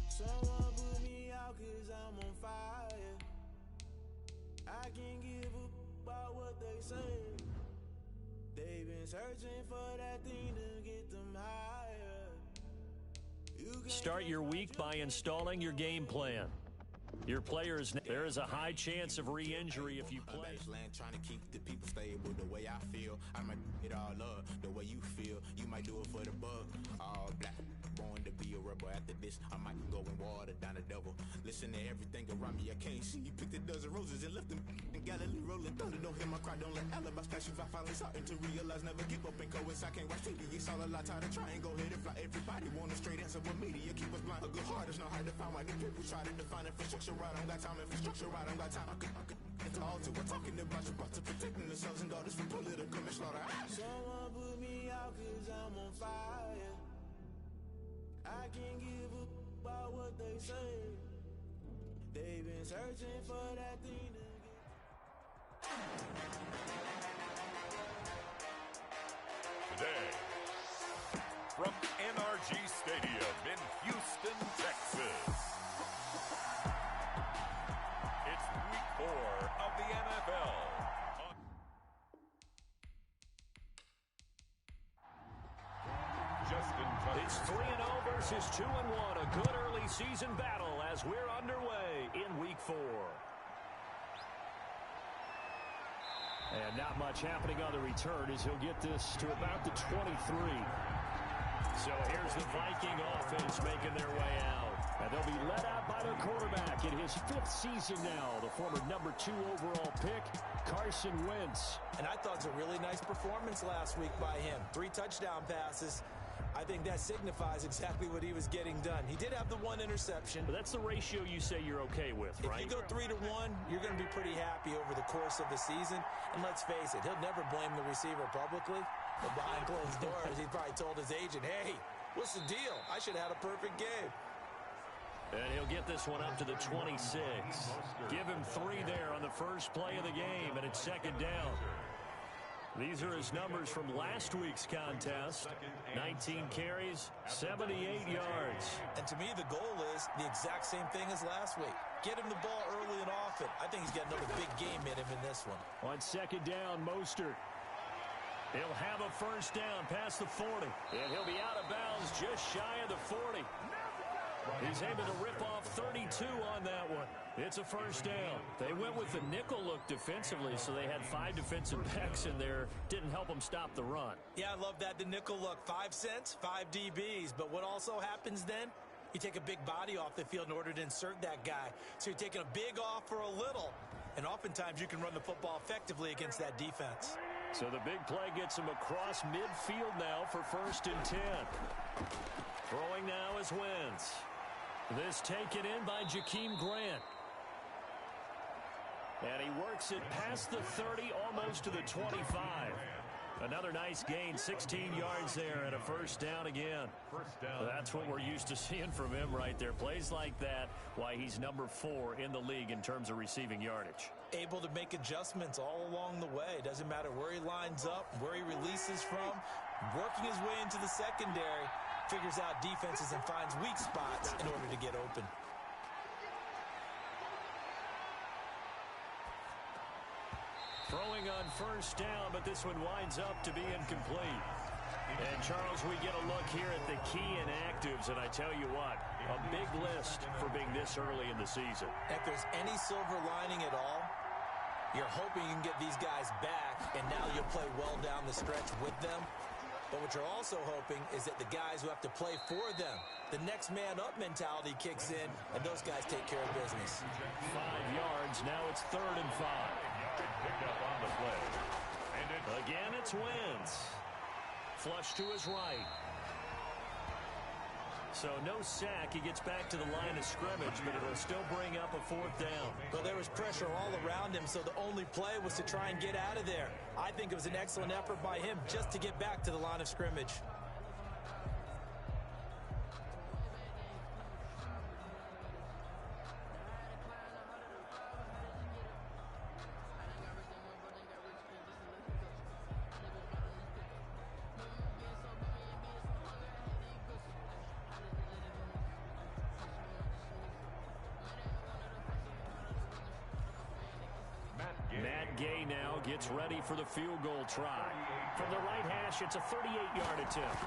Someone put me out cause I'm on fire. I can't give a about what they say. They've been searching for that thing to get them higher. Start your week by installing your game plan. Your players, there is a high chance of re-injury if you play. Trying to keep the people stable the way I feel. I might it all up the way you feel. You might do it for the bug. All black. Born to be a rebel. After this, I might go and water down the devil. Listen to everything around me. I can't see. Picked a dozen roses and left them in Galilee rolling thunder. Don't hear my cry. Don't let alibis pass my shoes, I finally starting to realize never give up and go. I can't watch TV, it's all a lot, tired of trying, go ahead and fly. Everybody want a straight answer, but media keep us blind. A good heart is not hard to find, why the people try to define infrastructure right. I don't got time, infrastructure right, I don't got time. I could call to, we're talking about you, about to protecting the sons and daughters from political manslaughter. Someone put me out cause I'm on fire. I can't give a about what they say. They've been searching for that thing to get. Today, from NRG Stadium in Houston, Texas, it's week 4 of the NFL. It's 3-0 versus 2-1. A good early season battle as we're underway in week 4. And not much happening on the return as he'll get this to about the 23. So here's the Viking offense making their way out. And they'll be led out by their quarterback in his 5th season now, the former number 2 overall pick, Carson Wentz. And I thought it was a really nice performance last week by him. 3 touchdown passes. I think that signifies exactly what he was getting done. He did have the 1 interception. But that's the ratio you say you're okay with, right? If you go 3-1, you're going to be pretty happy over the course of the season. And let's face it, he'll never blame the receiver publicly. But behind closed doors, he probably told his agent, hey, what's the deal? I should have had a perfect game. And he'll get this one up to the 26. Give him 3 there on the first play of the game, and it's 2nd down. These are his numbers from last week's contest. 19 carries, 78 yards. And to me, the goal is the exact same thing as last week. Get him the ball early and often. I think he's got another big game in him in this one. On 2nd down, Mostert. He'll have a first down past the 40. And he'll be out of bounds just shy of the 40. He's able to rip off 32 on that one. It's a first down. They went with the nickel look defensively, so they had 5 defensive backs in there. Didn't help them stop the run. Yeah, I love that, the nickel look. 5 cents, 5 DBs. But what also happens then? You take a big body off the field in order to insert that guy. So you're taking a big off for a little. And oftentimes you can run the football effectively against that defense. So the big play gets him across midfield now for 1st and 10. Throwing now is Wentz. This taken in by Jakeem Grant. And he works it past the 30, almost to the 25. Another nice gain, 16 yards there and a first down again. That's what we're used to seeing from him right there. Plays like that, why he's number 4 in the league in terms of receiving yardage. Able to make adjustments all along the way. Doesn't matter where he lines up, where he releases from. Working his way into the secondary. Figures out defenses and finds weak spots in order to get open. Throwing on first down, but this one winds up to be incomplete. And, Charles, we get a look here at the key inactives, and I tell you what, a big list for being this early in the season. If there's any silver lining at all, you're hoping you can get these guys back, and now you'll play well down the stretch with them. But what you're also hoping is that the guys who have to play for them, the next man up mentality kicks in, and those guys take care of business. 5 yards, now it's 3rd and 5. Pick up on the play. And again, it's Wentz. Flush to his right. So no sack. He gets back to the line of scrimmage, but it'll still bring up a 4th down. Well, there was pressure all around him, so the only play was to try and get out of there. I think it was an excellent effort by him just to get back to the line of scrimmage. Matt Gay now gets ready for the field goal try. From the right hash, it's a 38-yard attempt.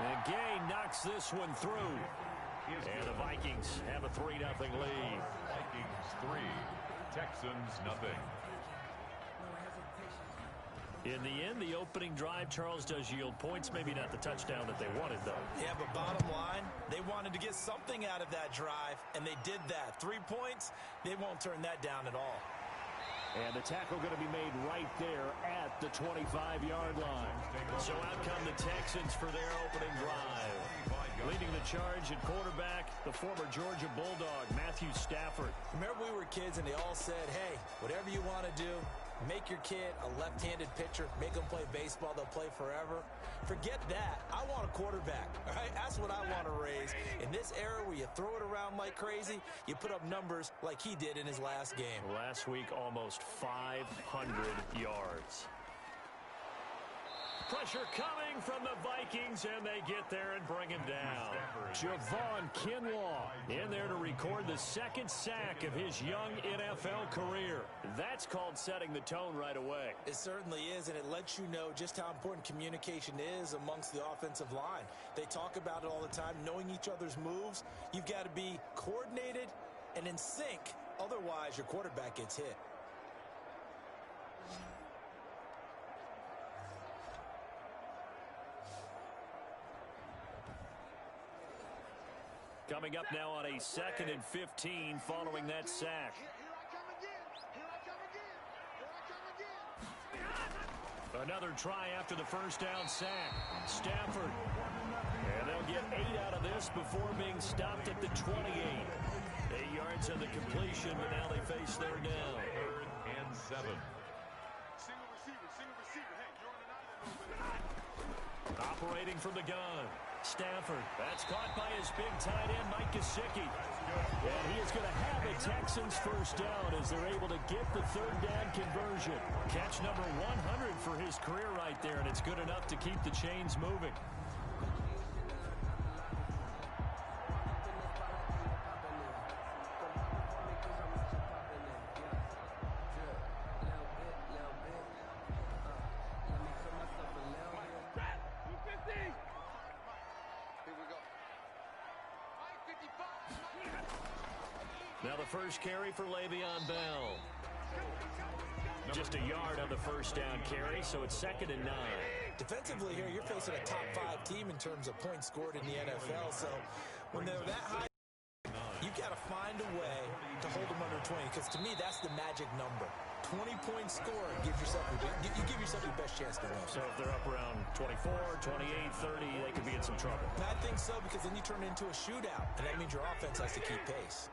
And Gay knocks this one through. And the Vikings have a 3-0 lead. Vikings 3, Texans 0. In the end, the opening drive, Charles, does yield points. Maybe not the touchdown that they wanted, though. Yeah, but bottom line, they wanted to get something out of that drive, and they did that. 3 points, they won't turn that down at all. And the tackle going to be made right there at the 25-yard line. So out come the Texans for their opening drive. Leading the charge at quarterback, the former Georgia Bulldog, Matthew Stafford. Remember we were kids and they all said, hey, whatever you want to do, make your kid a left-handed pitcher, make him play baseball, they'll play forever. Forget that. I want a quarterback, all right? That's what I want to raise. In this era where you throw it around like crazy, you put up numbers like he did in his last game. Last week, almost 500 yards. Pressure coming from the Vikings, and they get there and bring him down. Javon Kinlaw in there to record the second sack of his young NFL career. That's called setting the tone right away. It certainly is, and it lets you know just how important communication is amongst the offensive line. They talk about it all the time, knowing each other's moves. You've got to be coordinated and in sync. Otherwise, your quarterback gets hit. Coming up now on a 2nd and 15 following that sack. Another try after the first down sack. Stafford. And they'll get 8 out of this before being stopped at the 28. 8 yards on the completion, but now they face third down. 3rd and 7. Operating from the gun. Stafford. That's caught by his big tight end, Mike Gesicki. And he is going to have a Texans first down as they're able to get the third down conversion. Catch number 100 for his career right there, and it's good enough to keep the chains moving. Now the first carry for Le'Veon Bell. Just a yard on the first down carry, so it's 2nd and 9. Defensively here, you're facing a top 5 team in terms of points scored in the NFL, so when they're that high, you've got to find a way to hold them under 20, because to me, that's the magic number. 20-point score, you give yourself your best chance to win. So if they're up around 24, 28, 30, they could be in some trouble. And I think so, because then you turn it into a shootout, and that means your offense has to keep pace.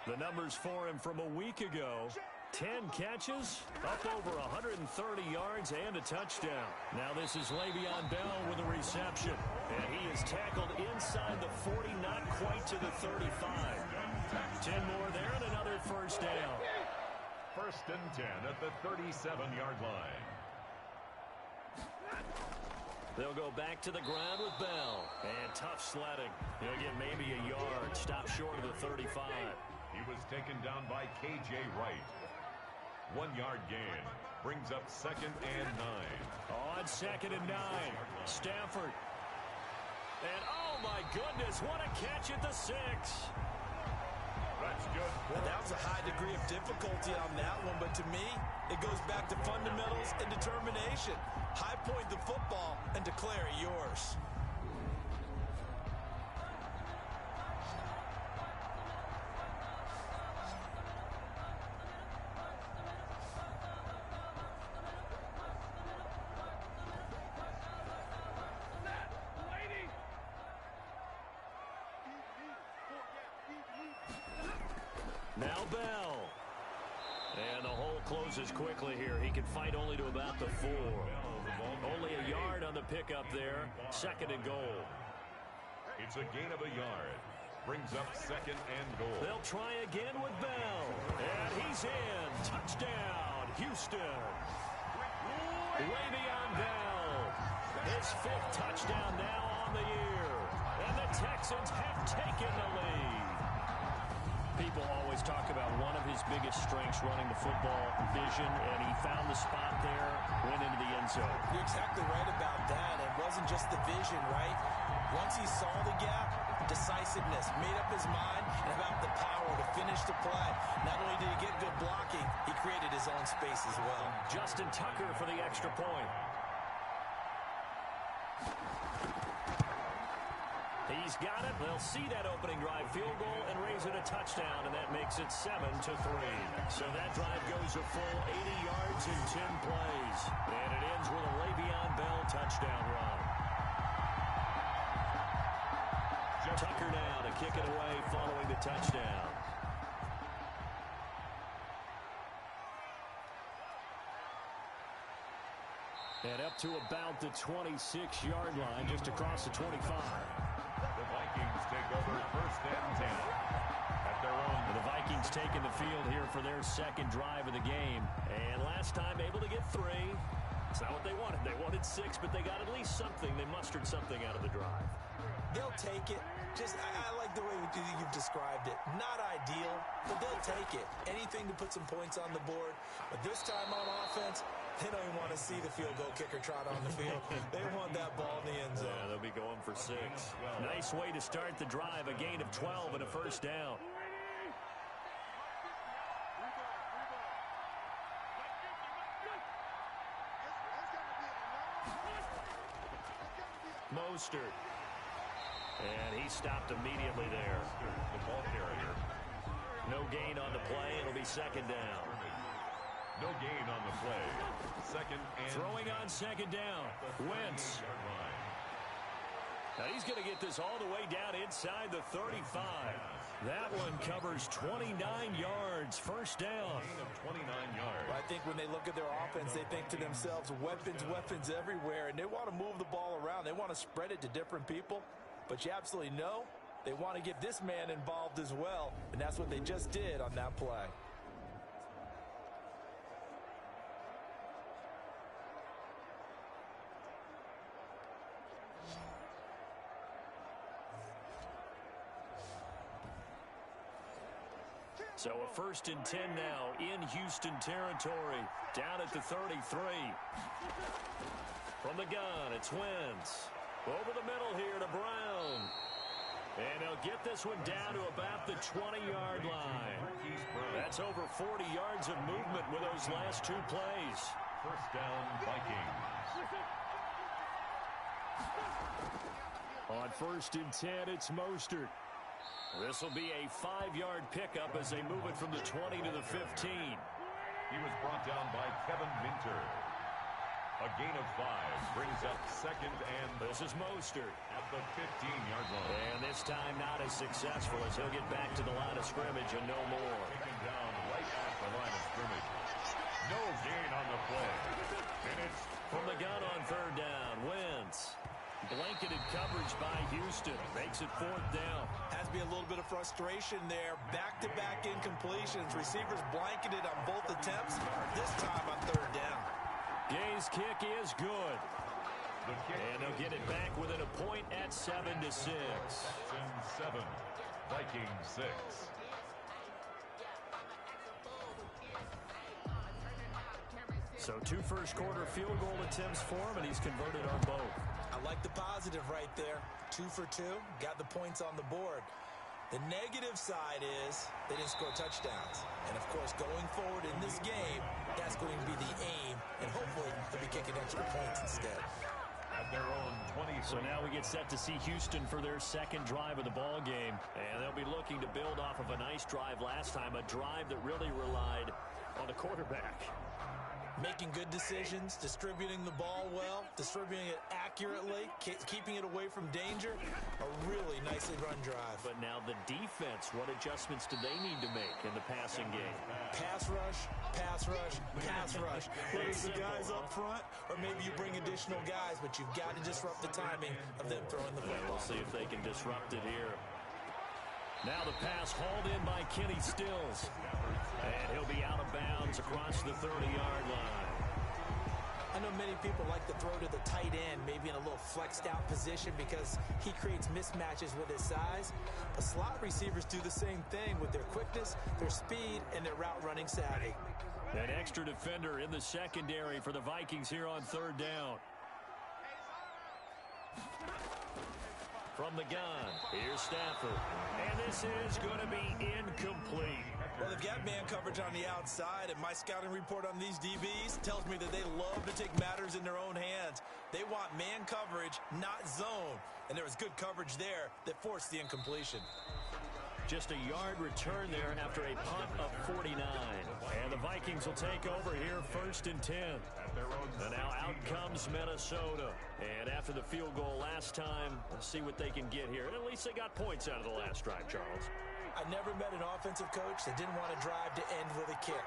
The numbers for him from a week ago. 10 catches, up over 130 yards, and a touchdown. Now this is Le'Veon Bell with a reception. And he is tackled inside the 40, not quite to the 35. 10 more there and another first down. 1st and 10 at the 37-yard line. They'll go back to the ground with Bell. And tough sledding. He'll get maybe a yard. Stop short of the 35. He was taken down by K.J. Wright. 1-yard gain. Brings up 2nd and 9. On 2nd and 9. Stafford. And oh my goodness, what a catch at the 6. That's good. And that was a high degree of difficulty on that one, but to me, it goes back to fundamentals and determination. High point the football and declare it yours. Now Bell. And the hole closes quickly here. He can fight only to about the 4. Only a yard on the pickup there. 2nd and goal. It's a gain of a yard. Brings up 2nd and goal. They'll try again with Bell. And he's in. Touchdown, Houston. Le'Veon Bell. His 5th touchdown now on the year. And the Texans have taken the lead. People always talk about one of his biggest strengths running the football, vision, and he found the spot there, went into the end zone. You're exactly right about that. It wasn't just the vision, right? Once he saw the gap, decisiveness, made up his mind, and about the power to finish the play. Not only did he get good blocking, he created his own space as well. Justin Tucker for the extra point. He's got it. They'll see that opening drive field goal and raise it a touchdown, and that makes it 7-3. So that drive goes a full 80 yards in 10 plays. And it ends with a Le'Veon Bell touchdown run. Tucker now to kick it away following the touchdown. And up to about the 26-yard line, just across the 25. The Vikings take over first and 10 at their own. The Vikings taking the field here for their second drive of the game. And last time able to get 3. It's not what they wanted. They wanted 6, but they got at least something. They mustered something out of the drive. They'll take it. I like the way you've described it. Not ideal, but they'll take it. Anything to put some points on the board. But this time on offense, they don't even want to see the field goal kicker trot on the field. They want that ball in the end zone. Yeah, they'll be going for 6. Nice way to start the drive. A gain of 12 and a first down. Mostert. And he stopped immediately there. The ball carrier. No gain on the play. It'll be second down. No gain on the play. Second and... Throwing on second down. Wentz. Now he's going to get this all the way down inside the 35. That one covers 29 yards. First down. 29 yards. I think when they look at their offense, they think to themselves, weapons everywhere, and they want to move the ball around. They want to spread it to different people. But you absolutely know they want to get this man involved as well, and that's what they just did on that play. So a first and 10 now in Houston territory, down at the 33. From the gun, it's Wentz. Over the middle here to Brown. And they'll get this one down to about the 20-yard line. That's over 40 yards of movement with those last 2 plays. First down, Vikings. On first and 10, it's Mostert. This will be a 5-yard pickup as they move it from the 20 to the 15. He was brought down by Kevin Minter. A gain of 5 brings up second and... This is Mostert at the 15-yard line. And this time not as successful as he'll get back to the line of scrimmage and no more. Taken down right at the line of scrimmage. No gain on the play. And it's... From the gun on third down, Wentz. Blanketed coverage by Houston. Makes it fourth down. Has to be a little bit of frustration there. Back-to-back incompletions. Receivers blanketed on both attempts. This time on third down. Gay's kick is good. And they'll get it back within a point at 7-6. 7, Vikings 6. So 2 first-quarter field goal attempts for him, and he's converted on both. I like the positive right there. 2 for 2. Got the points on the board. The negative side is they didn't score touchdowns. And, of course, going forward in this game, that's going to be the aim. And hopefully they'll be kicking extra points instead. At their own 20. So now we get set to see Houston for their second drive of the ball game. And they'll be looking to build off of a nice drive last time, a drive that really relied on the quarterback. Making good decisions, distributing the ball well, distributing it accurately, keeping it away from danger. A really nicely run drive. But now the defense, what adjustments do they need to make in the passing game? Pass rush, pass rush, pass rush. Whether it's the guys up front or maybe you bring additional guys, but you've got to disrupt the timing of them throwing the football. We'll see if they can disrupt it here. Now the pass hauled in by Kenny Stills. And he'll be out of bounds across the 30-yard line. I know many people like to throw to the tight end, maybe in a little flexed out position because he creates mismatches with his size. But slot receivers do the same thing with their quickness, their speed, and their route running savvy. An extra defender in the secondary for the Vikings here on third down. From the gun, here's Stafford. And this is going to be incomplete. Well, they've got man coverage on the outside, and my scouting report on these DBs tells me that they love to take matters in their own hands. They want man coverage, not zone. And there was good coverage there that forced the incompletion. Just a yard return there after a punt of 49. And the Vikings will take over here 1st and 10. And now out comes Minnesota. And after the field goal last time, let's see what they can get here. And at least they got points out of the last drive, Charles. I never met an offensive coach that didn't want to drive to end with a kick.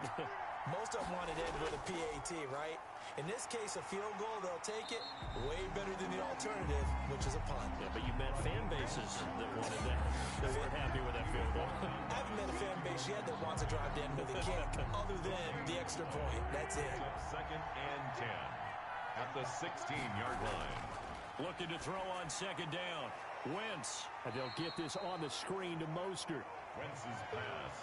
Most of them wanted to end with a PAT, right? In this case, a field goal, they'll take it way better than the alternative, which is a punt. Yeah, but you met fan bases that wanted that. They weren't happy with that field goal. I haven't met a fan base yet that wants to drive to end with a kick, other than the extra point. That's it. 2nd and 10 at the 16-yard line. Looking to throw on 2nd down. Wentz. And they'll get this on the screen to Mostert. Wentz's pass.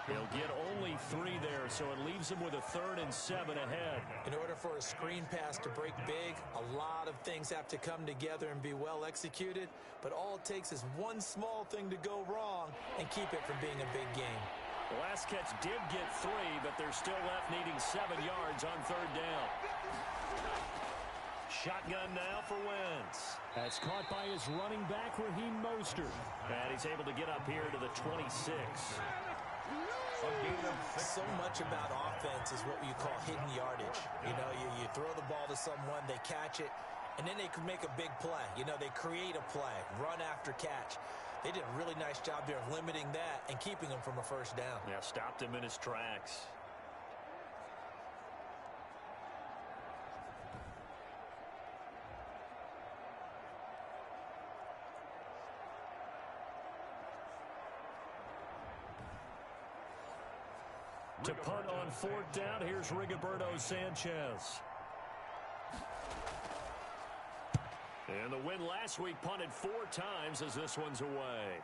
He'll get only 3 there, so it leaves him with a 3rd and 7 ahead. In order for a screen pass to break big, a lot of things have to come together and be well executed, but all it takes is one small thing to go wrong and keep it from being a big game. The last catch did get 3, but they're still left needing 7 yards on 3rd down. Shotgun now for Wentz. That's caught by his running back, Raheem Mostert. And he's able to get up here to the 26. So much about offense is what you call hidden yardage. You know, you throw the ball to someone, they catch it, and then they can make a big play. You know, they create a play, run after catch. They did a really nice job there of limiting that and keeping him from a 1st down. Yeah, stopped him in his tracks. To punt on 4th down, here's Rigoberto Sanchez. And the win last week punted 4 times as this one's away.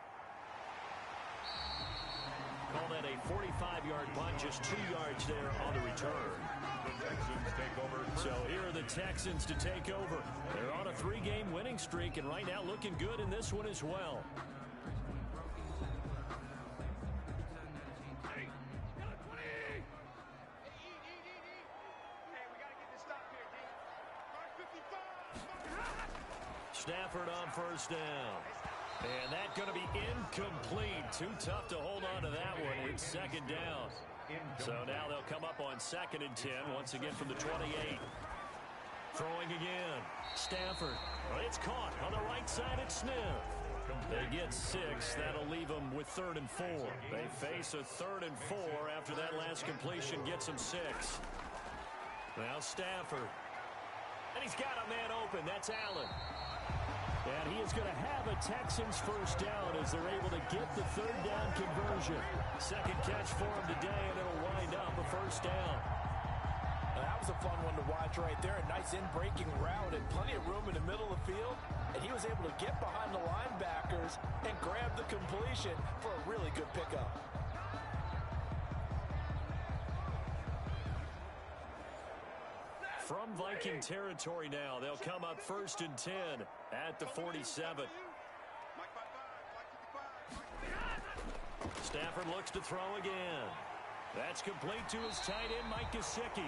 Call that a 45-yard punt, just 2 yards there on the return. The Texans take over. So here are the Texans to take over. They're on a 3-game winning streak, and right now looking good in this one as well. Stafford on 1st down. And that's going to be incomplete. Too tough to hold on to that one. It's 2nd down. So now they'll come up on 2nd and 10, once again from the 28. Throwing again. Stafford. Well, it's caught on the right side at Smith. They get 6. That'll leave them with 3rd and 4. They face a 3rd and 4 after that last completion gets them 6. Now Stafford. And he's got a man open. That's Allen. And he is going to have a Texans 1st down as they're able to get the 3rd down conversion. 2nd catch for him today, and it'll wind up a 1st down. Now, that was a fun one to watch right there. A nice in-breaking route and plenty of room in the middle of the field. And he was able to get behind the linebackers and grab the completion for a really good pickup. From Viking territory now, they'll come up 1st and 10 at the 47. Stafford looks to throw again. That's complete to his tight end, Mike Gesicki.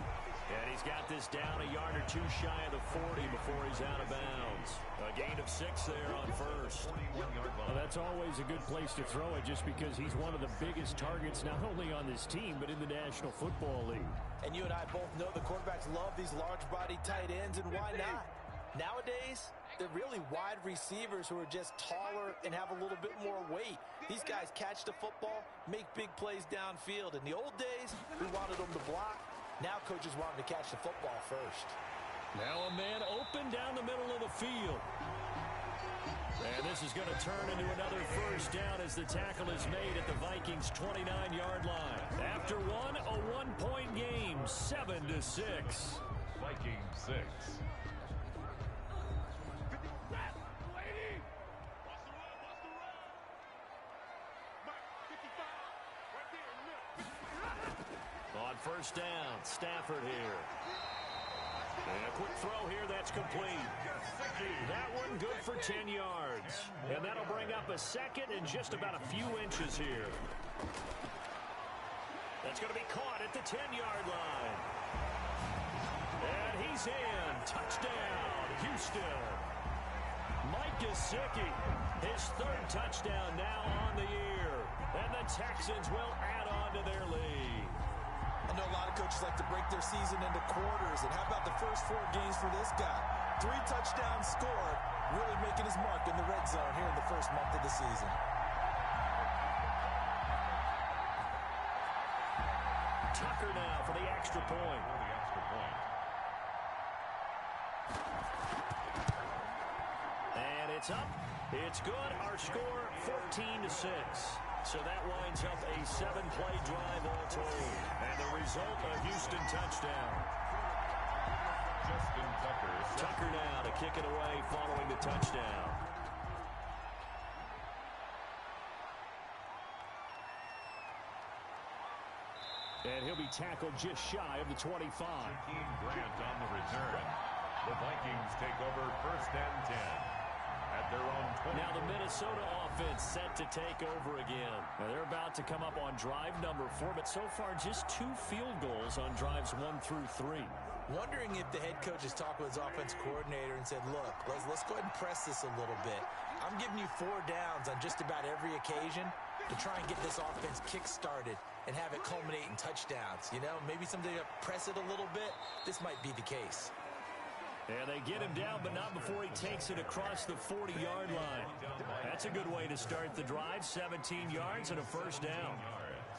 And he's got this down a yard or 2 shy of the 40 before he's out of bounds. A gain of 6 there on 1st. Well, that's always a good place to throw it just because he's one of the biggest targets not only on this team but in the National Football League. And you and I both know the quarterbacks love these large-body tight ends, and why not? Nowadays, they're really wide receivers who are just taller and have a little bit more weight. These guys catch the football, make big plays downfield. In the old days, we wanted them to block. Now coaches want them to catch the football first. Now a man open down the middle of the field. And this is going to turn into another 1st down as the tackle is made at the Vikings' 29-yard line. After one, a 1-point game, 7-6. Vikings 6. On 1st down, Stafford here. And a quick throw here, that's complete. That one good for 10 yards. And that'll bring up a 2nd and just about a few inches here. That's going to be caught at the 10-yard line. And he's in. Touchdown, Houston. Mike Gesicki, his third touchdown now on the year. And the Texans will add on to their lead. I know a lot of coaches like to break their season into quarters. And how about the first 4 games for this guy? 3 touchdowns scored, really making his mark in the red zone here in the first month of the season. Tucker now for the extra point. And it's up. It's good. Our score 14-6. So that winds up a 7-play drive all told. And the result, a Houston touchdown. Justin Tucker. Tucker now to kick it away following the touchdown. And he'll be tackled just shy of the 25. Jakeem Grant on the return. The Vikings take over 1st and 10 at their own 20. Now the Minnesota offense set to take over again. Now they're about to come up on drive number 4, but so far just 2 field goals on drives 1 through 3. Wondering if the head coach has talked with his offense coordinator and said, look, let's go ahead and press this a little bit. I'm giving you 4 downs on just about every occasion to try and get this offense kick-started and have it culminate in touchdowns. You know, maybe someday to press it a little bit. This might be the case. And they get him down, but not before he takes it across the 40-yard line. That's a good way to start the drive. 17 yards and a first down.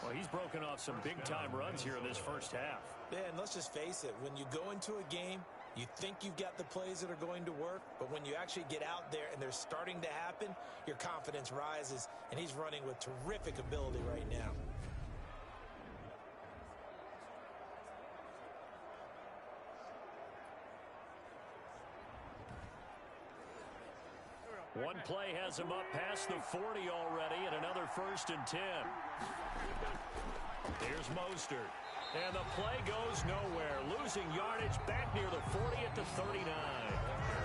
Well, he's broken off some big-time runs here in this first half. Yeah, and let's just face it. When you go into a game, you think you've got the plays that are going to work, but when you actually get out there and they're starting to happen, your confidence rises, and he's running with terrific ability right now. One play has him up past the 40 already and another 1st and 10. Here's Mostert. And the play goes nowhere. Losing yardage back near the 40 at the 39.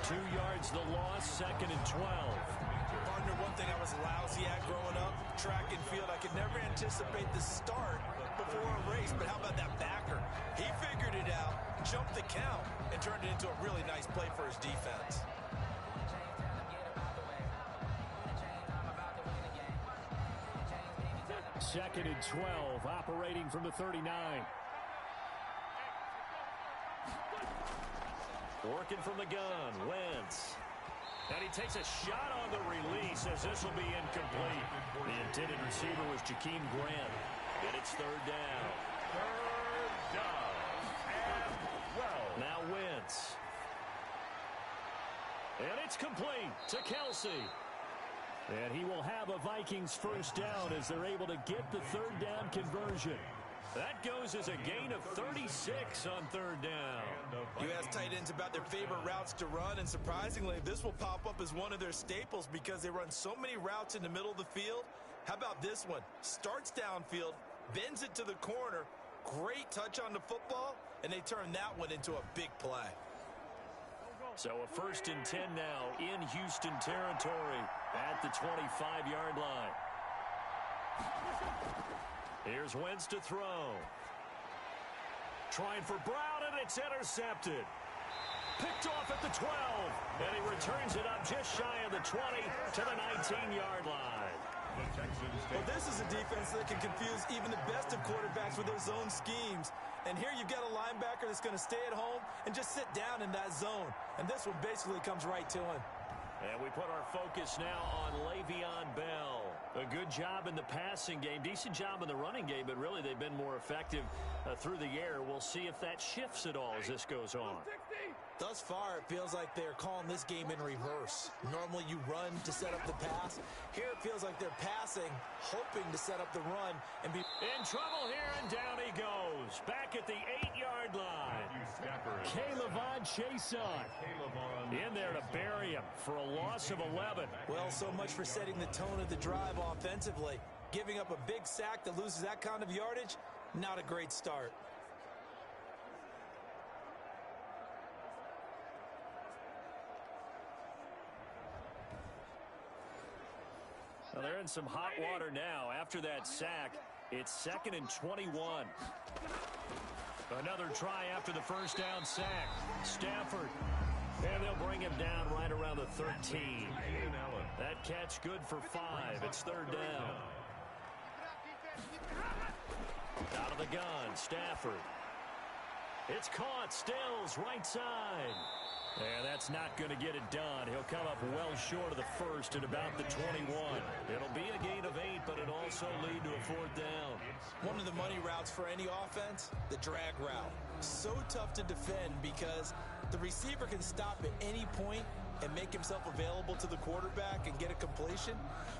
2 yards the loss, 2nd and 12. Partner, one thing I was lousy at growing up, track and field. I could never anticipate the start before a race, but how about that backer? He figured it out, jumped the count, and turned it into a really nice play for his defense. Second and 12, operating from the 39. Working from the gun, Wentz. And he takes a shot on the release as this will be incomplete. The intended receiver was Jakeem Grant. And it's 3rd down. 3rd down. And Now Wentz. And it's complete to Kelsey. And he will have a Vikings 1st down as they're able to get the 3rd down conversion. That goes as a gain of 36 on 3rd down. You ask tight ends about their favorite routes to run, and surprisingly, this will pop up as one of their staples because they run so many routes in the middle of the field. How about this one? Starts downfield, bends it to the corner, great touch on the football, and they turn that one into a big play. So a 1st and 10 now in Houston territory at the 25-yard line. Here's Wentz to throw. Trying for Brown, and it's intercepted. Picked off at the 12, and he returns it up just shy of the 20 to the 19-yard line. Well, this is a defense that can confuse even the best of quarterbacks with their zone schemes. And here you've got a linebacker that's going to stay at home and just sit down in that zone. And this one basically comes right to him. And we put our focus now on Le'Veon Bell. A good job in the passing game, decent job in the running game, but really they've been more effective through the air. We'll see if that shifts at all as this goes on. Thus far, it feels like they're calling this game in reverse. Normally you run to set up the pass. Here it feels like they're passing, hoping to set up the run and be in trouble here, and down he goes. Back at the 8-yard line. Caleb Chason in there to bury him for a loss of 11. Well, so much for setting the tone of the drive offensively. Giving up a big sack that loses that kind of yardage, not a great start. Well, they're in some hot water now after that sack. It's 2nd and 21. Another try after the first down sack. Stafford. And they'll bring him down right around the 13. That catch good for 5. It's 3rd down. Out of the gun, Stafford. It's caught. Stills, right side. And that's not going to get it done. He'll come up well short of the first at about the 21. It'll be a gain of 8, but it'll also lead to a 4th down. One of the money routes for any offense, the drag route. So tough to defend because the receiver can stop at any point and make himself available to the quarterback and get a completion.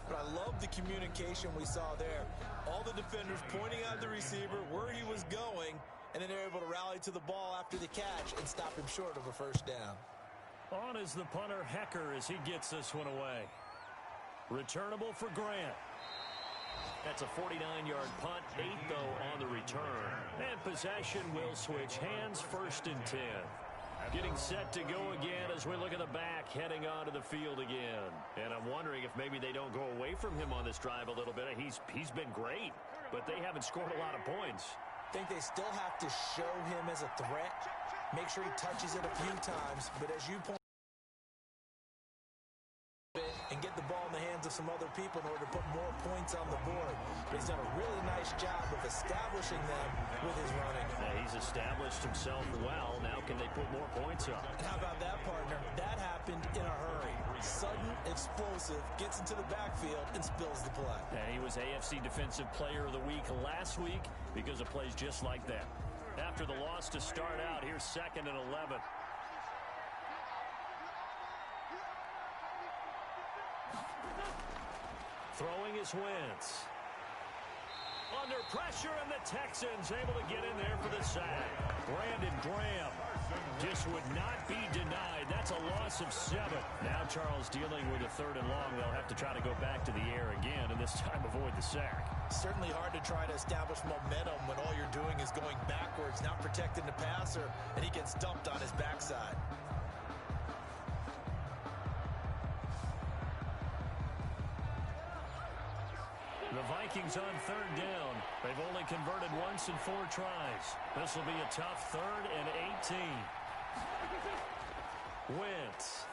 But I love the communication we saw there. All the defenders pointing out the receiver where he was going, and then they're able to rally to the ball after the catch and stop him short of a first down. On is the punter, Hecker, as he gets this one away. Returnable for Grant. That's a 49-yard punt, 8, though, on the return. And possession will switch hands, 1st and 10. Getting set to go again as we look at the back, heading onto the field again. And I'm wondering if maybe they don't go away from him on this drive a little bit. He's been great, but they haven't scored a lot of points. I think they still have to show him as a threat. Make sure he touches it a few times, but as you point and get the ball in the hands of some other people in order to put more points on the board. But he's done a really nice job of establishing them with his running. Yeah, he's established himself well. Now can they put more points up? And how about that, partner? That happened in a hurry. Sudden, explosive, gets into the backfield and spills the play. And he was AFC Defensive Player of the Week last week because of plays just like that. After the loss to start out, here's 2nd and 11. Throwing is Wentz. Under pressure, and the Texans able to get in there for the sack. Brandon Graham just would not be denied. That's a loss of 7. Now Charles dealing with a 3rd and long. They'll have to try to go back to the air again, and this time avoid the sack. Certainly hard to try to establish momentum when all you're doing is going backwards, not protecting the passer, and he gets dumped on his backside. The Vikings on 3rd down. They've only converted once in 4 tries. This will be a tough 3rd and 18. Wentz.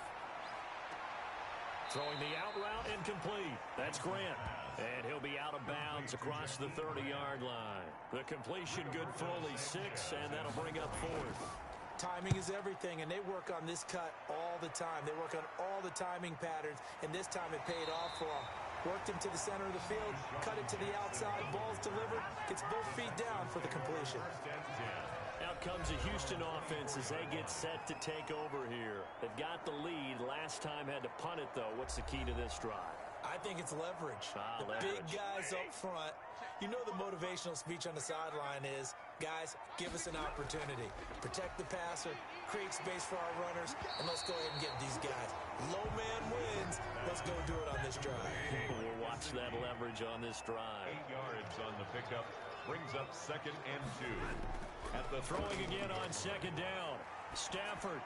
Throwing the out route incomplete. That's Grant. And he'll be out of bounds across the 30-yard line. The completion good fully 6, and that'll bring up 4th. Timing is everything, and they work on this cut all the time. They work on all the timing patterns, and this time it paid off for them. Worked him to the center of the field, cut it to the outside, ball's delivered, gets both feet down for the completion. Out comes the Houston offense as they get set to take over here. They've got the lead. Last time had to punt it, though. What's the key to this drive? I think it's leverage. Big guys up front. You know the motivational speech on the sideline is, guys, give us an opportunity. Protect the passer, create space for our runners, and let's go ahead and get these guys. Low man wins. Let's go do it on this drive. We'll watch that leverage on this drive. 8 yards on the pickup. Brings up 2nd and 2. At the throwing again on 2nd down. Stafford.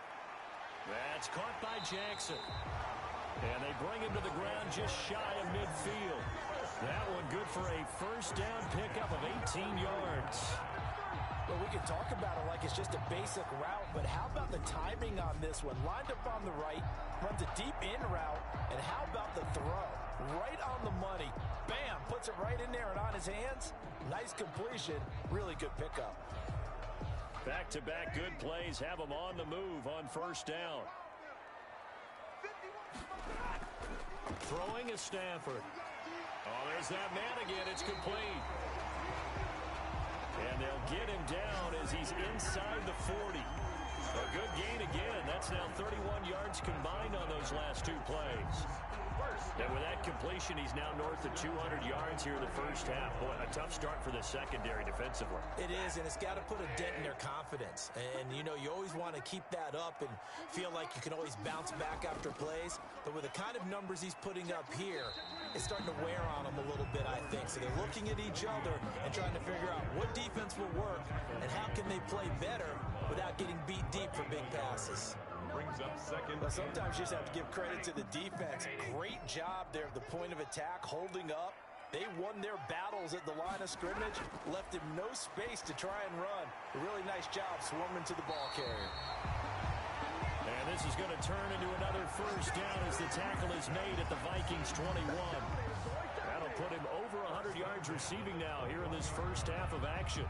That's caught by Jackson. And they bring him to the ground just shy of midfield. That one good for a 1st down pickup of 18 yards. Well, we can talk about it like it's just a basic route, but how about the timing on this one? Lined up on the right, runs a deep in route, and how about the throw? Right on the money. Bam, puts it right in there and on his hands. Nice completion, really good pickup. Back-to-back good plays have him on the move on 1st down. Throwing is Stafford. Oh, there's that man again. It's complete. And they'll get him down as he's inside the 40. A good gain again. That's now 31 yards combined on those last 2 plays. And with that completion, he's now north of 200 yards here in the 1st half. Boy, a tough start for the secondary defensively. It is, and it's got to put a dent in their confidence. And, you know, you always want to keep that up and feel like you can always bounce back after plays. But with the kind of numbers he's putting up here, it's starting to wear on them a little bit, I think. So they're looking at each other and trying to figure out what defense will work and how can they play better without getting beat deep for big passes. Brings up 2nd. Well, sometimes you just have to give credit to the defense. Great job there at the point of attack, holding up, They won their battles at the line of scrimmage, left him no space to try and run. A really nice job swarming to the ball carrier. And this is going to turn into another first down as the tackle is made at the Vikings 21. That'll put him over 100 yards receiving now here in this first half of action.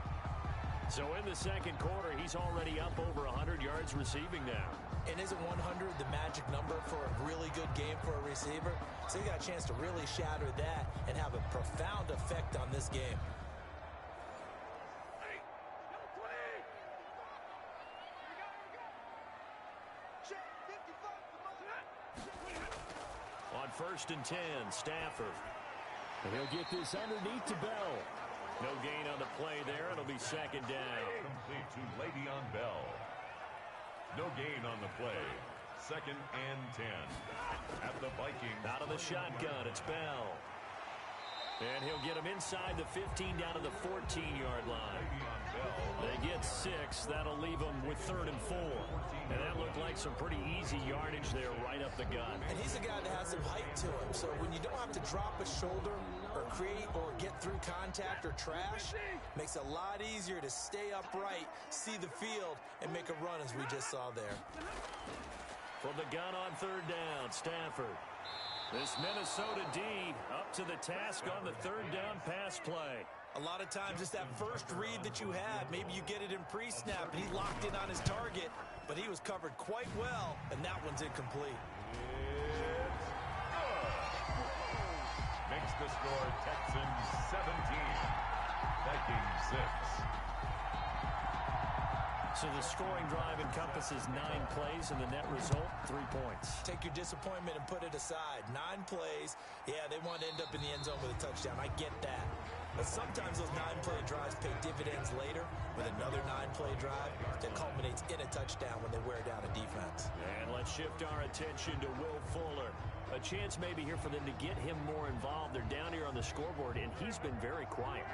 So in the second quarter, he's already up over 100 yards receiving now. And isn't 100 the magic number for a really good game for a receiver? So he got a chance to really shatter that and have a profound effect on this game. On 1st and 10, Stafford. And he'll get this underneath to Bell. No gain on the play there. It'll be second down. Complete to Le'Veon Bell. No gain on the play. 2nd and 10. At the Vikings. Out of the shotgun, it's Bell. And he'll get him inside the 15 down to the 14-yard line. They get 6. That'll leave them with 3rd and 4. And that looked like some pretty easy yardage there right up the gut. And he's a guy that has some height to him. So when you don't have to drop a shoulder or create or get through contact or trash, makes it a lot easier to stay upright, see the field, and make a run as we just saw there. From the gun on 3rd down, Stafford. This Minnesota D up to the task on the 3rd down pass play. A lot of times it's that first read that you have. Maybe you get it in pre-snap, and he locked in on his target, but he was covered quite well, and that one's incomplete. It's good. Makes the score Texans 17. Vikings 6. So the scoring drive encompasses 9 plays, and the net result, 3 points. Take your disappointment and put it aside. 9 plays. Yeah, they want to end up in the end zone with a touchdown. I get that. But sometimes those 9-play drives pay dividends later with another 9-play drive that culminates in a touchdown when they wear down a defense. And let's shift our attention to Will Fuller. A chance maybe here for them to get him more involved. They're down here on the scoreboard, and he's been very quiet.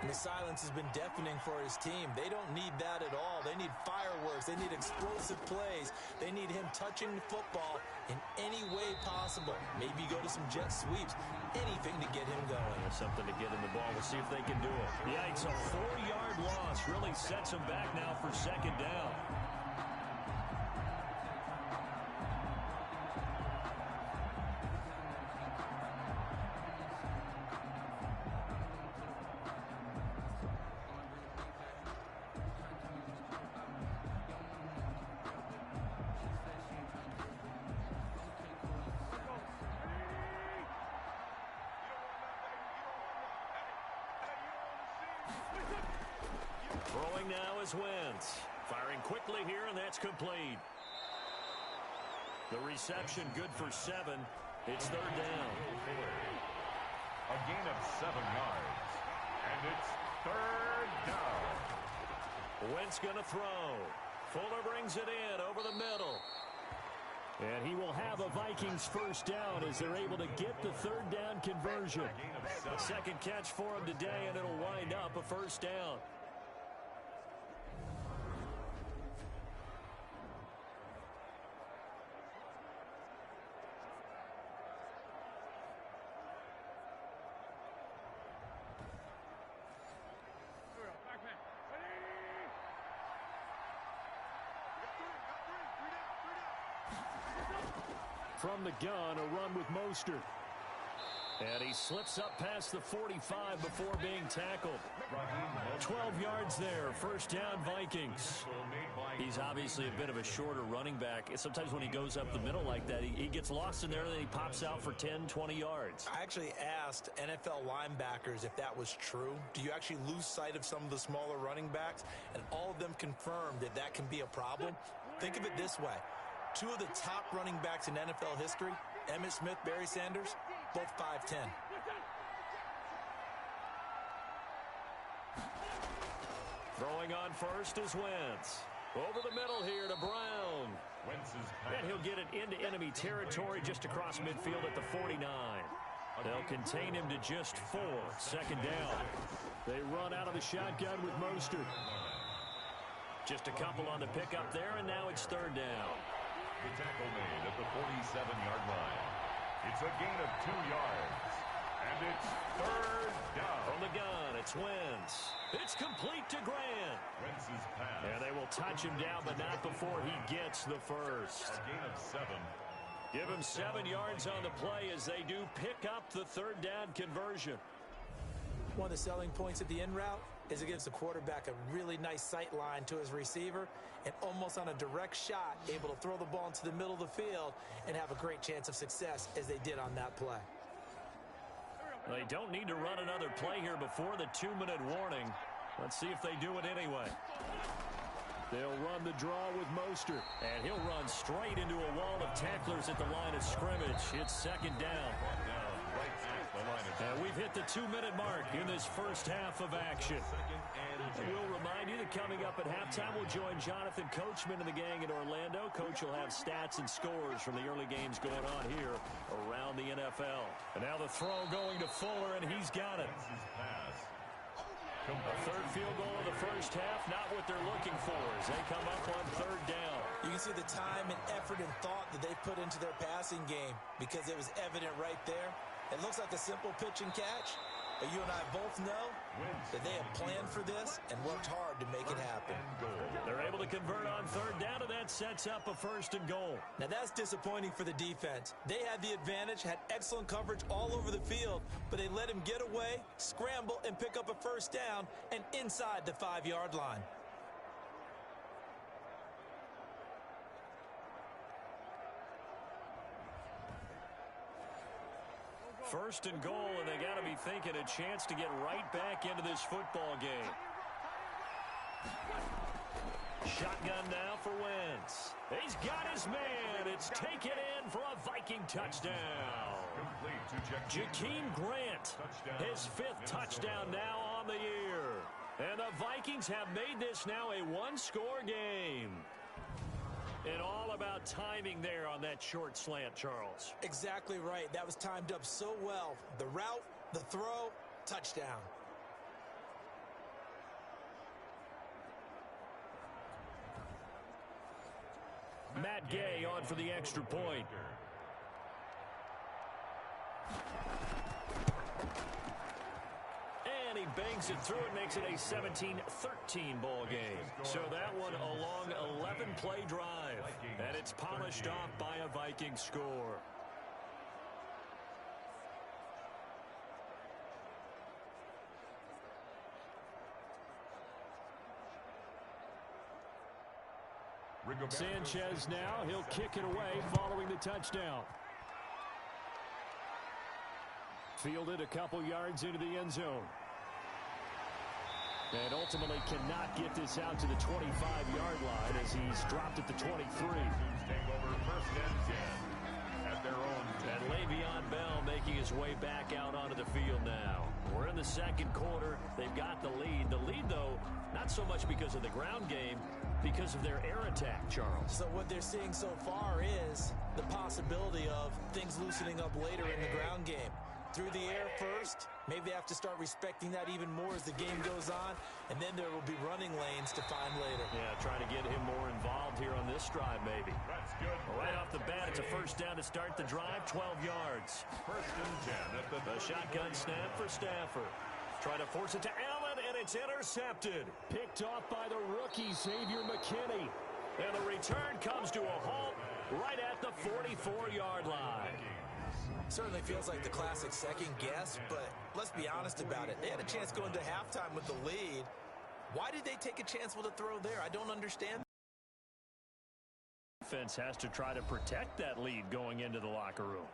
And the silence has been deafening for his team. They don't need that at all. They need fireworks. They need explosive plays. They need him touching the football in any way possible. Maybe go to some jet sweeps. Anything to get him going. There's something to get him the ball. We'll see if they can do it. Yikes, a 4-yard loss really sets him back now for second down. Throwing now is Wentz. Firing quickly here, and that's complete. The reception good for 7. It's 3rd down. A gain of 7 yards. And it's 3rd down. Wentz going to throw. Fuller brings it in over the middle. And he will have a Vikings first down as they're able to get the 3rd down conversion. Second catch for him today, and it'll wind up a first down. From the gun, a run with Mostert. And he slips up past the 45 before being tackled. 12 yards there, first down Vikings. He's obviously a bit of a shorter running back. Sometimes when he goes up the middle like that, he gets lost in there and then he pops out for 10, 20 yards. I actually asked NFL linebackers if that was true. Do you actually lose sight of some of the smaller running backs? And all of them confirmed that that can be a problem. Think of it this way. 2 of the top running backs in NFL history, Emmitt Smith, Barry Sanders, both 5'10". Throwing on first is Wentz. Over the middle here to Brown. And he'll get it into enemy territory just across midfield at the 49. They'll contain him to just 4. Second down. They run out of the shotgun with Mostert. Just a couple on the pickup there, and now it's 3rd down. The tackle made at the 47-yard line. It's a gain of 2 yards. And it's third down. From the gun, it's Wentz. It's complete to Grant. Wentz's pass. And they will touch him down, but not before he gets the first. A gain of 7. Give him 7 yards on the play as they do pick up the third down conversion. One of the selling points of the in route is it gives the quarterback a really nice sight line to his receiver and almost on a direct shot able to throw the ball into the middle of the field and have a great chance of success as they did on that play. They don't need to run another play here before the 2-minute warning. Let's see if they do it anyway. They'll run the draw with Mostert, and he'll run straight into a wall of tacklers at the line of scrimmage. It's second down. And we've hit the 2-minute mark in this first half of action. And we'll remind you that coming up at halftime, we'll join Jonathan Coachman and the gang in Orlando. Coach will have stats and scores from the early games going on here around the NFL. And now the throw going to Fuller, and he's got it. A third field goal of the first half, not what they're looking for as they come up on third down. You can see the time and effort and thought that they put into their passing game because it was evident right there. It looks like a simple pitch and catch, but you and I both know that they have planned for this and worked hard to make it happen. They're able to convert on third down, and that sets up a 1st and goal. Now that's disappointing for the defense. They had the advantage, had excellent coverage all over the field, but they let him get away, scramble, and pick up a 1st down and inside the 5-yard line. First and goal, and they got to be thinking a chance to get right back into this football game. Shotgun now for Wentz. He's got his man. It's taken in for a Viking touchdown. Jakeem Grant, his 5th touchdown now on the year. And the Vikings have made this now a 1-score game. And all about timing there on that short slant, Charles. Exactly right. That was timed up so well. The route, the throw, touchdown. Matt Gay on for the extra point. And he bangs it through and makes it a 17-13 ball game. So that one a long 11-play drive. And it's polished off by a Viking score. Sanchez now, he'll kick it away following the touchdown. Fielded a couple yards into the end zone. And ultimately cannot get this out to the 25-yard line as he's dropped at the 23. Take over 1st and 10 at their own 10. And Le'Veon Bell making his way back out onto the field now. We're in the second quarter. They've got the lead. The lead, though, not so much because of the ground game, because of their air attack, Charles. So what they're seeing so far is the possibility of things loosening up later in the ground game. Through the air first, maybe they have to start respecting that even more as the game goes on, and then there will be running lanes to find later. Yeah, trying to get him more involved here on this drive, maybe. That's good. Right off the bat, it's a 1st down to start the drive, 12 yards. 1st and 10 at the shotgun snap for Stafford. Trying to force it to Allen, and it's intercepted. Picked off by the rookie, Xavier McKinney. And the return comes to a halt right at the 44-yard line. Certainly feels like the classic second guess, but let's be honest about it. They had a chance going to halftime with the lead. Why did they take a chance with a throw there? I don't understand. Defense has to try to protect that lead going into the locker room.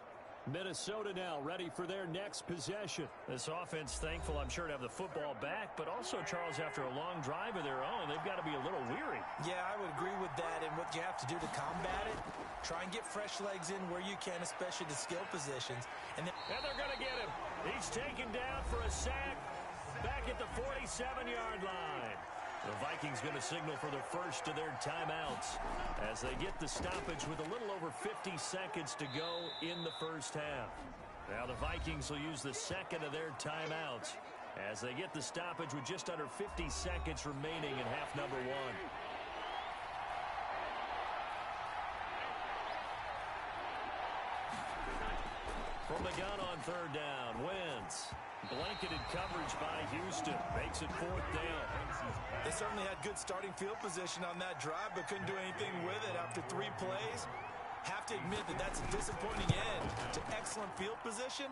Minnesota now ready for their next possession. This offense thankful, I'm sure, to have the football back, but also, Charles, after a long drive of their own, they've got to be a little weary. Yeah, I would agree with that, and what you have to do to combat it, try and get fresh legs in where you can, especially the skill positions. And they're going to get him. He's taken down for a sack back at the 47-yard line. The Vikings going to signal for the first of their timeouts as they get the stoppage with a little over 50 seconds to go in the first half. Now the Vikings will use the second of their timeouts as they get the stoppage with just under 50 seconds remaining in half number 1. From the gun on third down, Wentz. Blanketed coverage by Houston. Makes it fourth down. They certainly had good starting field position on that drive, but couldn't do anything with it after 3 plays. Have to admit that that's a disappointing end to excellent field position.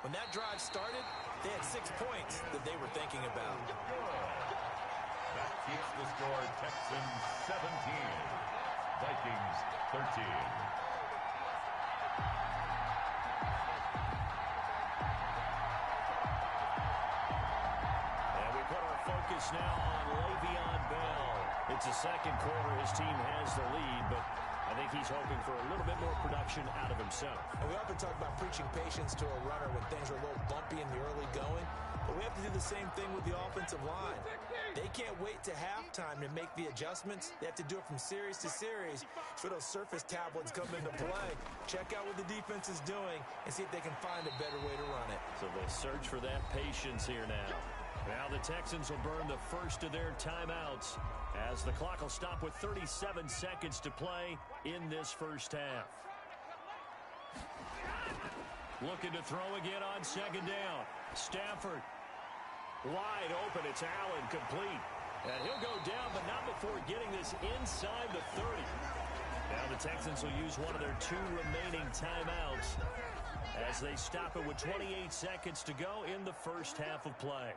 When that drive started, they had 6 points that they were thinking about. That keeps the score Texans 17, Vikings 13. Focus now on Le'Veon Bell. It's the second quarter. His team has the lead, but I think he's hoping for a little bit more production out of himself. And we often talk about preaching patience to a runner when things are a little bumpy in the early going, but we have to do the same thing with the offensive line. They can't wait to halftime to make the adjustments. They have to do it from series to series for those surface tablets come into play. Check out what the defense is doing and see if they can find a better way to run it. So they search for that patience here now. Now the Texans will burn the first of their timeouts as the clock will stop with 37 seconds to play in this first half. Looking to throw again on second down. Stafford wide open. It's Allen, complete. And he'll go down, but not before getting this inside the 30. Now the Texans will use one of their 2 remaining timeouts as they stop it with 28 seconds to go in the first half of play.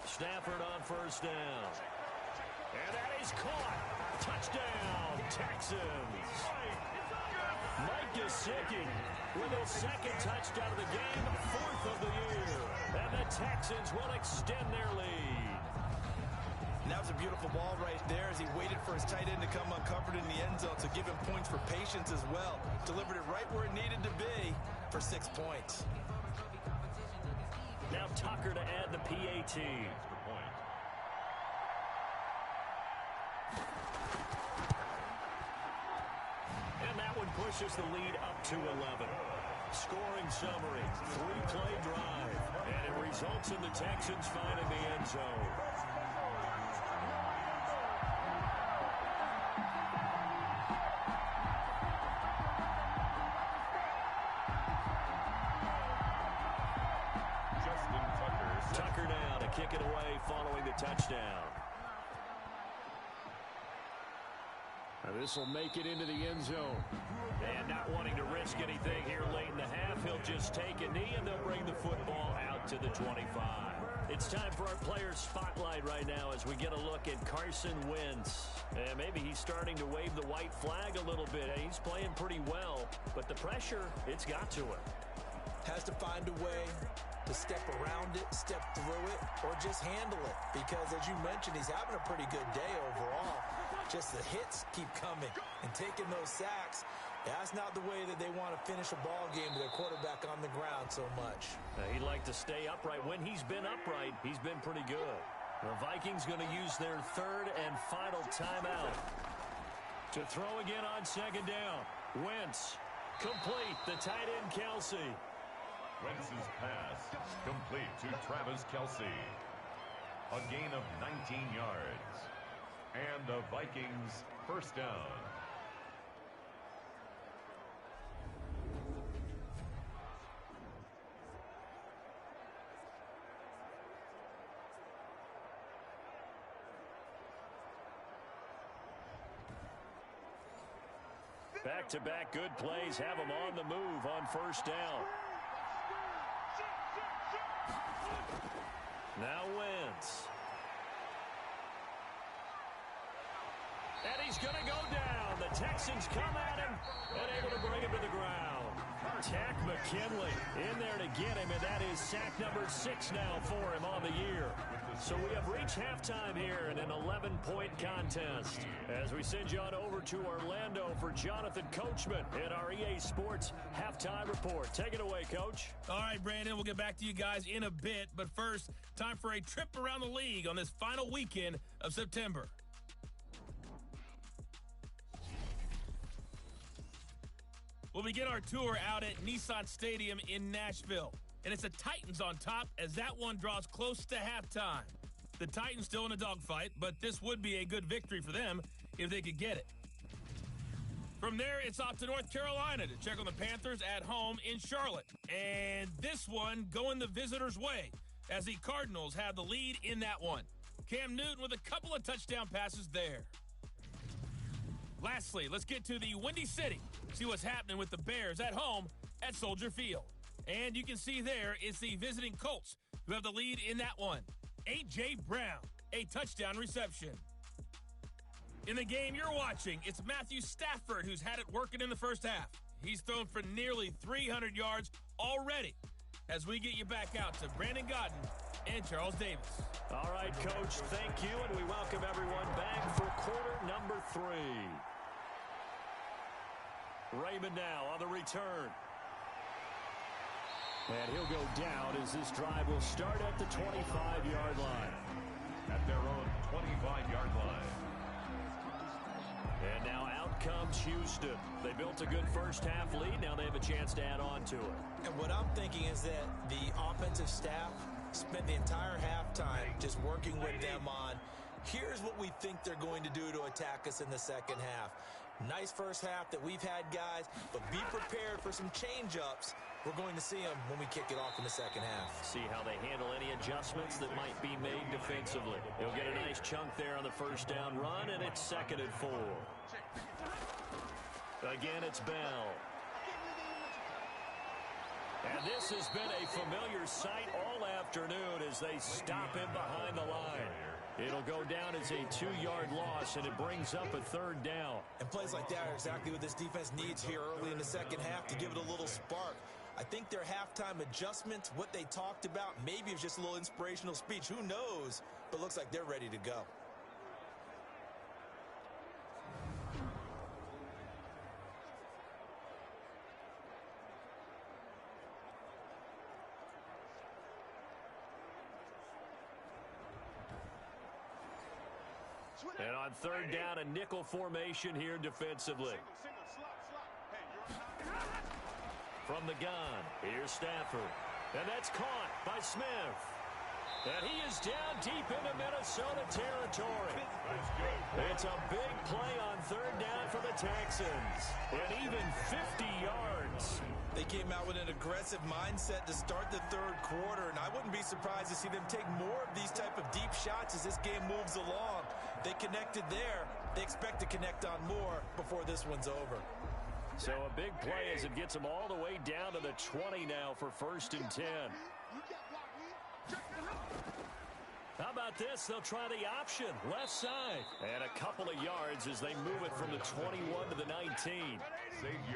Stafford on first down. And that is caught. Touchdown, Texans. Mike Gesicki with his second touchdown of the game, 4th of the year. And the Texans will extend their lead. And that was a beautiful ball right there as he waited for his tight end to come uncovered in the end zone to give him points for patience as well. Delivered it right where it needed to be for 6 points. Now Tucker to add the PAT. And that one pushes the lead up to 11. Scoring summary, 3-play drive. And it results in the Texans finding the end zone. Tucker now to kick it away following the touchdown. Now this will make it into the end zone. And not wanting to risk anything here late in the half, he'll just take a knee and they'll bring the football out to the 25. It's time for our player spotlight right now as we get a look at Carson Wentz. And maybe he's starting to wave the white flag a little bit. He's playing pretty well, but the pressure, it's got to him. Has to find a way to step around it, step through it, or just handle it. Because as you mentioned, he's having a pretty good day overall. Just the hits keep coming and taking those sacks. That's not the way that they want to finish a ball game with their quarterback on the ground so much. He'd like to stay upright. When he's been upright, he's been pretty good. The Vikings going to use their 3rd and final timeout to throw again on second down. Wentz, complete. The tight end, Kelsey. Wentz's pass complete to Travis Kelce. A gain of 19 yards. And the Vikings first down. Back-to-back good plays have him on the move on first down. Now Wentz. And he's going to go down. The Texans come at him and able to bring him to the ground. Tack McKinley in there to get him, and that is sack number 6 now for him on the year. So we have reached halftime here in an 11-point contest as we send you on over to Orlando for Jonathan Coachman in our EA Sports Halftime Report. Take it away, Coach. All right, Brandon, we'll get back to you guys in a bit. But first, time for a trip around the league on this final weekend of September. We'll begin our tour out at Nissan Stadium in Nashville. And it's the Titans on top as that one draws close to halftime. The Titans still in a dogfight, but this would be a good victory for them if they could get it. From there, it's off to North Carolina to check on the Panthers at home in Charlotte. And this one going the visitors' way as the Cardinals have the lead in that one. Cam Newton with a couple of touchdown passes there. Lastly, let's get to the Windy City. See what's happening with the Bears at home at Soldier Field. And you can see there it's the visiting Colts who have the lead in that one. A.J. Brown, a touchdown reception. In the game you're watching, it's Matthew Stafford who's had it working in the first half. He's thrown for nearly 300 yards already. As we get you back out to Brandon Godden and Charles Davis. All right, Coach, thank you, and we welcome everyone back for quarter number 3. Raymond now on the return. And he'll go down as this drive will start at the 25-yard line. At their own 25-yard line. And now out comes Houston. They built a good first-half lead. Now they have a chance to add on to it. And what I'm thinking is that the offensive staff spent the entire halftime just working with them on, here's what we think they're going to do to attack us in the second half. Nice first half that we've had, guys, but be prepared for some change-ups. We're going to see them when we kick it off in the second half. See how they handle any adjustments that might be made defensively. He'll get a nice chunk there on the first down run, and it's 2nd and 4. Again, it's Bell. And this has been a familiar sight all afternoon as they stop him behind the line. It'll go down as a 2-yard loss, and it brings up a 3rd down. And plays like that are exactly what this defense needs here early in the second half to give it a little spark. I think their halftime adjustments, what they talked about, maybe it's just a little inspirational speech. Who knows? But looks like they're ready to go. And on 3rd down, a nickel formation here defensively. From the gun, here's Stafford. And that's caught by Smith. And he is down deep into Minnesota territory. It's a big play on 3rd down for the Texans. And even 50 yards. They came out with an aggressive mindset to start the 3rd quarter, and I wouldn't be surprised to see them take more of these type of deep shots as this game moves along. They connected there. They expect to connect on more before this one's over. So a big play as it gets them all the way down to the 20 now for 1st and 10. How about this? They'll try the option, left side. And a couple of yards as they move it from the 21 to the 19.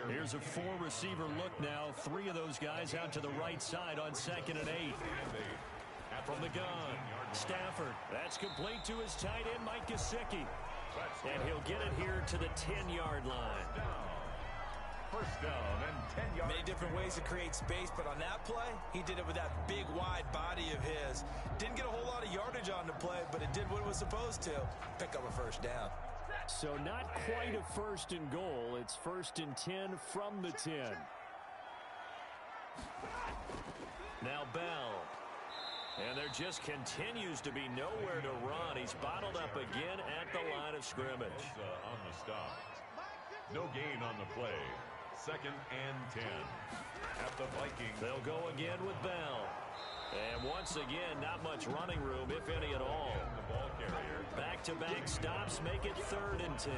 Here's a 4-receiver look now. 3 of those guys out to the right side on 2nd and 8. From the gun, Stafford. That's complete to his tight end, Mike Gesicki. And he'll get it here to the 10-yard line. First down and 10 yards. Many different ways to create space, but on that play, he did it with that big, wide body of his. Didn't get a whole lot of yardage on the play, but it did what it was supposed to. Pick up a first down. So not quite a 1st and goal. It's 1st and 10 from the 10. Now Bell. And there just continues to be nowhere to run. He's bottled up again at the line of scrimmage. On the stop. No gain on the play. 2nd and 10. At the Vikings. They'll go again with Bell. And once again, not much running room, if any at all. The ball carrier. Back-to-back stops make it 3rd and 10.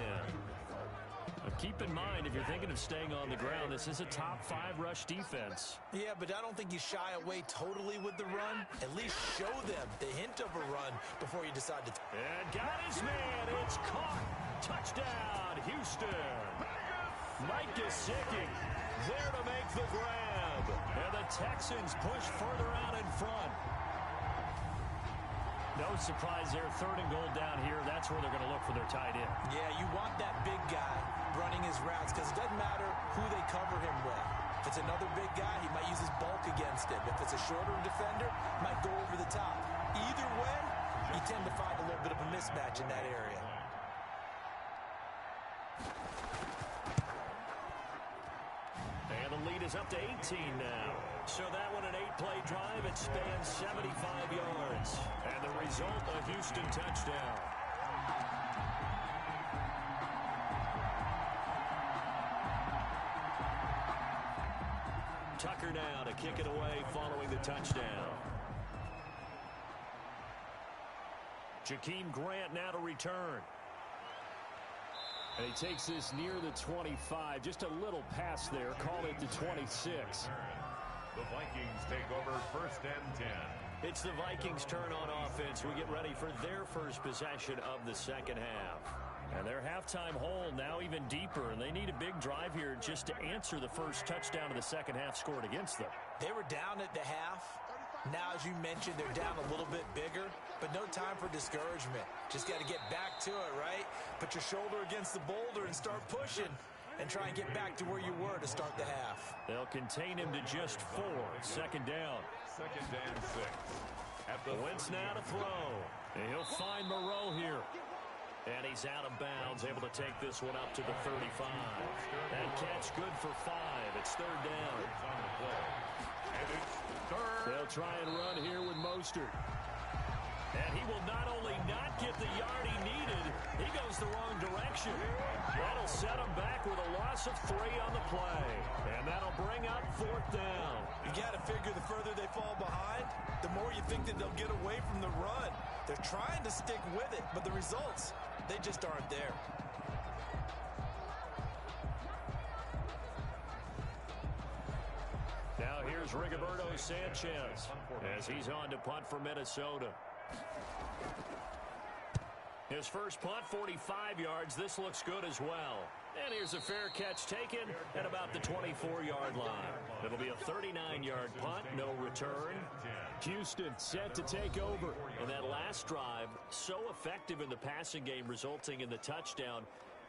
Keep in mind, if you're thinking of staying on the ground, this is a top 5 rush defense. Yeah, but I don't think you shy away totally with the run. At least show them the hint of a run before you decide to. And got his man. It's caught. Touchdown, Houston. Mike Gesicki there to make the grab. And the Texans push further out in front. No surprise there. 3rd and goal down here. That's where they're going to look for their tight end. Yeah, you want that big guy running his routes because it doesn't matter who they cover him with. If it's another big guy, he might use his bulk against him. If it's a shorter defender, he might go over the top. Either way, you tend to find a little bit of a mismatch in that area. And the lead is up to 18 now. So that one an 8-play drive. It spans 75 yards. And the result, a Houston touchdown. Tucker now to kick it away following the touchdown. Jakeem Grant now to return. And he takes this near the 25. Just a little pass there. Call it the 26. The Vikings take over 1st and 10. It's the Vikings' turn on offense. We get ready for their first possession of the second half. And their halftime hole now even deeper, and they need a big drive here just to answer the first touchdown of the second half scored against them. They were down at the half. Now, as you mentioned, they're down a little bit bigger, but no time for discouragement. Just got to get back to it, right? Put your shoulder against the boulder and start pushing and try and get back to where you were to start the half. They'll contain him to just 4. Second down. 2nd and 6. At the Wentz now to throw. And he'll find Moreau here. And he's out of bounds, able to take this one up to the 35. That catch good for 5. It's 3rd down. And it's 3rd. They'll try and run here with Mostert. And he will not only not get the yard he needed, he goes the wrong direction. That'll set him back with a loss of 3 on the play. And that'll bring up 4th down. You got to figure the further they fall behind, the more you think that they'll get away from the run. They're trying to stick with it, but the results, they just aren't there. Now here's Rigoberto Sanchez as he's on to punt for Minnesota. His first punt, 45 yards. This looks good as well. And here's a fair catch taken at about the 24-yard line. It'll be a 39-yard punt, no return. Houston set to take over. And that last drive, so effective in the passing game, resulting in the touchdown.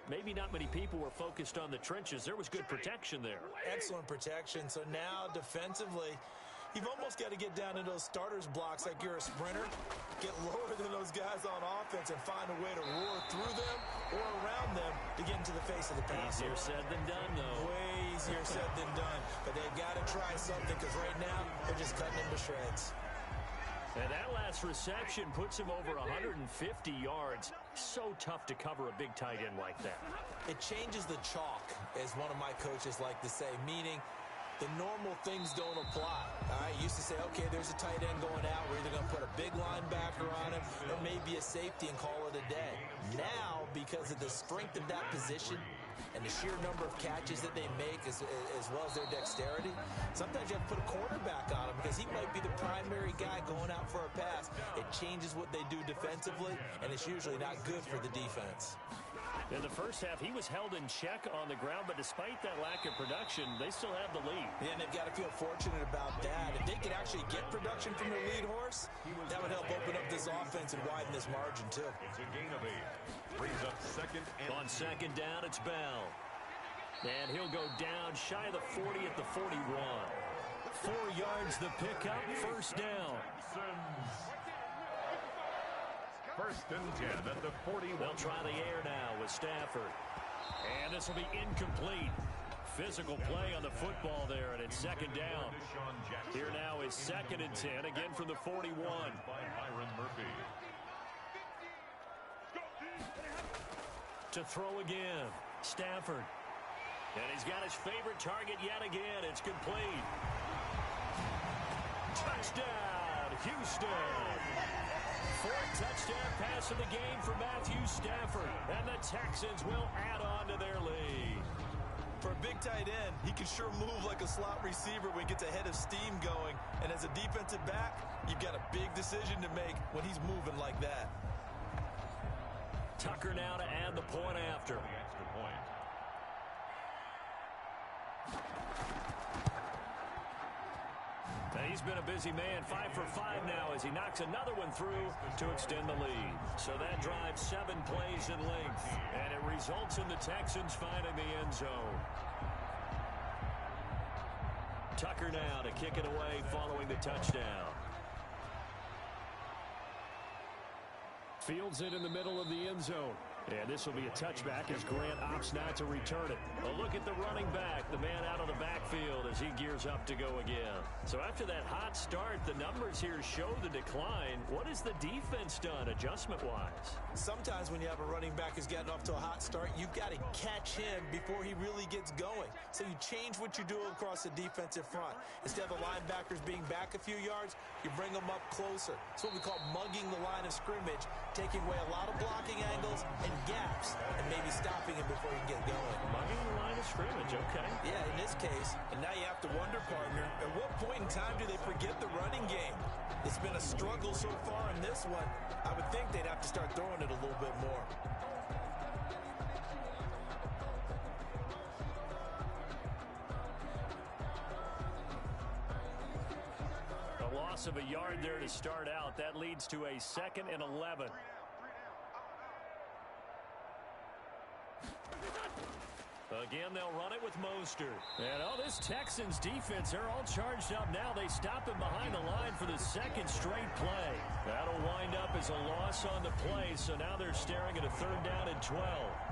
Maybe not many people were focused on the trenches. There was good protection there. Excellent protection. So now defensively, you've almost got to get down into those starters blocks like you're a sprinter. Get lower than those guys on offense and find a way to roar through them or around them to get into the face of the pass. Easier said than done, though. Way easier said than done. But they've got to try something because right now they're just cutting him to shreds. And that last reception puts him over 150 yards. So tough to cover a big tight end like that. It changes the chalk, as one of my coaches like to say, meaning the normal things don't apply. All right, used to say, okay, there's a tight end going out. We're either going to put a big linebacker on him or maybe a safety and call it a day. Now, because of the strength of that position and the sheer number of catches that they make as well as their dexterity, sometimes you have to put a cornerback on him because he might be the primary guy going out for a pass. It changes what they do defensively, and it's usually not good for the defense. In the first half, he was held in check on the ground, but despite that lack of production, they still have the lead. Yeah, and they've got to feel fortunate about that. If they could actually get production from their lead horse, that would help open up this offense and widen this margin, too. It's a gain of 8. Brings up 2nd and... On 2nd down, it's Bell. And he'll go down shy of the 40 at the 41. 4 yards the pickup, 1st down. 1st and 10 at the 41. They'll try the air now with Stafford. And this will be incomplete. Physical play on the football there, and it's 2nd down. Here now is 2nd and 10, again from the 41. By Byron Murphy. To throw again, Stafford. And he's got his favorite target yet again. It's complete. Touchdown, Houston. 4th touchdown pass of the game for Matthew Stafford. And the Texans will add on to their lead. For a big tight end, he can sure move like a slot receiver when he gets a head of steam going. And as a defensive back, you've got a big decision to make when he's moving like that. Tucker now to add the point after. The extra point. And he's been a busy man, 5 for 5 now as he knocks another one through to extend the lead. So that drives 7 plays in length, and it results in the Texans finding the end zone. Tucker now to kick it away following the touchdown. Fields it in the middle of the end zone. And this will be a touchback as Grant opts not to return it. A look at the running back, the man out of the backfield as he gears up to go again. So after that hot start, the numbers here show the decline. What has the defense done adjustment-wise? Sometimes when you have a running back who's gotten off to a hot start, you've got to catch him before he really gets going. So you change what you do across the defensive front. Instead of the linebackers being back a few yards, you bring them up closer. It's what we call mugging the line of scrimmage, taking away a lot of blocking angles and gaps and maybe stopping him before he can get going. Mugging the line of scrimmage, okay. Yeah, in this case, and now you have to wonder, partner, at what point in time do they forget the running game? It's been a struggle so far in this one. I would think they'd have to start throwing it a little bit more. A loss of a yard there to start out. That leads to a 2nd and 11. Again, they'll run it with Mostert. And, this Texans defense, they're all charged up now. They stop him behind the line for the 2nd straight play. That'll wind up as a loss on the play, so now they're staring at a 3rd down and 12.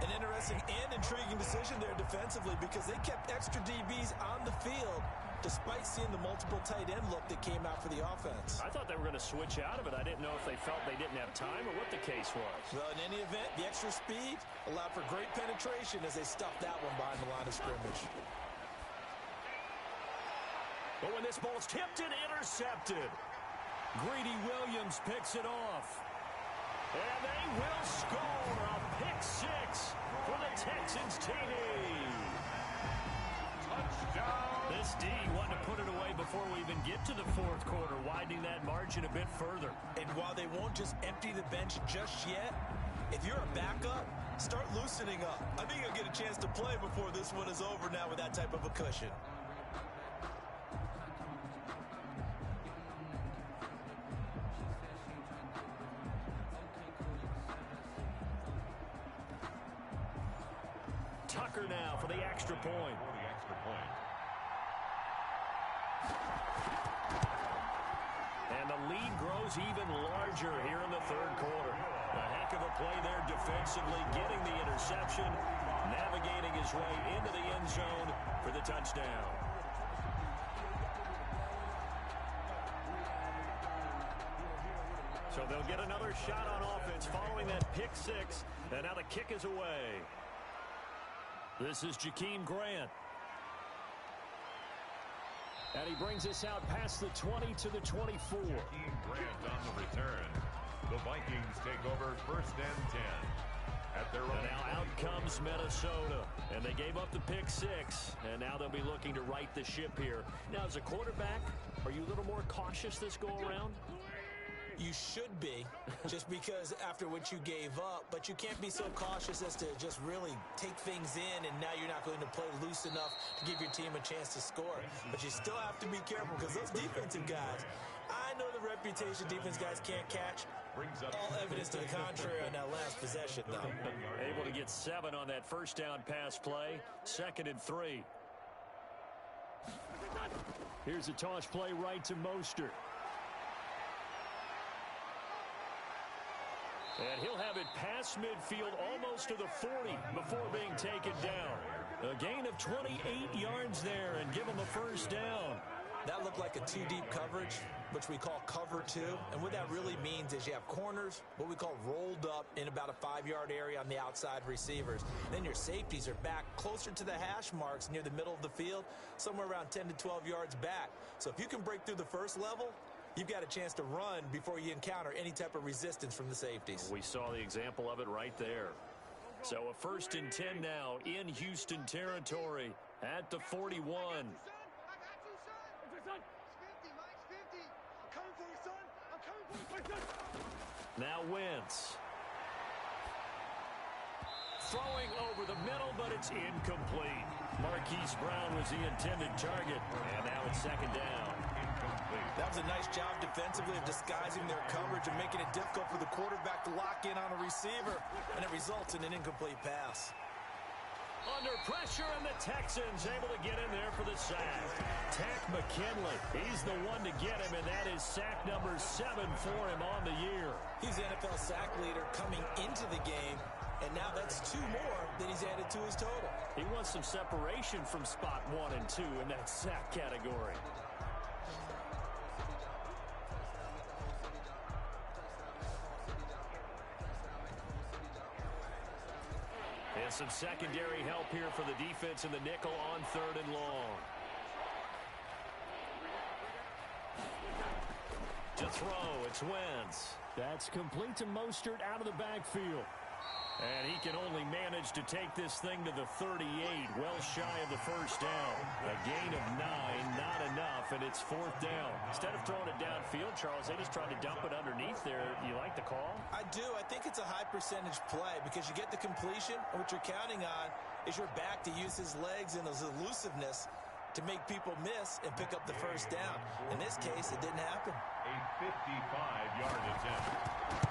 An interesting and intriguing decision there defensively because they kept extra DBs on the field despite seeing the multiple tight end look that came out for the offense. I thought they were going to switch out of it. I didn't know if they felt they didn't have time or what the case was. Well, in any event, the extra speed allowed for great penetration as they stuffed that one behind the line of scrimmage. But when this ball's tipped and intercepted, Greedy Williams picks it off. And they will score a pick 6 for the Texans TD. This D wanted to put it away before we even get to the 4th quarter, widening that margin a bit further. And while they won't just empty the bench just yet, if you're a backup, start loosening up. I think you'll get a chance to play before this one is over now with that type of a cushion. Tucker now for the extra point. And the lead grows even larger here in the 3rd quarter. A heck of a play there defensively, getting the interception, navigating his way into the end zone for the touchdown. So they'll get another shot on offense following that pick 6, and now the kick is away. This is Jakeem Grant. And he brings us out past the 20 to the 24. Jakeem Grant on the return. The Vikings take over 1st and 10. At their own. And now out comes Minnesota. And they gave up the pick 6. And now they'll be looking to right the ship here. Now, as a quarterback, are you a little more cautious this go-around? You should be, just because after what you gave up, but you can't be so cautious as to just really take things in, and now you're not going to play loose enough to give your team a chance to score. But you still have to be careful because those defensive guys, I know the reputation defense guys can't catch. All evidence to the contrary on that last possession, though. Able to get 7 on that 1st down pass play, 2nd and 3. Here's a toss play right to Mostert. And he'll have it past midfield almost to the 40 before being taken down. A gain of 28 yards there and give him a 1st down. That looked like a 2-deep coverage, which we call cover 2. And what that really means is you have corners, what we call rolled up in about a 5-yard area on the outside receivers. Then your safeties are back closer to the hash marks near the middle of the field, somewhere around 10 to 12 yards back. So if you can break through the 1st level, you've got a chance to run before you encounter any type of resistance from the safeties. We saw the example of it right there. So a 1st and 10 now in Houston territory at the 41. Now Wentz. Throwing over the middle, but it's incomplete. Marquise Brown was the intended target, and now it's 2nd down. That was a nice job defensively of disguising their coverage and making it difficult for the quarterback to lock in on a receiver, and it results in an incomplete pass. Under pressure, and the Texans able to get in there for the sack. Tack McKinley, he's the one to get him, and that is sack number 7 for him on the year. He's the NFL sack leader coming into the game, And now that's 2 more that he's added to his total. He wants some separation from spot 1 and 2 in that sack category. And some secondary help here for the defense in the nickel on 3rd and long. To throw, it's Wentz. That's complete to Mostert out of the backfield. And he can only manage to take this thing to the 38, well shy of the first down. A gain of 9, not enough, and it's 4th down. Instead of throwing it downfield, Charles, they just tried to dump it underneath there. You like the call? I do. I think it's a high percentage play because you get the completion, and what you're counting on is your back to use his legs and his elusiveness to make people miss and pick up the first down. In this case, it didn't happen. A 55-yard attempt.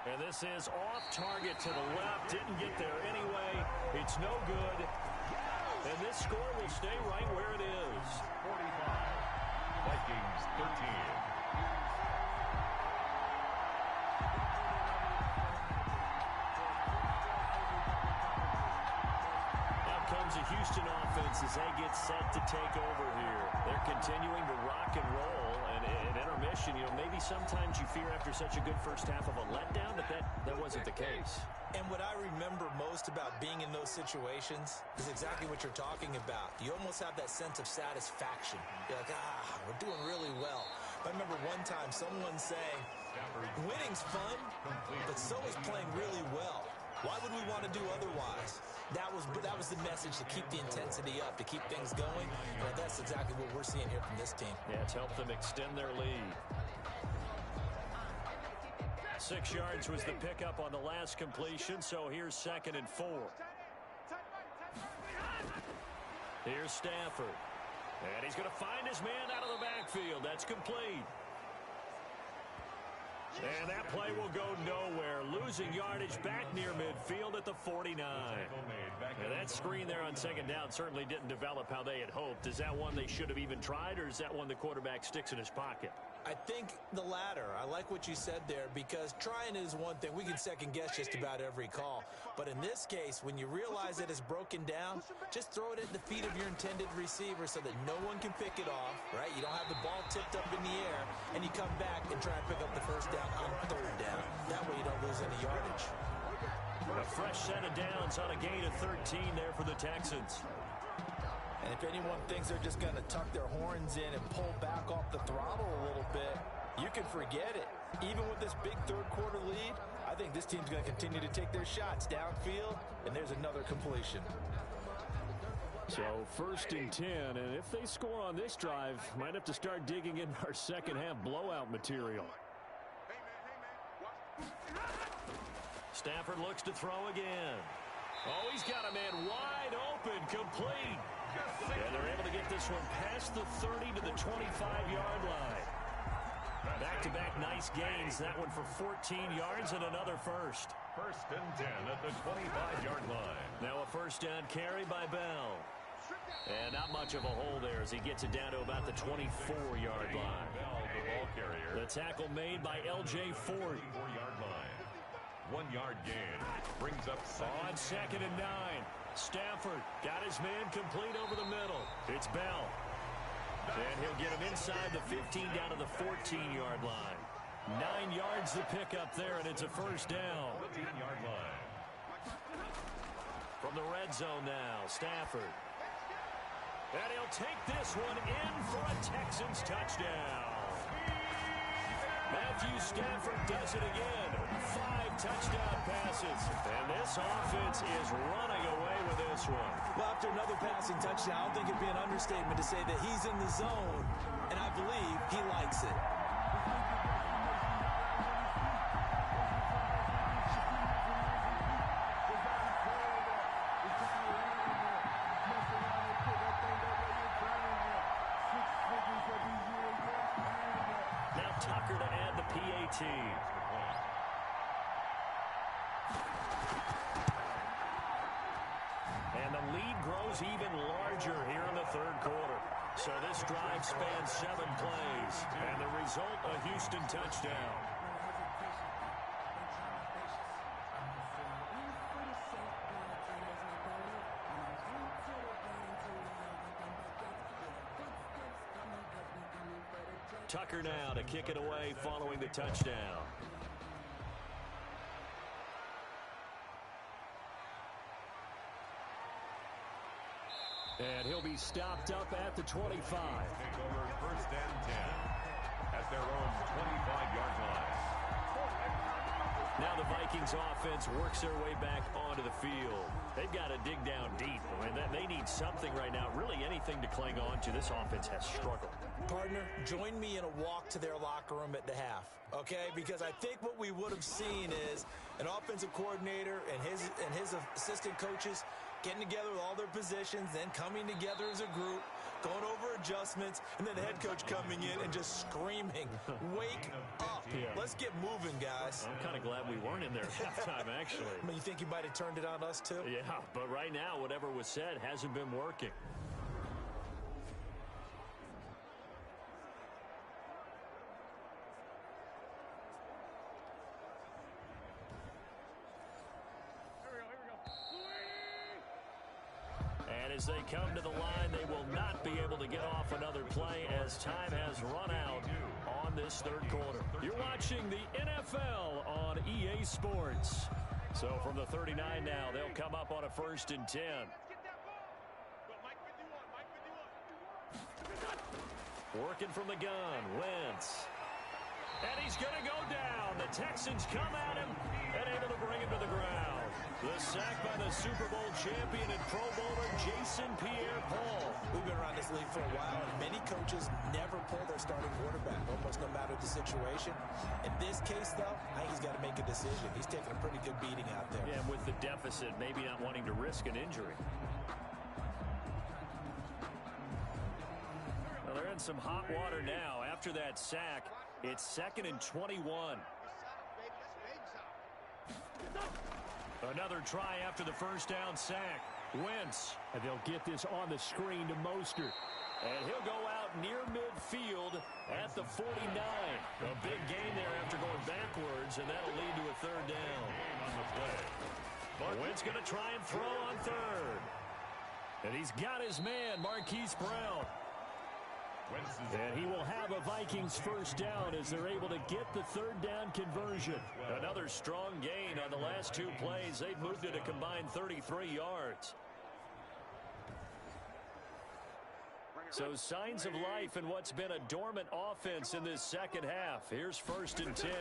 And this is off target to the left. Didn't get there anyway. It's no good. And this score will stay right where it is. 45. Vikings 13. Comes a Houston offense as they get set to take over here. They're continuing to rock and roll, and at intermission, maybe sometimes you fear after such a good first half of a letdown, but that wasn't the case. And what I remember most about being in those situations is exactly what you're talking about. You almost have that sense of satisfaction. You're like, we're doing really well. I remember one time someone saying, winning's fun, but so is playing really well. Why would we want to do otherwise? That was the message, to keep the intensity up, to keep things going. And that's exactly what we're seeing here from this team. Yeah, it's helped them extend their lead. 6 yards was the pickup on the last completion, so here's 2nd and 4. Here's Stafford. And he's going to find his man out of the backfield. That's complete. And that play will go nowhere. Losing yardage back near midfield at the 49. And that screen there on 2nd down certainly didn't develop how they had hoped. Is that one they should have even tried, or is that one the quarterback sticks in his pocket? I think the latter. I like what you said there, because trying is one thing. We can second-guess just about every call. But in this case, when you realize that it's broken down, just throw it at the feet of your intended receiver so that no one can pick it off, right? You don't have the ball tipped up in the air, and you come back and try and pick up the first down on 3rd down. That way you don't lose any yardage. A fresh set of downs on a gain of 13 there for the Texans. And if anyone thinks they're just going to tuck their horns in and pull back off the throttle a little bit, you can forget it. Even with this big 3rd quarter lead, I think this team's going to continue to take their shots downfield, and there's another completion. So 1st and 10, and if they score on this drive, might have to start digging in our second half blowout material. Stafford looks to throw again. Oh, he's got a man wide open, complete. And they're able to get this one past the 30 to the 25-yard line. Back-to-back nice gains. That one for 14 yards and another first. 1st and 10 at the 25-yard line. Now a first down carry by Bell. And not much of a hole there as he gets it down to about the 24-yard line. Bell, the ball carrier. The tackle made by L.J. Ford. 4-yard line. 1-yard gain. Brings up on 2nd and 9. Stafford got his man complete over the middle. It's Bell. And he'll get him inside the 15 down to the 14-yard line. 9 yards to pick up there, and it's a first down. 15-yard line. From the red zone now, Stafford. And he'll take this one in for a Texans touchdown. Matthew Stafford does it again. 5 touchdown passes. And this offense is running away with this one. Well, after another passing touchdown, I don't think it'd be an understatement to say that he's in the zone, and I believe he likes it. Now Tucker to add the PAT. And the lead grows even larger here in the 3rd quarter. So this drive spans 7 plays. And the result, a Houston touchdown. Tucker now to kick it away following the touchdown. And he'll be stopped up at the 25. Take over 1st and 10 at their own 25-yard line. Now the Vikings offense works their way back onto the field. They've got to dig down deep. I mean, they need something right now, really anything to cling on to. This offense has struggled. Partner, join me in a walk to their locker room at the half, okay? Because I think what we would have seen is an offensive coordinator and his assistant coaches getting together with all their positions, then coming together as a group, going over adjustments, and then the head coach coming in and just screaming, wake up. Yeah. Let's get moving, guys. I'm kind of glad we weren't in there at halftime, actually. I mean, you think you might have turned it on us, too? Yeah, but right now, whatever was said hasn't been working. As they come to the line, they will not be able to get off another play as time has run out on this third quarter. You're watching the NFL on EA Sports. So from the 39 now, they'll come up on a 1st and 10. Working from the gun, Wentz. And he's going to go down. The Texans come at him and able to bring him to the ground. The sack by the Super Bowl champion and Pro Bowler Jason Pierre-Paul. We've been around this league for a while, and many coaches never pull their starting quarterback, almost no matter the situation. In this case, though, I think he's got to make a decision. He's taking a pretty good beating out there. Yeah, and with the deficit, maybe not wanting to risk an injury. Well, they're in some hot water now. After that sack, it's 2nd and 21. Another try after the first down sack. Wentz. And they'll get this on the screen to Mostert. And he'll go out near midfield at the 49. A big gain there after going backwards, and that'll lead to a 3rd down. Wentz going to try and throw on 3rd. And he's got his man, Marquise Brown. And he will have a Vikings 1st down as they're able to get the 3rd down conversion. Another strong gain on the last 2 plays. They've moved it a combined 33 yards. So signs of life in what's been a dormant offense in this second half. Here's 1st and 10.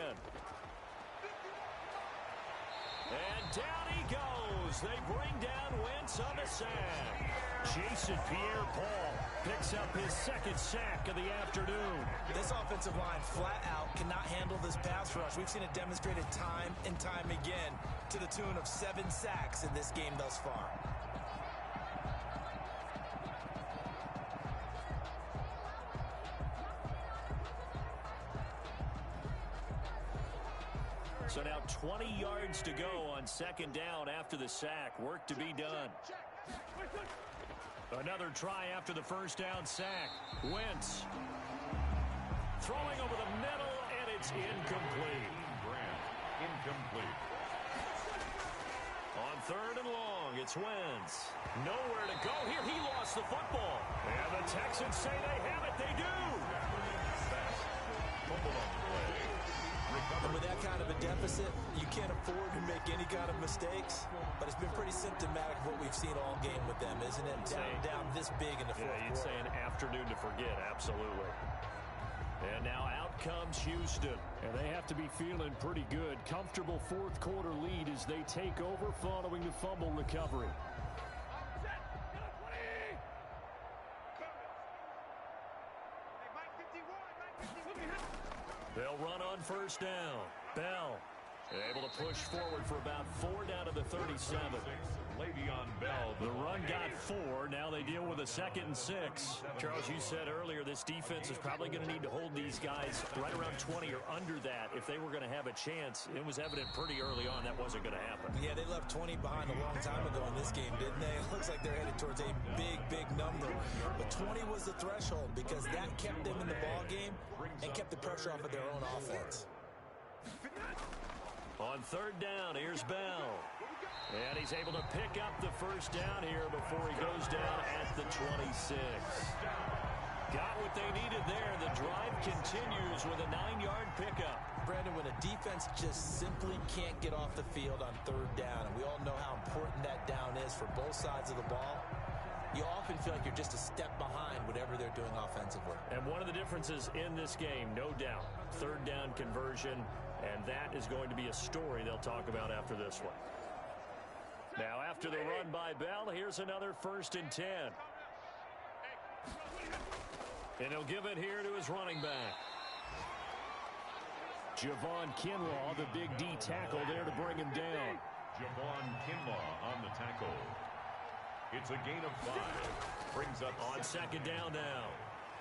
And down he goes. They bring down Wentz on the sack. Jason Pierre-Paul picks up his 2nd sack of the afternoon. This offensive line flat out cannot handle this pass rush. We've seen it demonstrated time and time again to the tune of 7 sacks in this game thus far. So now 20 yards to go on 2nd down after the sack. Work to be done. Another try after the first down sack. Wentz throwing over the middle, and it's incomplete. Incomplete. On 3rd and long, it's Wentz. Nowhere to go here. He lost the football. And the Texans say they have it. They do. And with that kind of a deficit, you can't afford to make any kind of mistakes. But it's been pretty symptomatic of what we've seen all game with them, isn't it? Down this big in the fourth quarter. You'd say an afternoon to forget, absolutely. And now out comes Houston. And they have to be feeling pretty good. Comfortable 4th quarter lead as they take over following the fumble recovery. They'll run on 1st down. Bell able to push forward for about 4 down to the 37. Le'Veon Bell. The run got 4. Now they deal with a 2nd and 6. Charles, you said earlier this defense is probably going to need to hold these guys right around 20 or under that if they were going to have a chance. It was evident pretty early on that wasn't going to happen. Yeah, they left 20 behind a long time ago in this game, didn't they? It looks like they're headed towards a big, big number. But 20 was the threshold because that kept them in the ball game and kept the pressure off of their own offense. On 3rd down, here's Bell. And he's able to pick up the first down here before he goes down at the 26. Got what they needed there. The drive continues with a 9-yard pickup. Brandon, when a defense just simply can't get off the field on third down, and we all know how important that down is for both sides of the ball, you often feel like you're just a step behind whatever they're doing offensively. And one of the differences in this game, no doubt, third down conversion, and that is going to be a story they'll talk about after this one. Now, after the run by Bell, here's another 1st and 10. And he'll give it here to his running back. Javon Kinlaw, the big D tackle there to bring him down. Javon Kinlaw on the tackle. It's a gain of 5. Brings up on 2nd down now.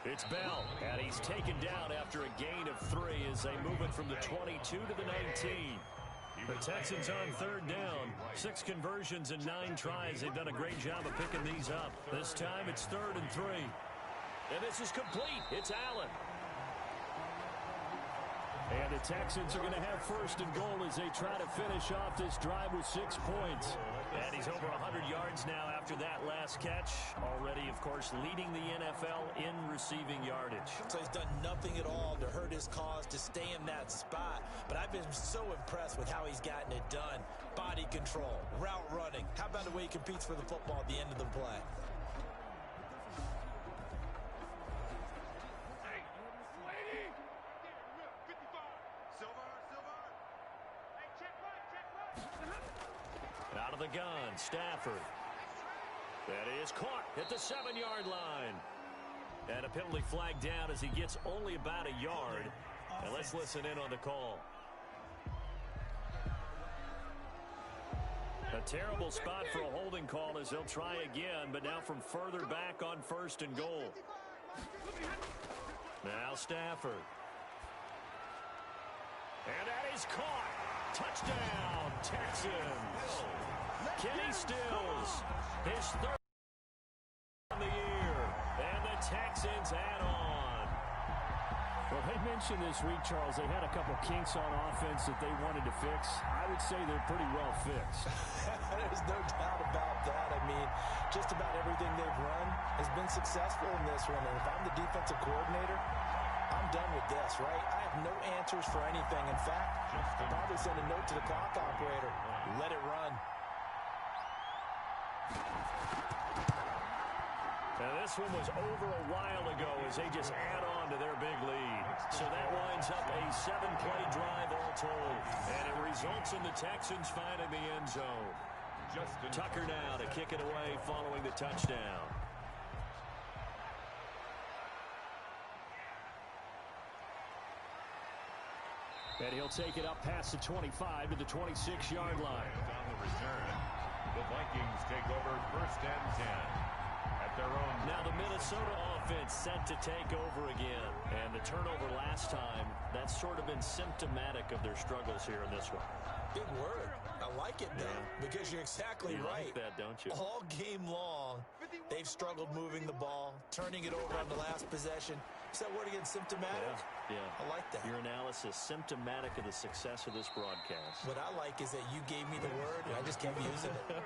It's Bell, and he's taken down after a gain of 3 as they move it from the 22 to the 19. The Texans on 3rd down. 6 conversions and 9 tries. They've done a great job of picking these up. This time it's 3rd and 3. And this is complete. It's Allen. And the Texans are going to have 1st and goal as they try to finish off this drive with 6 points. And he's over 100 yards now after that last catch. Already, of course, leading the NFL in receiving yardage. So he's done nothing at all to hurt his cause, to stay in that spot. But I've been so impressed with how he's gotten it done. Body control, route running. How about the way he competes for the football at the end of the play? Out of the gun, Stafford. That is caught at the 7-yard line. And a penalty flag down as he gets only about a yard. And let's listen in on the call. A terrible spot for a holding call as they'll try again, but now from further back on 1st and goal. Now Stafford. And that is caught. Touchdown, Texans. Kenny Stills, his 3rd on the year, and the Texans add on. Well, they mentioned this week, Charles, they had a couple kinks on offense that they wanted to fix. I would say they're pretty well fixed. There's no doubt about that. I mean, just about everything they've run has been successful in this one, and if I'm the defensive coordinator, I'm done with this, right? I have no answers for anything. In fact, I'll probably send a note to the clock operator. Let it run. Now this one was over a while ago as they just add on to their big lead. So that winds up a 7-play drive all told. And it results in the Texans finding the end zone. Tucker now to kick it away following the touchdown. And he'll take it up past the 25 to the 26-yard line. On the return, the Vikings take over 1st and 10. Their own. Now the Minnesota offense set to take over again. And the turnover last time, that's sort of been symptomatic of their struggles here in this one. Big word. I like it, though, because you're exactly right. You like that, don't you? All game long, they've struggled moving the ball, turning it over on the last possession. Is that word again, symptomatic? Yeah. I like that. Your analysis, symptomatic of the success of this broadcast. What I like is that you gave me the word, and I just kept using it.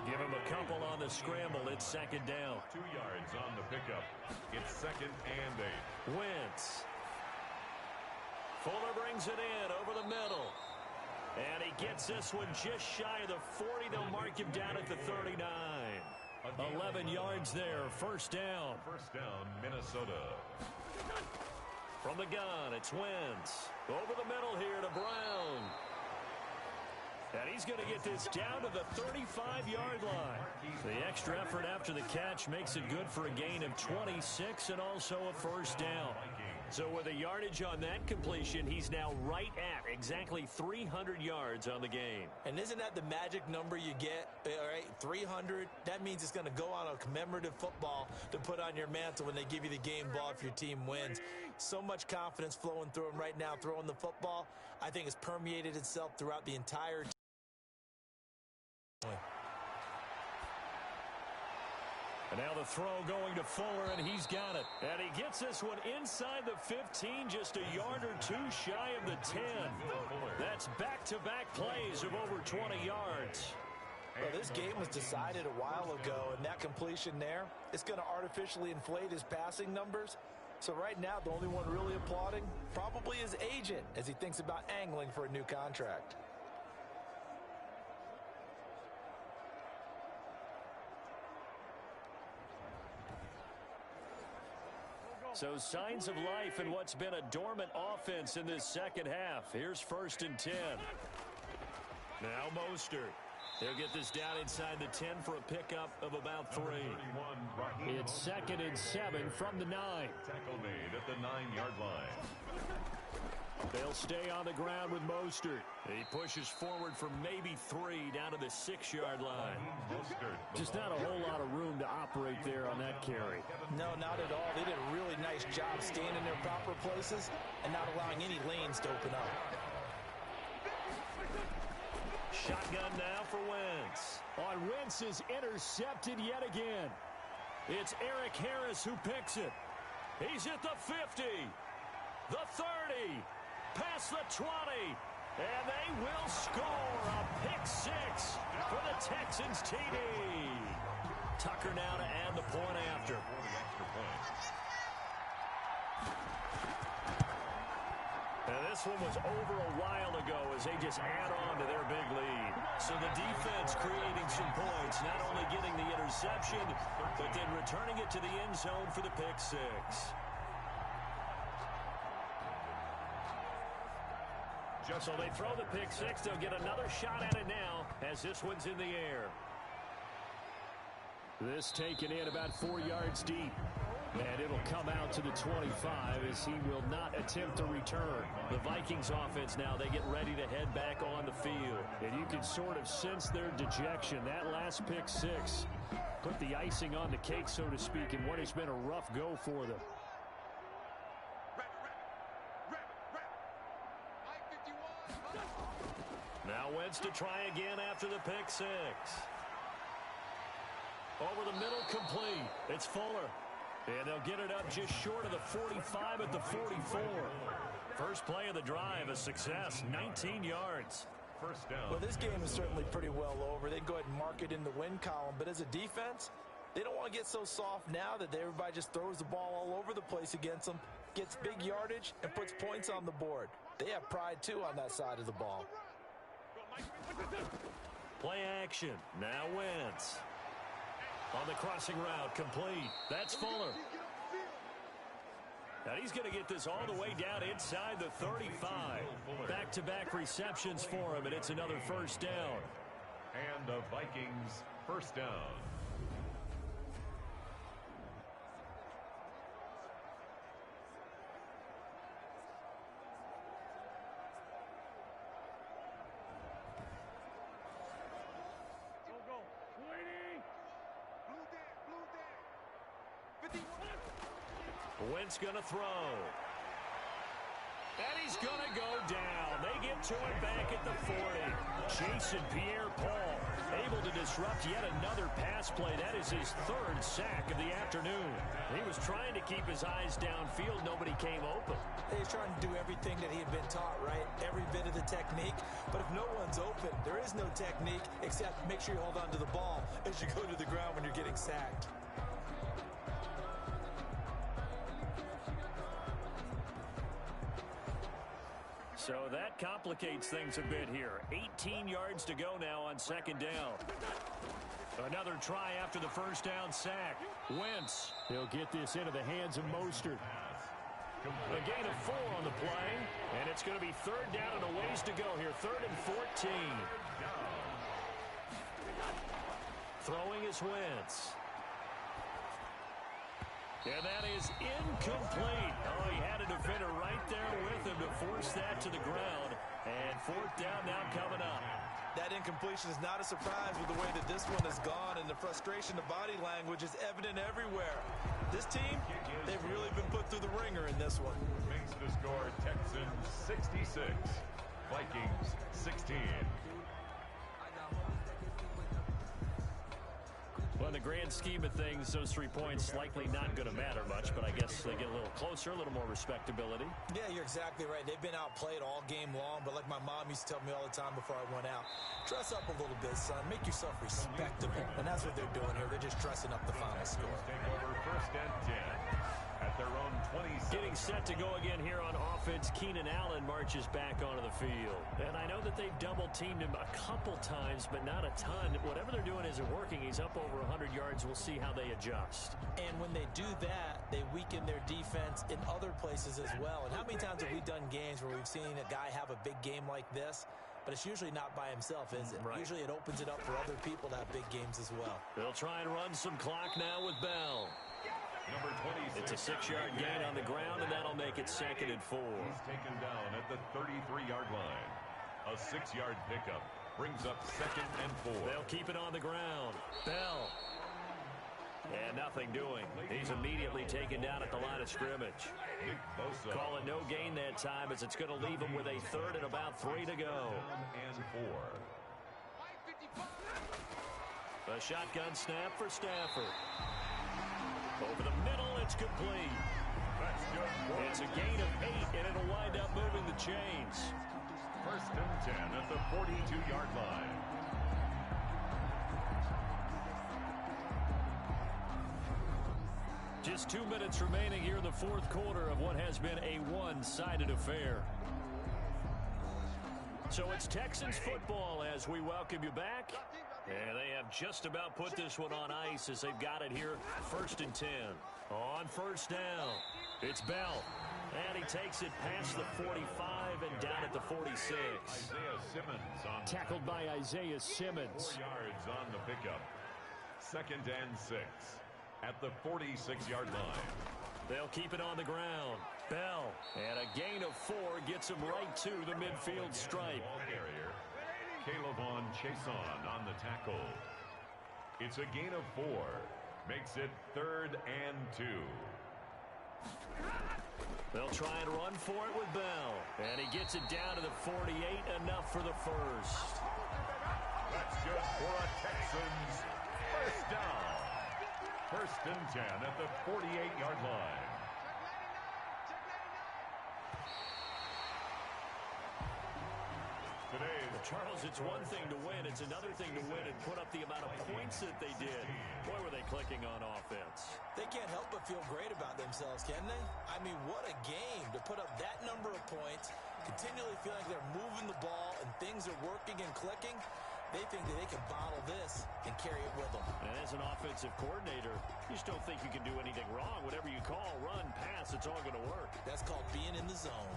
Give him a couple on the scramble. It's 2nd down. 2 yards on the pickup. It's 2nd and 8. Wentz. Fuller brings it in over the middle. And he gets this one just shy of the 40. They'll mark him down at the 39. 11 yards there. 1st down. 1st down, Minnesota. From the gun, it's Wentz. Over the middle here to Brown. And he's going to get this down to the 35-yard line. The extra effort after the catch makes it good for a gain of 26 and also a 1st down. So with a yardage on that completion, he's now right at exactly 300 yards on the game. And isn't that the magic number you get, all right, 300? That means it's going to go on a commemorative football to put on your mantle when they give you the game ball if your team wins. So much confidence flowing through him right now, throwing the football. I think it's permeated itself throughout the entire team. And now the throw going to Fuller, and he's got it. And he gets this one inside the 15, just a yard or two shy of the 10. That's back-to-back plays of over 20 yards. Well, this game was decided a while ago, and that completion there is going to artificially inflate his passing numbers. So right now, the only one really applauding probably his agent as he thinks about angling for a new contract. So signs of life in what's been a dormant offense in this second half. Here's 1st and 10. Now Mostert. He'll get this down inside the 10 for a pickup of about 3. It's 2nd and 7 from the 9. Tackle made at the 9-yard line. They'll stay on the ground with Mostert. He pushes forward for maybe 3 down to the 6-yard line. Just not a whole lot of room to operate there on that carry. No, not at all. They did a really nice job staying in their proper places and not allowing any lanes to open up. Shotgun now for Wentz. On Wentz is intercepted yet again. It's Eric Harris who picks it. He's at the 50, the 30, past the 20, and they will score a pick-6 for the Texans TD. Tucker now to add the point after. And this one was over a while ago as they just add on to their big lead. So the defense creating some points, not only getting the interception, but then returning it to the end zone for the pick-6. So they throw the pick-6. They'll get another shot at it now as this one's in the air. This taken in about 4 yards deep. And it'll come out to the 25 as he will not attempt to return. The Vikings offense now, they get ready to head back on the field. And you can sort of sense their dejection. That last pick-6 put the icing on the cake, so to speak, in what has been a rough go for them. Now Wentz to try again after the pick-6. Over the middle, complete. It's Fuller. And they'll get it up just short of the 45 at the 44. First play of the drive, a success, 19 yards. First down. Well, this game is certainly pretty well over. They can go ahead and mark it in the win column. But as a defense, they don't want to get so soft now that everybody just throws the ball all over the place against them, gets big yardage, and puts points on the board. They have pride, too, on that side of the ball. Play action. Now Wentz. On the crossing route, complete. That's Fuller. Now he's going to get this all the way down inside the 35. Back-to-back receptions for him, and it's another first down. And the Vikings first down. Wentz going to throw. And he's going to go down. They get to him back at the 40. Jason Pierre-Paul able to disrupt yet another pass play. That is his 3rd sack of the afternoon. He was trying to keep his eyes downfield. Nobody came open. He's trying to do everything that he had been taught, right? Every bit of the technique. But if no one's open, there is no technique except make sure you hold on to the ball as you go to the ground when you're getting sacked. So that complicates things a bit here. 18 yards to go now on 2nd down. Another try after the first down sack. Wentz. He'll get this into the hands of Mostert. A gain of 4 on the play. And it's going to be 3rd down and a ways to go here. 3rd and 14. Throwing is Wentz. And that is incomplete. Oh, he had a defender right there with him to force that to the ground. And 4th down now coming up. That incompletion is not a surprise with the way that this one has gone, and the frustration, the body language is evident everywhere. This team, they've really been put through the ringer in this one. Makes the score Texans 66, Vikings 16. Well, in the grand scheme of things, those 3 points likely not going to matter much, but I guess they get a little closer, a little more respectability. Yeah, you're exactly right. They've been outplayed all game long, but like my mom used to tell me all the time before I went out, dress up a little bit, son. Make yourself respectable. And that's what they're doing here. They're just dressing up the final score. Take over first and 10 at their own 27. Getting set to go again here on offense, Keenan Allen marches back onto the field. And I know that they've double-teamed him a couple times, but not a ton. Whatever they're doing isn't working. He's up over 100 yards. We'll see how they adjust. And when they do that, they weaken their defense in other places as well. And how many times have we done games where we've seen a guy have a big game like this, but it's usually not by himself, is it? Right. Usually it opens it up for other people to have big games as well. They'll try and run some clock now with Bell. Number 26. It's a 6-yard gain on the ground, and that'll make it 2nd and 4. He's taken down at the 33-yard line. A 6-yard pickup brings up 2nd and 4. They'll keep it on the ground. Bell. And nothing doing. He's immediately taken down at the line of scrimmage. Call it no gain that time, as it's going to leave him with a 3rd and about 3 to go. And 4. A shotgun snap for Stafford. Over the middle, it's complete. It's a gain of 8, and it'll wind up moving the chains. First and 10 at the 42-yard line. Just 2 minutes remaining here in the 4th quarter of what has been a one-sided affair. So it's Texans football as we welcome you back. And they have just about put this one on ice as they've got it here. 1st and 10. On 1st down, it's Bell. And he takes it past the 45 and down at the 46. Isaiah Simmons on Tackled by Isaiah Simmons. 4 yards on the pickup. 2nd and 6 at the 46-yard line. They'll keep it on the ground. Bell. And a gain of 4 gets him right to the midfield stripe. Ball carrier. Calebon Chason on the tackle. It's a gain of 4. Makes it 3rd and 2. They'll try and run for it with Bell. And he gets it down to the 48, enough for the 1st. That's just for a Texans 1st down. 1st and 10 at the 48-yard line. Charles, it's one thing to win. It's another thing to win and put up the amount of points that they did. Boy, were they clicking on offense. They can't help but feel great about themselves, can they? I mean, what a game to put up that number of points, continually feel like they're moving the ball and things are working and clicking. They think that they can bottle this and carry it with them. And as an offensive coordinator, you just don't think you can do anything wrong. Whatever you call, run, pass, it's all going to work. That's called being in the zone.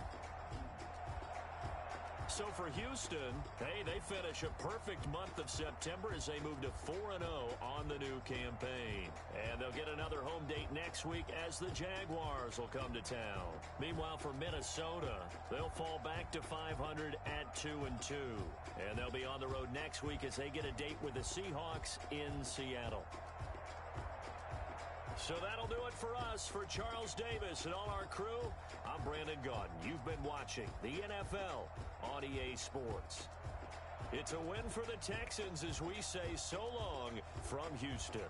So for Houston, hey, they finish a perfect month of September as they move to 4-0 on the new campaign. And they'll get another home date next week as the Jaguars will come to town. Meanwhile, for Minnesota, they'll fall back to 500 at 2-2. And they'll be on the road next week as they get a date with the Seahawks in Seattle. So that'll do it for us. For Charles Davis and all our crew, I'm Brandon Gaudin. You've been watching the NFL on EA Sports. It's a win for the Texans as we say so long from Houston.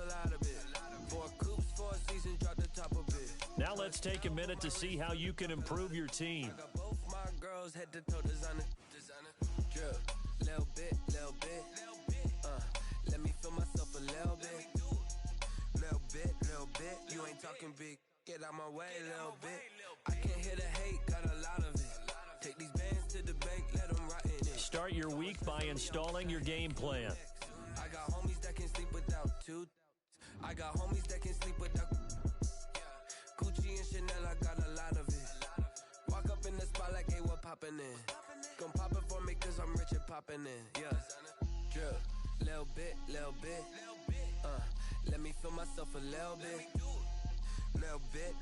lot of it. 4 coops, 4 seasons, drop the top of it. Now let's take a minute to see how you can improve your team. I got both my girls head to toe designer. Drip, little bit. Let me feel myself a little bit. Little bit. You ain't talking big. Get out my way, little bit. I can't hear the hate, got a lot of it. Take these bands to the bank, let them rot in it. Start your week by installing your game plan. I got homies that can sleep without two. I got homies that can sleep without Gucci and Chanel, I got a lot of it. Walk up in the spot like, hey, what poppin' in? Gon' pop it for me cause I'm rich and poppin' in. Yeah, drip, little bit. Let me feel myself a little bit. Little bit.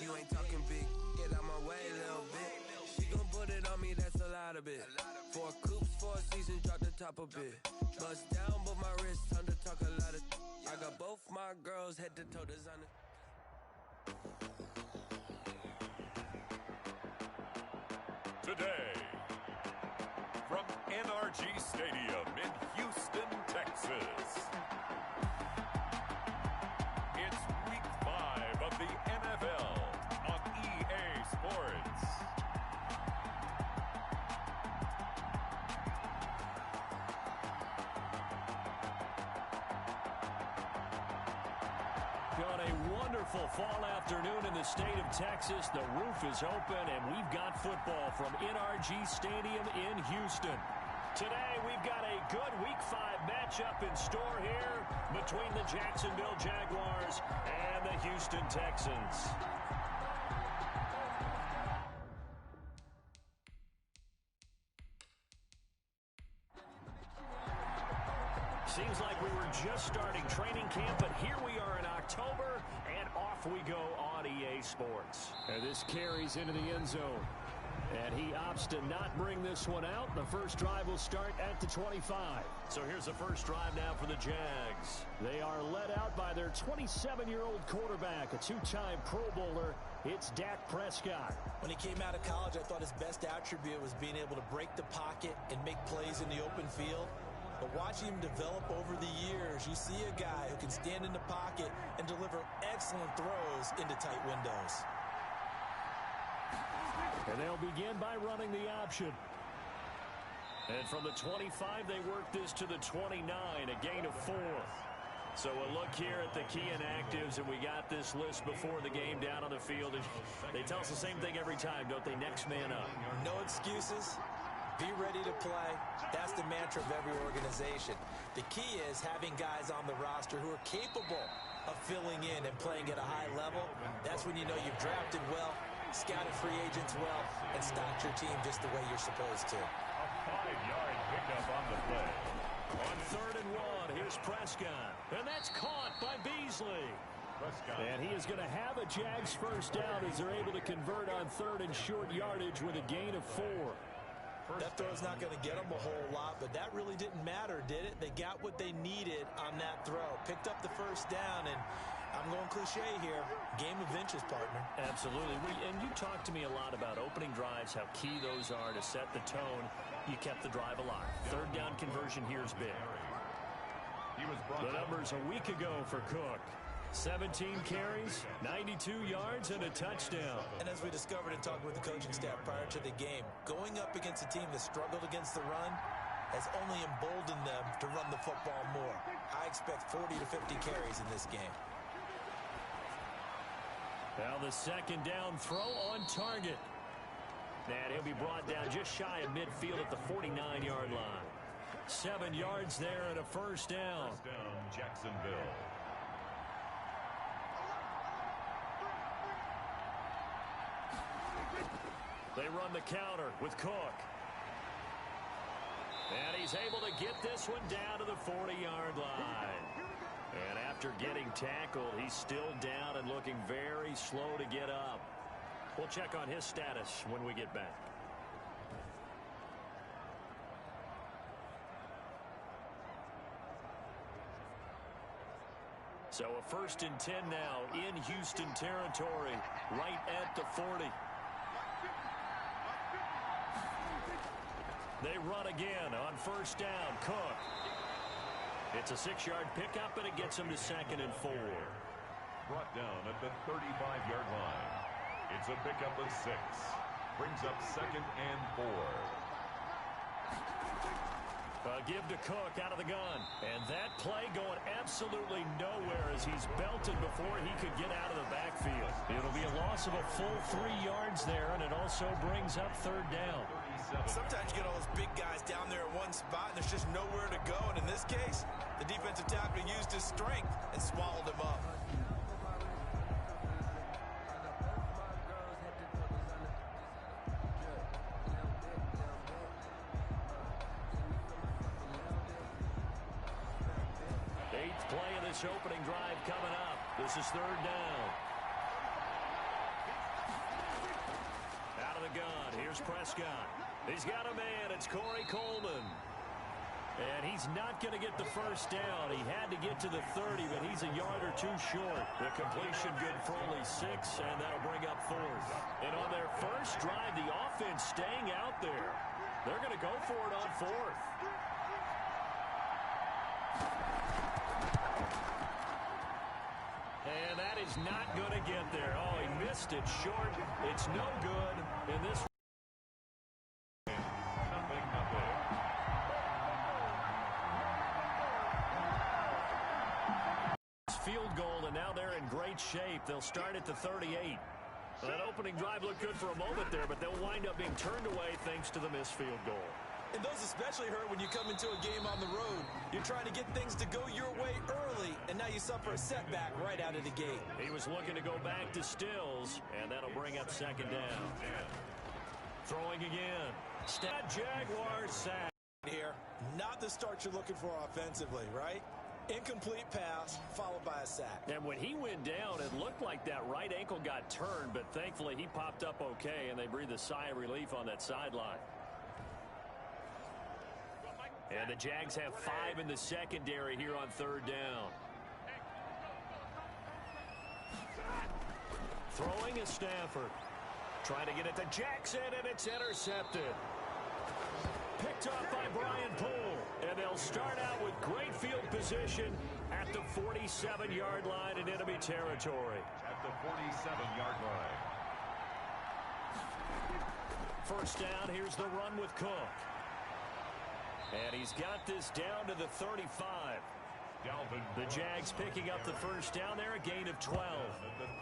You ain't talking big. Get out my way, little bit. She gon' put it on me, that's a lot of it. 4 coops, 4 seasons, drop the top a bit. Bust down, but my wrist, time to talk a lot of. I got both my girls head to toe designer. Today, from NRG Stadium in Houston, Texas, it's Week 5 of the NFL on EA Sports. On a wonderful fall afternoon in the state of Texas, the roof is open, and we've got football from NRG Stadium in Houston. Today, we've got a good Week 5 matchup in store here between the Jacksonville Jaguars and the Houston Texans. Seems like we were just starting training camp, but here we are in October, and off we go on EA Sports. And this carries into the end zone. And he opts to not bring this one out. The first drive will start at the 25. So here's the first drive now for the Jags. They are led out by their 27-year-old quarterback, a 2-time Pro Bowler. It's Dak Prescott. When he came out of college, I thought his best attribute was being able to break the pocket and make plays in the open field. But watching him develop over the years, you see a guy who can stand in the pocket and deliver excellent throws into tight windows. And they'll begin by running the option. And from the 25, they work this to the 29, a gain of 4. So a look here at the key inactives, and we got this list before the game down on the field. They tell us the same thing every time, don't they? Next man up. No excuses. Be ready to play. That's the mantra of every organization. The key is having guys on the roster who are capable of filling in and playing at a high level. That's when you know you've drafted well, scouted free agents well, and stocked your team just the way you're supposed to. A 5-yard pickup on the play. On 3rd and 1, here's Prescott. And that's caught by Beasley. And he is going to have a Jags first down as they're able to convert on 3rd and short yardage with a gain of 4. That throw's not going to get them a whole lot, but that really didn't matter, did it? They got what they needed on that throw. Picked up the first down, and I'm going cliche here. Game of inches, partner. Absolutely. And you talked to me a lot about opening drives, how key those are to set the tone. You kept the drive alive. 3rd down conversion here is big. The numbers a week ago for Cook. 17 carries, 92 yards, and a touchdown. And as we discovered in talking with the coaching staff prior to the game, going up against a team that struggled against the run has only emboldened them to run the football more. I expect 40 to 50 carries in this game. Now the 2nd down throw on target. And he'll be brought down just shy of midfield at the 49-yard line. 7 yards there and a first down. First down, Jacksonville. They run the counter with Cook. And he's able to get this one down to the 40-yard line. And after getting tackled, he's still down and looking very slow to get up. We'll check on his status when we get back. So a 1st and 10 now in Houston territory, right at the 40. They run again on 1st down. Cook. It's a 6-yard pickup, and it gets him to 2nd and 4. Brought down at the 35-yard line. It's a pickup of 6. Brings up 2nd and 4. Give to Cook out of the gun. And that play going absolutely nowhere as he's belted before he could get out of the backfield. It'll be a loss of a full 3 yards there, and it also brings up 3rd down. Sometimes you get all those big guys down there in one spot, and there's just nowhere to go. And in this case, the defensive tackle used his strength and swallowed him up. Play of this opening drive coming up. This is 3rd down. Out of the gun. Here's Prescott. He's got a man. It's Corey Coleman. And he's not going to get the first down. He had to get to the 30, but he's a yard or 2 short. The completion good for only 6, and that'll bring up 4th. And on their first drive, the offense staying out there. They're going to go for it on 4th. And that is not going to get there. Oh, he missed it short. It's no good. And this nothing. field goal, and now they're in great shape. They'll start at the 38. Well, that opening drive looked good for a moment there, but they'll wind up being turned away thanks to the missed field goal. And those especially hurt when you come into a game on the road. You're trying to get things to go your way early, and now you suffer a setback right out of the gate. He was looking to go back to Stills, and that'll bring up 2nd down. Throwing again. Jaguars sack. Here, not the start you're looking for offensively, right? Incomplete pass, followed by a sack. And when he went down, it looked like that right ankle got turned, but thankfully he popped up okay, and they breathed a sigh of relief on that sideline. And the Jags have 5 in the secondary here on 3rd down. Throwing is Stafford. Trying to get it to Jackson, and it's intercepted. Picked off by Brian Poole. And they'll start out with great field position at the 47-yard line in enemy territory. At the 47-yard line. First down, here's the run with Cook. And he's got this down to the 35. The Jags picking up the first down there, a gain of 12.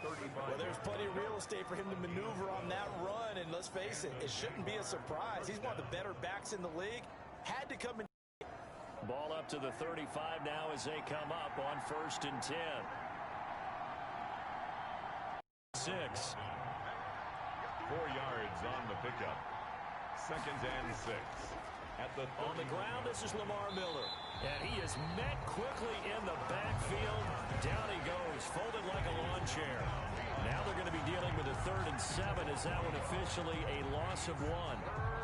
Well, there's plenty of real estate for him to maneuver on that run, and let's face it, it shouldn't be a surprise. He's one of the better backs in the league. Had to come in. Ball up to the 35 now as they come up on 1st and 10. 6. 4 yards on the pickup. 2nd and 6. On the ground, this is Lamar Miller. And he is met quickly in the backfield. Down he goes, folded like a lawn chair. Now they're going to be dealing with a 3rd and 7. Is that one officially a loss of 1?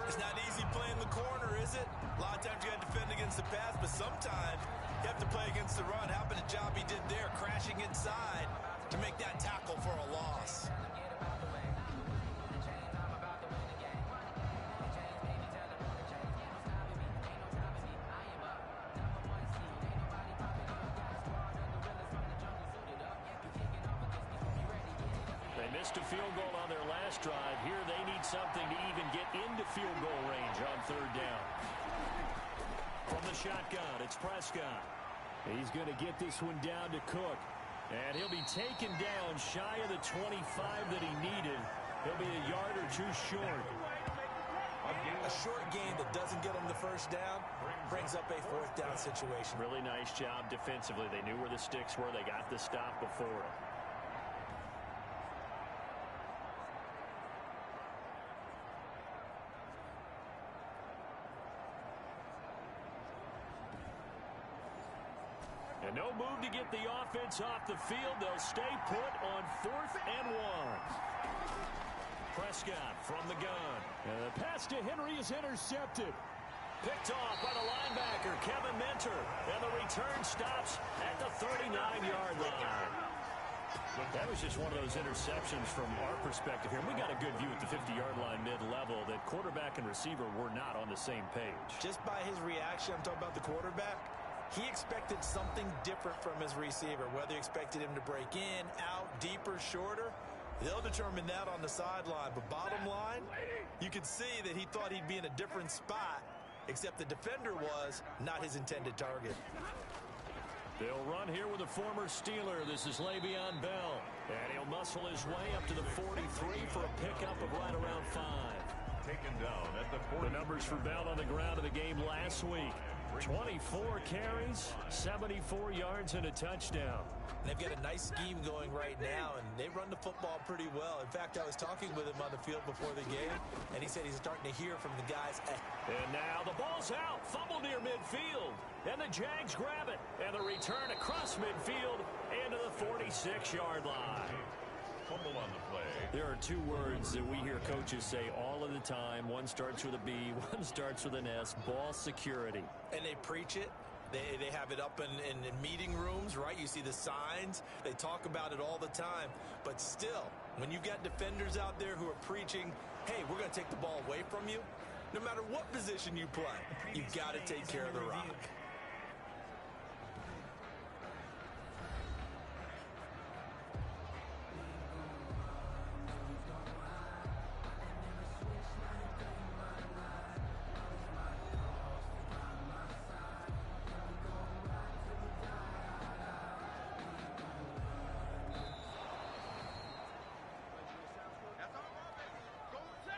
It's not easy playing the corner, is it? A lot of times you got to defend against the pass, but sometimes you have to play against the run. How about a job he did there, crashing inside to make that tackle for a loss? Missed a field goal on their last drive. Here they need something to even get into field goal range on 3rd down. From the shotgun, it's Prescott. He's going to get this one down to Cook. And he'll be taken down shy of the 25 that he needed. He'll be a yard or 2 short. A short gain that doesn't get him the first down brings up a 4th down situation. Really nice job defensively. They knew where the sticks were. They got the stop before it. And no move to get the offense off the field. They'll stay put on 4th and 1. Prescott from the gun. And the pass to Henry is intercepted. Picked off by the linebacker, Kevin Minter. And the return stops at the 39-yard line. That was just one of those interceptions from our perspective here. We got a good view at the 50-yard line mid-level that quarterback and receiver were not on the same page. Just by his reaction, I'm talking about the quarterback. He expected something different from his receiver, whether he expected him to break in, out, deeper, shorter. They'll determine that on the sideline. But bottom line, you could see that he thought he'd be in a different spot, except the defender was not his intended target. They'll run here with a former Steeler. This is Le'Veon Bell. And he'll muscle his way up to the 43 for a pickup of right around 5. Taken down at the 40. The numbers for Bell on the ground in the game last week. 24 carries, 74 yards, and a touchdown. They've got a nice scheme going right now, and they run the football pretty well. In fact, I was talking with him on the field before the game, and he said he's starting to hear from the guys. And now the ball's out. Fumble near midfield. And the Jags grab it. And the return across midfield into the 46-yard line. Fumble on the play. There are two words that we hear coaches say all of the time. One starts with a B, one starts with an S. Ball security. And they preach it. They have it up in meeting rooms, right? You see the signs. They talk about it all the time. But still, when you've got defenders out there who are preaching, hey, we're going to take the ball away from you, no matter what position you play, you've got to take care of the rock.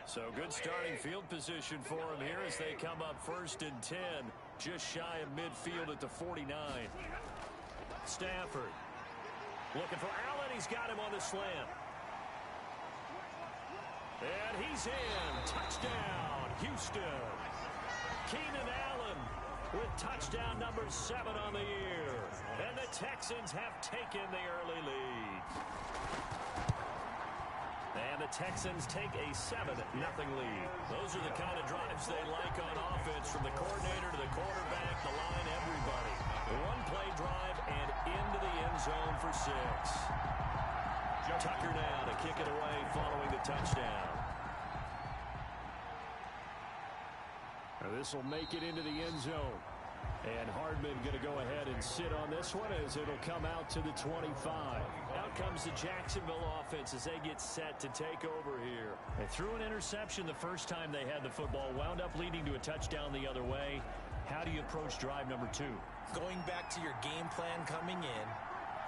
So good starting field position for him here as they come up 1st and 10, just shy of midfield at the 49. Stafford looking for Allen. He's got him on the slant. And he's in. Touchdown, Houston. Keenan Allen with touchdown number 7 on the year. And the Texans have taken the early lead. And the Texans take a 7-0 lead. Those are the kind of drives they like on offense, from the coordinator to the quarterback, the line, everybody. One-play drive and into the end zone for 6. Tucker now to kick it away following the touchdown. Now this will make it into the end zone. And Hardman going to go ahead and sit on this one as it'll come out to the 25. Out comes the Jacksonville offense as they get set to take over here. They threw an interception the first time they had the football, wound up leading to a touchdown the other way. How do you approach drive number 2? Going back to your game plan coming in,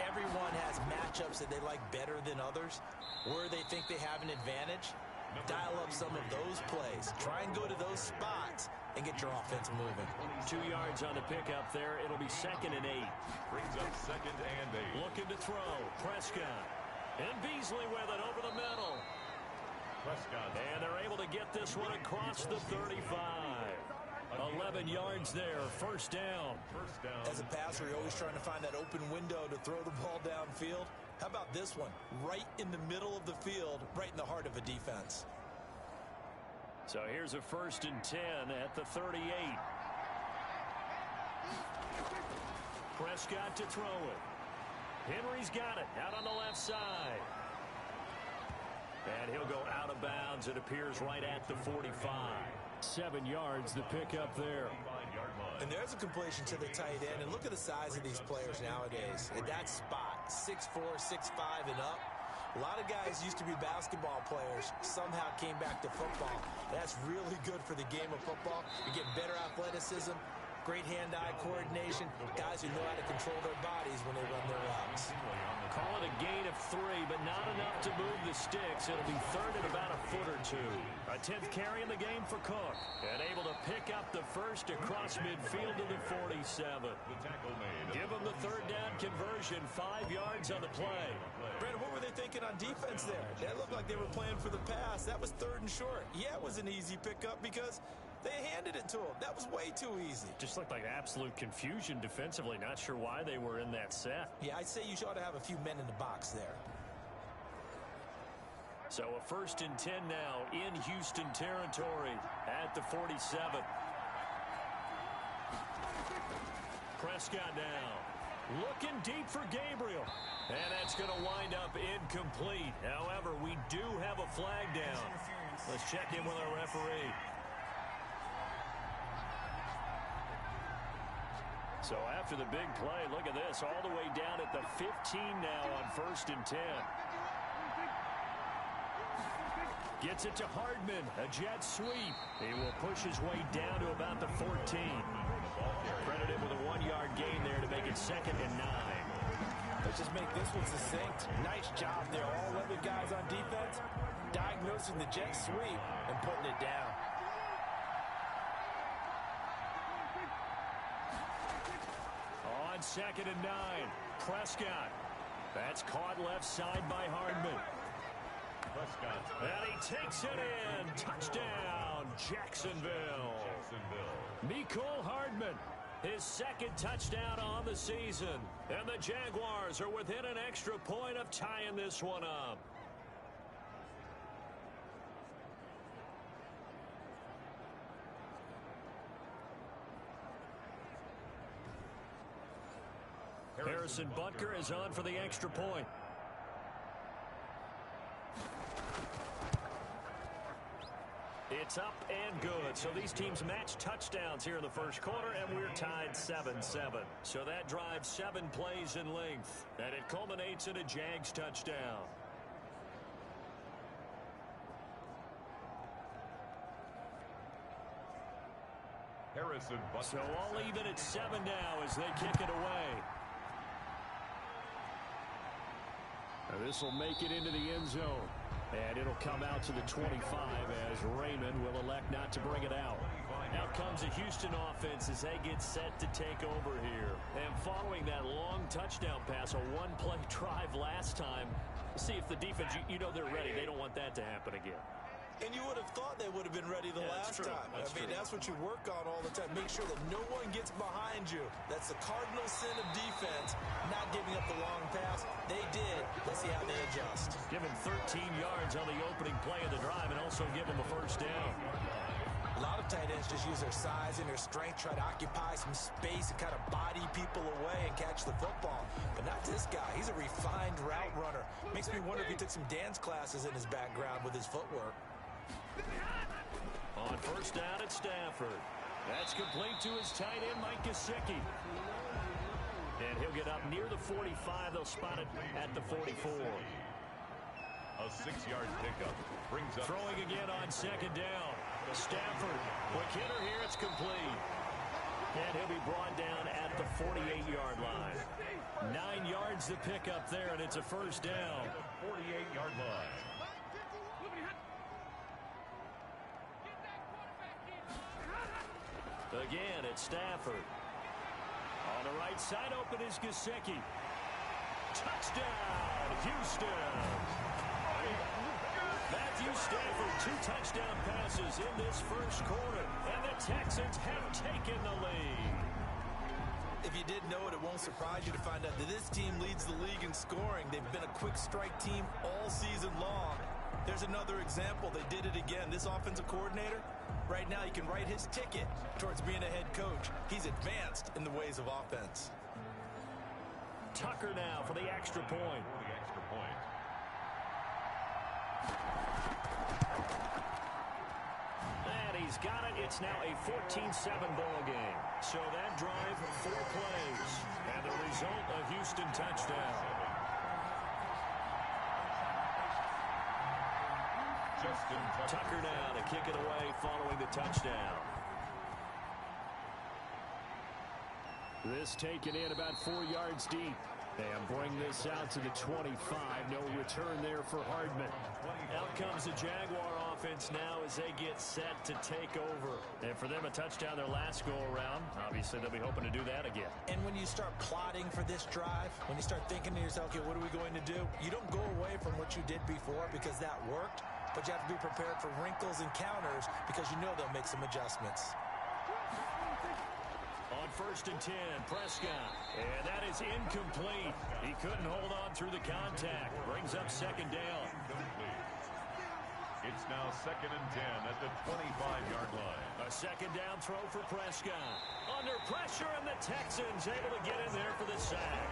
everyone has matchups that they like better than others, where they think they have an advantage. Dial up some of those plays. Try and go to those spots and get your offense moving. 2 yards on the pickup there. It'll be 2nd and 8. Brings up 2nd and 8. Looking to throw. Prescott. And Beasley with it over the middle. Prescott. And they're able to get this one across the 35. 11 yards there. First down. As a passer, you're always trying to find that open window to throw the ball downfield. How about this one? Right in the middle of the field, right in the heart of a defense. So here's a 1st and 10 at the 38. Prescott to throw it. Henry's got it out on the left side. And he'll go out of bounds. It appears right at the 45. 7 yards, the pickup there. And there's a completion to the tight end. And look at the size of these players nowadays. At that spot, 6'4", 6'5", and up. A lot of guys used to be basketball players, somehow came back to football. That's really good for the game of football. You're getting better athleticism, great hand-eye coordination, guys who know how to control their bodies when they run their routes. Call it a gain of 3, but not enough to move the sticks. It'll be 3rd and about a foot or 2. A 10th carry in the game for Cook. And able to pick up the first across midfield to the 47. Give them the 3rd down conversion, 5 yards on the play. Brandon, what were they thinking on defense there? That looked like they were playing for the pass. That was 3rd and short. Yeah, it was an easy pickup because they handed it to him. That was way too easy. Just looked like absolute confusion defensively. Not sure why they were in that set. Yeah, I'd say you ought to have a few men in the box there. So a 1st and 10 now in Houston territory at the 47. Prescott now. Looking deep for Gabriel. And that's going to wind up incomplete. However, we do have a flag down. Let's check in with our referee. So after the big play, look at this, all the way down at the 15 now on 1st and 10. Gets it to Hardman, a jet sweep. He will push his way down to about the 14. Credited with a 1-yard gain there to make it 2nd and 9. Let's just make this one succinct. Nice job there, all 11 guys on defense, diagnosing the jet sweep and putting it down. On 2nd and 9, Prescott. That's caught left side by Hardman. And he takes it in. Touchdown, Jacksonville. Mecole Hardman, his 2nd touchdown on the season. And the Jaguars are within an extra point of tying this one up. Harrison Butker is on for the extra point. It's up and good. So these teams match touchdowns here in the first quarter, and we're tied 7-7. So that drives 7 plays in length, and it culminates in a Jags touchdown. Harrison Butker. So all even at 7 now as they kick it away. Now this will make it into the end zone. And it'll come out to the 25 as Raymond will elect not to bring it out. Out comes the Houston offense as they get set to take over here. And following that long touchdown pass, a 1-play drive last time, see if the defense, you know they're ready. They don't want that to happen again. And you would have thought they would have been ready the last time. I mean, that's what you work on all the time. Make sure that no one gets behind you. That's the cardinal sin of defense, not giving up the long pass. They did. Let's see how they adjust. Give him 13 yards on the opening play of the drive and also give him a first down. A lot of tight ends just use their size and their strength, try to occupy some space and kind of body people away and catch the football. But not this guy. He's a refined route runner. Makes me wonder if he took some dance classes in his background with his footwork. On first down at Stafford. That's complete to his tight end, Mike Gesicki. And he'll get up near the 45. They'll spot it at the 44. A 6-yard pickup brings up. Throwing again on 2nd down. Stafford. Quick hitter here. It's complete. And he'll be brought down at the 48-yard line. 9 yards to pick up there, and it's a first down. 48-yard line. Again, it's Stafford. On the right side, open is Gesicki. Touchdown, Houston. Matthew Stafford, 2 touchdown passes in this first quarter, and the Texans have taken the lead. If you didn't know it, it won't surprise you to find out that this team leads the league in scoring. They've been a quick strike team all season long. There's another example. They did it again. This offensive coordinator, right now he can write his ticket towards being a head coach. He's advanced in the ways of offense. Tucker now for the extra point. And he's got it. It's now a 14-7 ball game. So that drive, 4 plays. And the result, a Houston touchdown. Tucker now to kick it away following the touchdown. This taken in about 4 yards deep. And bring this out to the 25. No return there for Hardman. Out comes the Jaguar offense now as they get set to take over. And for them, a touchdown their last go-around. Obviously, they'll be hoping to do that again. And when you start plotting for this drive, when you start thinking to yourself, okay, what are we going to do? You don't go away from what you did before because that worked. But you have to be prepared for wrinkles and counters because you know they'll make some adjustments. On 1st and 10, Prescott. And that is incomplete. He couldn't hold on through the contact. Brings up 2nd down. It's now 2nd and 10 at the 25-yard line. A 2nd down throw for Prescott. Under pressure, and the Texans able to get in there for the sack.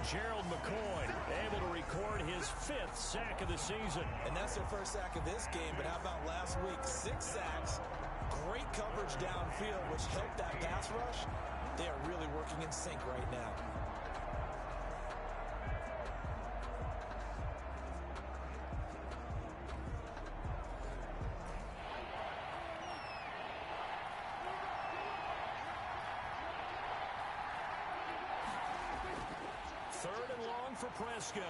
Gerald McCoy able to record his 5th sack of the season. And that's their first sack of this game, but how about last week? 6 sacks, great coverage downfield, which helped that pass rush. They are really working in sync right now. Third and long for Prescott.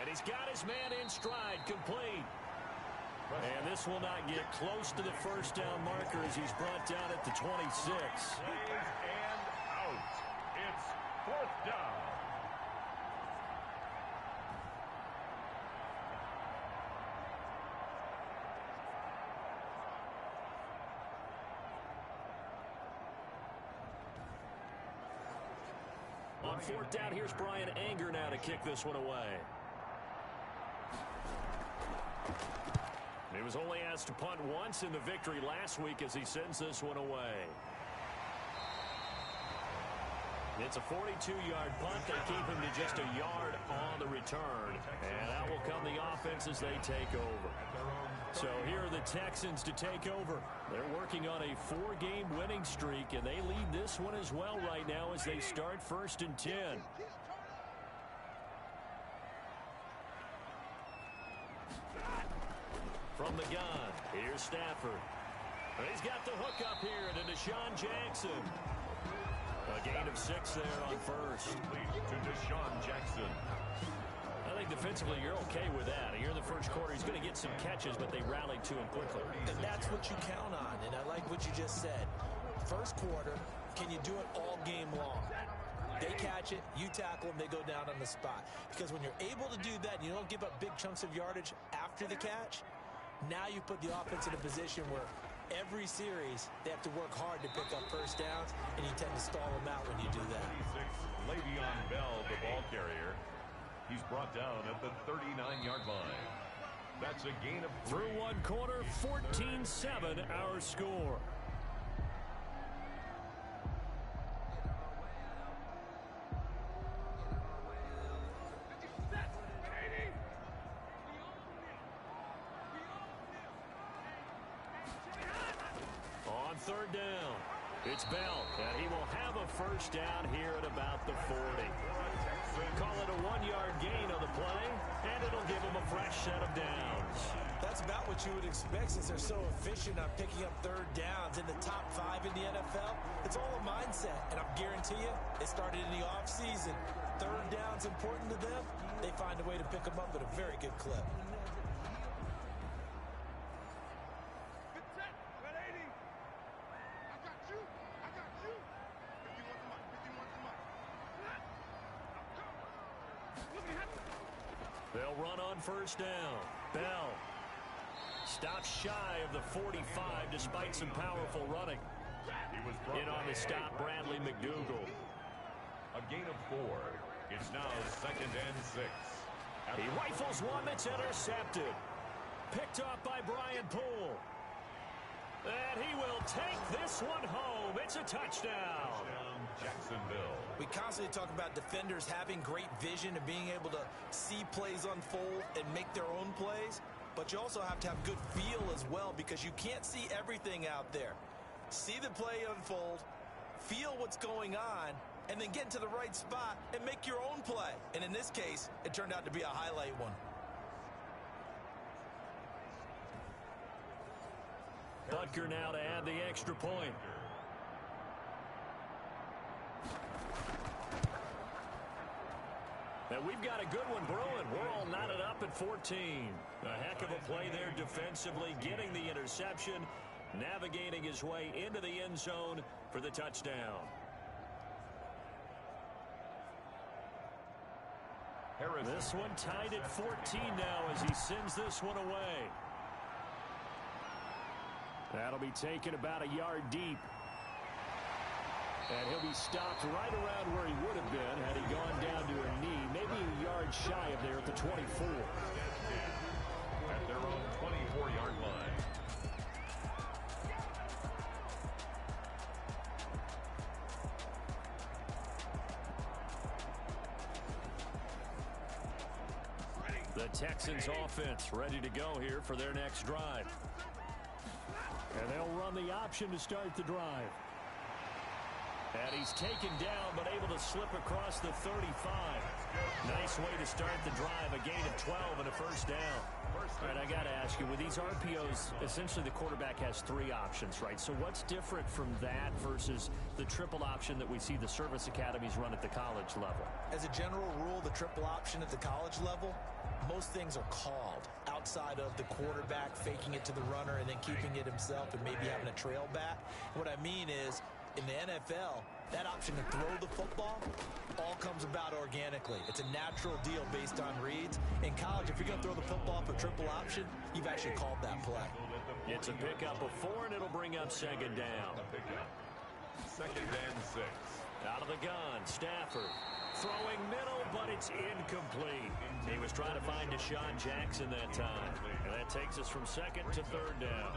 And he's got his man in stride, complete. And this will not get close to the first down marker as he's brought down at the 26. And out. It's fourth down. On fourth down, here's Brian Anger now to kick this one away. He was only asked to punt once in the victory last week as he sends this one away. It's a 42-yard punt. They keep him to just a yard on the return. And out will come the offense as they take over. So here are the Texans to take over. They're working on a 4-game winning streak, and they lead this one as well right now as they start 1st and 10. From the gun, here's Stafford. He's got the hook up here to Deshaun Jackson. A gain of 6 there on first. To Deshaun Jackson. I think defensively you're okay with that. Here in the first quarter, he's going to get some catches, but they rallied to him quickly. And that's what you count on, and I like what you just said. First quarter, can you do it all game long? They catch it, you tackle them, they go down on the spot. Because when you're able to do that, and you don't give up big chunks of yardage after the catch, now you put the offense in a position where every series they have to work hard to pick up first downs, and you tend to stall them out when you do that. 26, Le'Veon Bell, the ball carrier. He's brought down at the 39-yard line. That's a gain of 3. Through one quarter, 14-7 our score. On third down, it's Bell, and he will have a first down here at about the 40. Call it a 1-yard gain on the play, and it'll give him a fresh set of downs. That's about what you would expect since they're so efficient on picking up third downs in the top 5 in the NFL. It's all a mindset, and I guarantee you, it started in the offseason. Third down's important to them. They find a way to pick them up at a very good clip. They'll run on first down. Bell stops shy of the 45 despite some powerful running. In on the stop, Bradley McDougald. A gain of 4. It's now 2nd and 6. He rifles one that's intercepted. Picked off by Brian Poole. And he will take this one home. It's a touchdown. Jacksonville. We constantly talk about defenders having great vision and being able to see plays unfold and make their own plays. But you also have to have good feel as well because you can't see everything out there. See the play unfold, feel what's going on, and then get into the right spot and make your own play. And in this case, it turned out to be a highlight one. Butker now to add the extra point. And we've got a good one brewing. We're all knotted up at 14. A heck of a play there defensively, getting the interception, navigating his way into the end zone for the touchdown. This one tied at 14 now as he sends this one away. That'll be taken about a yard deep. And he'll be stopped right around where he would have been had he gone down to a knee, maybe a yard shy of there at the 24. At their own 24-yard line. The Texans offense ready to go here for their next drive. And they'll run the option to start the drive. And he's taken down, but able to slip across the 35. Nice way to start the drive. A gain of 12 and a first down. All right, I got to ask you, with these RPOs, essentially the quarterback has three options, right? So what's different from that versus the triple option that we see the service academies run at the college level? As a general rule, the triple option at the college level, most things are called outside of the quarterback faking it to the runner and then keeping it himself and maybe having a trail back. What I mean is, in the NFL, that option to throw the football all comes about organically. It's a natural deal based on reads. In college, if you're going to throw the football for triple option, you've actually called that play. It's a pickup of 4, and it'll bring up second down. Second and 6. Out of the gun, Stafford. Throwing middle, but it's incomplete. He was trying to find Deshaun Jackson that time. And that takes us from second to third down.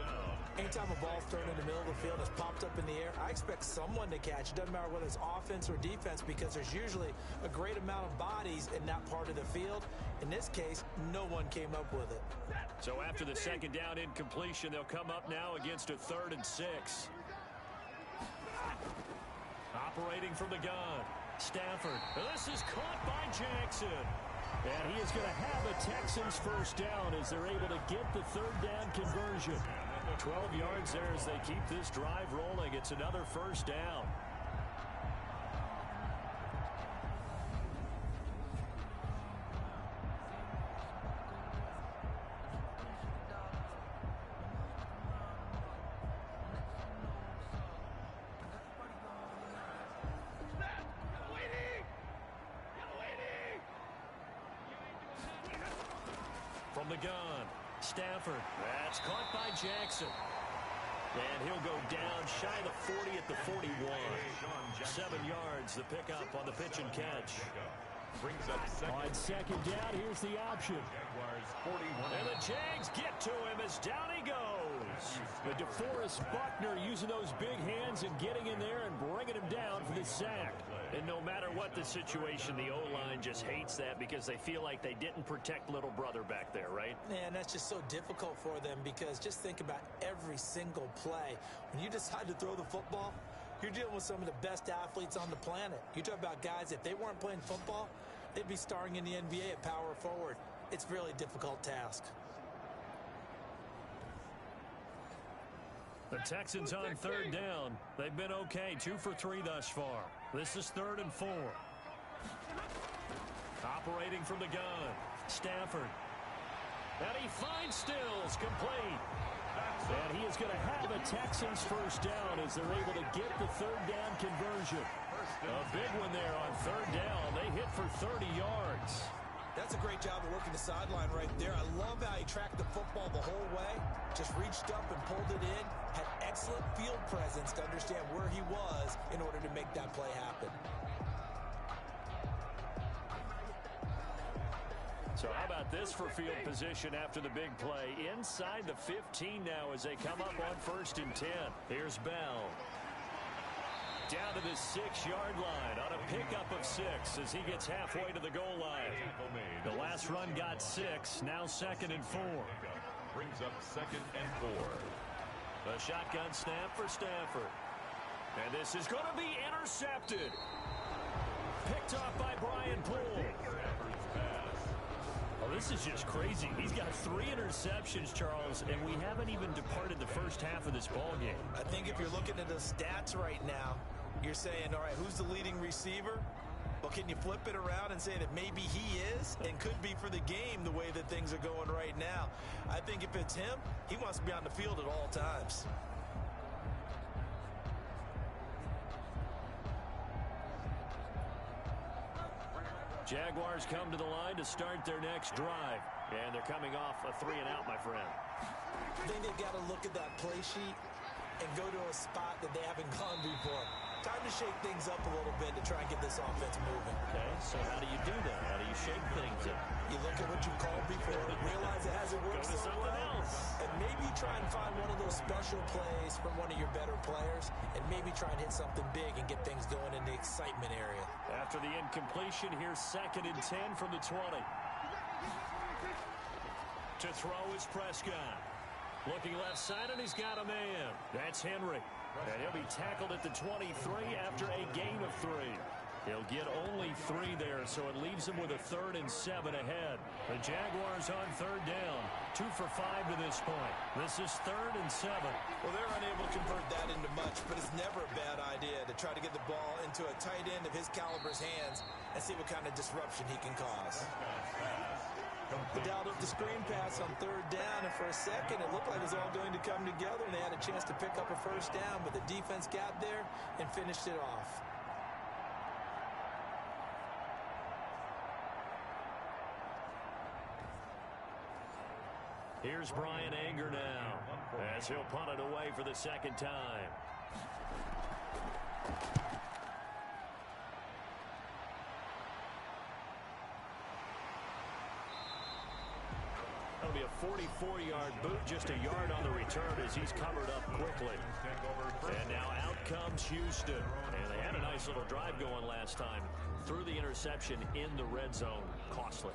Anytime a ball's thrown in the middle of the field, it's popped up in the air, I expect someone to catch. It doesn't matter whether it's offense or defense because there's usually a great amount of bodies in that part of the field. In this case, no one came up with it. So after the second down incompletion, they'll come up now against a 3rd and 6. Operating from the gun, Stafford. This is caught by Jackson. And he is going to have a Texans first down as they're able to get the 3rd down conversion. 12 yards there as they keep this drive rolling. It's another first down. From the gun, Stafford. That's caught by Jackson. And he'll go down shy of the 40 at the 41. 7 yards, the pickup on the pitch and catch. Brings up second. On second down, here's the option. And the Jags get to him as down he goes. But DeForest Buckner using those big hands and getting in there and bringing him down for the sack. And no matter what the situation, the O-line just hates that because they feel like they didn't protect little brother back there, right? Man, that's just so difficult for them because just think about every single play. When you decide to throw the football, you're dealing with some of the best athletes on the planet. You talk about guys, if they weren't playing football, they'd be starring in the NBA at power forward. It's a really difficult task. The Texans on 3rd down. They've been okay, 2 for 3 thus far. This is 3rd and 4. Operating from the gun, Stafford. And he finds Stills, complete. And he is going to have a Texans first down as they're able to get the 3rd down conversion. A big one there on 3rd down. They hit for 30 yards. That's a great job of working the sideline right there. I love how he tracked the football the whole way, just reached up and pulled it in, had excellent field presence to understand where he was in order to make that play happen. So how about this for field position after the big play? Inside the 15 now as they come up on 1st and 10. Here's Bell. Down to the 6-yard line on a pickup of 6 as he gets halfway to the goal line. The last run got 6, now 2nd and 4. Brings up 2nd and 4. The shotgun snap for Stafford. And this is going to be intercepted. Picked off by Brian Poole. Oh, this is just crazy. He's got 3 interceptions, Charles, and we haven't even departed the first half of this ball game. I think if you're looking at the stats right now, you're saying, all right, who's the leading receiver? Well, can you flip it around and say that maybe he is and could be for the game the way that things are going right now? I think if it's him, he wants to be on the field at all times. Jaguars come to the line to start their next drive. And they're coming off a 3-and-out, my friend. I think they've got to look at that play sheet and go to a spot that they haven't gone before. Time to shake things up a little bit to try and get this offense moving. Okay, so how do you do that? How do you shake things up? You look at what you called before, realize it hasn't worked Go to so something well, else. and maybe try and find one of those special plays from one of your better players, and maybe try and hit something big and get things going in the excitement area. After the incompletion, here's 2nd and 10 from the 20. To throw is Prescott. Looking left side, and he's got a man. That's Henry. And he'll be tackled at the 23 after a gain of 3. He'll get only 3 there, so it leaves him with a 3rd and 7 ahead. The Jaguars on 3rd down. 2 for 5 to this point. This is 3rd and 7. Well, they're unable to convert that into much, but it's never a bad idea to try to get the ball into a tight end of his caliber's hands and see what kind of disruption he can cause. They dialed up the screen pass on 3rd down, and for a second it looked like it was all going to come together, and they had a chance to pick up a 1st down, but the defense got there and finished it off. Here's Brian Anger now, as he'll punt it away for the 2nd time. That'll be a 44-yard boot, just a yard on the return as he's covered up quickly. And now out comes Houston. And they had a nice little drive going last time. Threw the interception in the red zone. Costly.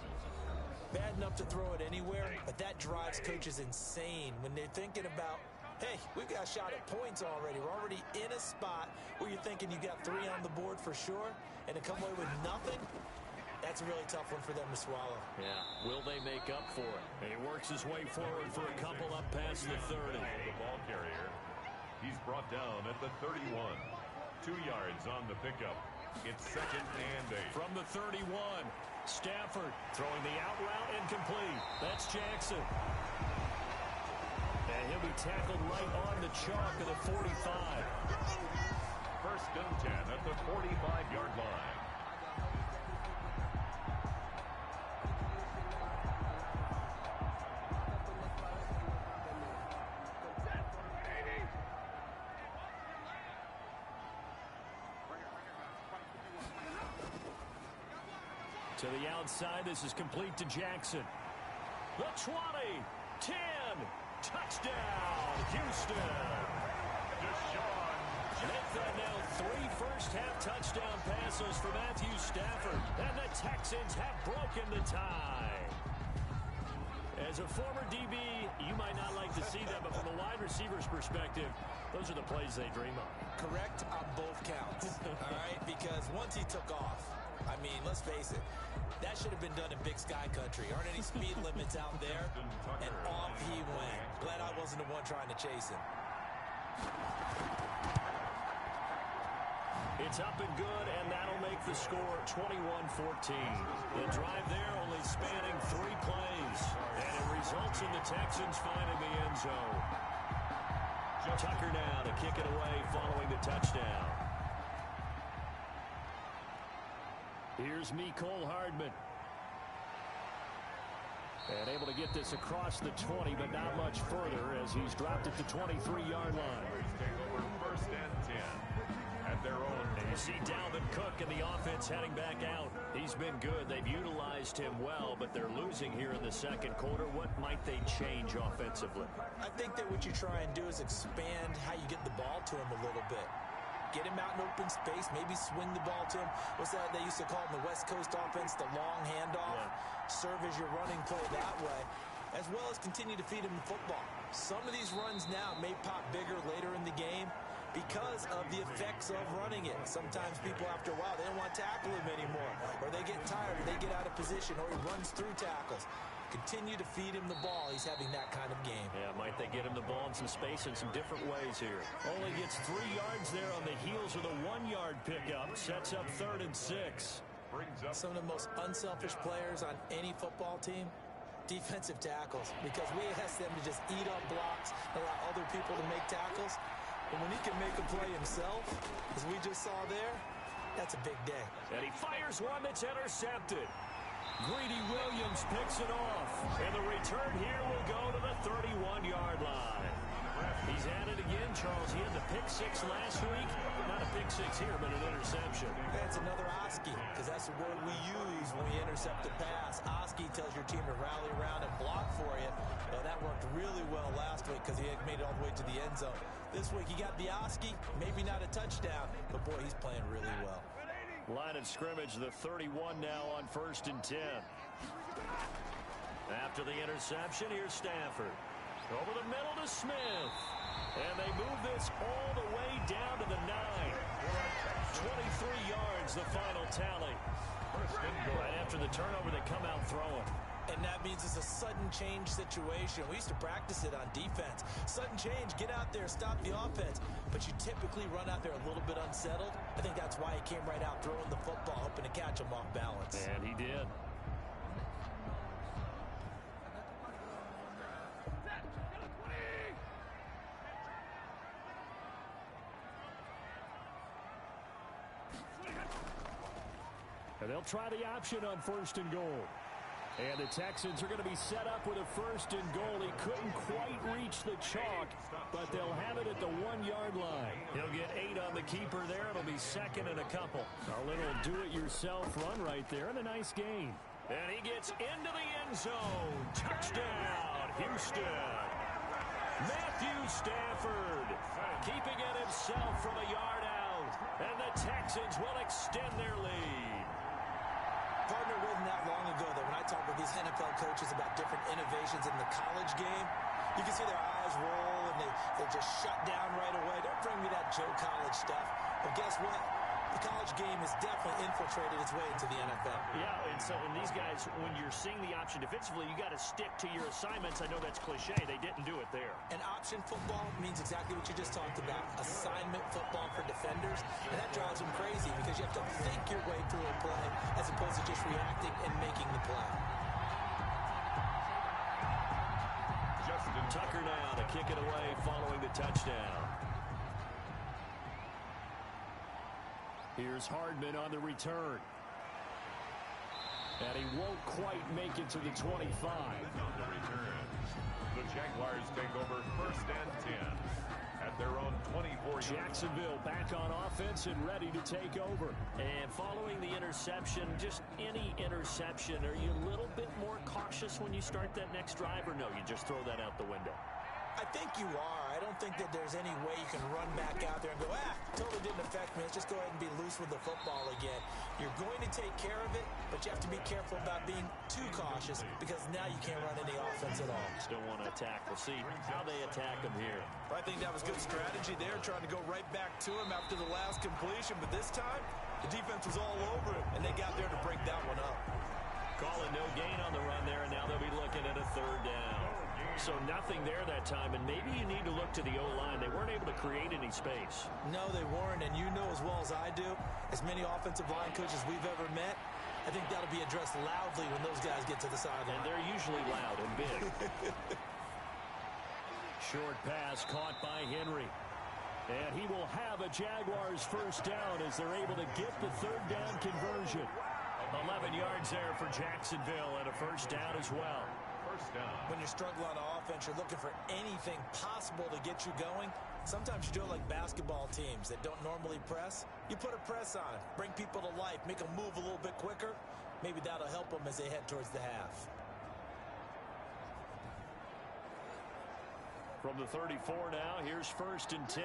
Bad enough to throw it anywhere, but that drives coaches insane when they're thinking about, hey, we've got a shot at points already. We're already in a spot where you're thinking you got 3 on the board for sure, and to come away with nothing, that's a really tough one for them to swallow. Yeah, will they make up for it? And he works his way forward for a couple up past the 30. The ball carrier. He's brought down at the 31. 2 yards on the pickup. It's 2nd and 8. From the 31. Stafford throwing the out route incomplete. That's Jackson. And he'll be tackled right on the chalk of the 45. 1st and 10 at the 45-yard line. To the outside, this is complete to Jackson. The 20, 10, touchdown, Houston. Make that now 3 first-half touchdown passes for Matthew Stafford, and the Texans have broken the tie. As a former DB, you might not like to see that, but from a wide receiver's perspective, those are the plays they dream of. Correct on both counts, all right? Because once he took off, I mean, let's face it, that should have been done in Big Sky Country. Aren't any speed limits out there? And off he went. Glad I wasn't the one trying to chase him. It's up and good, and that'll make the score 21-14. The drive there only spanning 3 plays, and it results in the Texans finding the end zone. Tucker now to kick it away following the touchdown. Here's Mecole Hardman. And able to get this across the 20, but not much further as he's dropped at the 23-yard line. Take over 1st and 10 at their own. And you see Dalvin Cook and the offense heading back out. He's been good. They've utilized him well, but they're losing here in the 2nd quarter. What might they change offensively? I think that what you try and do is expand how you get the ball to him a little bit. Get him out in open space, maybe swing the ball to him. What's that they used to call in the West Coast offense, the long handoff? Yeah. Serve as your running play that way, as well as continue to feed him the football. Some of these runs now may pop bigger later in the game because of the effects of running it. Sometimes people, after a while, they don't want to tackle him anymore, or they get tired, or they get out of position, or he runs through tackles. Continue to feed him the ball. He's having that kind of game. Yeah, might they get him the ball in some space in some different ways here. Only gets 3 yards there on the heels of the 1-yard pickup. Sets up 3rd and 6. Some of the most unselfish players on any football team, defensive tackles, because we ask them to just eat up blocks, allow other people to make tackles. But when he can make a play himself, as we just saw there, that's a big day. And he fires one that's intercepted. Greedy Williams picks it off. And the return here will go to the 31-yard line. He's at it again, Charles. He had the pick 6 last week. Not a pick 6 here, but an interception. That's another Oski, because that's the word we use when we intercept a pass. Oski tells your team to rally around and block for you. Well, that worked really well last week because he had made it all the way to the end zone. This week he got the Oski, maybe not a touchdown, but boy, he's playing really well. Line of scrimmage, the 31 now on 1st and 10. After the interception, here's Stafford. Over the middle to Smith. And they move this all the way down to the 9. 23 yards, the final tally. Right after the turnover, they come out throwing. And that means it's a sudden change situation. We used to practice it on defense. Sudden change, get out there, stop the offense. But you typically run out there a little bit unsettled. I think that's why he came right out throwing the football, hoping to catch him off balance. And he did. And they'll try the option on 1st and goal. And the Texans are going to be set up with a 1st and goal. He couldn't quite reach the chalk, but they'll have it at the 1-yard line. He'll get 8 on the keeper there. It'll be 2nd and a couple. A little do-it-yourself run right there and a nice gain. And he gets into the end zone. Touchdown, Houston. Matthew Stafford keeping it himself from a yard out. And the Texans will extend their lead. Partner, wasn't that long ago that when I talk with these NFL coaches about different innovations in the college game, you can see their eyes roll and they just shut down right away. Don't bring me that Joe College stuff. But guess what? The college game has definitely infiltrated its way into the NFL. Yeah, and these guys, when you're seeing the option defensively, you got to stick to your assignments. I know that's cliche. They didn't do it there. And option football means exactly what you just talked about. Assignment football for defenders. And that drives them crazy because you have to think your way through a play as opposed to just reacting and making the play. Justin Tucker now to kick it away following the touchdown. Here's Hardman on the return. And he won't quite make it to the 25. On the return, the Jaguars take over 1st and 10 at their own 24. Jacksonville back on offense and ready to take over. And following the interception, just any interception, are you a little bit more cautious when you start that next drive, or no, you just throw that out the window? I think you are. I don't think that there's any way you can run back out there and go, totally didn't affect me. Let's just go ahead and be loose with the football again. You're going to take care of it, but you have to be careful about being too cautious because now you can't run any offense at all. Just don't want to attack. We'll see how they attack him here. I think that was good strategy there, trying to go right back to him after the last completion. But this time, the defense was all over him, and they got there to break that one up. Calling no gain on the run there, and now they'll be looking at a 3rd down. So nothing there that time, and maybe you need to look to the O-line. They weren't able to create any space. No, they weren't, and you know as well as I do, as many offensive line coaches we've ever met, I think that'll be addressed loudly when those guys get to the sideline. And they're usually loud and big. Short pass caught by Henry. And he will have a Jaguars 1st down as they're able to get the 3rd down conversion. 11 yards there for Jacksonville and a 1st down as well. When you're struggling on offense, you're looking for anything possible to get you going. Sometimes you do it like basketball teams that don't normally press. You put a press on them, bring people to life, make them move a little bit quicker. Maybe that'll help them as they head towards the half. From the 34 now, here's 1st and 10.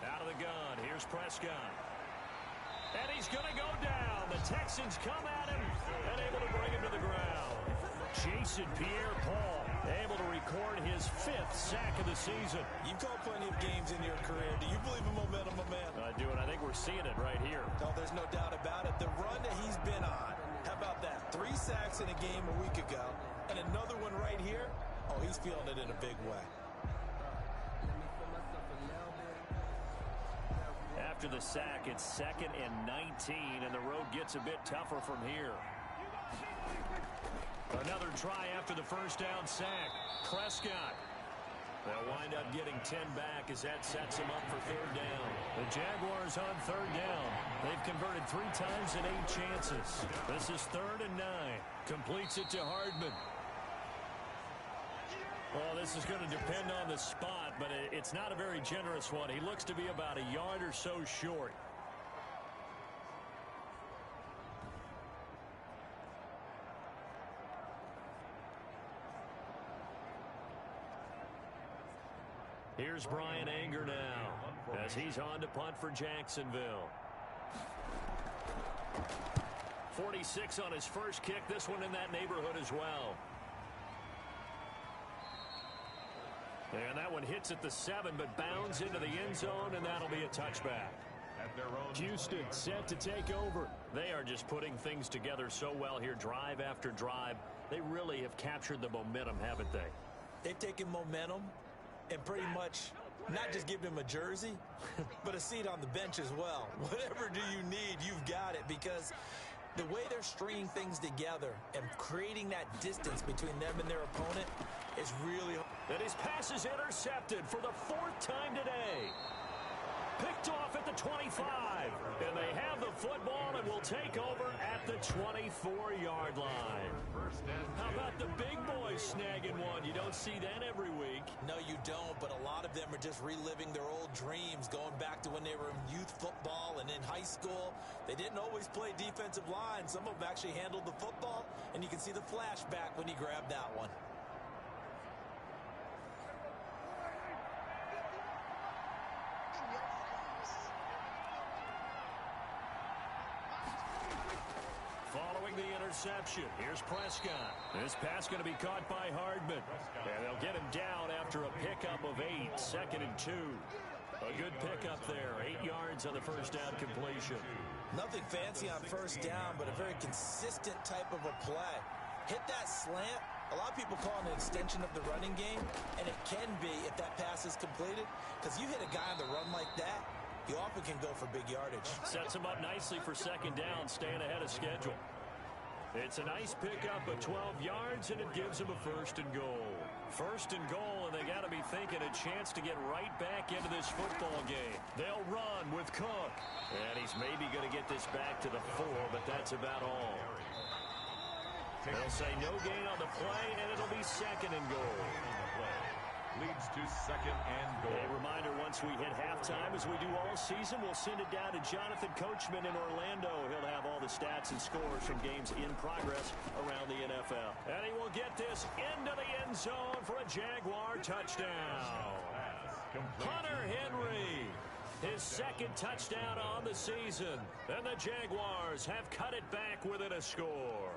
Out of the gun, here's Prescott. And he's going to go down. The Texans come at him and able to bring him to the ground. Jason Pierre-Paul able to record his 5th sack of the season. You've called plenty of games in your career. Do you believe in momentum, my man? I do, and I think we're seeing it right here. No, there's no doubt about it. The run that he's been on, how about that? 3 sacks in a game a week ago, and another one right here. Oh, he's feeling it in a big way. After the sack, it's 2nd and 19, and the road gets a bit tougher from here. Another try after the 1st down sack. Prescott. They'll wind up getting 10 back as that sets them up for 3rd down. The Jaguars on 3rd down. They've converted 3 times in 8 chances. This is 3rd and 9. Completes it to Hardman. Well, this is going to depend on the spot, but it's not a very generous one. He looks to be about a yard or so short. Here's Brian Anger now as he's on to punt for Jacksonville. 46 on his first kick. This one in that neighborhood as well. And that one hits at the 7, but bounds into the end zone, and that'll be a touchback. Houston set to take over. They are just putting things together so well here, drive after drive. They really have captured the momentum, haven't they? They've taken momentum and pretty much not just given him a jersey, but a seat on the bench as well. Whatever do you need, you've got it, because the way they're stringing things together and creating that distance between them and their opponent is really... And his pass is intercepted for the 4th time today. Picked off at the 25. And they have the football and will take over at the 24-yard line. How about the big boys snagging one? You don't see that every week. No, you don't, but a lot of them are just reliving their old dreams, going back to when they were in youth football and in high school. They didn't always play defensive line. Some of them actually handled the football, and you can see the flashback when he grabbed that one. Following the interception, here's Prescott. This pass going to be caught by Hardman. And they'll get him down after a pickup of 8, 2nd and 2. A good pickup there, 8 yards on the first down completion. Nothing fancy on first down, but a very consistent type of a play. Hit that slant. A lot of people call it an extension of the running game, and it can be if that pass is completed, because you hit a guy on the run like that, you often can go for big yardage. Sets him up nicely for 2nd down, staying ahead of schedule. It's a nice pickup of 12 yards, and it gives him a 1st and goal. 1st and goal, and they got to be thinking a chance to get right back into this football game. They'll run with Cook. And he's maybe going to get this back to the 4, but that's about all. They'll say no gain on the play, and it'll be 2nd and goal. Leads to 2nd and goal. A reminder, once we hit halftime, as we do all season, we'll send it down to Jonathan Coachman in Orlando. He'll have all the stats and scores from games in progress around the NFL. And he will get this into the end zone for a Jaguar touchdown. Hunter Henry, his 2nd touchdown on the season. And the Jaguars have cut it back within a score.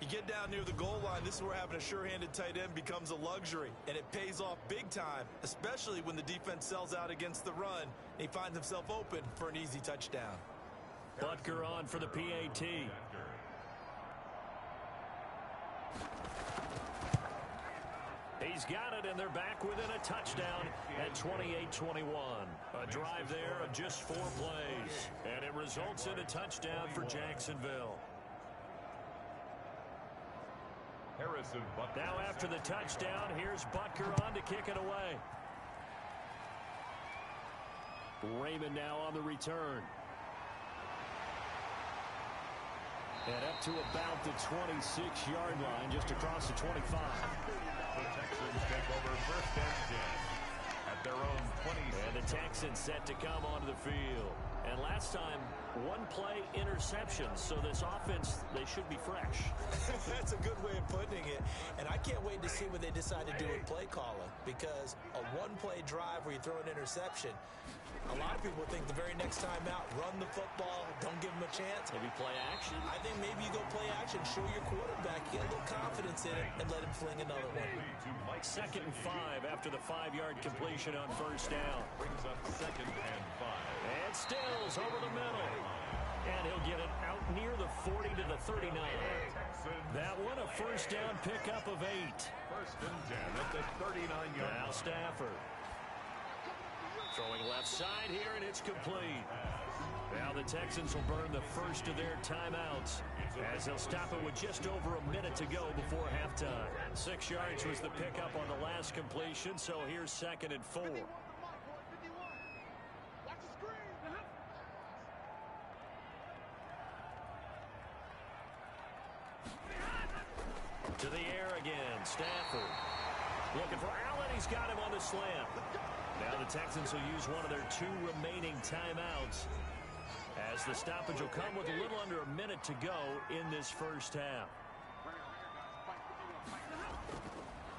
You get down near the goal line, this is where having a sure-handed tight end becomes a luxury, and it pays off big time, especially when the defense sells out against the run, and he finds himself open for an easy touchdown. Butker on for the PAT. He's got it, and they're back within a touchdown at 28-21. A drive there of just 4 plays, and it results in a touchdown for Jacksonville. Harrison Butker. Now after the touchdown, here's Butker on to kick it away. Raymond now on the return. And up to about the 26-yard line, just across the 25. The Texans take over 1st and 10 at their own 20. And the Texans set to come onto the field. And last time, 1-play interceptions, so this offense, they should be fresh. That's a good way of putting it. And I can't wait to see what they decide to do with play calling, because a 1-play drive where you throw an interception, a lot of people think the very next time out, run the football, don't give them a chance. Maybe play action. I think maybe you go play action, show your quarterback, get a little confidence in it, and let him fling another one. 2nd and 5 after the 5-yard completion on 1st down. Brings up 2nd and 5. And Stills over the middle. And he'll get it out near the 40 to the 39. That one, a 1st down pickup of 8. 1st and 10 at the 39-yard line. Now Stafford. Throwing left side here, and it's complete. Now the Texans will burn the first of their timeouts, as they'll stop it with just over a minute to go before halftime. 6 yards was the pickup on the last completion, so here's 2nd and 4. To the air again, Stafford. Looking for Allen, he's got him on the slant. Now the Texans will use one of their 2 remaining timeouts, as the stoppage will come with a little under a minute to go in this first half.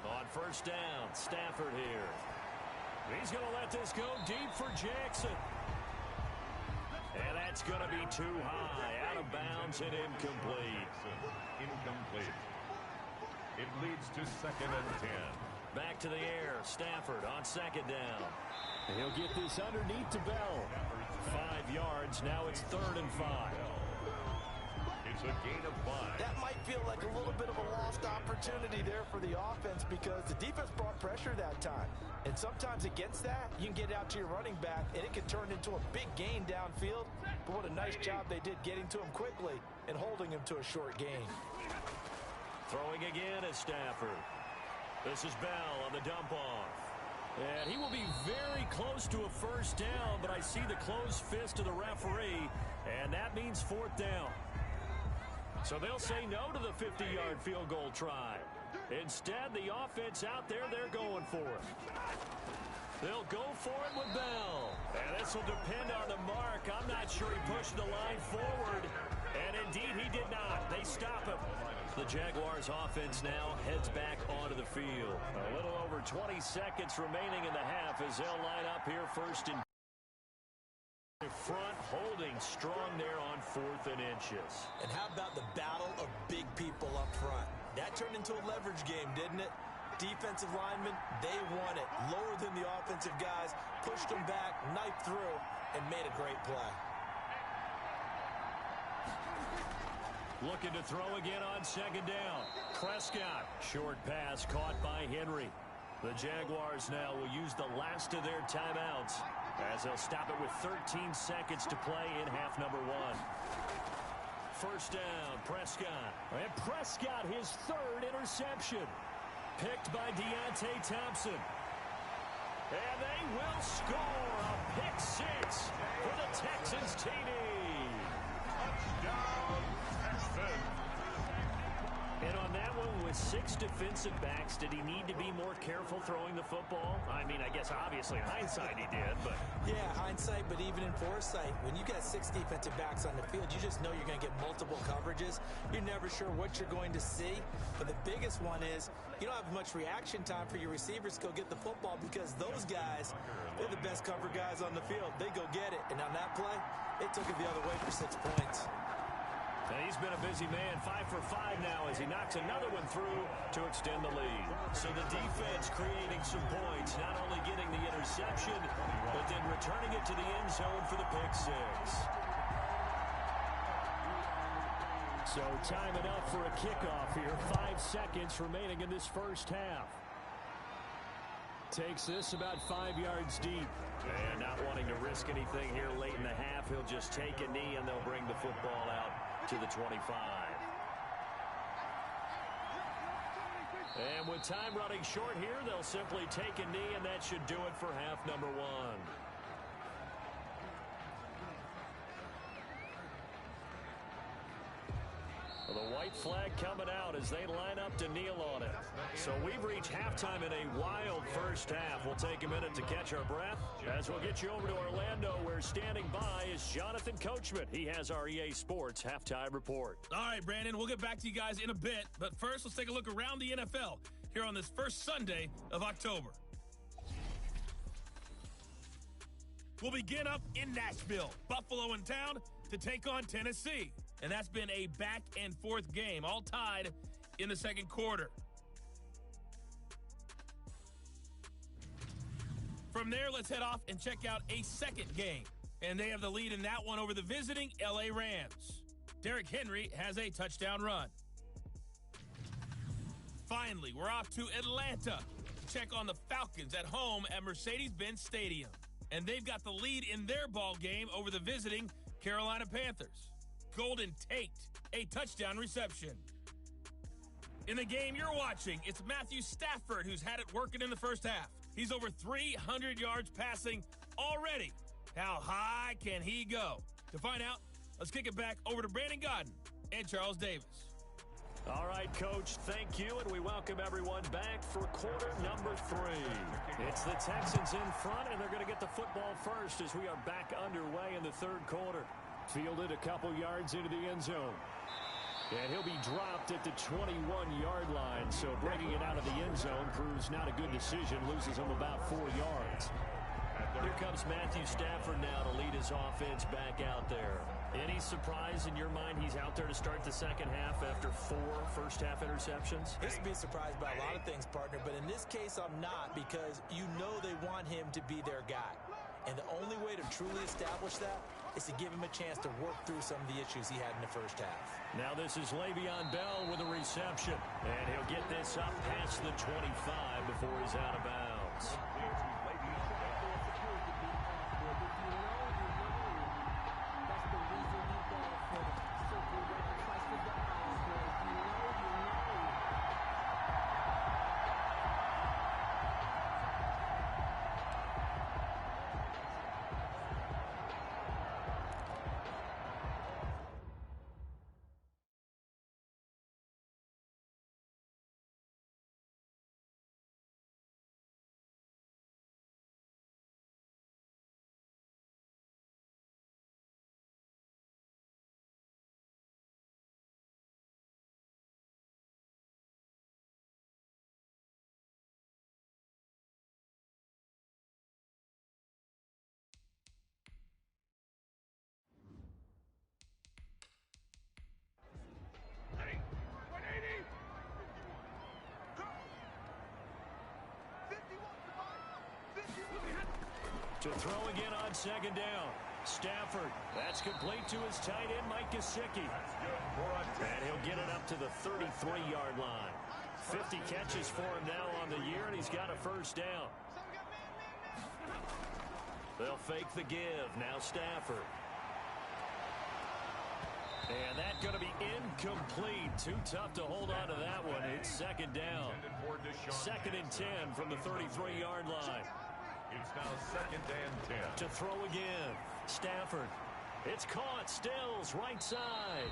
On 1st down, Stafford here. He's going to let this go deep for Jackson. And That's going to be too high. Out of bounds and incomplete. Incomplete. It leads to 2nd and 10. Back to the air. Stafford on 2nd down. He'll get this underneath to Bell. 5 yards. Now it's 3rd and 5. It's a gain of 5. That might feel like a little bit of a lost opportunity there for the offense because the defense brought pressure that time. And sometimes against that, you can get out to your running back, and it can turn into a big gain downfield. But what a nice job they did getting to him quickly and holding him to a short gain. Throwing again is Stafford. This is Bell on the dump-off. And he will be very close to a first down, but I see the closed fist of the referee, and that means 4th down. So they'll say no to the 50-yard field goal try. Instead, the offense out there, they're going for it. They'll go for it with Bell. And this will depend on the mark. I'm not sure he pushed the line forward. And indeed, he did not. They stop him. The Jaguars offense now heads back onto the field. A little over 20 seconds remaining in the half as they'll line up here first and front, holding strong there on 4th and inches. And how about the battle of big people up front? That turned into a leverage game, didn't it? Defensive linemen, they won it. Lower than the offensive guys, pushed them back, knifed through, and made a great play. Looking to throw again on 2nd down. Prescott. Short pass caught by Henry. The Jaguars now will use the last of their timeouts as they'll stop it with 13 seconds to play in half number 1. First down, Prescott. And Prescott, his 3rd interception. Picked by Deontay Thompson. And they will score a pick 6 for the Texans TD. Touchdown, Texans. And on that one, with 6 defensive backs, did he need to be more careful throwing the football? I mean, I guess obviously in hindsight he did, but... Yeah, hindsight, but even in foresight, when you got 6 defensive backs on the field, you just know you're going to get multiple coverages. You're never sure what you're going to see. But the biggest one is you don't have much reaction time for your receivers to go get the football because those guys, they're the best cover guys on the field. They go get it. And on that play, they took it the other way for 6 points. And he's been a busy man, 5 for 5 now as he knocks another one through to extend the lead. So the defense creating some points, not only getting the interception, but then returning it to the end zone for the pick 6. So time enough for a kickoff here. 5 seconds remaining in this first half. Takes this about 5 yards deep. And not wanting to risk anything here late in the half, he'll just take a knee and they'll bring the football out to the 25. And with time running short here, they'll simply take a knee, and that should do it for half number 1. Well, the white flag coming out as they line up to kneel on it. So we've reached halftime in a wild first half. We'll take a minute to catch our breath as we'll get you over to Orlando, where standing by is Jonathan Coachman. He has our EA Sports halftime report. All right, Brandon, we'll get back to you guys in a bit. But first, let's take a look around the NFL here on this first Sunday of October. We'll begin up in Nashville. Buffalo in town to take on Tennessee. And that's been a back-and-forth game, all tied in the second quarter. From there, let's head off and check out a second game. And they have the lead in that one over the visiting L.A. Rams. Derrick Henry has a touchdown run. Finally, we're off to Atlanta to check on the Falcons at home at Mercedes-Benz Stadium. And they've got the lead in their ball game over the visiting Carolina Panthers. Golden Tate, a touchdown reception. In the game you're watching, it's Matthew Stafford who's had it working in the first half. He's over 300 yards passing already. How high can he go? To find out, let's kick it back over to Brandon Godden and Charles Davis. All right, Coach, thank you, and we welcome everyone back for quarter number 3. It's the Texans in front, and they're going to get the football first as we are back underway in the third quarter. Fielded a couple yards into the end zone. And he'll be dropped at the 21-yard line, so bringing it out of the end zone proves not a good decision, loses him about 4 yards. Here comes Matthew Stafford now to lead his offense back out there. Any surprise in your mind he's out there to start the second half after 4 first-half interceptions? He's to be surprised by a lot of things, partner, but in this case I'm not, because you know they want him to be their guy. And the only way to truly establish that is to give him a chance to work through some of the issues he had in the first half. Now this is Le'Veon Bell with a reception. And he'll get this up past the 25 before he's out of bounds. To throw again on second down. Stafford, that's complete to his tight end, Mike Gesicki. And he'll get it up to the 33-yard line. 50 catches for him now on the year, and he's got a first down. They'll fake the give. Now Stafford. And that's going to be incomplete. Too tough to hold on to that one. It's second down. 2nd and 10 from the 33-yard line. It's now 2nd and 10. To throw again. Stafford. It's caught. Stills. Right side.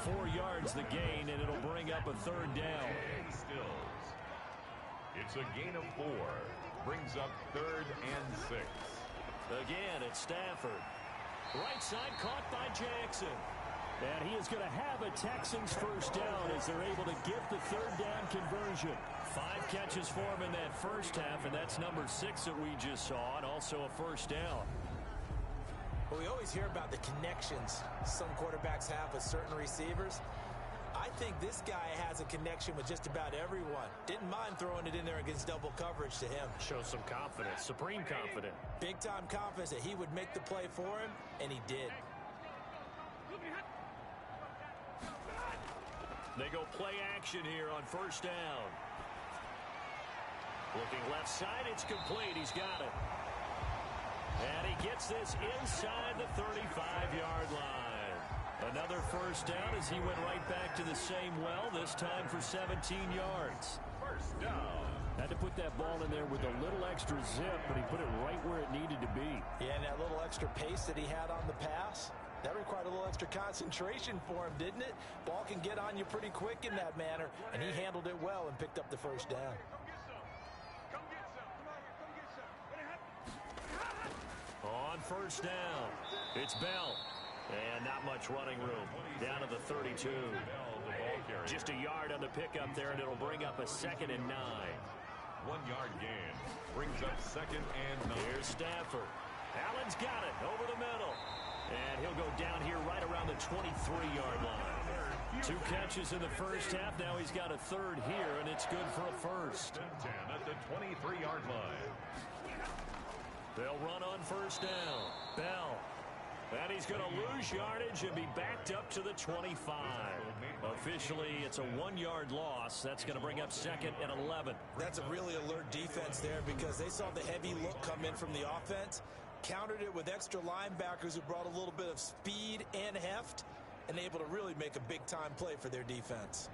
4 yards the gain, and it'll bring up a 3rd down. Stills. It's a gain of 4. Brings up 3rd and 6. Again, it's Stafford. Right side caught by Jackson. And he is going to have a Texans first down as they're able to get the 3rd down conversion. 5 catches for him in that first half, and that's number 6 that we just saw, and also a first down. Well, we always hear about the connections some quarterbacks have with certain receivers. I think this guy has a connection with just about everyone. Didn't mind throwing it in there against double coverage to him. Shows some confidence, supreme confidence. Big-time confidence that he would make the play for him, and he did. They go play action here on first down. Looking left side, it's complete. He's got it. And he gets this inside the 35-yard line. Another first down as he went right back to the same well, this time for 17 yards. First down. Had to put that ball in there with a little extra zip, but he put it right where it needed to be. Yeah, and that little extra pace that he had on the pass, that required a little extra concentration for him, didn't it? Ball can get on you pretty quick in that manner, and he handled it well and picked up the first down. On first down, it's Bell. And not much running room. Down to the 32. Just a yard on the pickup there, and it'll bring up a 2nd and 9. 1 yard gain. Brings up 2nd and 9. Here's Stafford. Allen's got it over the middle. And he'll go down here right around the 23-yard line. 2 catches in the first half. Now he's got a 3rd here, and it's good for a first. 10 at the 23-yard line. They'll run on first down. Bell. And he's going to lose yardage and be backed up to the 25. Officially, it's a 1-yard loss. That's going to bring up 2nd and 11. That's a really alert defense there because they saw the heavy look come in from the offense, countered it with extra linebackers who brought a little bit of speed and heft, and able to really make a big-time play for their defense.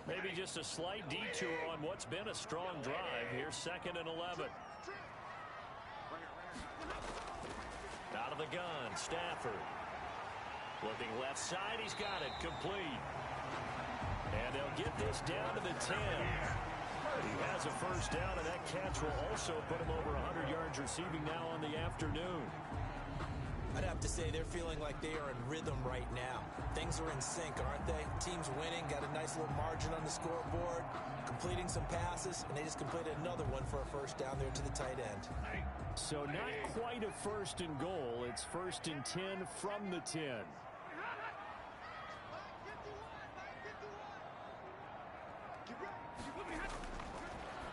Maybe just a slight detour on what's been a strong drive. Here's 2nd and 11. Out of the gun, Stafford. Looking left side, he's got it, complete. And they'll get this down to the 10. He has a first down, and that catch will also put him over 100 yards receiving now on the afternoon. I'd have to say they're feeling like they are in rhythm right now. Things are in sync, aren't they? Team's winning, got a nice little margin on the scoreboard, completing some passes, and they just completed another one for a first down there to the tight end. So not quite a first and goal. It's first and 10 from the 10.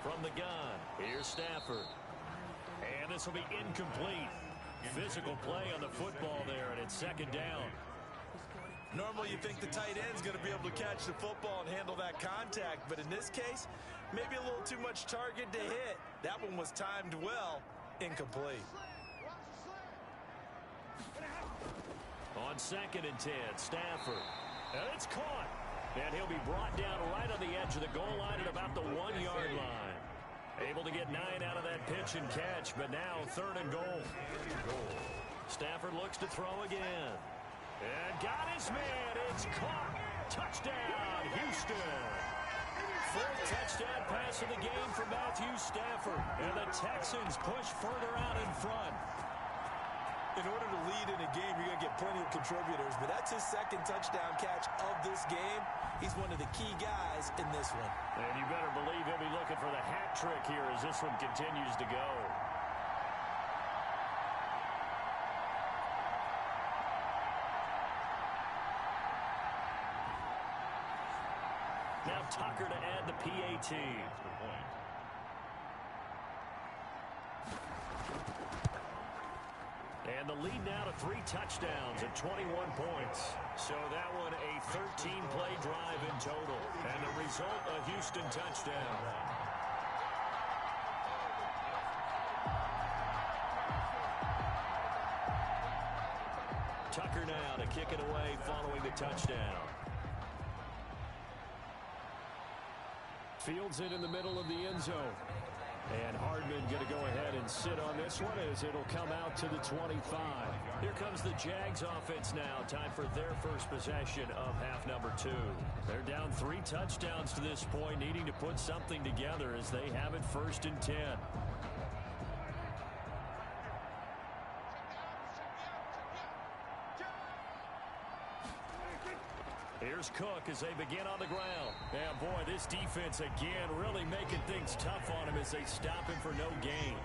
From the gun, here's Stafford. And this will be incomplete. Physical play on the football there, and it's second down. Normally you think the tight end's going to be able to catch the football and handle that contact, but in this case, maybe a little too much target to hit. That one was timed well. Incomplete. On second and 10, Stafford. And it's caught. And he'll be brought down right on the edge of the goal line at about the 1-yard line. Able to get 9 out of that pitch and catch, but now third and goal. Stafford looks to throw again. And got his man. It's caught. Touchdown, Houston. Fourth touchdown pass of the game for Matthew Stafford. And the Texans push further out in front. In order to lead in a game, you're going to get plenty of contributors, but that's his second touchdown catch of this game. He's one of the key guys in this one. And you better believe he'll be looking for the hat trick here as this one continues to go. Now Tucker to add the PAT. And the lead now to 3 touchdowns at 21 points. So that one a 13-play drive in total. And the result, a Houston touchdown. Tucker now to kick it away following the touchdown. Fields it in the middle of the end zone. And Hardman going to go ahead and sit on this one as it'll come out to the 25. Here comes the Jags offense now. Time for their first possession of half number 2. They're down 3 touchdowns to this point, needing to put something together as they have it first and 10. Here's Cook as they begin on the ground. And boy, this defense again really making things tough on him as they stop him for no gain.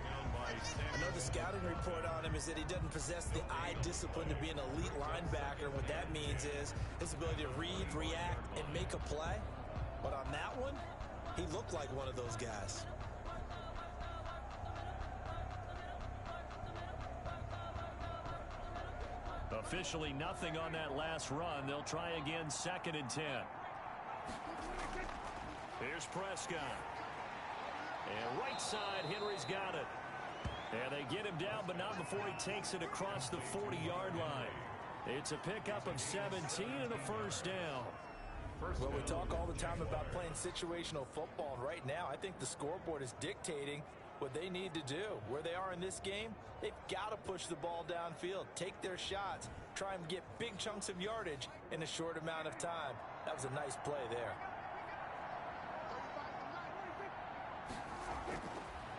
I know the scouting report on him is that he doesn't possess the eye discipline to be an elite linebacker. What that means is his ability to read, react, and make a play. But on that one, he looked like one of those guys. Officially nothing on that last run. They'll try again second and 10. Here's Prescott. And right side, Henry's got it. And they get him down, but not before he takes it across the 40-yard line. It's a pickup of 17 and a first down. Well, we talk all the time about playing situational football, and right now I think the scoreboard is dictating what they need to do. Where they are in this game, they've got to push the ball downfield, take their shots, try and get big chunks of yardage in a short amount of time. That was a nice play there.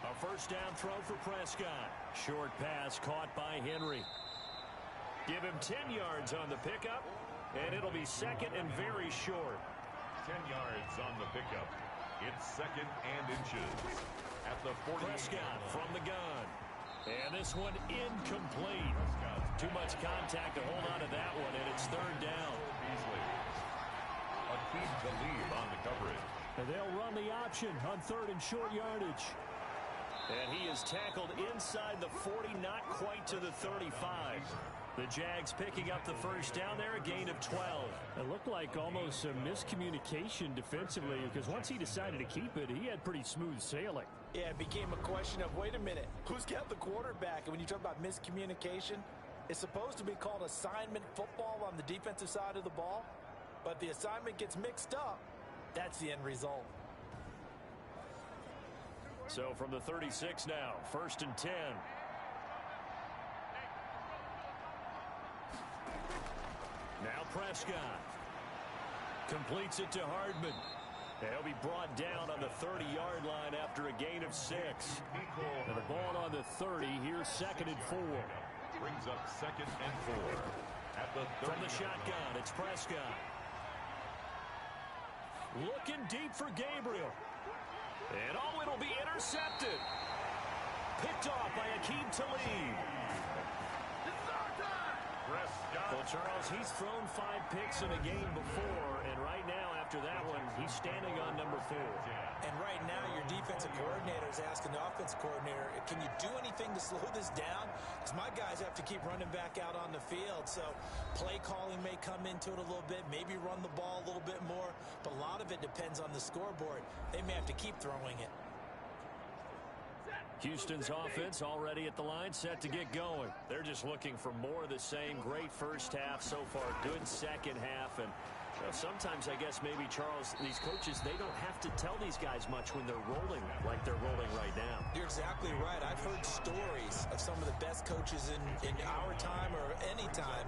A first down throw for Prescott. Short pass caught by Henry. Give him 10 yards on the pickup, and it'll be second and very short. 10 yards on the pickup. It's second and inches. At the 40. Prescott from the gun. And this one incomplete. Too much contact to hold on to that one, and it's third down. Beasley. Akeem Talib on the coverage. And they'll run the option on third and short yardage. And he is tackled inside the 40, not quite to the 35. The Jags picking up the first down there, a gain of 12. It looked like almost a miscommunication defensively because once he decided to keep it, he had pretty smooth sailing. Yeah, it became a question of, wait a minute, who's got the quarterback? And when you talk about miscommunication, it's supposed to be called assignment football on the defensive side of the ball. But the assignment gets mixed up. That's the end result. So from the 36 now, first and 10. Now Prescott completes it to Hardman. He'll be brought down on the 30-yard line after a gain of 6. And the ball on the 30. Here's second and 4. Brings up 2nd and 4. At the 30. From the shotgun, it's Prescott. Looking deep for Gabriel. And it'll be intercepted. Picked off by Akeem Talib. Well, Charles, he's thrown 5 picks in a game before, and right now, after that one, he's standing on number 4. And right now, your defensive coordinator is asking the offensive coordinator, can you do anything to slow this down? Because my guys have to keep running back out on the field, so play calling may come into it a little bit, maybe run the ball a little bit more, but a lot of it depends on the scoreboard. They may have to keep throwing it. Houston's offense already at the line, set to get going. They're just looking for more of the same. Great first half so far, good second half. And sometimes, I guess, maybe, Charles, these coaches, they don't have to tell these guys much when they're rolling like they're rolling right now. You're exactly right. I've heard stories of some of the best coaches in our time or any time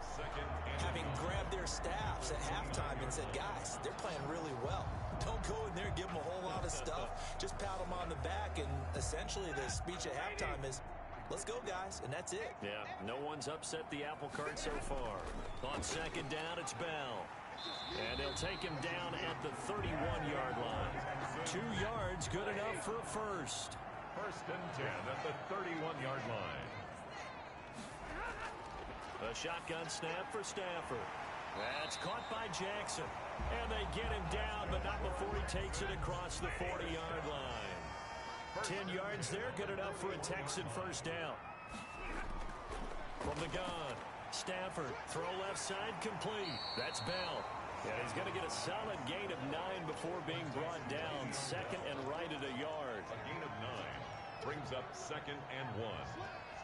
having grabbed their staffs at halftime and said, guys, they're playing really well. Don't go in there and give them a whole lot of stuff. Just pat them on the back, and essentially the speech at halftime is, let's go, guys, and that's it. Yeah, no one's upset the apple cart so far. On second down, it's Bell. And they'll take him down at the 31-yard line. 2 yards, good enough for a first. 1st and 10 at the 31-yard line. A shotgun snap for Stafford. That's caught by Jackson. And they get him down, but not before he takes it across the 40-yard line. 10 yards there, good enough for a Texan first down. From the gun, Stafford, throw left side, complete. That's Bell. And he's going to get a solid gain of 9 before being brought down. 2nd and right at a yard. A gain of 9 brings up 2nd and 1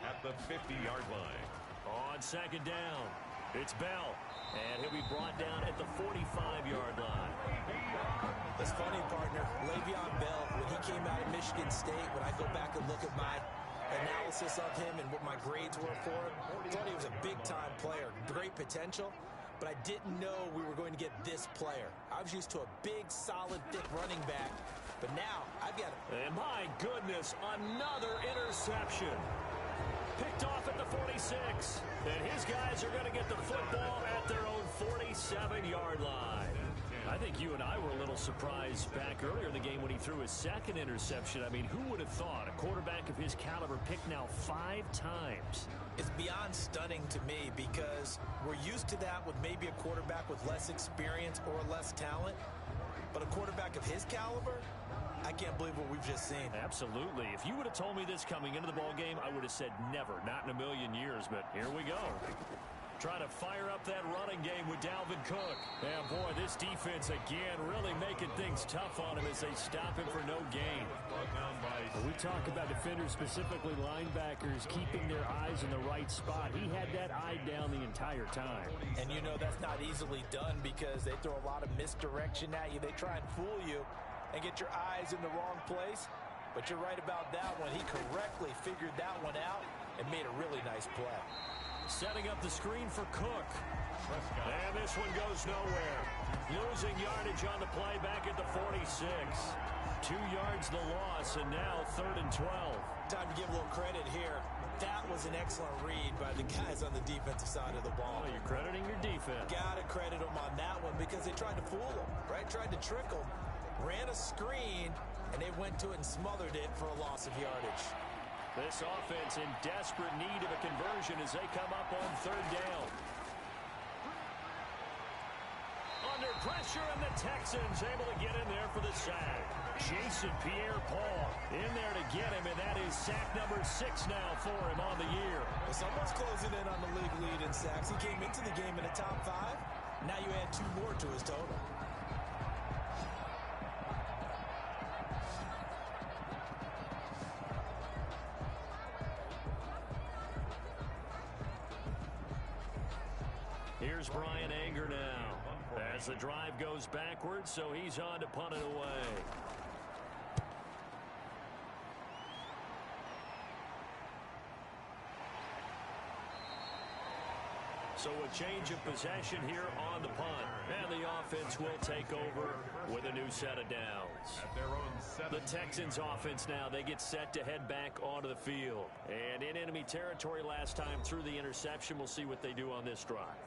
at the 50-yard line. On second down, it's Bell. And he'll be brought down at the 45-yard line. It's funny, partner. Le'Veon Bell, when he came out of Michigan State, when I go back and look at my analysis of him and what my grades were for him, I thought he was a big-time player, great potential, but I didn't know we were going to get this player. I was used to a big, solid, thick running back, but now I've got a... And my goodness, another interception. Picked off at the 46. And his guys are going to get the football at their own 47-yard line. I think you and I were a little surprised back earlier in the game when he threw his 2nd interception. I mean, who would have thought a quarterback of his caliber picked now 5 times? It's beyond stunning to me because we're used to that with maybe a quarterback with less experience or less talent. But a quarterback of his caliber, I can't believe what we've just seen. Absolutely. If you would have told me this coming into the ball game, I would have said never, not in a million years, but here we go. Trying to fire up that running game with Dalvin Cook. And boy, this defense again really making things tough on him as they stop him for no gain. We talk about defenders, specifically linebackers, keeping their eyes in the right spot. He had that eye down the entire time. And you know that's not easily done because they throw a lot of misdirection at you. They try and fool you and get your eyes in the wrong place. But you're right about that one. He correctly figured that one out and made a really nice play. Setting up the screen for Cook. And this one goes nowhere. Losing yardage on the play back at the 46. 2 yards the loss, and now 3rd and 12. Time to give a little credit here. That was an excellent read by the guys on the defensive side of the ball. Oh, you're crediting your defense. Got to credit them on that one because they tried to fool them, right? Tried to trick them. Ran a screen, and they went to it and smothered it for a loss of yardage. This offense in desperate need of a conversion as they come up on 3rd down. Under pressure, and the Texans able to get in there for the sack. Jason Pierre-Paul in there to get him, and that is sack number 6 now for him on the year. Well, someone's closing in on the league lead in sacks. He came into the game in the top 5. Now you add 2 more to his total. Here's Brian Anger now as the drive goes backwards, so he's on to punt it away. So a change of possession here on the punt. And the offense will take over with a new set of downs. The Texans offense now, they get set to head back onto the field. And in enemy territory last time through the interception. We'll see what they do on this drive.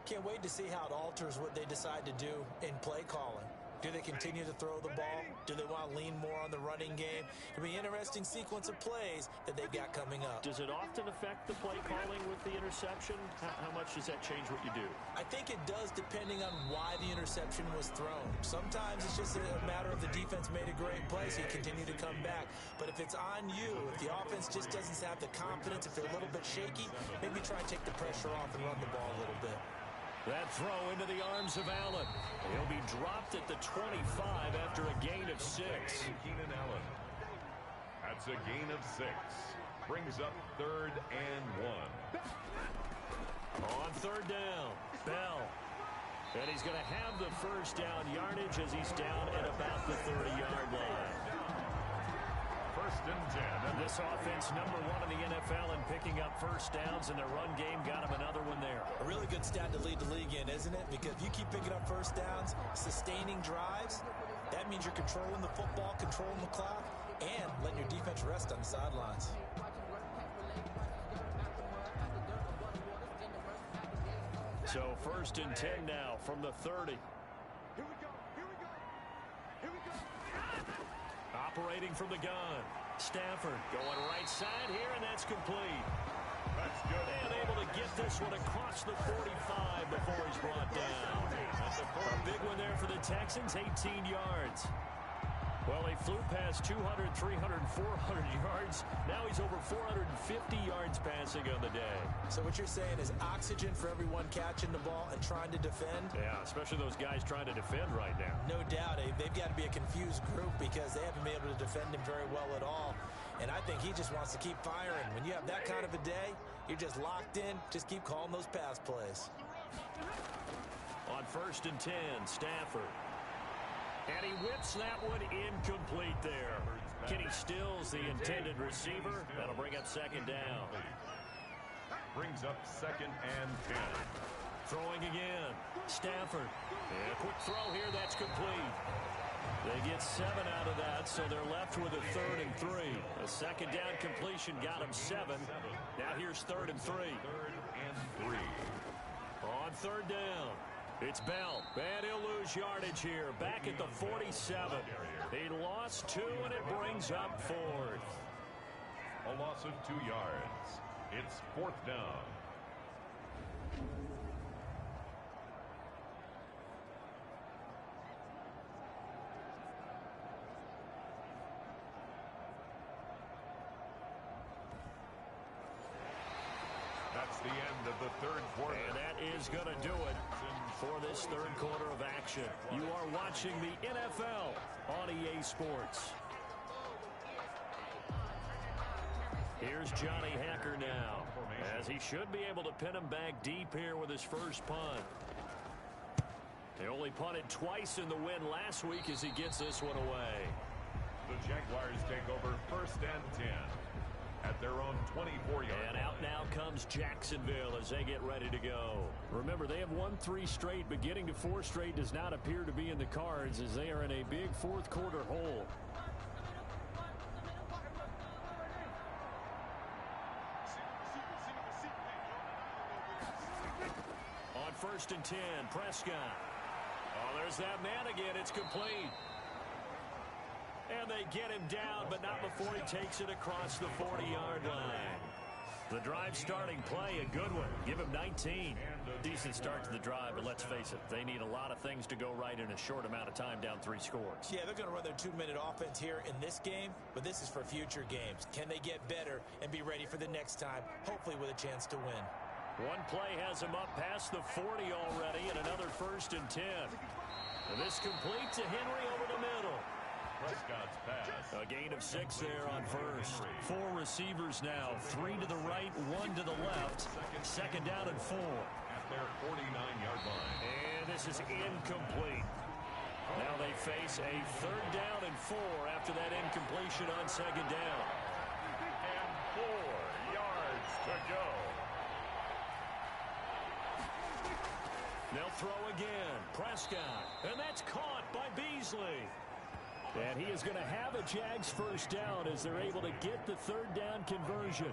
Can't wait to see how it alters what they decide to do in play calling. Do they continue to throw the ball? Do they want to lean more on the running game? It'll be an interesting sequence of plays that they've got coming up. Does it often affect the play calling with the interception? How much does that change what you do? I think it does, depending on why the interception was thrown. Sometimes it's just a matter of the defense made a great play, so you continue to come back. But if it's on you, if the offense just doesn't have the confidence, if they're a little bit shaky, maybe try and take the pressure off and run the ball a little bit. That throw into the arms of Allen. He'll be dropped at the 25 after a gain of 6. Keenan Allen. That's a gain of 6. Brings up 3rd and 1. On 3rd down, Bell. And he's going to have the first down yardage as he's down at about the 30-yard line. 1st and 10. This offense, number 1 in the NFL in picking up first downs, and their run game got him another one there. A really good stat to lead the league in, isn't it? Because if you keep picking up first downs, sustaining drives, that means you're controlling the football, controlling the clock, and letting your defense rest on the sidelines. So 1st and 10 now from the 30. Operating from the gun. Stafford going right side here, and that's complete. That's good. And able to get this one across the 45 before he's brought down. A big one there for the Texans, 18 yards. Well, he flew past 200, 300, 400 yards. Now he's over 450 yards passing on the day. So what you're saying is oxygen for everyone catching the ball and trying to defend? Yeah, especially those guys trying to defend right now. No doubt. They've got to be a confused group because they haven't been able to defend him very well at all. And I think he just wants to keep firing. When you have that kind of a day, you're just locked in. Just keep calling those pass plays. On 1st and 10, Stafford. And he whips that one incomplete there. Kenny Stills, the intended receiver. That'll bring up 2nd down. Brings up 2nd and 10. Throwing again. Stafford. And a quick throw here. That's complete. They get 7 out of that, so they're left with a 3rd and 3. A 2nd down completion got him 7. Now here's 3rd and 3. 3rd and 3. On 3rd down. It's Bell, and he'll lose yardage here. Back at the 47. He lost 2, and it brings up 4th. A loss of 2 yards. It's 4th down. That's the end of the 3rd quarter. And that is going to do it for this 3rd quarter of action. You are watching the NFL on EA Sports. Here's Johnny Hacker now, as he should be able to pin him back deep here with his first punt. They only punted twice in the win last week as he gets this one away. The Jaguars take over 1st and 10 at their own 24-yard line. And out now comes Jacksonville as they get ready to go. Remember, they have won 3 straight, but getting to 4 straight does not appear to be in the cards as they are in a big 4th quarter hole. On 1st and 10, Prescott. Oh, there's that man again. It's complete. And they get him down, but not before he takes it across the 40-yard line. The drive starting play, a good one. Give him 19. Decent start to the drive, but let's face it, they need a lot of things to go right in a short amount of time, down 3 scores. Yeah, they're going to run their 2-minute offense here in this game, but this is for future games. Can they get better and be ready for the next time, hopefully with a chance to win? One play has him up past the 40 already, and another 1st and 10. And this complete to Henry over the middle. Prescott's pass. A gain of 6 there on 1st. 4 receivers now. 3 to the right, 1 to the left. 2nd down and 4. At their 49-yard line. And this is incomplete. Now they face a 3rd down and 4 after that incompletion on 2nd down. And 4 yards to go. They'll throw again. Prescott. And that's caught by Beasley. And he is going to have a Jags 1st down as they're able to get the 3rd down conversion.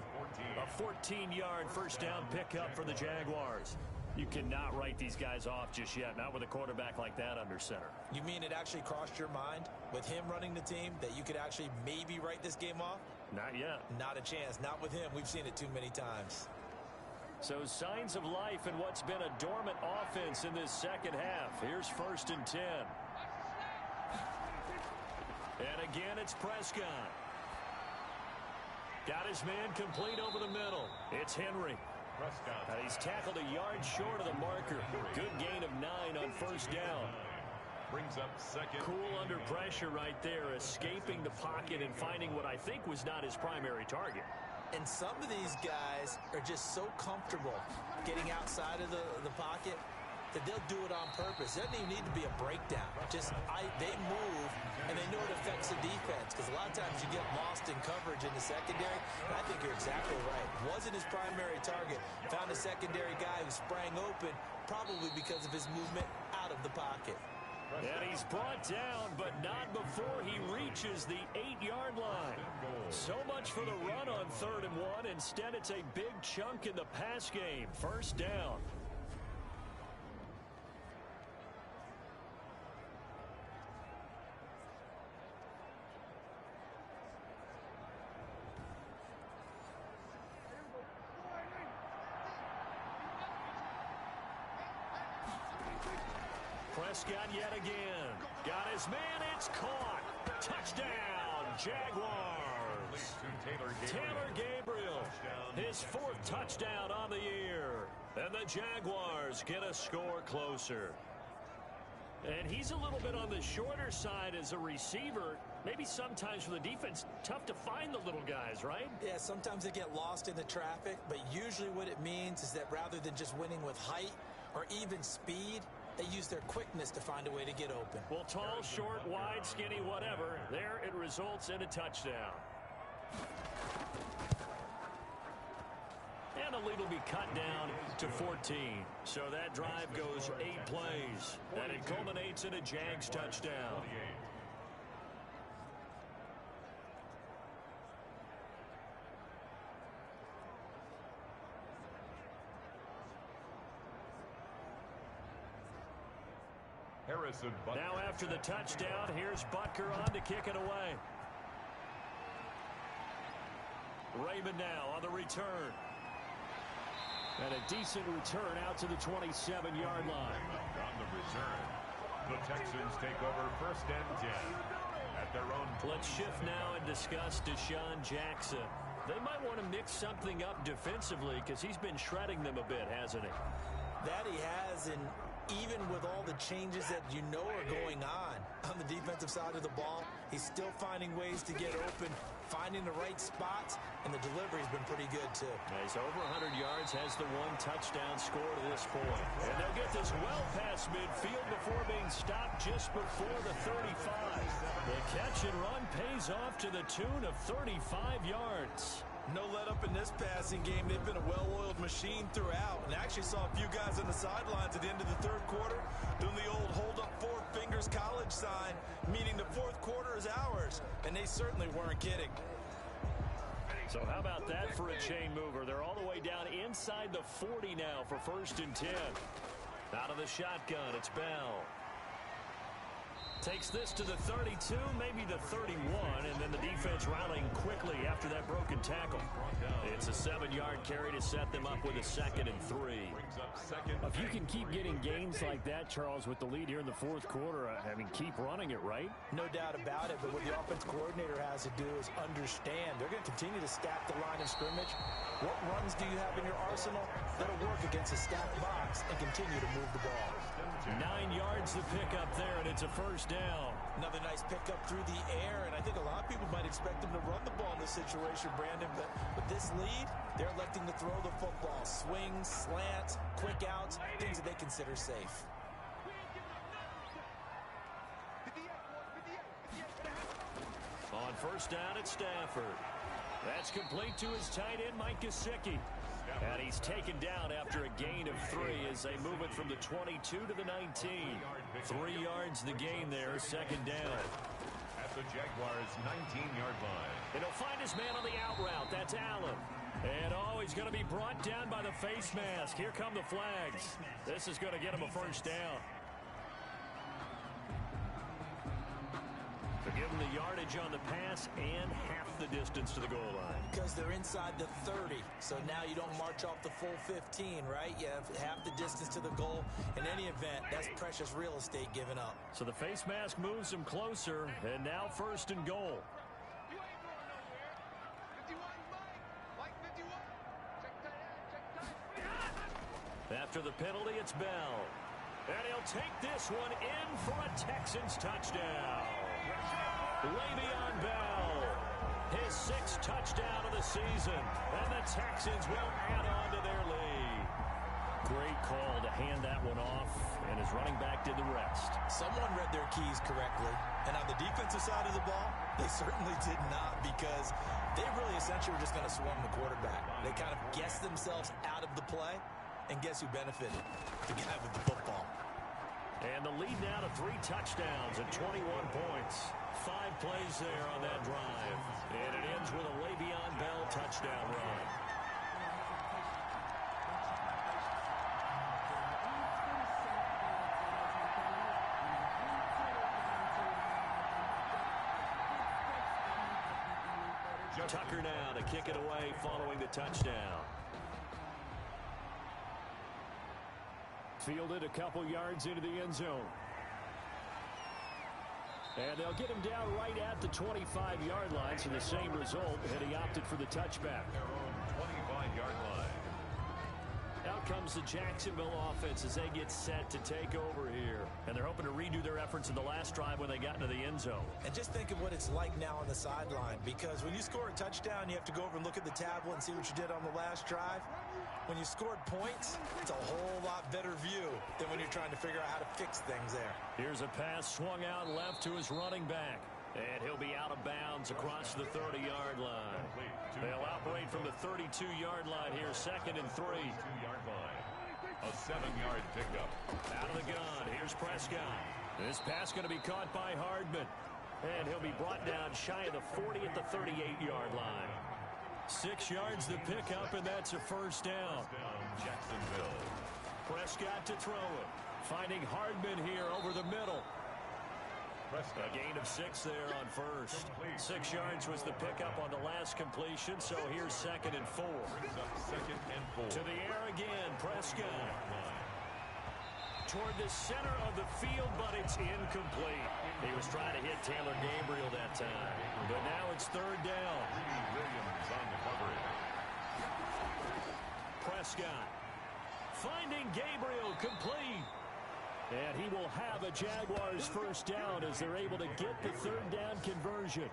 A 14-yard first down pickup for the Jaguars. You cannot write these guys off just yet, not with a quarterback like that under center. You mean it actually crossed your mind with him running the team that you could actually maybe write this game off? Not yet. Not a chance. Not with him. We've seen it too many times. So signs of life in what's been a dormant offense in this second half. Here's 1st and 10. And again, it's Prescott. Got his man complete over the middle. It's Henry. And he's tackled a yard short of the marker. Good gain of 9 on first down. Brings up second. Cool under pressure right there, escaping the pocket and finding what I think was not his primary target. And some of these guys are just so comfortable getting outside of the pocket that they'll do it on purpose. It doesn't even need to be a breakdown. They move, and they know it affects the defense, because a lot of times you get lost in coverage in the secondary, and I think you're exactly right. Wasn't his primary target. Found a secondary guy who sprang open, probably because of his movement out of the pocket. And he's brought down, but not before he reaches the 8-yard line. So much for the run on 3rd and 1. Instead, it's a big chunk in the pass game. First down. Prescott yet again. Got his man. It's caught. Touchdown, Jaguars. Taylor Gabriel. His 4th touchdown on the year. And the Jaguars get a score closer. And he's a little bit on the shorter side as a receiver. Maybe sometimes for the defense, tough to find the little guys, right? Yeah, sometimes they get lost in the traffic, but usually what it means is that rather than just winning with height or even speed, they use their quickness to find a way to get open. Well, tall, short, wide, skinny, whatever. There it results in a touchdown. And the lead will be cut down to 14. So that drive goes 8 plays. And it culminates in a Jags touchdown. Now after the touchdown, here's Butker on to kick it away. Raymond now on the return. And a decent return out to the 27-yard line. On the return, the Texans take over 1st and 10 at their own. Let's shift now and discuss Deshaun Jackson. They might want to mix something up defensively because he's been shredding them a bit, hasn't he? That he has, and even with all the changes that you know are going on the defensive side of the ball, he's still finding ways to get open, finding the right spots, and the delivery's been pretty good, too. He's over 100 yards, has the 1 touchdown score to this point. And they'll get this well past midfield before being stopped just before the 35. The catch and run pays off to the tune of 35 yards. No let up in this passing game. They've been a well-oiled machine throughout. And actually saw a few guys on the sidelines at the end of the 3rd quarter doing the old hold up 4 fingers college sign, meaning the 4th quarter is ours. And they certainly weren't kidding. So how about that for a chain mover? They're all the way down inside the 40 now for 1st and 10. Out of the shotgun, it's Bell. Takes this to the 32, maybe the 31, and then the defense rallying quickly after that broken tackle. It's a 7-yard carry to set them up with a 2nd and 3. If you can keep getting gains like that, Charles, with the lead here in the 4th quarter, I mean, keep running it, right? No doubt about it, but what the offense coordinator has to do is understand. They're going to continue to stack the line of scrimmage. What runs do you have in your arsenal that'll work against a stacked box and continue to move the ball? 9 yards to pick up there, and it's a first down. Another nice pickup through the air, and I think a lot of people might expect them to run the ball in this situation, Brandon, but with this lead, they're electing to throw the football. Swings, slants, quick outs, things that they consider safe. On first down, it's Stafford. That's complete to his tight end, Mike Gesicki. And he's taken down after a gain of 3 as they move it from the 22 to the 19. 3 yards the gain there, 2nd down. At the Jaguars' 19-yard line. And he'll find his man on the out route. That's Allen. And, oh, he's going to be brought down by the face mask. Here come the flags. This is going to get him a first down. They're giving the yardage on the pass and half the distance to the goal line. Because they're inside the 30, so now you don't march off the full 15, right? You have half the distance to the goal. In any event, that's precious real estate given up. So the face mask moves him closer, and now first and goal. After the penalty, it's Bell. And he'll take this one in for a Texans touchdown. Le'Veon Bell, his 6th touchdown of the season. And the Texans will add on to their lead. Great call to hand that one off, and his running back did the rest. Someone read their keys correctly. And on the defensive side of the ball, they certainly did not, because they really essentially were just going to swarm the quarterback. They kind of guessed themselves out of the play. And guess who benefited? The guy with the football. And the lead now to 3 touchdowns and 21 points. 5 plays there on that drive. And it ends with a Le'Veon Bell touchdown run. Tucker now to kick it away following the touchdown. Fielded a couple yards into the end zone. And they'll get him down right at the 25-yard line, so the same result, and he opted for the touchback. Their own 25-yard line. Out comes the Jacksonville offense as they get set to take over here. And they're hoping to redo their efforts in the last drive when they got into the end zone. And just think of what it's like now on the sideline, because when you score a touchdown, you have to go over and look at the tablet and see what you did on the last drive. When you scored points, it's a whole lot better view than when you're trying to figure out how to fix things there. Here's a pass swung out left to his running back. And he'll be out of bounds across the 30-yard line. They'll operate from the 32-yard line here, 2nd and 3. 2-yard line. A 7-yard pickup. Out of the gun. Here's Prescott. This pass going to be caught by Hardman. And he'll be brought down shy of the 40 at the 38-yard line. 6 yards to pick up, and that's a first down. Jacksonville. Prescott to throw it. Finding Hardman here over the middle. Prescott. A gain of 6 there on first. 6 yards was the pickup on the last completion, so here's 2nd and 4. Brings up 2nd and 4. To the air again, Prescott. Toward the center of the field, but it's incomplete. He was trying to hit Taylor Gabriel that time. But now it's 3rd down. Williams on the coverage. Prescott finding Gabriel, complete. And he will have a Jaguars first down as they're able to get the 3rd down conversion.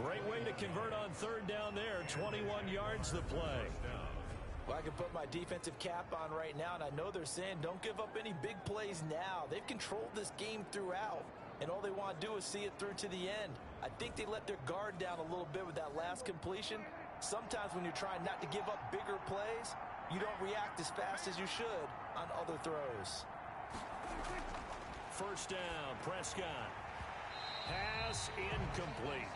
Great way to convert on 3rd down there. 21 yards the play. Well, I can put my defensive cap on right now, and I know they're saying don't give up any big plays now. They've controlled this game throughout, and all they want to do is see it through to the end. I think they let their guard down a little bit with that last completion. Sometimes when you're trying not to give up bigger plays, you don't react as fast as you should on other throws. First down, Prescott. Pass incomplete.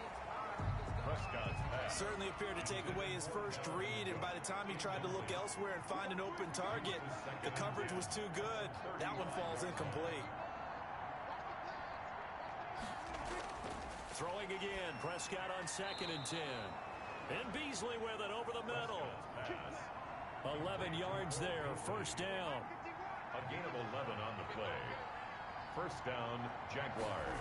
Prescott's pass. Certainly appeared to take away his first read, and by the time he tried to look elsewhere and find an open target, the coverage was too good. That one falls incomplete. Throwing again, Prescott on 2nd and 10. And Beasley with it over the middle. 11 yards there, first down. A gain of 11 on the play. First down, Jaguars.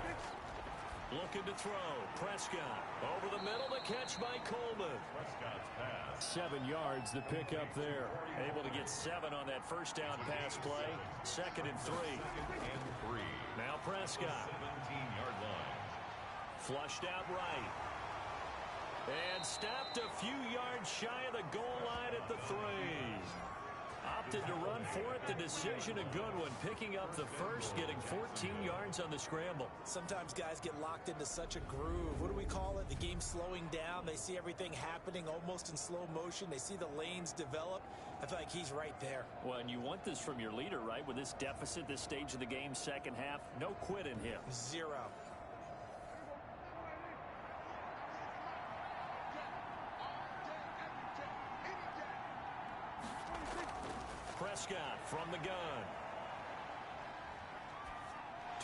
Looking to throw. Prescott over the middle, the catch by Coleman. Prescott's pass. 7 yards, the pickup there. Able to get 7 on that first down pass play. 2nd and 3. 2nd and 3. Now Prescott. 17-yard line. Flushed out right. And stopped a few yards shy of the goal line at the 3. Opted to run for it. The decision, a good one. Picking up the first, getting 14 yards on the scramble. Sometimes guys get locked into such a groove. What do we call it? The game slowing down. They see everything happening almost in slow motion. They see the lanes develop. I feel like he's right there. Well, and you want this from your leader, right? With this deficit, this stage of the game, second half, no quit in him. 0. Prescott from the gun.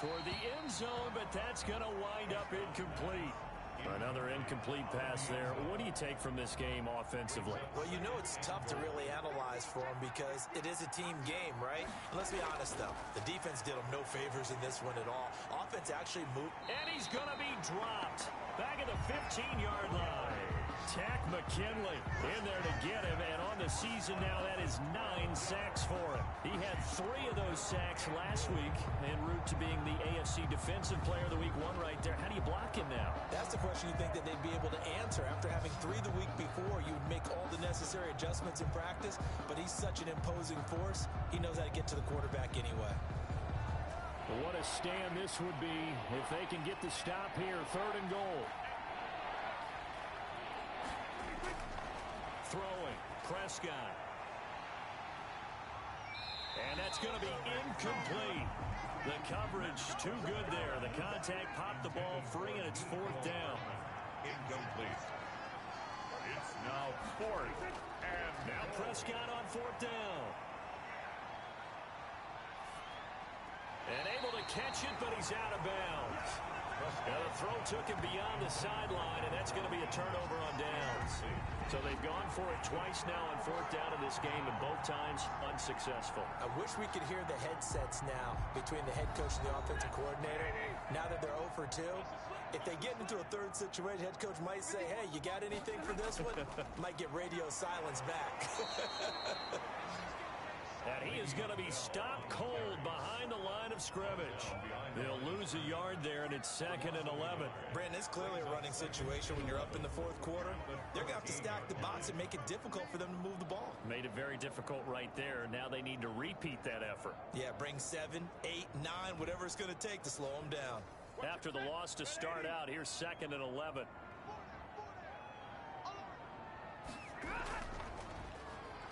Toward the end zone, but that's going to wind up incomplete. Another incomplete pass there. What do you take from this game offensively? Well, you know it's tough to really analyze for them because it is a team game, right? And let's be honest, though. The defense did them no favors in this one at all. Offense actually moved. And he's going to be dropped back at the 15-yard line. Tack McKinley in there to get him, and on the season now, that is 9 sacks for him. He had 3 of those sacks last week en route to being the AFC Defensive Player of the Week 1 right there. How do you block him now? That's the question you think that they'd be able to answer. After having 3 the week before, you would make all the necessary adjustments in practice, but he's such an imposing force, he knows how to get to the quarterback anyway. Well, what a stand this would be if they can get the stop here, 3rd and goal. Throwing, Prescott. And that's going to be incomplete. The coverage too good there. The contact popped the ball free, and it's 4th down. Incomplete. It's now 4th. And now Prescott on 4th down. And able to catch it, but he's out of bounds. Now the throw took him beyond the sideline, and that's going to be a turnover on downs. So they've gone for it twice now on 4th down in this game, and both times unsuccessful. I wish we could hear the headsets now between the head coach and the offensive coordinator. Now that they're 0 for 2, if they get into a 3rd situation, head coach might say, hey, you got anything for this one? Might get radio silence back. And he is going to be stopped cold behind the line of scrimmage. They'll lose a yard there, and it's 2nd and 11. Brandon, it's clearly a running situation when you're up in the 4th quarter. They're going to have to stack the box and make it difficult for them to move the ball. Made it very difficult right there. Now they need to repeat that effort. Yeah, bring 7, 8, 9, whatever it's going to take to slow them down. After the loss to start out, here's 2nd and 11.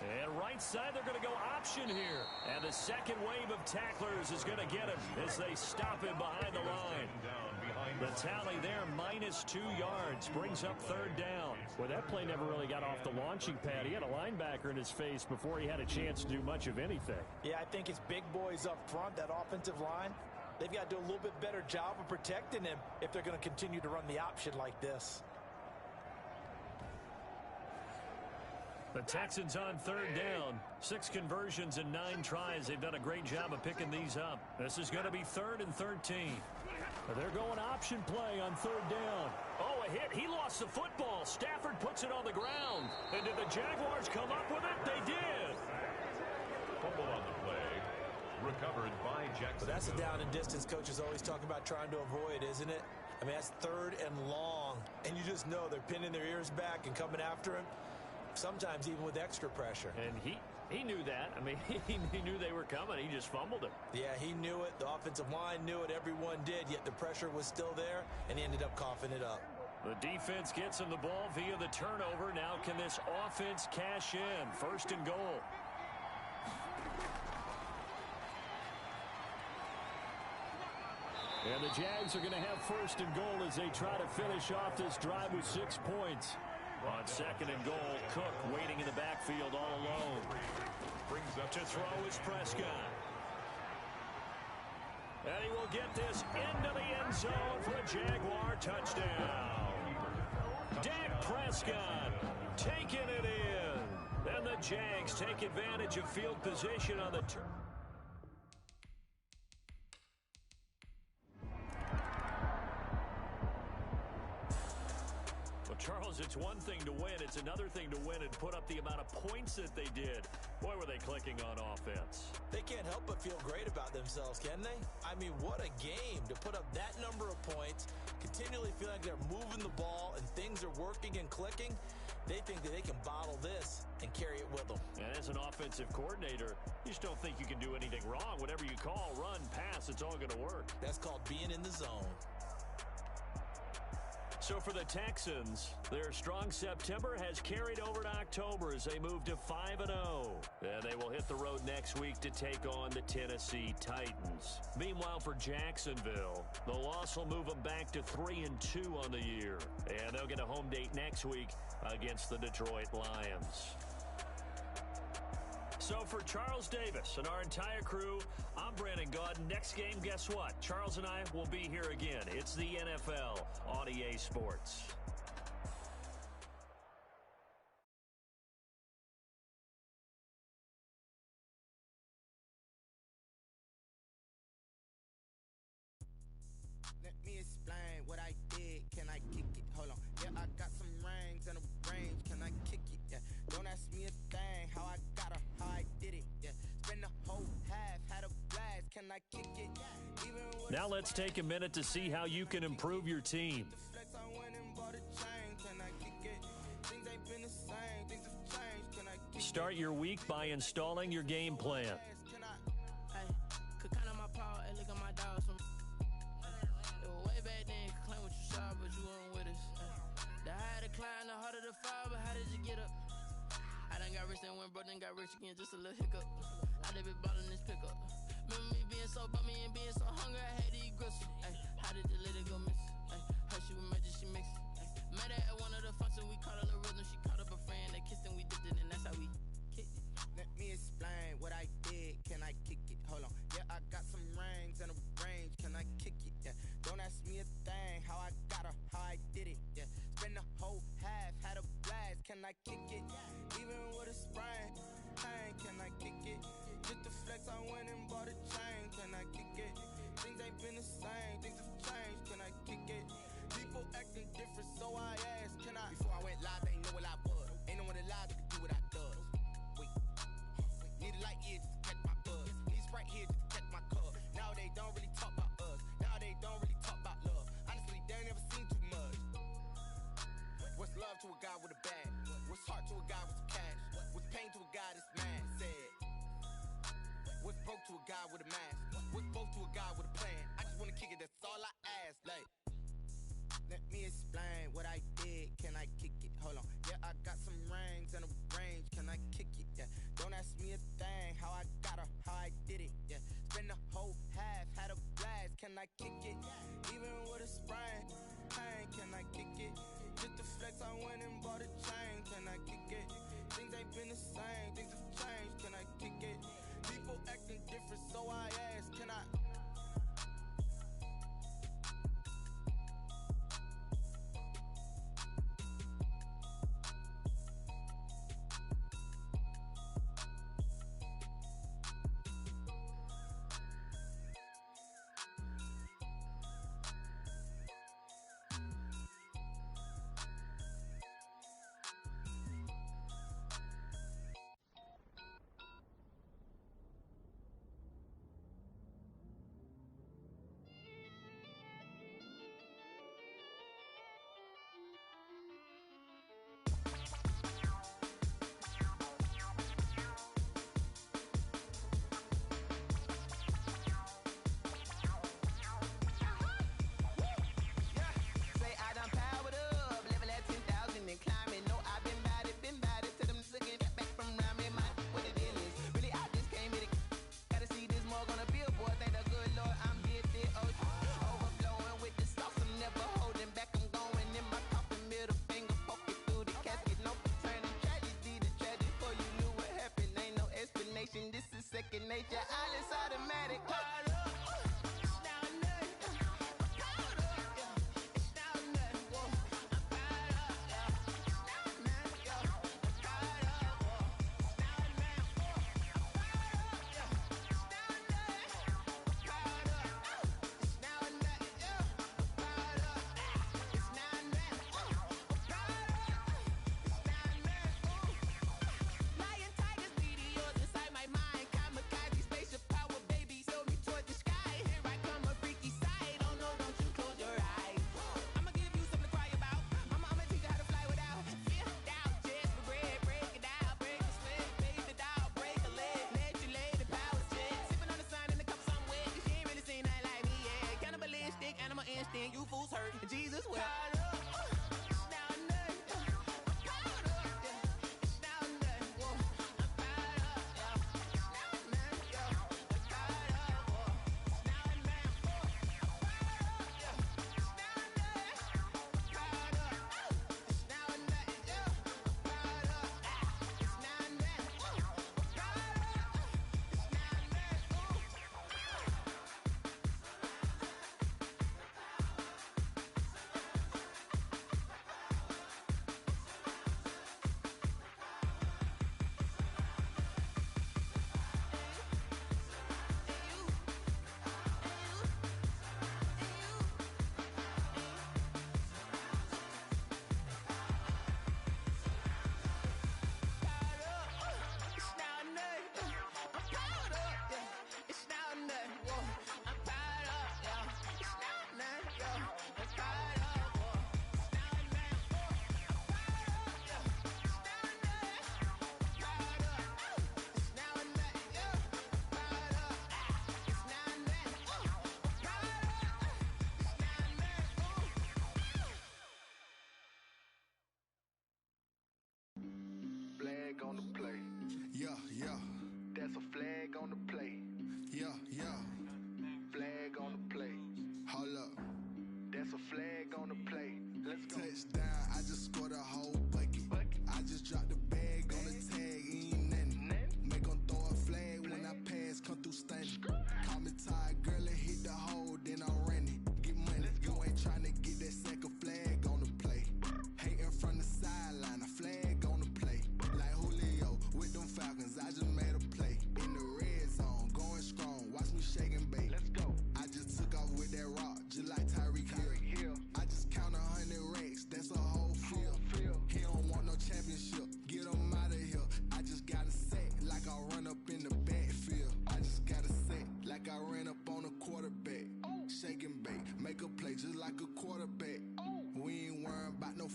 And right side, they're going to go option here. And the second wave of tacklers is going to get him as they stop him behind the line. The tally there, -2 yards, brings up 3rd down. Well, that play never really got off the launching pad. He had a linebacker in his face before he had a chance to do much of anything. Yeah, I think it's big boys up front, that offensive line. They've got to do a little bit better job of protecting him if they're going to continue to run the option like this. The Texans on 3rd down. 6 conversions and 9 tries. They've done a great job of picking these up. This is going to be 3rd and 13. They're going option play on 3rd down. Oh, a hit. He lost the football. Stafford puts it on the ground. And did the Jaguars come up with it? They did. Fumble on the play. Recovered by Jackson. But that's a down and distance coaches always talk about trying to avoid, isn't it? I mean, that's 3rd and long. And you just know they're pinning their ears back and coming after him. Sometimes even with extra pressure. And he knew that. I mean, he knew they were coming. He just fumbled it. Yeah, he knew it. The offensive line knew it. Everyone did, yet the pressure was still there, and he ended up coughing it up. The defense gets him the ball via the turnover. Now can this offense cash in? 1st and goal. And the Jags are going to have 1st and goal as they try to finish off this drive with 6 points. On 2nd and goal, Cook waiting in the backfield all alone. Brings up to throw is Prescott. And he will get this into the end zone for a Jaguar touchdown. Dak Prescott taking it in. And the Jags take advantage of field position on the turn. Charles, it's one thing to win. It's another thing to win and put up the amount of points that they did. Boy, were they clicking on offense. They can't help but feel great about themselves, can they? I mean, what a game to put up that number of points, continually feel like they're moving the ball and things are working and clicking. They think that they can bottle this and carry it with them. And as an offensive coordinator, you just don't think you can do anything wrong. Whatever you call, run, pass, it's all going to work. That's called being in the zone. So for the Texans, their strong September has carried over to October as they move to 5-0. And they will hit the road next week to take on the Tennessee Titans. Meanwhile, for Jacksonville, the loss will move them back to 3-2 on the year. And they'll get a home date next week against the Detroit Lions. So for Charles Davis and our entire crew, I'm Brandon Gaudin. Next game, guess what? Charles and I will be here again. It's the NFL on EA Sports. Let me explain what I did. Can I kick it? Hold on. Yeah, I got some rings and a range. Can I kick it? Yeah. Don't ask me a thing. How I got her, how I did it. Yeah. Spend the whole half, had a blast. Can I kick it? Even with now let's take a minute to see how you can improve your team. flex, I went and bought a chain. Can I kick it? Things ain't been the same. Things have changed. Can I kick Start your week by installing your game plan. Can I? Hey, could count on my power and look at my dogs from. It was way back then, could claim what you saw, but you weren't with us. The higher the climb, the harder the fall, but how did you get up? I done got rich and went broke, then got rich again, just a little hiccup. I done been ballin' this pickup. Remember me being so bummy and being so hungry, I had to eat gristle. Ay, how did the lady go miss? Ay, her she was magic, she mixed. Met her at one of the functions, we caught a little rhythm, she caught up a friend, they kissed and we dipped it, and that's how we kicked it. Let me explain what I did. Can I kick it? Hold on. Yeah, I got some rings and a range. Can I kick it? Yeah. Don't ask me a thing. How I got her, how I did it. Yeah. Spend the whole half, had a blast. Can I kick it? Even with a sprain. Pain, can I kick it? Just to flex, I went and bought a chain. Can I kick it? Things ain't been the same. Things have changed. Can I kick it? People acting different, so I asked. Can I? Before I went live, they ain't know what I was. Ain't no one alive that could do what I does. Need a light here just to catch my buzz. Need Sprite here just to catch my cup. Now they don't really talk about us. Now they don't really talk about love. Honestly, they ain't never seen too much. What's love to a guy with a bag? What's heart to a guy with some cash? What's pain to a guy that's mad? Said. What's broke to a guy with a mask? What's both to a guy with a plan? I just wanna kick it, that's all I ask. Like, let me explain what I did. Can I kick it? Hold on. Yeah, I got some rings and a range. Can I kick it? Yeah. Don't ask me a thing. How I got her, how I did it. Yeah. Spend the whole half, had a blast. Can I kick it? Even with a sprain. Pain, can I kick it? Just to flex, I went and bought a chain. Can I kick it? Things ain't been the same. Things have changed. Can I kick it? People acting different, so I asked. Can I? Second nature, all is automatic. You fools hurt. Jesus will.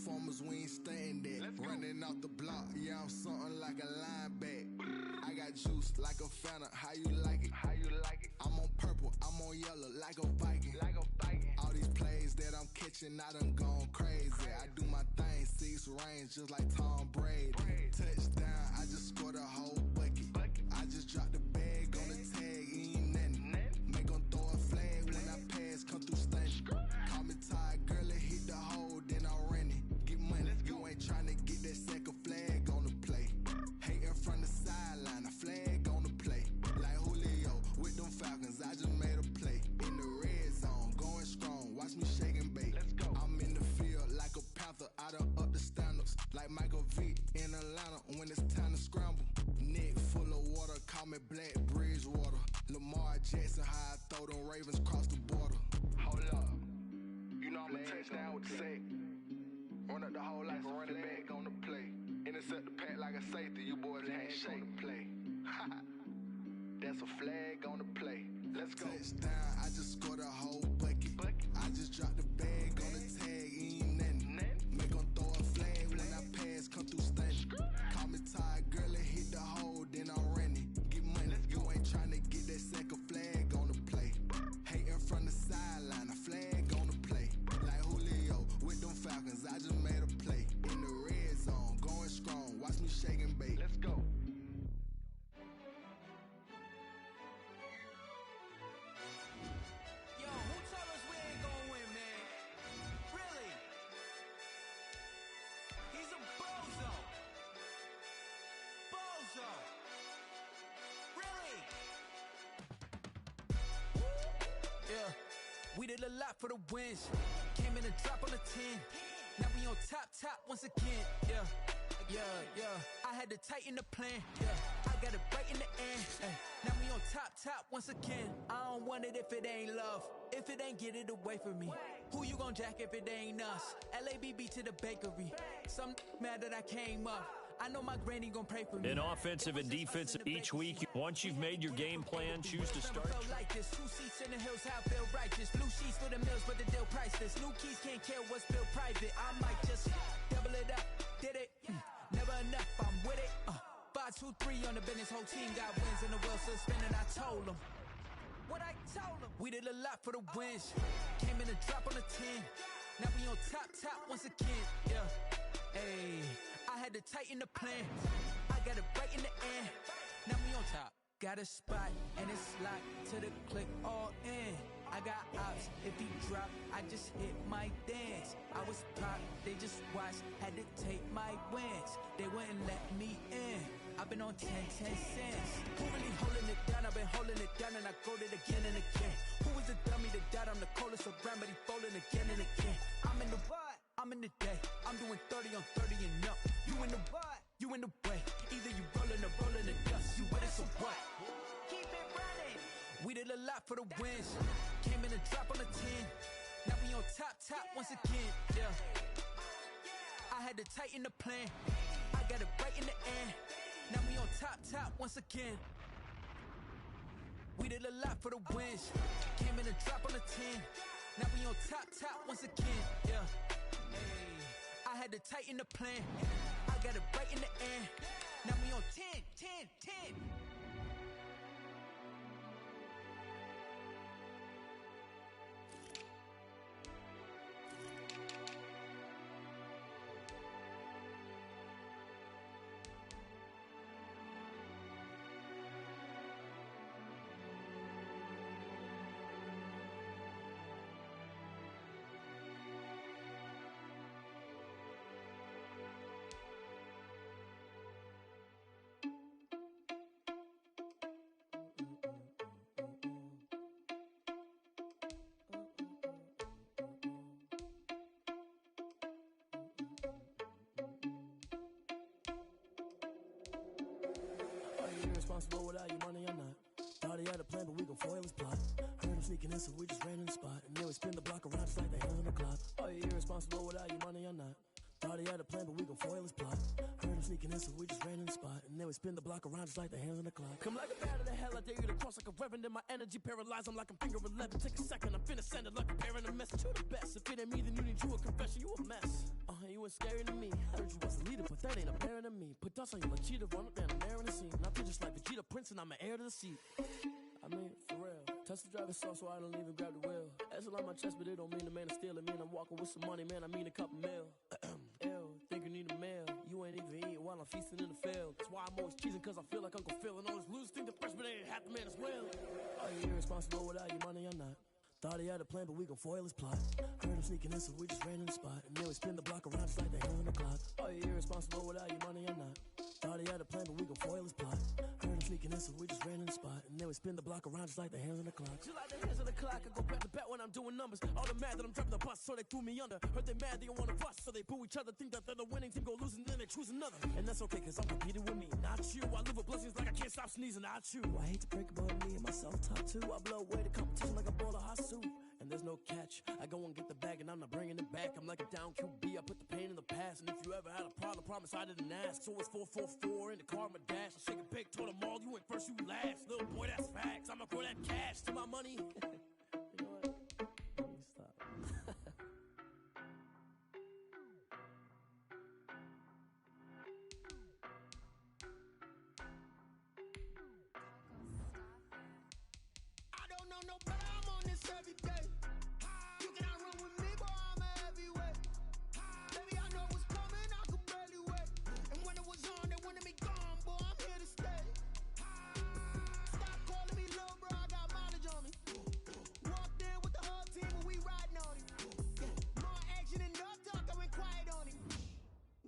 performers, we ain't staying there. Running out the block, yeah, I'm something like a linebacker. I got juice like a Fanta, how you like it? I'm on purple, I'm on yellow, like a Viking. All these plays that I'm catching, I done gone crazy. I do my thing, 6 range, just like Tom Brady. Touchdown, I just scored a whole bucket. I just dropped the bag on the tag, ain't nothing. Make 'em throw a flag when I pass, come through stunning. Call me tired, girl, it hit the hole, then I ran it. Get money, you ain't tryna get that second flag on the play. Hating from the sideline, a flag on the play. Like Julio with them Falcons, I just made a play. In the red zone, going strong, watch me shake and bake. I'm in the field like a panther, I done up the standards. Like Michael Vick in Atlanta when it's time to scramble. Neck full of water, call me Black Bridgewater. Lamar Jackson, how I throw them Ravens cross the border. Hold up, you know I'm a touchdown with the sack. Run up the whole life, a running back on the play. Intercept the pack like a safety, you boys ain't shake the play. That's a flag on the play. Let's go. Touchdown, I just scored a whole bucket. I just dropped the bag on the tag, ain't nothing. Make 'em throw a flag when I pass, come through stunning. Call me tired, girl, it hit the hole, then I ran it. Get money, you ain't tryna get that second flag on the play. Hating from the sideline, a flag on the play. Like Julio with them Falcons, I just made a play. In the red zone, going strong, watch me shake and bake. Let's go. Yo, who told us we ain't gonna win, man? Really? He's a bozo. Bozo. Really? Yeah, we did a lot for the wins. Came in a drop on the 10. Now we on top once again. Yeah. I had to tighten the plan. Yeah, I got it right in the end. Now we on top once again. I don't want it if it ain't love. If it ain't, get it away from me. Who you gon' jack if it ain't us? LABB to the bakery. Some mad that I came up. I know my granny gon' pray for me. In offensive and defensive each week, once you've made your game plan, choose to start. Like this, 2 seats in the hills, how I feel righteous. Blue sheets for the mills, but the deal priceless. New keys can't care what's built private. I might just double it up, did it. Never enough, I'm with it. 5, 2, 3 on the business, whole team got wins in the world, so spinning. I told them what I told them. We did a lot for the wins. Came in a drop on the 10. Now we on top once again. Yeah, hey, I had to tighten the plan. I got it right in the end. Now we on top. Got a spot and it's locked to the click all in. I got ops, if he drop, I just hit my dance. I was pop, they just watched, had to take my wins. They wouldn't let me in. I've been on 10 cents. Who really holding it down? I've been holding it down and I go it again and again. Who is the dummy that died? I'm the coldest around, but he folding again and again. I'm in the what? I'm in the day. I'm doing 30 on 30 and up. You in the what? You in the way. Either you rolling or rolling the dust. You with it, so what? Keep it running. We did a lot for the wins. Came in a drop on the 10. Now we on top once again. Yeah, I had to tighten the plan. I got it right in the end. Now we on top once again. We did a lot for the wins. Came in a drop on the 10. Now we on top once again. Yeah, hey, I had to tighten the plan. I got it right in the end. Now we on 10. Irresponsible without your money or not. Thought he had a plan, but we gon' foil his plot. Heard him sneaking in, so we just ran in the spot. And then we spin the block around just like the hands on the clock. Are you irresponsible without your money or not? Thought he had a plan, but we gon' foil his plot. Heard him sneaking in, so we just ran in the spot. And then we spin the block around just like the hands on the clock. Come like a bat of the hell, I dare you to cross like a reverend. And my energy paralyzed, I'm like I'm finger 11. Take a second, I'm finna send it like a parent a message. You the best, if it ain't me, then you need you a confession. You a mess, you ain't scary to me. Heard you was a leader, but that ain't apparent to me. Put dust on you like cheetah, run up down the air in the scene. I feel just like Vegeta Prince and I'm an heir to the seat. I mean, for real. Touch the driver's sauce so I don't even grab the wheel. That's on my chest, but it don't mean the man is stealing. Mean I'm walking with some money, man, I mean a couple mil. Ew, think you need a meal. You ain't even eating while I'm feasting in the field. That's why I'm always cheesing, cause I feel like Uncle Phil. And all those losers think the freshman ain't half the man as well. Are you irresponsible without your money or not? Thought he had a plan, but we gon' foil his plot. Heard him sneaking in, so we just ran in the spot. And then we spin the block around just like the hell in the clock. Are you irresponsible without your money or not? Thought he had a plan, but we gon' foil his plot. Heard him sneaking in, so we just ran in the spot. And then we spin the block around just like the hands on the clock. Just like the hands on the clock, I go back to back when I'm doing numbers. All the mad that I'm driving the bus, so they threw me under. Heard they mad, they don't wanna bust, so they boo each other. Think that they're the winning team, go losing, then they choose another. And that's okay, cause I'm competing with me, not you. I live with blessings like I can't stop sneezing, not you. I hate to break about me and my self-talk too. I blow away the competition like a bowl of hot soup. And there's no catch. I go and get the bag and I'm not bringing it back. I'm like a down QB, I put the pain in the past. And if you ever had a problem, promise I didn't ask. So it's 4-4-4 in the car, my dash. I shake it big, told them all, you went first, you last. Little boy, that's facts. I'ma throw that cash to my money. You know what? Let me stop. I don't know no better, I'm on this every day. You cannot run with me, boy, I'm a heavyweight. Baby, I know what's coming, I could barely wait. And when it was on, they wanted me gone, boy, I'm here to stay. Stop calling me little bro, I got mileage on me. Walked in with the whole team and we riding on him. More action and no talk, I went quiet on him.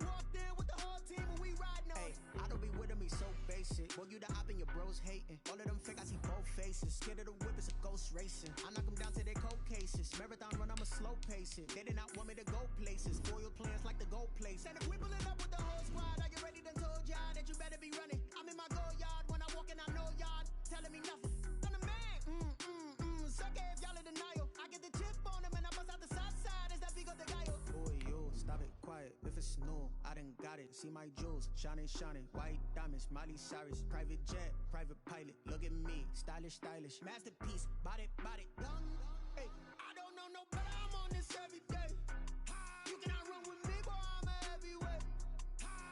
Walked in with the whole team and we riding on him. I don't be with him, he's so basic. Boy, you the op and your bros hating. All of them fake, I see both faces. Scared of the whip, it's a ghost racing. I knock them down to their cold cases. Marathon run, I'ma slow pace it. They did not want me to go places. Foil plans like the gold place. And if we pulling up with the whole squad, are you ready? Done told y'all that you better be running. I'm in my go yard when I walk in, I know y'all telling me nothing. I'm the man. Suck it if y'all in denial. I get the chip on them and I bust out the south side. Is that big of the guy? Boy, yo, stop it, quiet. If it's new, I done got it. See my jewels, shining, shining. White diamonds, Miley Cyrus. Private jet, private pilot. Look at me, stylish, stylish. Masterpiece, body, young. Hey, I don't know no better, I'm on this every day. You cannot run with me, boy, I'm a heavyweight.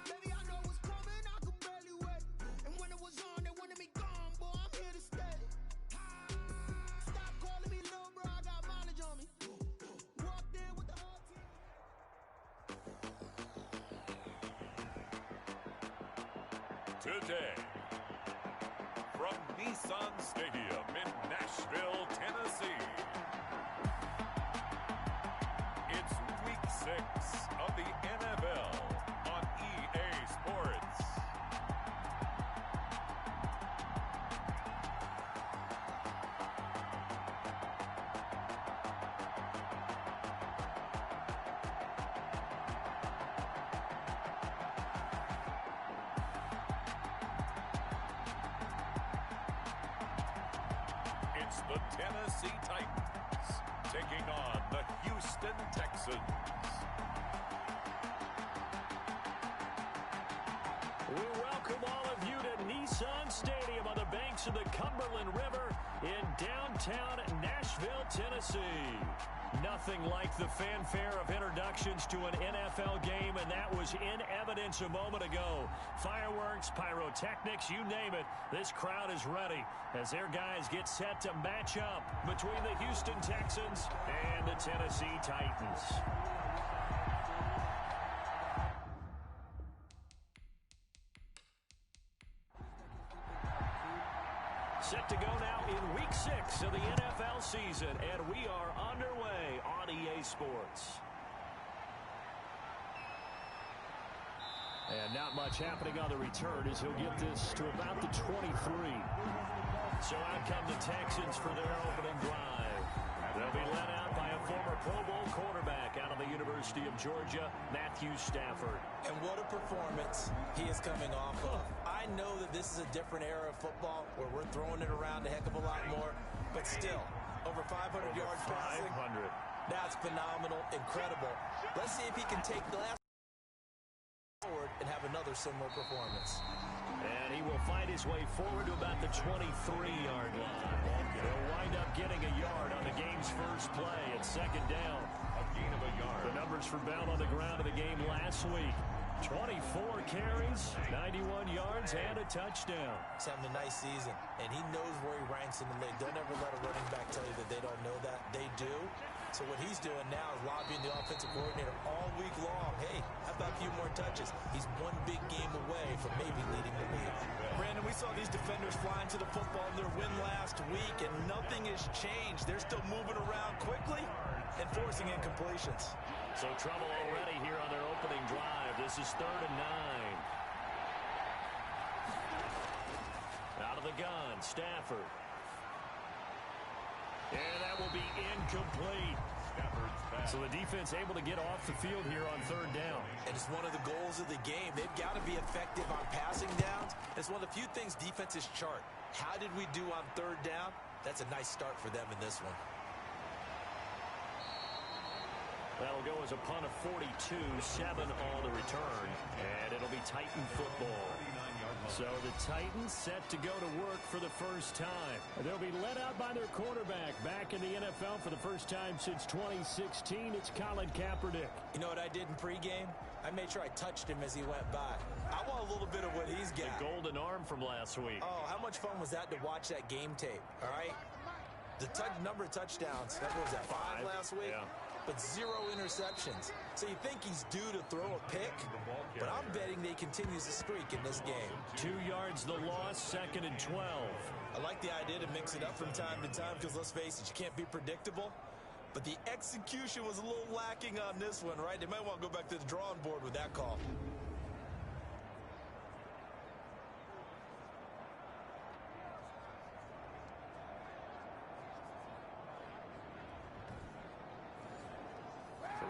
Baby, I know what's coming, I could barely wait. And when it was on, they wanted me gone, boy, I'm here to stay. Stop calling me little bro, I got mileage on me. Walked in with the whole team. Today, from Nissan Stadium in Nashville, Tennessee, it's Week 6 of the NFL on EA Sports. It's the Tennessee Titans taking on the Houston Texans. We welcome all of you to Nissan Stadium on the banks of the Cumberland River in downtown Nashville, Tennessee. Nothing like the fanfare of introductions to an NFL game, and that was in evidence a moment ago. Fireworks, pyrotechnics, you name it. This crowd is ready as their guys get set to match up between the Houston Texans and the Tennessee Titans. Set to go now in Week 6 of the NFL season, and we are underway on EA Sports. And not much happening on the return as he'll get this to about the 23. So out come the Texans for their opening drive. They'll be led out by a former Pro Bowl quarterback out of the University of Georgia, Matthew Stafford. And what a performance he is coming off of. I know that this is a different era of football where we're throwing it around a heck of a lot more, but still, over 500 yards passing. 500. That's phenomenal, incredible. Let's see if he can take the last forward and have another similar performance. And he will find his way forward to about the 23-yard line. He'll wind up getting a yard on the game's first play at second down. A gain of a yard. The numbers for Bell on the ground of the game last week. 24 carries, 91 yards, and a touchdown. He's having a nice season, and he knows where he ranks in the league. Don't ever let a running back tell you that they don't know that. They do. So what he's doing now is lobbying the offensive coordinator all week long. Hey, how about a few more touches? He's one big game away from maybe leading the league. Brandon, we saw these defenders flying to the football in their win last week, and nothing has changed. They're still moving around quickly and forcing incompletions. So trouble already here on their opening drive. This is 3rd and 9. Out of the gun, Stafford. And that will be incomplete. So the defense able to get off the field here on 3rd down. And it's one of the goals of the game. They've got to be effective on passing downs. It's one of the few things defenses chart. How did we do on 3rd down? That's a nice start for them in this one. That'll go as a punt of 42, 7 on the return, and it'll be Titan football. So the Titans set to go to work for the first time. They'll be led out by their quarterback back in the NFL for the first time since 2016. It's Colin Kaepernick. You know what I did in pregame? I made sure I touched him as he went by. I want a little bit of what he's got. The golden arm from last week. Oh, how much fun was that to watch that game tape, all right? The number of touchdowns, what was that, 5 last week? Yeah. But 0 interceptions. So you think he's due to throw a pick, but I'm betting that he continues the streak in this game. 2 yards the loss, 2nd and 12. I like the idea to mix it up from time to time because, let's face it, you can't be predictable. But the execution was a little lacking on this one, right? They might want to go back to the drawing board with that call.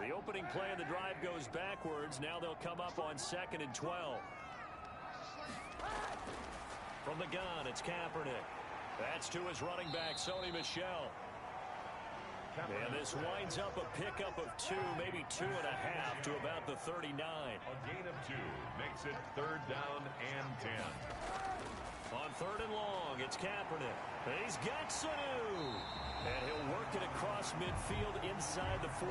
The opening play of the drive goes backwards. Now they'll come up on 2nd and 12. From the gun, it's Kaepernick. That's to his running back, Sony Michel. And this winds up a pickup of 2, maybe 2.5 to about the 39. A gain of 2 makes it 3rd down and 10. On 3rd and long, it's Kaepernick. He's got Sanu. And he'll work it across midfield inside the 45.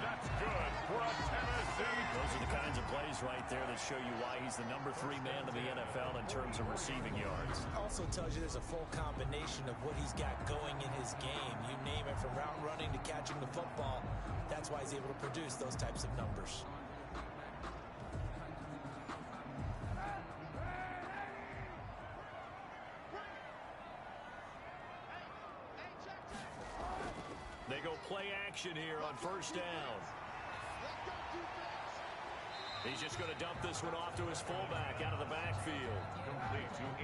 That's good for a Tennessee. Those are the kinds of plays right there that show you why he's the number 3 man in the NFL in terms of receiving yards. Also tells you there's a full combination of what he's got going in his game. You name it, from route running to catching the football. That's why he's able to produce those types of numbers. They go play action here on 1st down. He's just going to dump this one off to his fullback out of the backfield.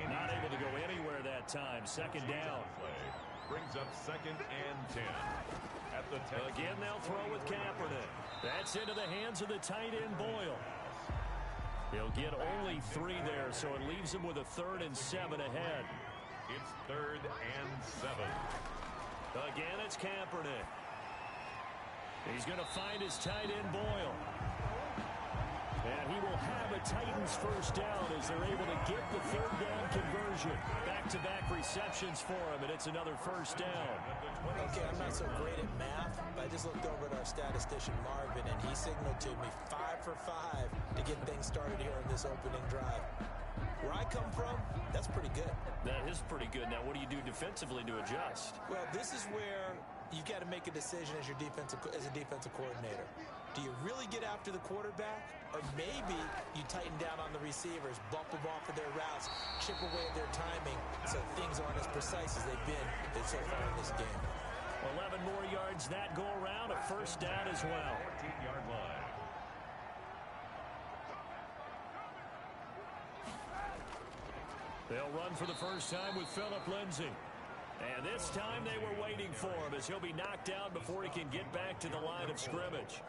Not able to go anywhere that time. 2nd down. Brings up 2nd and 10. At the 10. Again, they'll throw with Kaepernick. That's into the hands of the tight end, Boyle. He'll get only 3 there, so it leaves him with a 3rd and 7 ahead. It's 3rd and 7. Again, it's Kaepernick. He's going to find his tight end, Boyle. And he will have a Titans first down as they're able to get the 3rd down conversion. Back-to-back receptions for him, and it's another first down. Okay, I'm not so great at math, but I just looked over at our statistician, Marvin, and he signaled to me 5 for 5 to get things started here in this opening drive. Where I come from, that's pretty good. That is pretty good. Now, what do you do defensively to adjust? Well, this is where you got to make a decision as a defensive coordinator. Do you really get after the quarterback, or maybe you tighten down on the receivers, bump them off of their routes, chip away at their timing, so things aren't as precise as they've been so far in this game. 11 more yards that go around, a first down as well. 14-yard line. They'll run for the first time with Phillip Lindsay. And this time they were waiting for him as he'll be knocked down before he can get back to the line of scrimmage.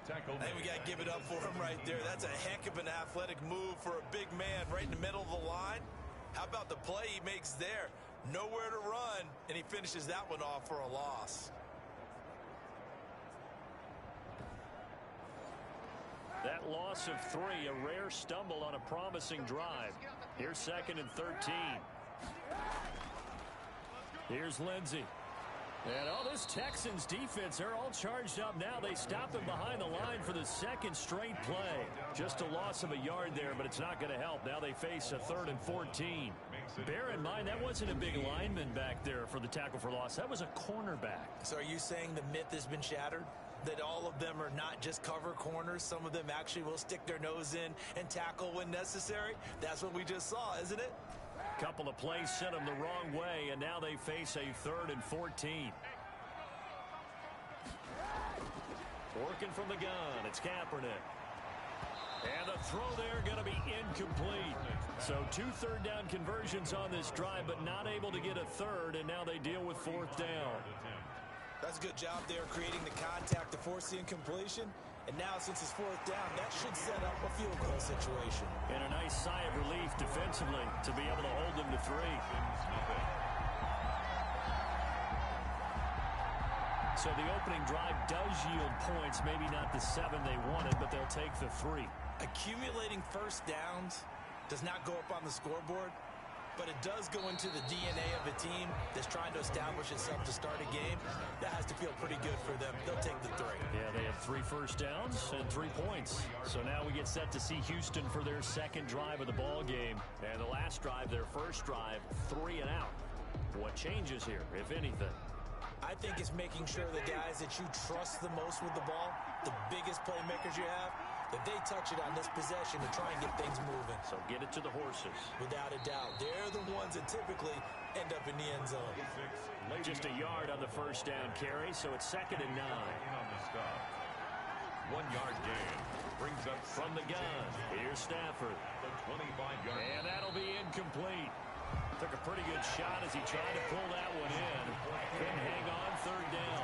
I think we got to give it up for him right there. That's a heck of an athletic move for a big man right in the middle of the line. How about the play he makes there? Nowhere to run, and he finishes that one off for a loss. That loss of 3, a rare stumble on a promising drive. Here's 2nd and 13. Here's Lindsey. And this Texans defense, they're all charged up now. They stop him behind the line for the 2nd straight play. Just a loss of a yard there, but it's not going to help. Now they face a 3rd and 14. Bear in mind, that wasn't a big lineman back there for the tackle for loss. That was a cornerback. So are you saying the myth has been shattered? That all of them are not just cover corners? Some of them actually will stick their nose in and tackle when necessary? That's what we just saw, isn't it? Couple of plays sent them the wrong way, and now they face a 3rd and 14. Working from the gun, it's Kaepernick. And the throw there going to be incomplete. So 2 third-down conversions on this drive, but not able to get a 3rd, and now they deal with 4th down. That's a good job there creating the contact to force the incompletion. And now, since it's 4th down, that should set up a field goal situation. And a nice sigh of relief defensively to be able to hold them to 3. So the opening drive does yield points, maybe not the 7 they wanted, but they'll take the 3. Accumulating first downs does not go up on the scoreboard, but it does go into the DNA of a team that's trying to establish itself to start a game. That has to feel pretty good for them. They'll take the 3. Yeah, they have 3 first downs and 3 points. So now we get set to see Houston for their 2nd drive of the ball game. And the last drive, their first drive, 3 and out. What changes here, if anything? I think it's making sure the guys that you trust the most with the ball, the biggest playmakers you have, that they touch it on this possession to try and get things moving. So get it to the horses. Without a doubt. They're the ones that typically end up in the end zone. Just a yard on the first down carry, so it's 2nd and 9. 1-yard gain. Brings up from the gun. Here's Stafford. The 25-yard. And that'll be incomplete. Took a pretty good shot as he tried to pull that one in. Couldn't hang on 3rd down.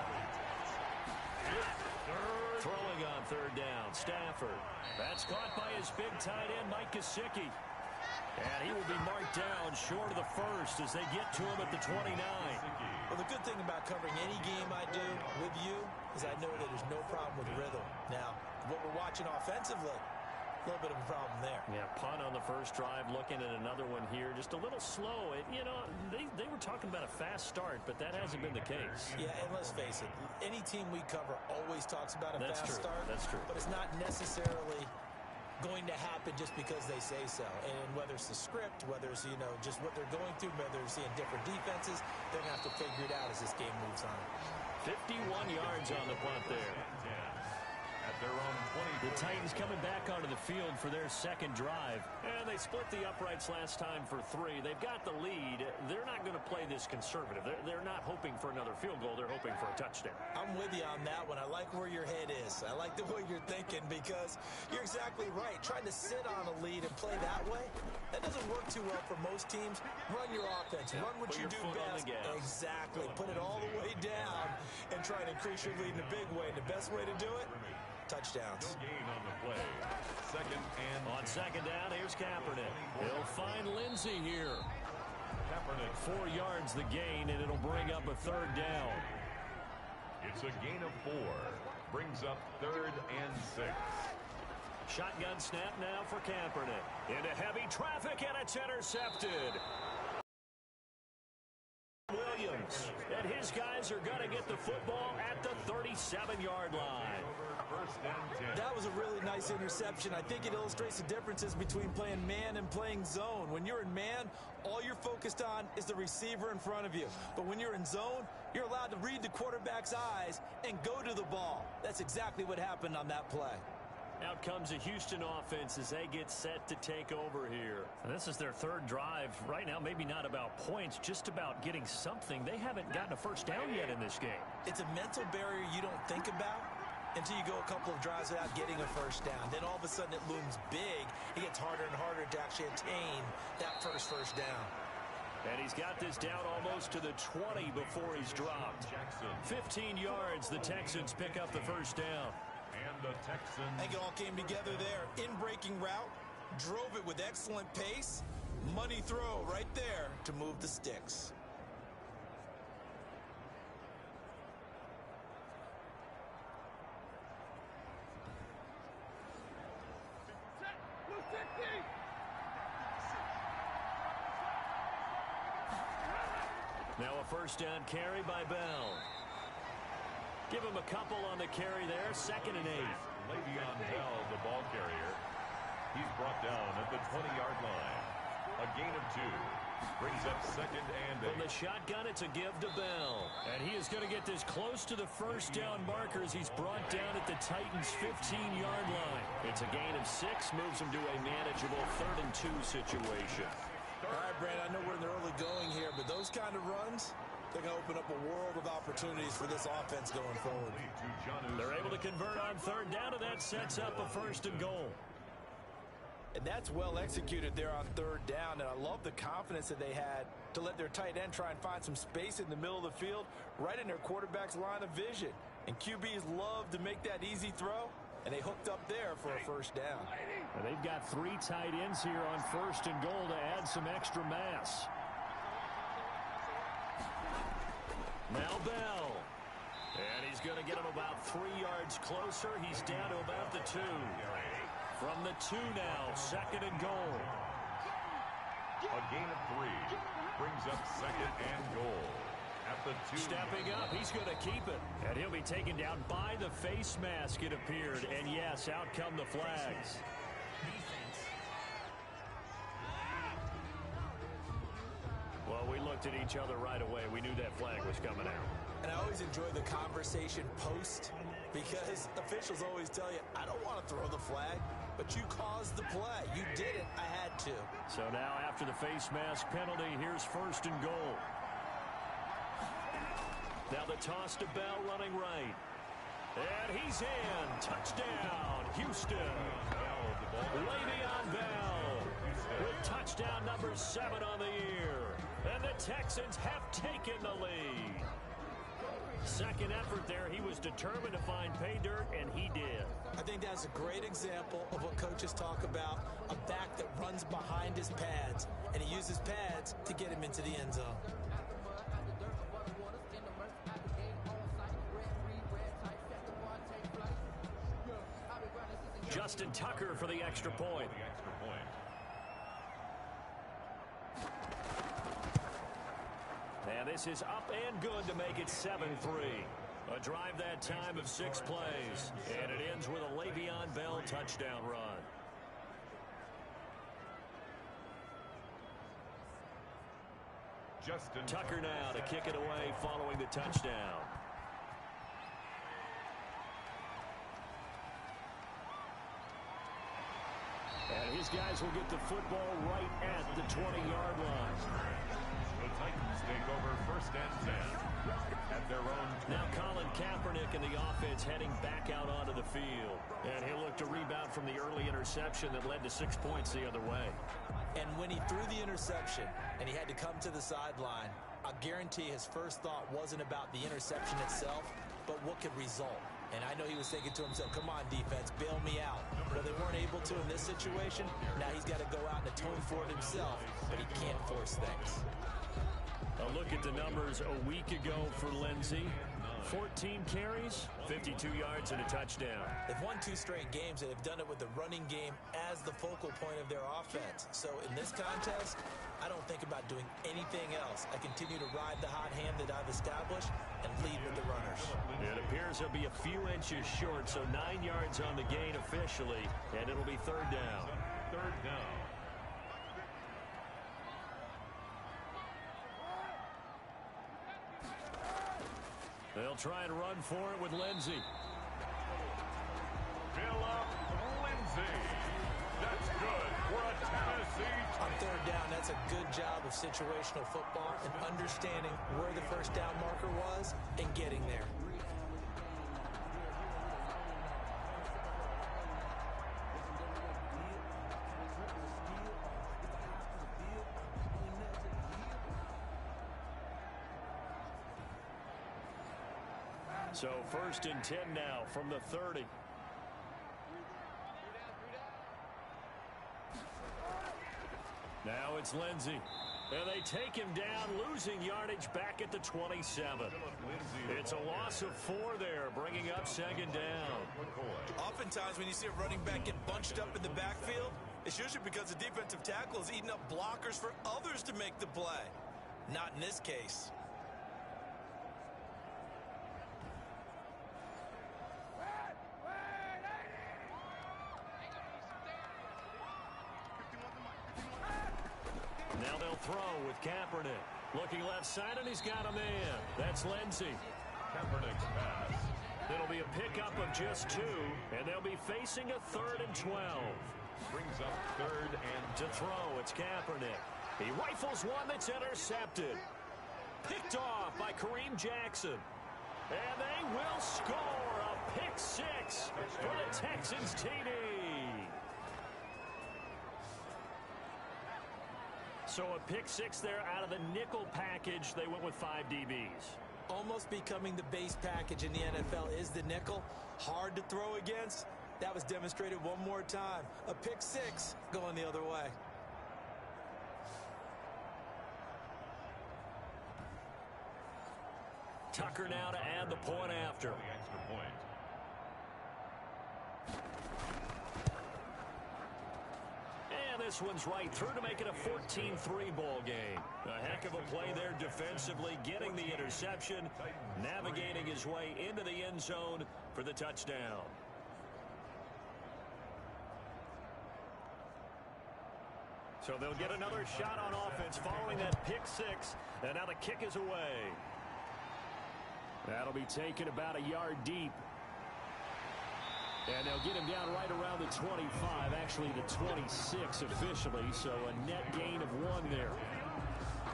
Throwing on 3rd down, Stafford. That's caught by his big tight end, Mike Gesicki. And he will be marked down short of the 1st as they get to him at the 29. Well, the good thing about covering any game I do with you is I know that there's no problem with rhythm. Now, what we're watching offensively, a little bit of a problem there. Yeah, punt on the first drive, looking at another one here. Just a little slow. They were talking about a fast start, but that hasn't been the case. Yeah, and let's face it, any team we cover always talks about a fast start. That's true. But it's not necessarily going to happen just because they say so. And whether it's the script, whether it's, just what they're going through, whether they're seeing different defenses, they're going to have to figure it out as this game moves on. 51 yards on the punt there. At their own 20. The Titans coming back onto the field for their 2nd drive. And they split the uprights last time for 3. They've got the lead. They're not going to play this conservative. They're not hoping for another field goal. They're hoping for a touchdown. I'm with you on that one. I like where your head is. I like the way you're thinking because you're exactly right. Trying to sit on a lead and play that way, that doesn't work too well for most teams. Run your offense. Run what you do best. Exactly. Put it all the way down and try and increase your lead in a big way. And the best way to do it, touchdowns. No gain on the play. 2nd and on 2nd down, here's Kaepernick. He'll find Lindsey here. Kaepernick. 4 yards the gain, and it'll bring up a 3rd down. It's a gain of 4. Brings up 3rd and 6. Shotgun snap now for Kaepernick. Into heavy traffic, and it's intercepted. Williams, and his guys are going to get the football at the 37-yard line. That was a really nice interception. I think it illustrates the differences between playing man and playing zone. When you're in man, all you're focused on is the receiver in front of you. But when you're in zone, you're allowed to read the quarterback's eyes and go to the ball. That's exactly what happened on that play. Out comes a Houston offense as they get set to take over here. And this is their 3rd drive. Right now, maybe not about points, just about getting something. They haven't gotten a first down yet in this game. It's a mental barrier you don't think about until you go a couple of drives without getting a first down. Then all of a sudden it looms big. It gets harder and harder to actually attain that first down. And he's got this down almost to the 20 before he's dropped. 15 yards, the Texans pick up the first down. And the Texans. I think it all came together there. In-breaking route, drove it with excellent pace. Money throw right there to move the sticks. Now a first down carry by Bell. Give him a couple on the carry there. 2nd and 8. Le'Veon Bell, the ball carrier. He's brought down at the 20-yard line. A gain of 2. Brings up 2nd and 8. From the shotgun, it's a give to Bell. And he is going to get this close to the first down marker as he's brought down at the Titans' 15-yard line. It's a gain of 6, moves him to a manageable 3rd and 2 situation. All right, Brandon, I know we're in the early going here, but those kind of runs, they're going to open up a world of opportunities for this offense going forward. They're able to convert on 3rd down, and that sets up a 1st and goal. And that's well executed there on 3rd down, and I love the confidence that they had to let their tight end try and find some space in the middle of the field, right in their quarterback's line of vision. And QBs love to make that easy throw, and they hooked up there for a 1st down. And they've got 3 tight ends here on 1st and goal to add some extra mass. Now Bell. And he's going to get him about 3 yards closer. He's down to about the 2. From the 2 now, 2nd and goal. A gain of 3 brings up 2nd and goal. At the 2. Stepping up, he's going to keep it. And he'll be taken down by the face mask, it appeared. And yes, out come the flags. Well, we looked at each other right away. We knew that flag was coming out. And I always enjoy the conversation post because officials always tell you, I don't want to throw the flag, but you caused the play. You did it. I had to. So now after the face mask penalty, here's 1st and goal. Now the toss to Bell running right. And he's in. Touchdown, Houston. Le'Veon Bell with touchdown number 7 on the year. And the Texans have taken the lead. 2nd effort there. He was determined to find pay dirt, and he did. I think that's a great example of what coaches talk about, a back that runs behind his pads, and he uses pads to get him into the end zone. Justin Tucker for the extra point. And this is up and good to make it 7-3. A drive that time of 6 plays. And it ends with a Le'Veon Bell touchdown run. Justin Tucker now to kick it away following the touchdown. And his guys will get the football right at the 20-yard line. The Titans take over 1st and 10 at their own. Now Colin Kaepernick and the offense heading back out onto the field. And he'll look to rebound from the early interception that led to 6 points the other way. And when he threw the interception and he had to come to the sideline, I guarantee his first thought wasn't about the interception itself, but what could result. And I know he was thinking to himself, come on, defense, bail me out. Well, they weren't able to in this situation. Now he's got to go out and atone for it himself, but he can't force things. A look at the numbers a week ago for Lindsey. 14 carries, 52 yards, and a touchdown. They've won 2 straight games, and they've done it with the running game as the focal point of their offense. So in this contest, I don't think about doing anything else. I continue to ride the hot hand that I've established and lead with the runners. It appears he'll be a few inches short, so 9 yards on the gain officially, and it'll be 3rd down. 3rd down. They'll try and run for it with Lindsey. Phillip Lindsay. That's good for a Tennessee. On 3rd down, that's a good job of situational football and understanding where the first down marker was and getting there. So 1st and 10 now from the 30. Now it's Lindsey. And they take him down, losing yardage back at the 27. It's a loss of 4 there, bringing up 2nd down. Oftentimes when you see a running back get bunched up in the backfield, it's usually because the defensive tackle is eating up blockers for others to make the play. Not in this case. throw with Kaepernick. Looking left side, and he's got a man. That's Lindsey. Kaepernick's pass. It'll be a pickup of just 2, and they'll be facing a 3rd and 12. Brings up 3rd and to throw. It's Kaepernick. He rifles one that's intercepted. Picked off by Kareem Jackson. And they will score a pick 6 for the Texans TD. So a pick 6 there out of the nickel package. They went with 5 DBs. Almost becoming the base package in the NFL is the nickel. Hard to throw against. That was demonstrated one more time. A pick 6 going the other way. Tucker now to add the point after. The extra point. And this one's right through to make it a 14-3 ball game. A heck of a play there defensively, getting the interception, navigating his way into the end zone for the touchdown. So they'll get another shot on offense following that pick 6, and now the kick is away. That'll be taken about a yard deep. And they'll get him down right around the 25, actually the 26 officially, so a net gain of 1 there.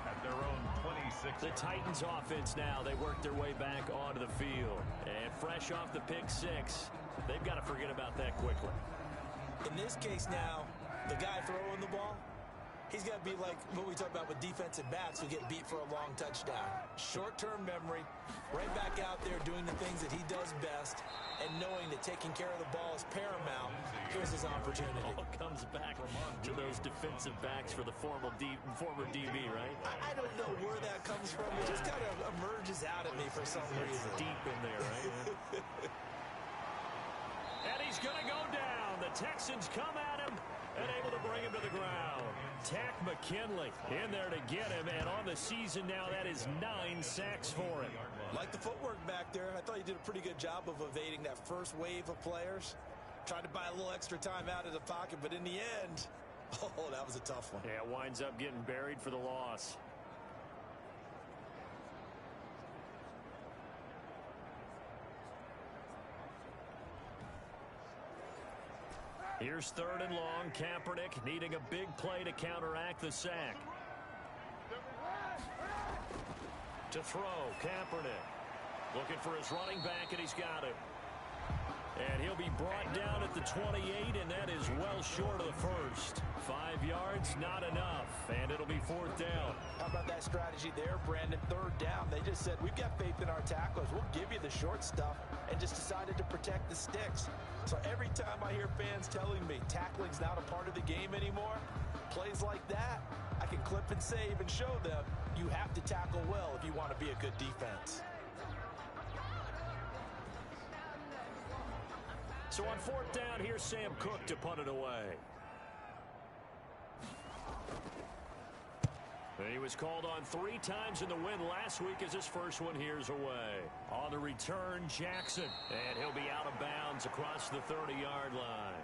At their own 26. The Titans offense now, they work their way back onto the field. And fresh off the pick 6, they've got to forget about that quickly. In this case now, the guy throwing the ball, he's got to be like what we talk about with defensive backs who get beat for a long touchdown. Short-term memory, right back out there doing the things that he does best, and knowing that taking care of the ball is paramount. Here's his opportunity. All comes back to those defensive backs for the former DB, right? I don't know where that comes from. It just kind of emerges out at me for some reason. Deep in there, right? And he's going to go down. The Texans come at him and able to bring him to the ground. Tack McKinley in there to get him, and on the season now, that is 9 sacks for him. Like the footwork back there, I thought he did a pretty good job of evading that first wave of players. Tried to buy a little extra time out of the pocket, but in the end, oh, that was a tough one. Yeah, winds up getting buried for the loss. Here's 3rd and long. Kaepernick needing a big play to counteract the sack. To throw, Kaepernick. Looking for his running back, and he's got it. And he'll be brought down at the 28, and that is well short of the first. 5 yards, not enough, and it'll be 4th down. How about that strategy there, Brandon? 3rd down. They just said, we've got faith in our tacklers. We'll give you the short stuff, and just decided to protect the sticks. So every time I hear fans telling me tackling's not a part of the game anymore, plays like that, I can clip and save and show them you have to tackle well if you want to be a good defense. So on 4th down, here's Sam Cook to punt it away. He was called on 3 times in the win last week as his first one here's away. On the return, Jackson. And he'll be out of bounds across the 30-yard line.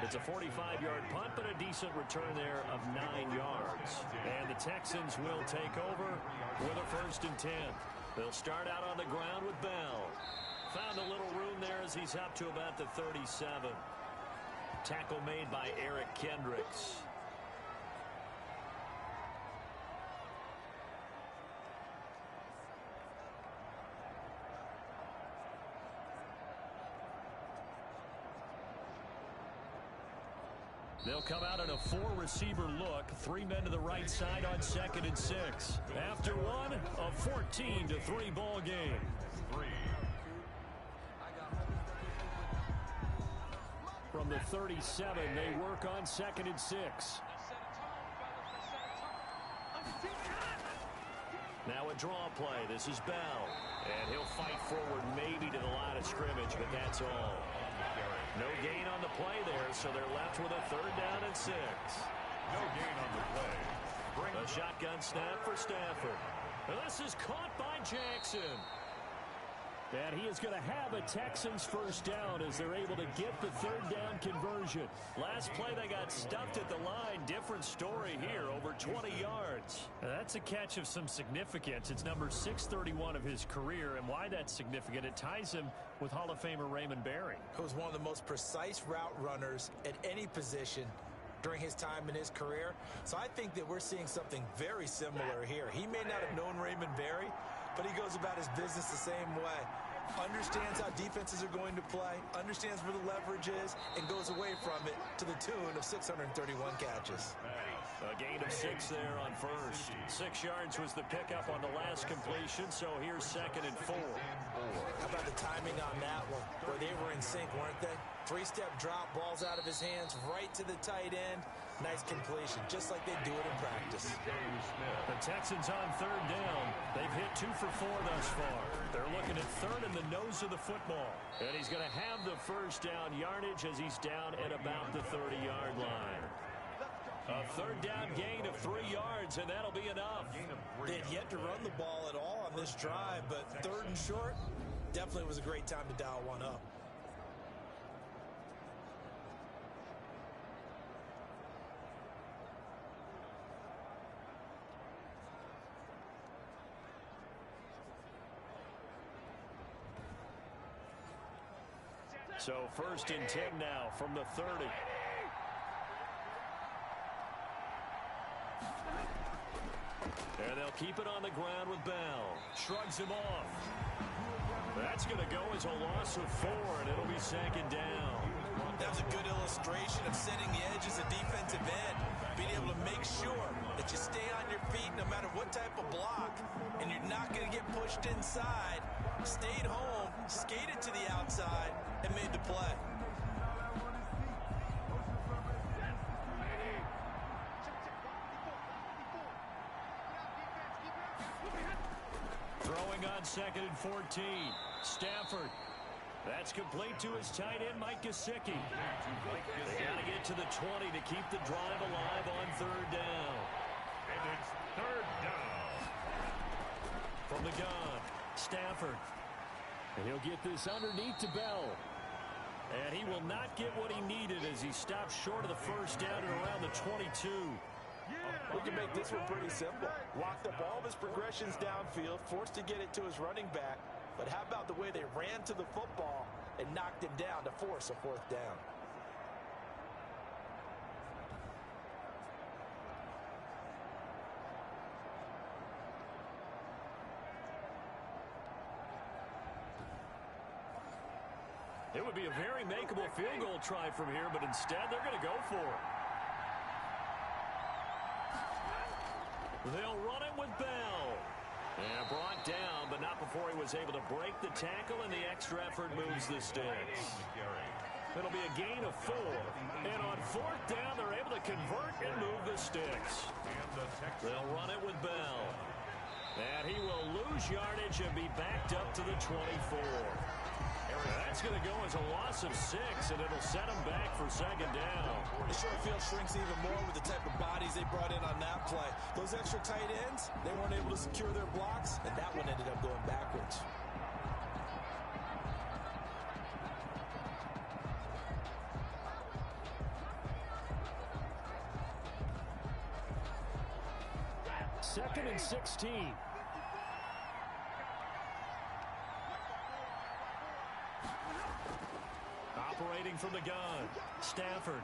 It's a 45-yard punt, but a decent return there of 9 yards. And the Texans will take over with a 1st and 10. They'll start out on the ground with Bell. Found a little room there as he's up to about the 37. Tackle made by Eric Kendricks. They'll come out in a 4-receiver look. 3 men to the right side on 2nd and 6. After one, a 14-3 ball game. From the 37, they work on 2nd and 6. Now a draw play. This is Bell. And he'll fight forward maybe to the line of scrimmage, but that's all. No gain on the play there, so they're left with a 3rd down and 6. No gain on the play. A shotgun snap for Stafford. And this is caught by Jackson. And he is going to have a Texans first down as they're able to get the third down conversion. Last play, they got stuffed at the line. Different story here, over 20 yards. That's a catch of some significance. It's number 631 of his career, and why that's significant, it ties him with Hall of Famer Raymond Berry. Who was one of the most precise route runners at any position during his time in his career. So I think that we're seeing something very similar here. He may not have known Raymond Berry, but he goes about his business the same way. Understands how defenses are going to play, understands where the leverage is, and goes away from it to the tune of 631 catches. A gain of 6 there on first. 6 yards was the pickup on the last completion, so here's 2nd and 4. How about the timing on that one, where they were in sync, weren't they? 3-step drop, balls out of his hands, right to the tight end. Nice completion, just like they do it in practice. The Texans on third down. They've hit 2 for 4 thus far. They're looking at third in the nose of the football. And he's going to have the first down yardage as he's down at about the 30-yard line. A third down gain of 3 yards, and that'll be enough. They had yet to run the ball at all on this drive, but third and short definitely was a great time to dial one up. So 1st and 10 now from the 30. And they'll keep it on the ground with Bell. Shrugs him off. That's going to go as a loss of 4, and it'll be 2nd down. That was a good illustration of setting the edge as a defensive end. Being able to make sure that you stay on your feet no matter what type of block, and you're not going to get pushed inside. Stayed home, skated to the outside, and made the play. Throwing on 2nd and 14. Stafford. That's complete to his tight end, Mike Gesicki. They got to get to the 20 to keep the drive alive on third down. And it's third down. From the gun, Stafford. And he'll get this underneath to Bell. And he will not get what he needed as he stops short of the first down and around the 22. We can make this one pretty simple. Walked up all of his progressions downfield, forced to get it to his running back. But how about the way they ran to the football and knocked him down to force a 4th down? It would be a very makeable field goal try from here, but instead they're going to go for it. They'll run it with Bell. And brought down, but not before he was able to break the tackle, and the extra effort moves the sticks. It'll be a gain of 4. And on 4th down, they're able to convert and move the sticks. They'll run it with Bell. And he will lose yardage and be backed up to the 24. That's going to go as a loss of 6, and it'll set him back for 2nd down. The short field shrinks even more with the type of bodies they brought in on that play. Those extra tight ends, they weren't able to secure their blocks, and that one ended up going backwards. Second and 16. Operating from the gun, Stafford.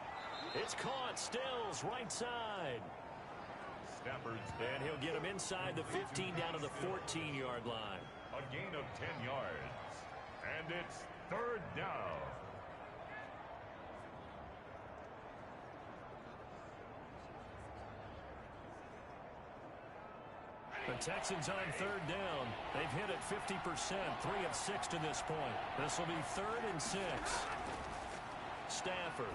It's caught, Stills, right side. And he'll get him inside the 15 down to the 14-yard line. A gain of 10 yards. And it's third down. The Texans on third down. They've hit it 50%, 3 of 6 to this point. This will be 3rd and 6. Stafford.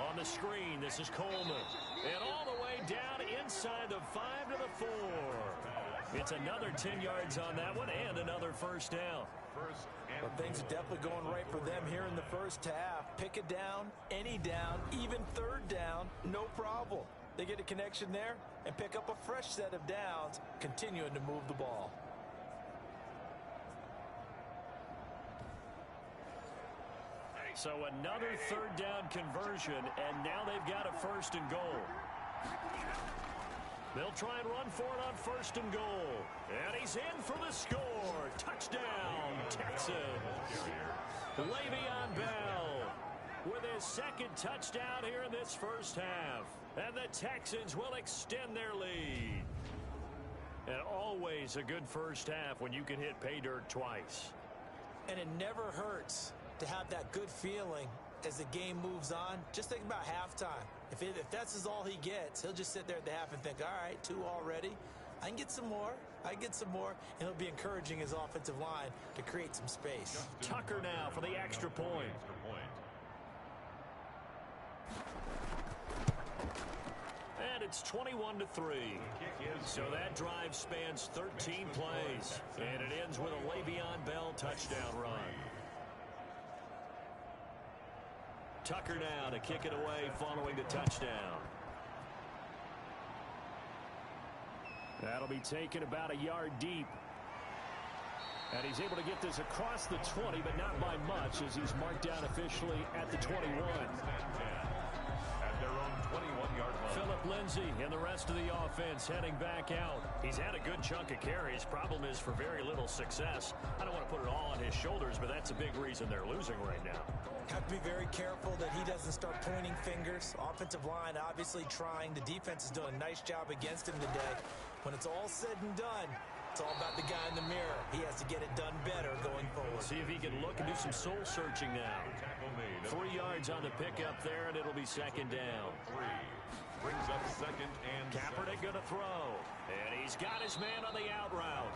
On the screen, this is Coleman. And all the way down inside the 5 to the 4. It's another 10 yards on that one and another first down. Well, things are definitely going right for them here in the first half. Pick a down, any down, even third down, no problem. They get a connection there and pick up a fresh set of downs, continuing to move the ball. So another third down conversion, and now they've got a 1st and goal. They'll try and run for it on 1st and goal. And he's in for the score. Touchdown, Texans. Le'Veon Bell with his 2nd touchdown here in this first half. And the Texans will extend their lead. And always a good first half when you can hit pay dirt twice. And it never hurts to have that good feeling as the game moves on. Just think about halftime. If that's all he gets, he'll just sit there at the half and think, all right, 2 already. I can get some more. I can get some more. And he'll be encouraging his offensive line to create some space. Tucker now for the extra point. And it's 21-3. So that drive spans 13 plays. And it ends with a Le'Veon Bell touchdown run. Tucker now to kick it away following the touchdown. That'll be taken about a yard deep. And he's able to get this across the 20, but not by much, as he's marked down officially at the 21. At their own 21-yard line. Phillip Lindsay and the rest of the offense heading back out. He's had a good chunk of carries. Problem is for very little success. I don't want to put it all on his shoulders, but that's a big reason they're losing right now. Have to be very careful that he doesn't start pointing fingers. Offensive line obviously trying. The defense is doing a nice job against him today. When it's all said and done, it's all about the guy in the mirror. He has to get it done better going forward. See if he can look and do some soul searching now. 3 yards on the pickup there, and it'll be 2nd down. 3 brings up 2nd and Kaepernick going to throw. And he's got his man on the out route.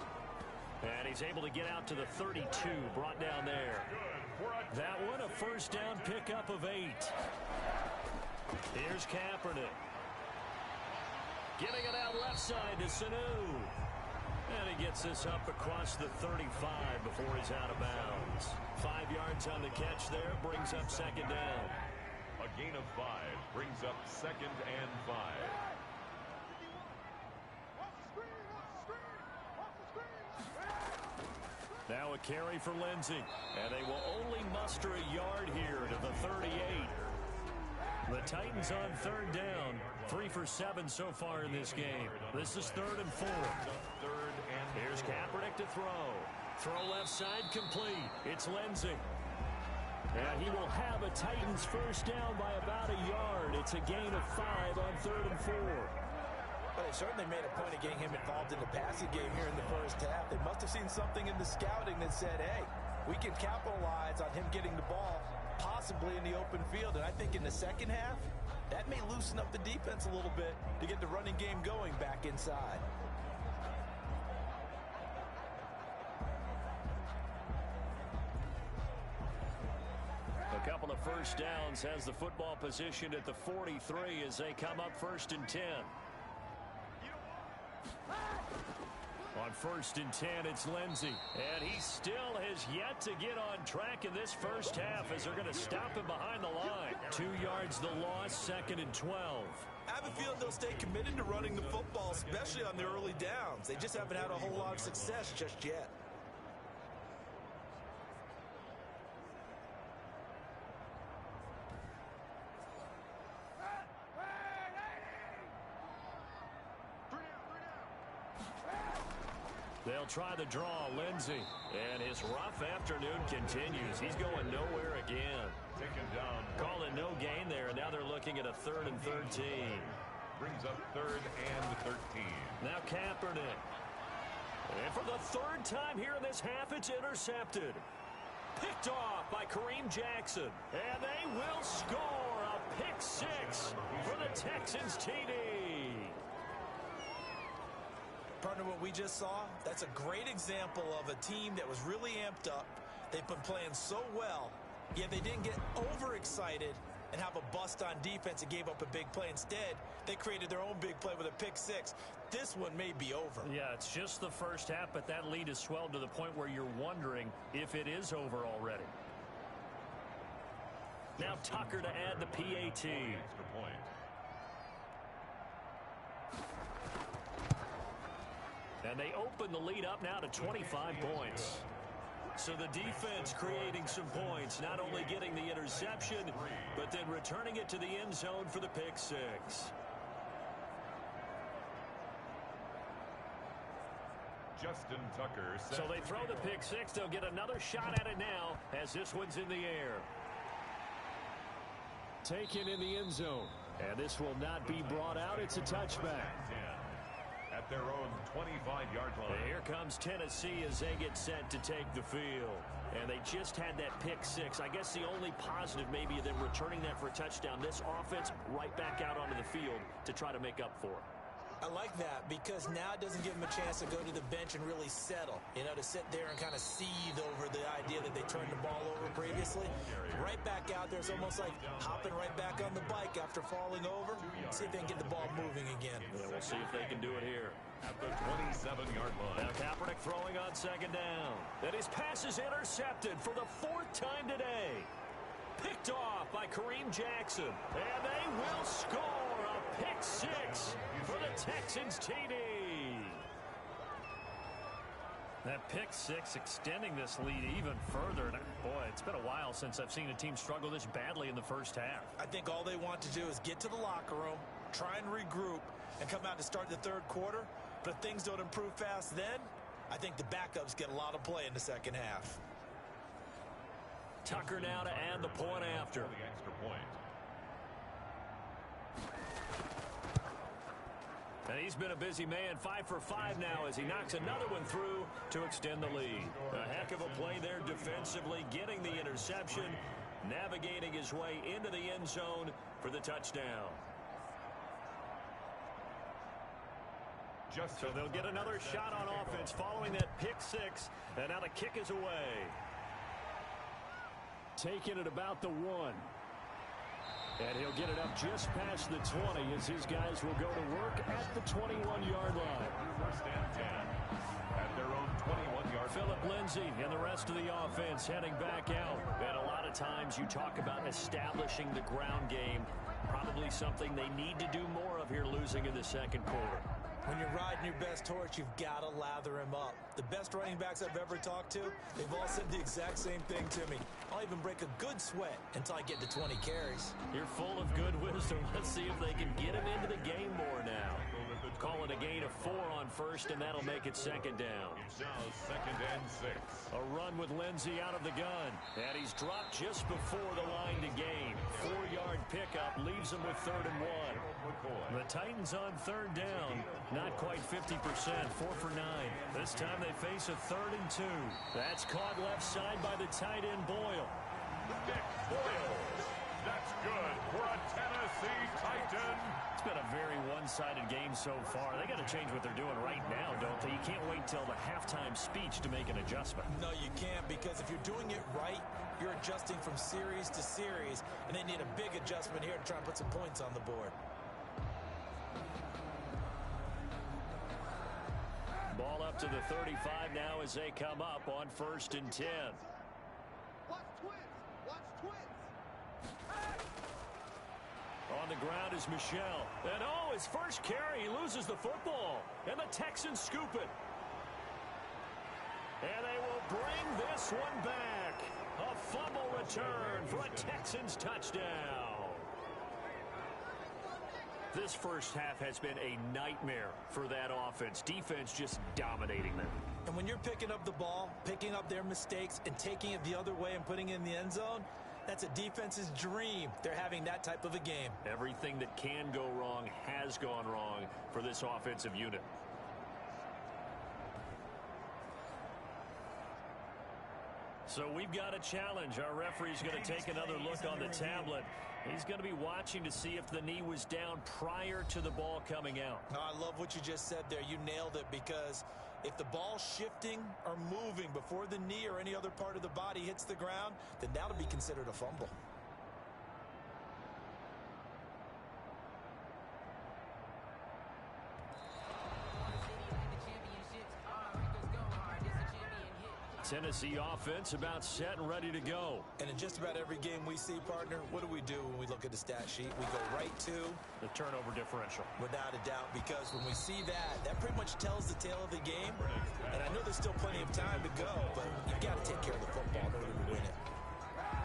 And he's able to get out to the 32, brought down there. That one a 1st down pickup of 8. Here's Kaepernick. Giving it out left side to Sanu. And he gets this up across the 35 before he's out of bounds. 5 yards on the catch there, brings up 2nd down. A gain of 5 brings up 2nd and 5. Now a carry for Lindsay. And they will only muster a yard here to the 38. The Titans on 3rd down. 3 for 7 so far in this game. This is 3rd and 4. Here's Kaepernick to throw. Throw left side complete. It's Lindsay. And he will have a Titans 1st down by about a yard. It's a gain of 5 on 3rd and 4. Well, they certainly made a point of getting him involved in the passing game here in the first half. They must have seen something in the scouting that said, hey, we can capitalize on him getting the ball possibly in the open field. And I think in the second half, that may loosen up the defense a little bit to get the running game going back inside. A couple of 1st downs, has the football position at the 43 as they come up 1st and 10. On 1st and 10, it's Lindsay. And he still has yet to get on track in this first half as they're going to stop him behind the line. 2 yards the loss, 2nd and 12. I have a feeling they'll stay committed to running the football, especially on the early downs. They just haven't had a whole lot of success just yet. They'll try the draw, Lindsay. And his rough afternoon continues. He's going nowhere again. Taken down. Call it no gain there, and now they're looking at a 3rd and 13. Brings up 3rd and 13. Now Kaepernick. And for the 3rd time here in this half, it's intercepted. Picked off by Kareem Jackson. And they will score a pick 6 for the Texans TD. Partner, what we just saw, that's a great example of a team that was really amped up. They've been playing so well, yet they didn't get overexcited and have a bust on defense and gave up a big play. Instead, they created their own big play with a pick 6. This one may be over. Yeah, it's just the first half, but that lead has swelled to the point where you're wondering if it is over already. Now Tucker to add the PAT. Extra point. And they open the lead up now to 25 points. So the defense creating some points, not only getting the interception, but then returning it to the end zone for the pick six. Justin Tucker. So they throw the pick six. They'll get another shot at it now as this one's in the air. Taken in the end zone. And this will not be brought out. It's a touchback. At their own 25-yard line. Here comes Tennessee as they get set to take the field. And they just had that pick six. I guess the only positive maybe of them returning that for a touchdown. This offense right back out onto the field to try to make up for it. I like that because now it doesn't give them a chance to go to the bench and really settle. You know, to sit there and kind of seethe over the idea that they turned the ball over previously. Right back out there, it's almost like hopping right back on the bike after falling over. See if they can get the ball moving again. Yeah, we'll see if they can do it here. At the 27-yard line. Now Kaepernick throwing on second down. And his pass is intercepted for the fourth time today. Picked off by Kareem Jackson. And they will score a pick six for the Texans TD. That pick six extending this lead even further. And boy, it's been a while since I've seen a team struggle this badly in the first half. I think all they want to do is get to the locker room, try and regroup, and come out to start the third quarter. But if things don't improve fast then, I think the backups get a lot of play in the second half. Tucker now to add the point after. The extra point. And he's been a busy man, 5 for 5 now as he knocks another one through to extend the lead. A heck of a play there defensively, getting the interception, navigating his way into the end zone for the touchdown. So they'll get another shot on offense following that pick six, and now the kick is away. Taking it about the 1. And he'll get it up just past the 20 as his guys will go to work at the 21-yard line. First and 10 at their own 21-yard line. Phillip Lindsay and the rest of the offense heading back out. And a lot of times you talk about establishing the ground game. Probably something they need to do more of here losing in the second quarter. When you're riding your best horse, you've got to lather him up. The best running backs I've ever talked to, they've all said the exact same thing to me. I'll even break a good sweat until I get to 20 carries. You're full of good wisdom. Let's see if they can get him into the game more now. Calling a gain of 4 on first, and that'll make it second down. It's now second and 6. A run with Lindsay out of the gun. And he's dropped just before the line to gain. 4-yard pickup leaves him with 3rd and 1. The Titans on 3rd down. Not quite 50%, 4 for 9. This time they face a 3rd and 2. That's caught left side by the tight end Boyle. Nick Boyle. That's good for a Tennessee Titan. It's been a very one-sided game so far. They got to change what they're doing right now, don't they? You can't wait till the halftime speech to make an adjustment. No, you can't, because if you're doing it right, you're adjusting from series to series, and they need a big adjustment here to try and put some points on the board. Ball up to the 35 now as they come up on 1st and 10. Watch twins. Watch twins. On the ground is Michelle. And oh, his first carry, he loses the football. And the Texans scoop it. And they will bring this one back. A fumble return for a Texans touchdown. This first half has been a nightmare for that offense. Defense just dominating them. And when you're picking up the ball, picking up their mistakes, and taking it the other way and putting it in the end zone, that's a defense's dream. They're having that type of a game. Everything that can go wrong has gone wrong for this offensive unit. So we've got a challenge. Our referee's going to take another look on the tablet. He's going to be watching to see if the knee was down prior to the ball coming out. No, I love what you just said there. You nailed it, because if the ball's shifting or moving before the knee or any other part of the body hits the ground, then that'll be considered a fumble. Tennessee offense about set and ready to go. And in just about every game we see, partner, what do we do when we look at the stat sheet? We go right to the turnover differential. Without a doubt, because when we see that pretty much tells the tale of the game. And I know there's still plenty of time to go, but you've got to take care of the football in order to win it.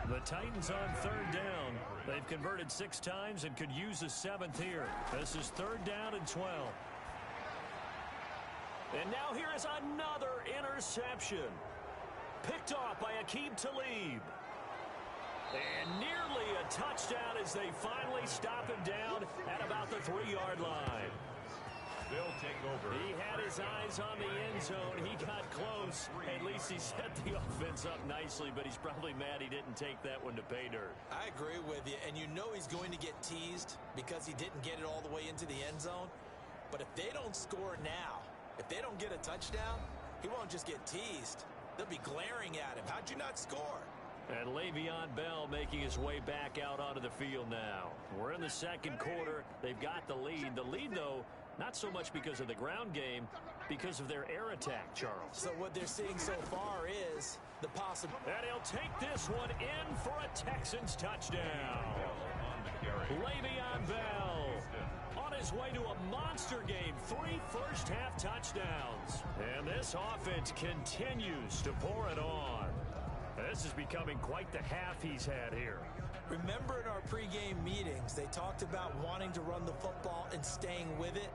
The Titans on third down. They've converted 6 times and could use a 7th here. This is 3rd down and 12. And now here is another interception. Picked off by Aqib Talib. And nearly a touchdown as they finally stop him down at about the 3-yard line. They'll take over. He had his eyes on the end zone. He got close. At least he set the offense up nicely, but he's probably mad he didn't take that one to pay dirt. I agree with you, and you know he's going to get teased because he didn't get it all the way into the end zone. But if they don't score now, if they don't get a touchdown, he won't just get teased. They'll be glaring at him. How'd you not score? And Le'Veon Bell making his way back out onto the field now. We're in the second quarter. They've got the lead. The lead, though, not so much because of the ground game, because of their air attack, Charles. So what they're seeing so far is the possibility. And he'll take this one in for a Texans touchdown. Le'Veon Bell on his way to a monster game. 3 first-half touchdowns. And this offense continues to pour it on. This is becoming quite the half he's had here. Remember in our pregame meetings, they talked about wanting to run the football and staying with it?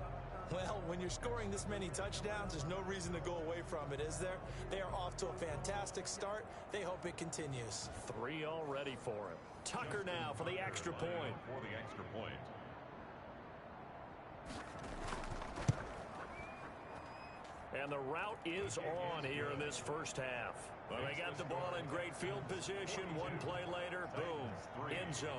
Well, when you're scoring this many touchdowns, there's no reason to go away from it, is there? They are off to a fantastic start. They hope it continues. 3 already for him. Tucker now for the extra point. And the route is on here in this first half. Well, they got the ball in great field position. 1 play later, boom, end zone.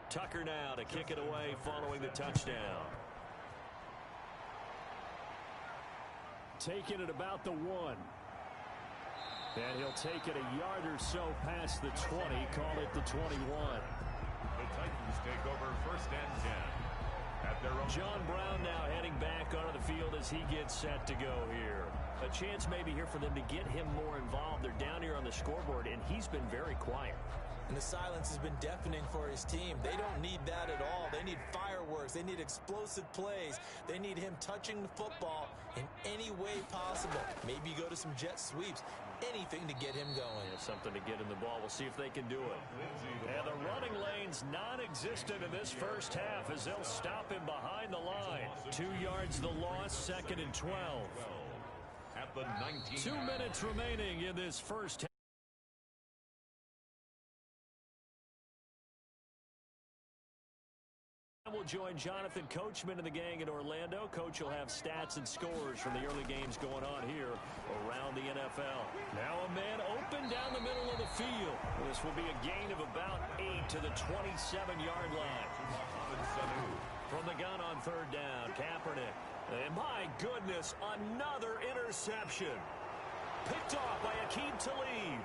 Tucker now to kick it away following the touchdown. Taking it about the 1. And he'll take it a yard or so past the 20, call it the 21. The Titans take over 1st and 10. At their own. John Brown now heading back onto the field as he gets set to go here. A chance maybe here for them to get him more involved. They're down here on the scoreboard, and he's been very quiet. And the silence has been deafening for his team. They don't need that at all. They need fireworks. They need explosive plays. They need him touching the football in any way possible. Maybe go to some jet sweeps. Anything to get him going. Yeah, something to get in the ball. We'll see if they can do it. And the running lane's non-existent in this first half as they'll stop him behind the line. 2 yards the loss, 2nd and 12. At the 19. 2 minutes remaining in this first half. We'll join Jonathan Coachman and the gang in Orlando. Coach will have stats and scores from the early games going on here around the NFL. Now a man open down the middle of the field. This will be a gain of about 8 to the 27-yard line. From the gun on 3rd down, Kaepernick. And my goodness, another interception. Picked off by Aqib Talib.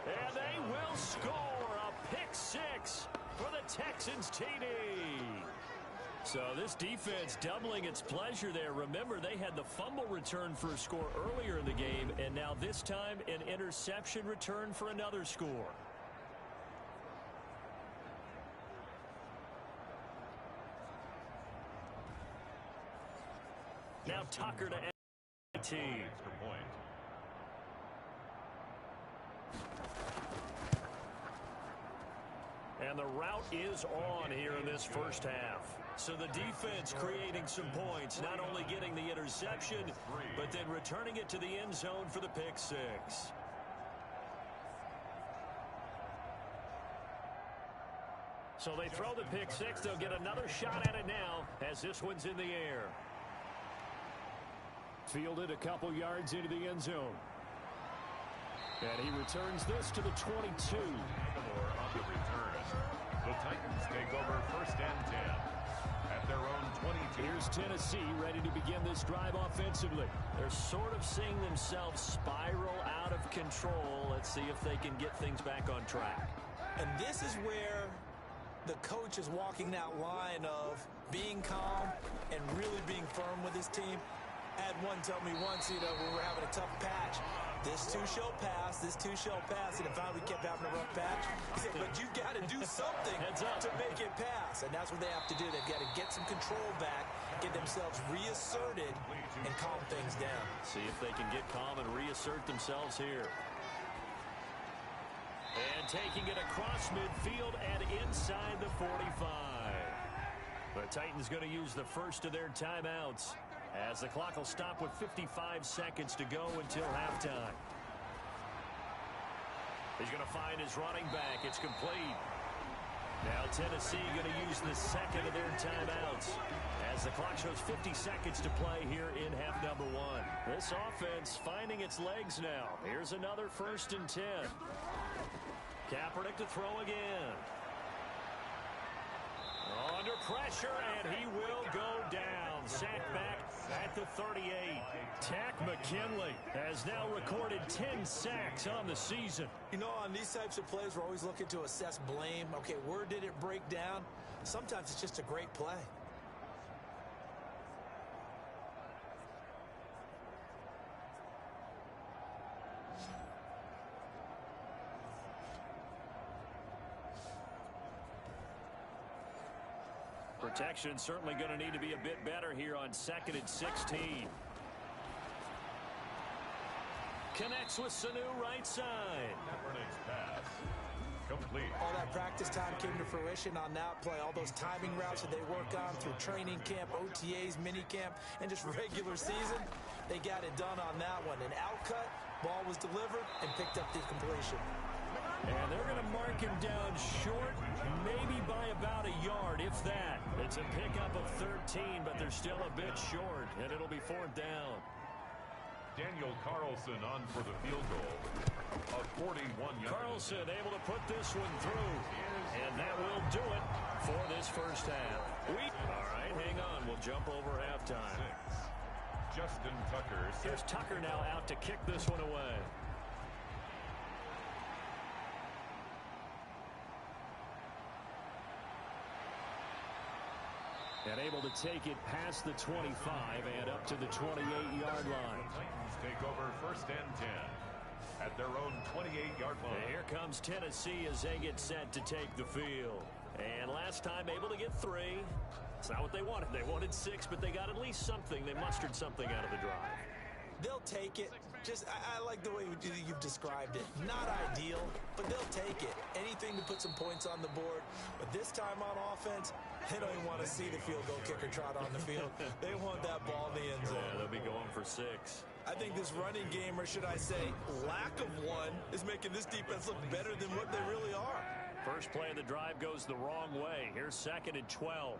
And they will score a pick 6 for the Texans TD. So this defense doubling its pleasure there. Remember, they had the fumble return for a score earlier in the game, and now this time an interception return for another score. Now Tucker to NT. And the route is on here in this first half. So the defense creating some points, not only getting the interception, but then returning it to the end zone for the pick 6. So they throw the pick 6. They'll get another shot at it now as this one's in the air. Fielded a couple yards into the end zone. And he returns this to the 22. On the return. The Titans take over 1st and 10. At at their own 22. Here's Tennessee ready to begin this drive offensively. They're sort of seeing themselves spiral out of control. Let's see if they can get things back on track. And this is where the coach is walking that line of being calm and really being firm with his team. I had one tell me once, when we were having a tough patch, this too shall pass, this too shall pass, and finally we kept having a rough patch. He said, but you've got to do something to make it pass, and that's what they have to do. They've got to get some control back, get themselves reasserted, and calm things down. See if they can get calm and reassert themselves here. And taking it across midfield and inside the 45. The Titans going to use the first of their timeouts, as the clock will stop with 55 seconds to go until halftime. He's going to find his running back. It's complete. Now Tennessee going to use the second of their timeouts, as the clock shows 50 seconds to play here in half number one. This offense finding its legs now. Here's another 1st and 10. Kaepernick to throw again. Under pressure, and he will go down. Sacked back at the 38. Takk McKinley has now recorded 10 sacks on the season. On these types of plays, we're always looking to assess blame. Okay, where did it break down? Sometimes it's just a great play. Protection certainly going to need to be a bit better here on 2nd and 16. Connects with Sanu right side. Kaepernick's pass complete. All that practice time came to fruition on that play. All those timing routes that they work on through training camp, OTAs, minicamp, and just regular season, they got it done on that one. An outcut, ball was delivered, and picked up the completion. And they're going to mark him down short, maybe by about a yard, if that. It's a pickup of 13, but they're still a bit short, and it'll be 4th down. Daniel Carlson on for the field goal. A 41-yard. Carlson able to put this one through, and that will do it for this first half. All right, hang on. We'll jump over halftime. Justin Tucker. Here's Tucker now out to kick this one away. And able to take it past the 25 and up to the 28-yard line. Titans take over 1st and 10 at their own 28-yard line. And here comes Tennessee as they get set to take the field. And last time able to get 3. It's not what they wanted. They wanted 6, but they got at least something. They mustered something out of the drive. They'll take it. I like the way you've described it. Not ideal, but they'll take it. Anything to put some points on the board. But this time on offense, they don't even want to see the field goal kicker trot on the field. They want that ball in the end zone. Yeah, they'll be going for 6. I think this running game, or should I say lack of one, is making this defense look better than what they really are. First play of the drive goes the wrong way. Here's 2nd and 12.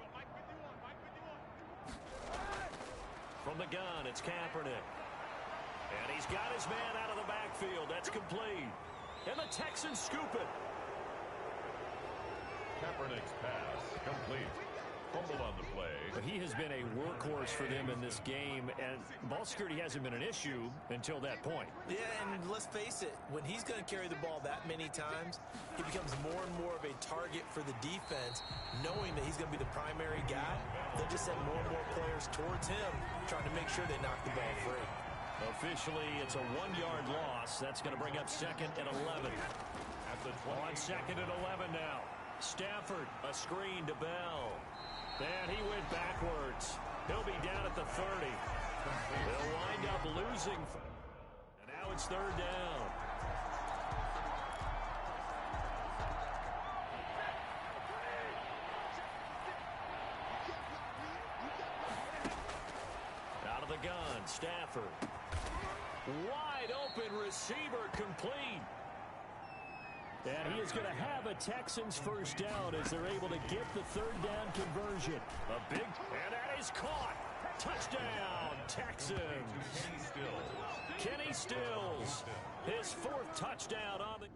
From the gun, it's Kaepernick. And he's got his man out of the backfield. That's complete. And the Texans scoop it. Kaepernick's pass complete. Fumbled on the play. But he has been a workhorse for them in this game, and ball security hasn't been an issue until that point. Yeah, and let's face it, when he's going to carry the ball that many times, he becomes more and more of a target for the defense, knowing that he's going to be the primary guy. They'll just send more and more players towards him, trying to make sure they knock the ball free. Officially, it's a 1-yard loss. That's going to bring up 2nd and 11. At the 20. On 2nd and 11 now. Stafford, a screen to Bell. And he went backwards. He'll be down at the 30. They'll wind up losing. And now it's 3rd down. Out of the gun, Stafford. Wide open receiver, complete. And he is going to have a Texans first down as they're able to get the 3rd down conversion. A big, and that is caught. Touchdown, Texans. Kenny Stills, his 4th touchdown on the...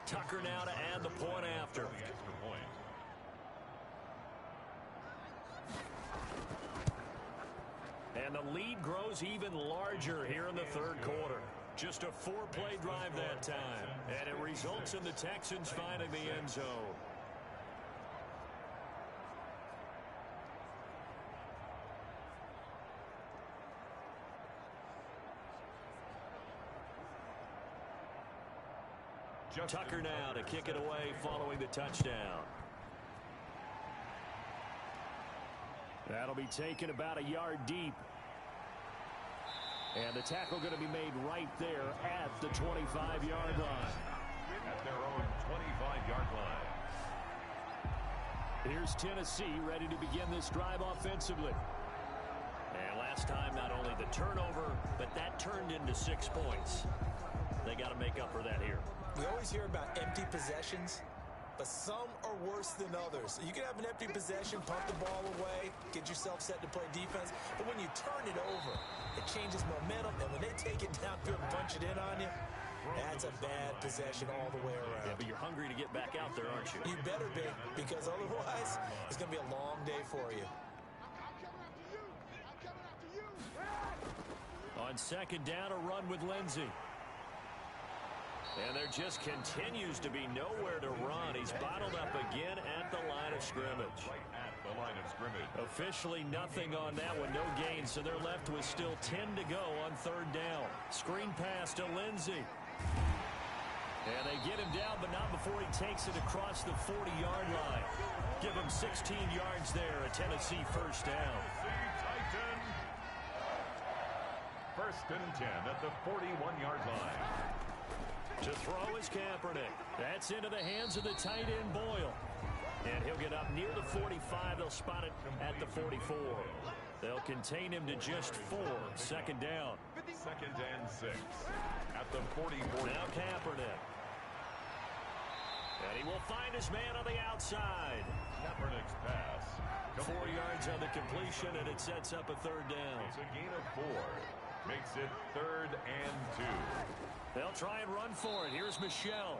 Tucker now to add the point after. And the lead grows even larger here in the third quarter. Just a 4-play drive that time. And it results in the Texans finding the end zone. Tucker now to kick it away following the touchdown. That'll be taken about a yard deep. And the tackle going to be made right there at the 25-yard line. At their own 25-yard line. Here's Tennessee ready to begin this drive offensively. And last time, not only the turnover, but that turned into 6 points. They got to make up for that here. We always hear about empty possessions, but some are worse than others. You can have an empty possession, punt the ball away, get yourself set to play defense, but when you turn it over, it changes momentum, and when they take it downfield and punch it in on you, that's a bad possession all the way around. Yeah, but you're hungry to get back out there, aren't you? You better be, because otherwise, it's going to be a long day for you. On second down, a run with Lindsey. And there just continues to be nowhere to run. He's bottled up again at the line of scrimmage. Right at the line of scrimmage. Officially nothing on that one, no gain, so they're left with still 10 to go on third down. Screen pass to Lindsey. And they get him down, but not before he takes it across the 40-yard line. Give him 16 yards there, a Tennessee first down. Titan. First and 10 at the 41-yard line. To throw is Kaepernick. That's into the hands of the tight end Boyle. And he'll get up near the 45. They'll spot it at the 44. They'll contain him to just 4. Second down. Second and 6 at the 44. Now Kaepernick. And he will find his man on the outside. Kaepernick's pass. 4 yards on the completion, and it sets up a third down. It's a gain of 4. Makes it third and 2. They'll try and run for it. Here's Michelle.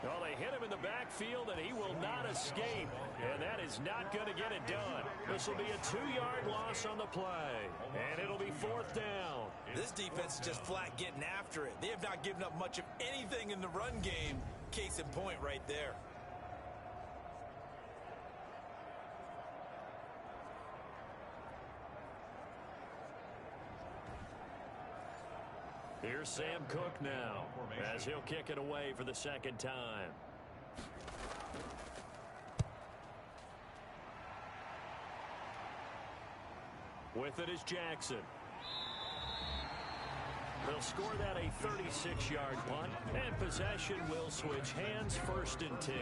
Well, they hit him in the backfield, and he will not escape. And that is not going to get it done. This will be a 2-yard loss on the play. And it'll be fourth down. This defense is just flat getting after it. They have not given up much of anything in the run game. Case in point right there. Here's Sam Cook now as he'll kick it away for the second time. With it is Jackson. They'll score that a 36-yard punt, and possession will switch hands, first and 10.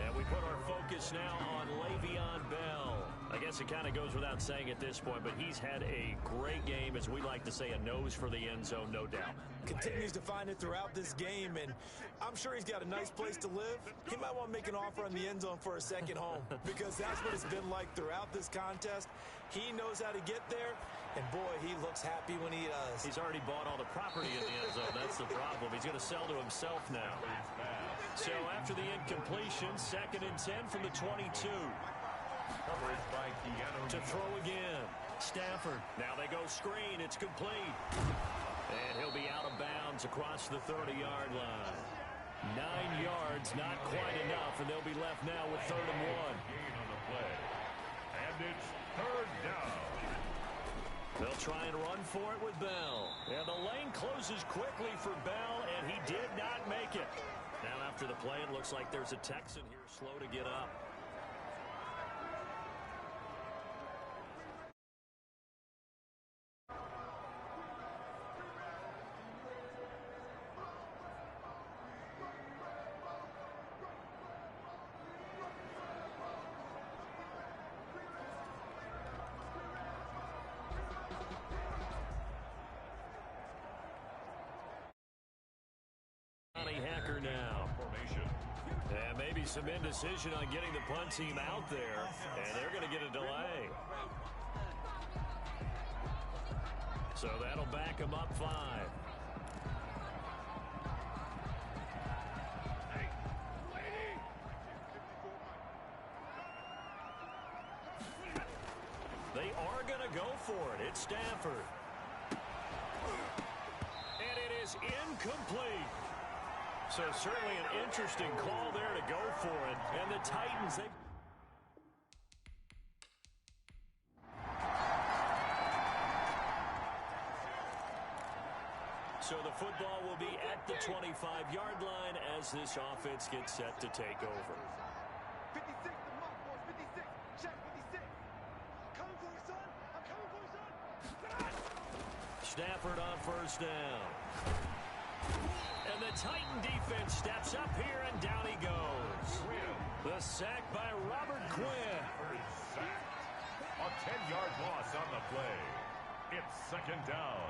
And we put our focus now on Le'Veon Bell. I guess it kind of goes without saying at this point, but he's had a great game, as we like to say, a nose for the end zone, no doubt. Continues to find it throughout this game, and I'm sure he's got a nice place to live. He might want to make an offer on the end zone for a second home, because that's what it's been like throughout this contest. He knows how to get there, and boy, he looks happy when he does. He's already bought all the property in the end zone. That's the problem. He's going to sell to himself now. So after the incompletion, second and 10 from the 22. To throw again. Stafford. Now they go screen. It's complete. And he'll be out of bounds across the 30-yard line. 9 yards, not quite enough, and they'll be left now with third and 1. And it's third down. They'll try and run for it with Bell. And the lane closes quickly for Bell, and he did not make it. Now after the play, it looks like there's a Texan here slow to get up. Hacker now. And maybe some indecision on getting the punt team out there. And they're going to get a delay. So that'll back them up 5. They are going to go for it. It's Stafford. And it is incomplete. So certainly an interesting call there to go for it. And the Titans, they... So the football will be at the 25-yard line as this offense gets set to take over. 56, the mark, boys. 56. Check 56. I'm coming for you, son. I'm coming for you, son. Stafford on first down. And the Titan defense steps up here, and down he goes. The sack by Robert Quinn. A 10-yard loss on the play. It's second down.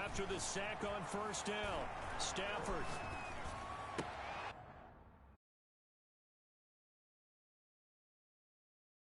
After the sack on first down, Stafford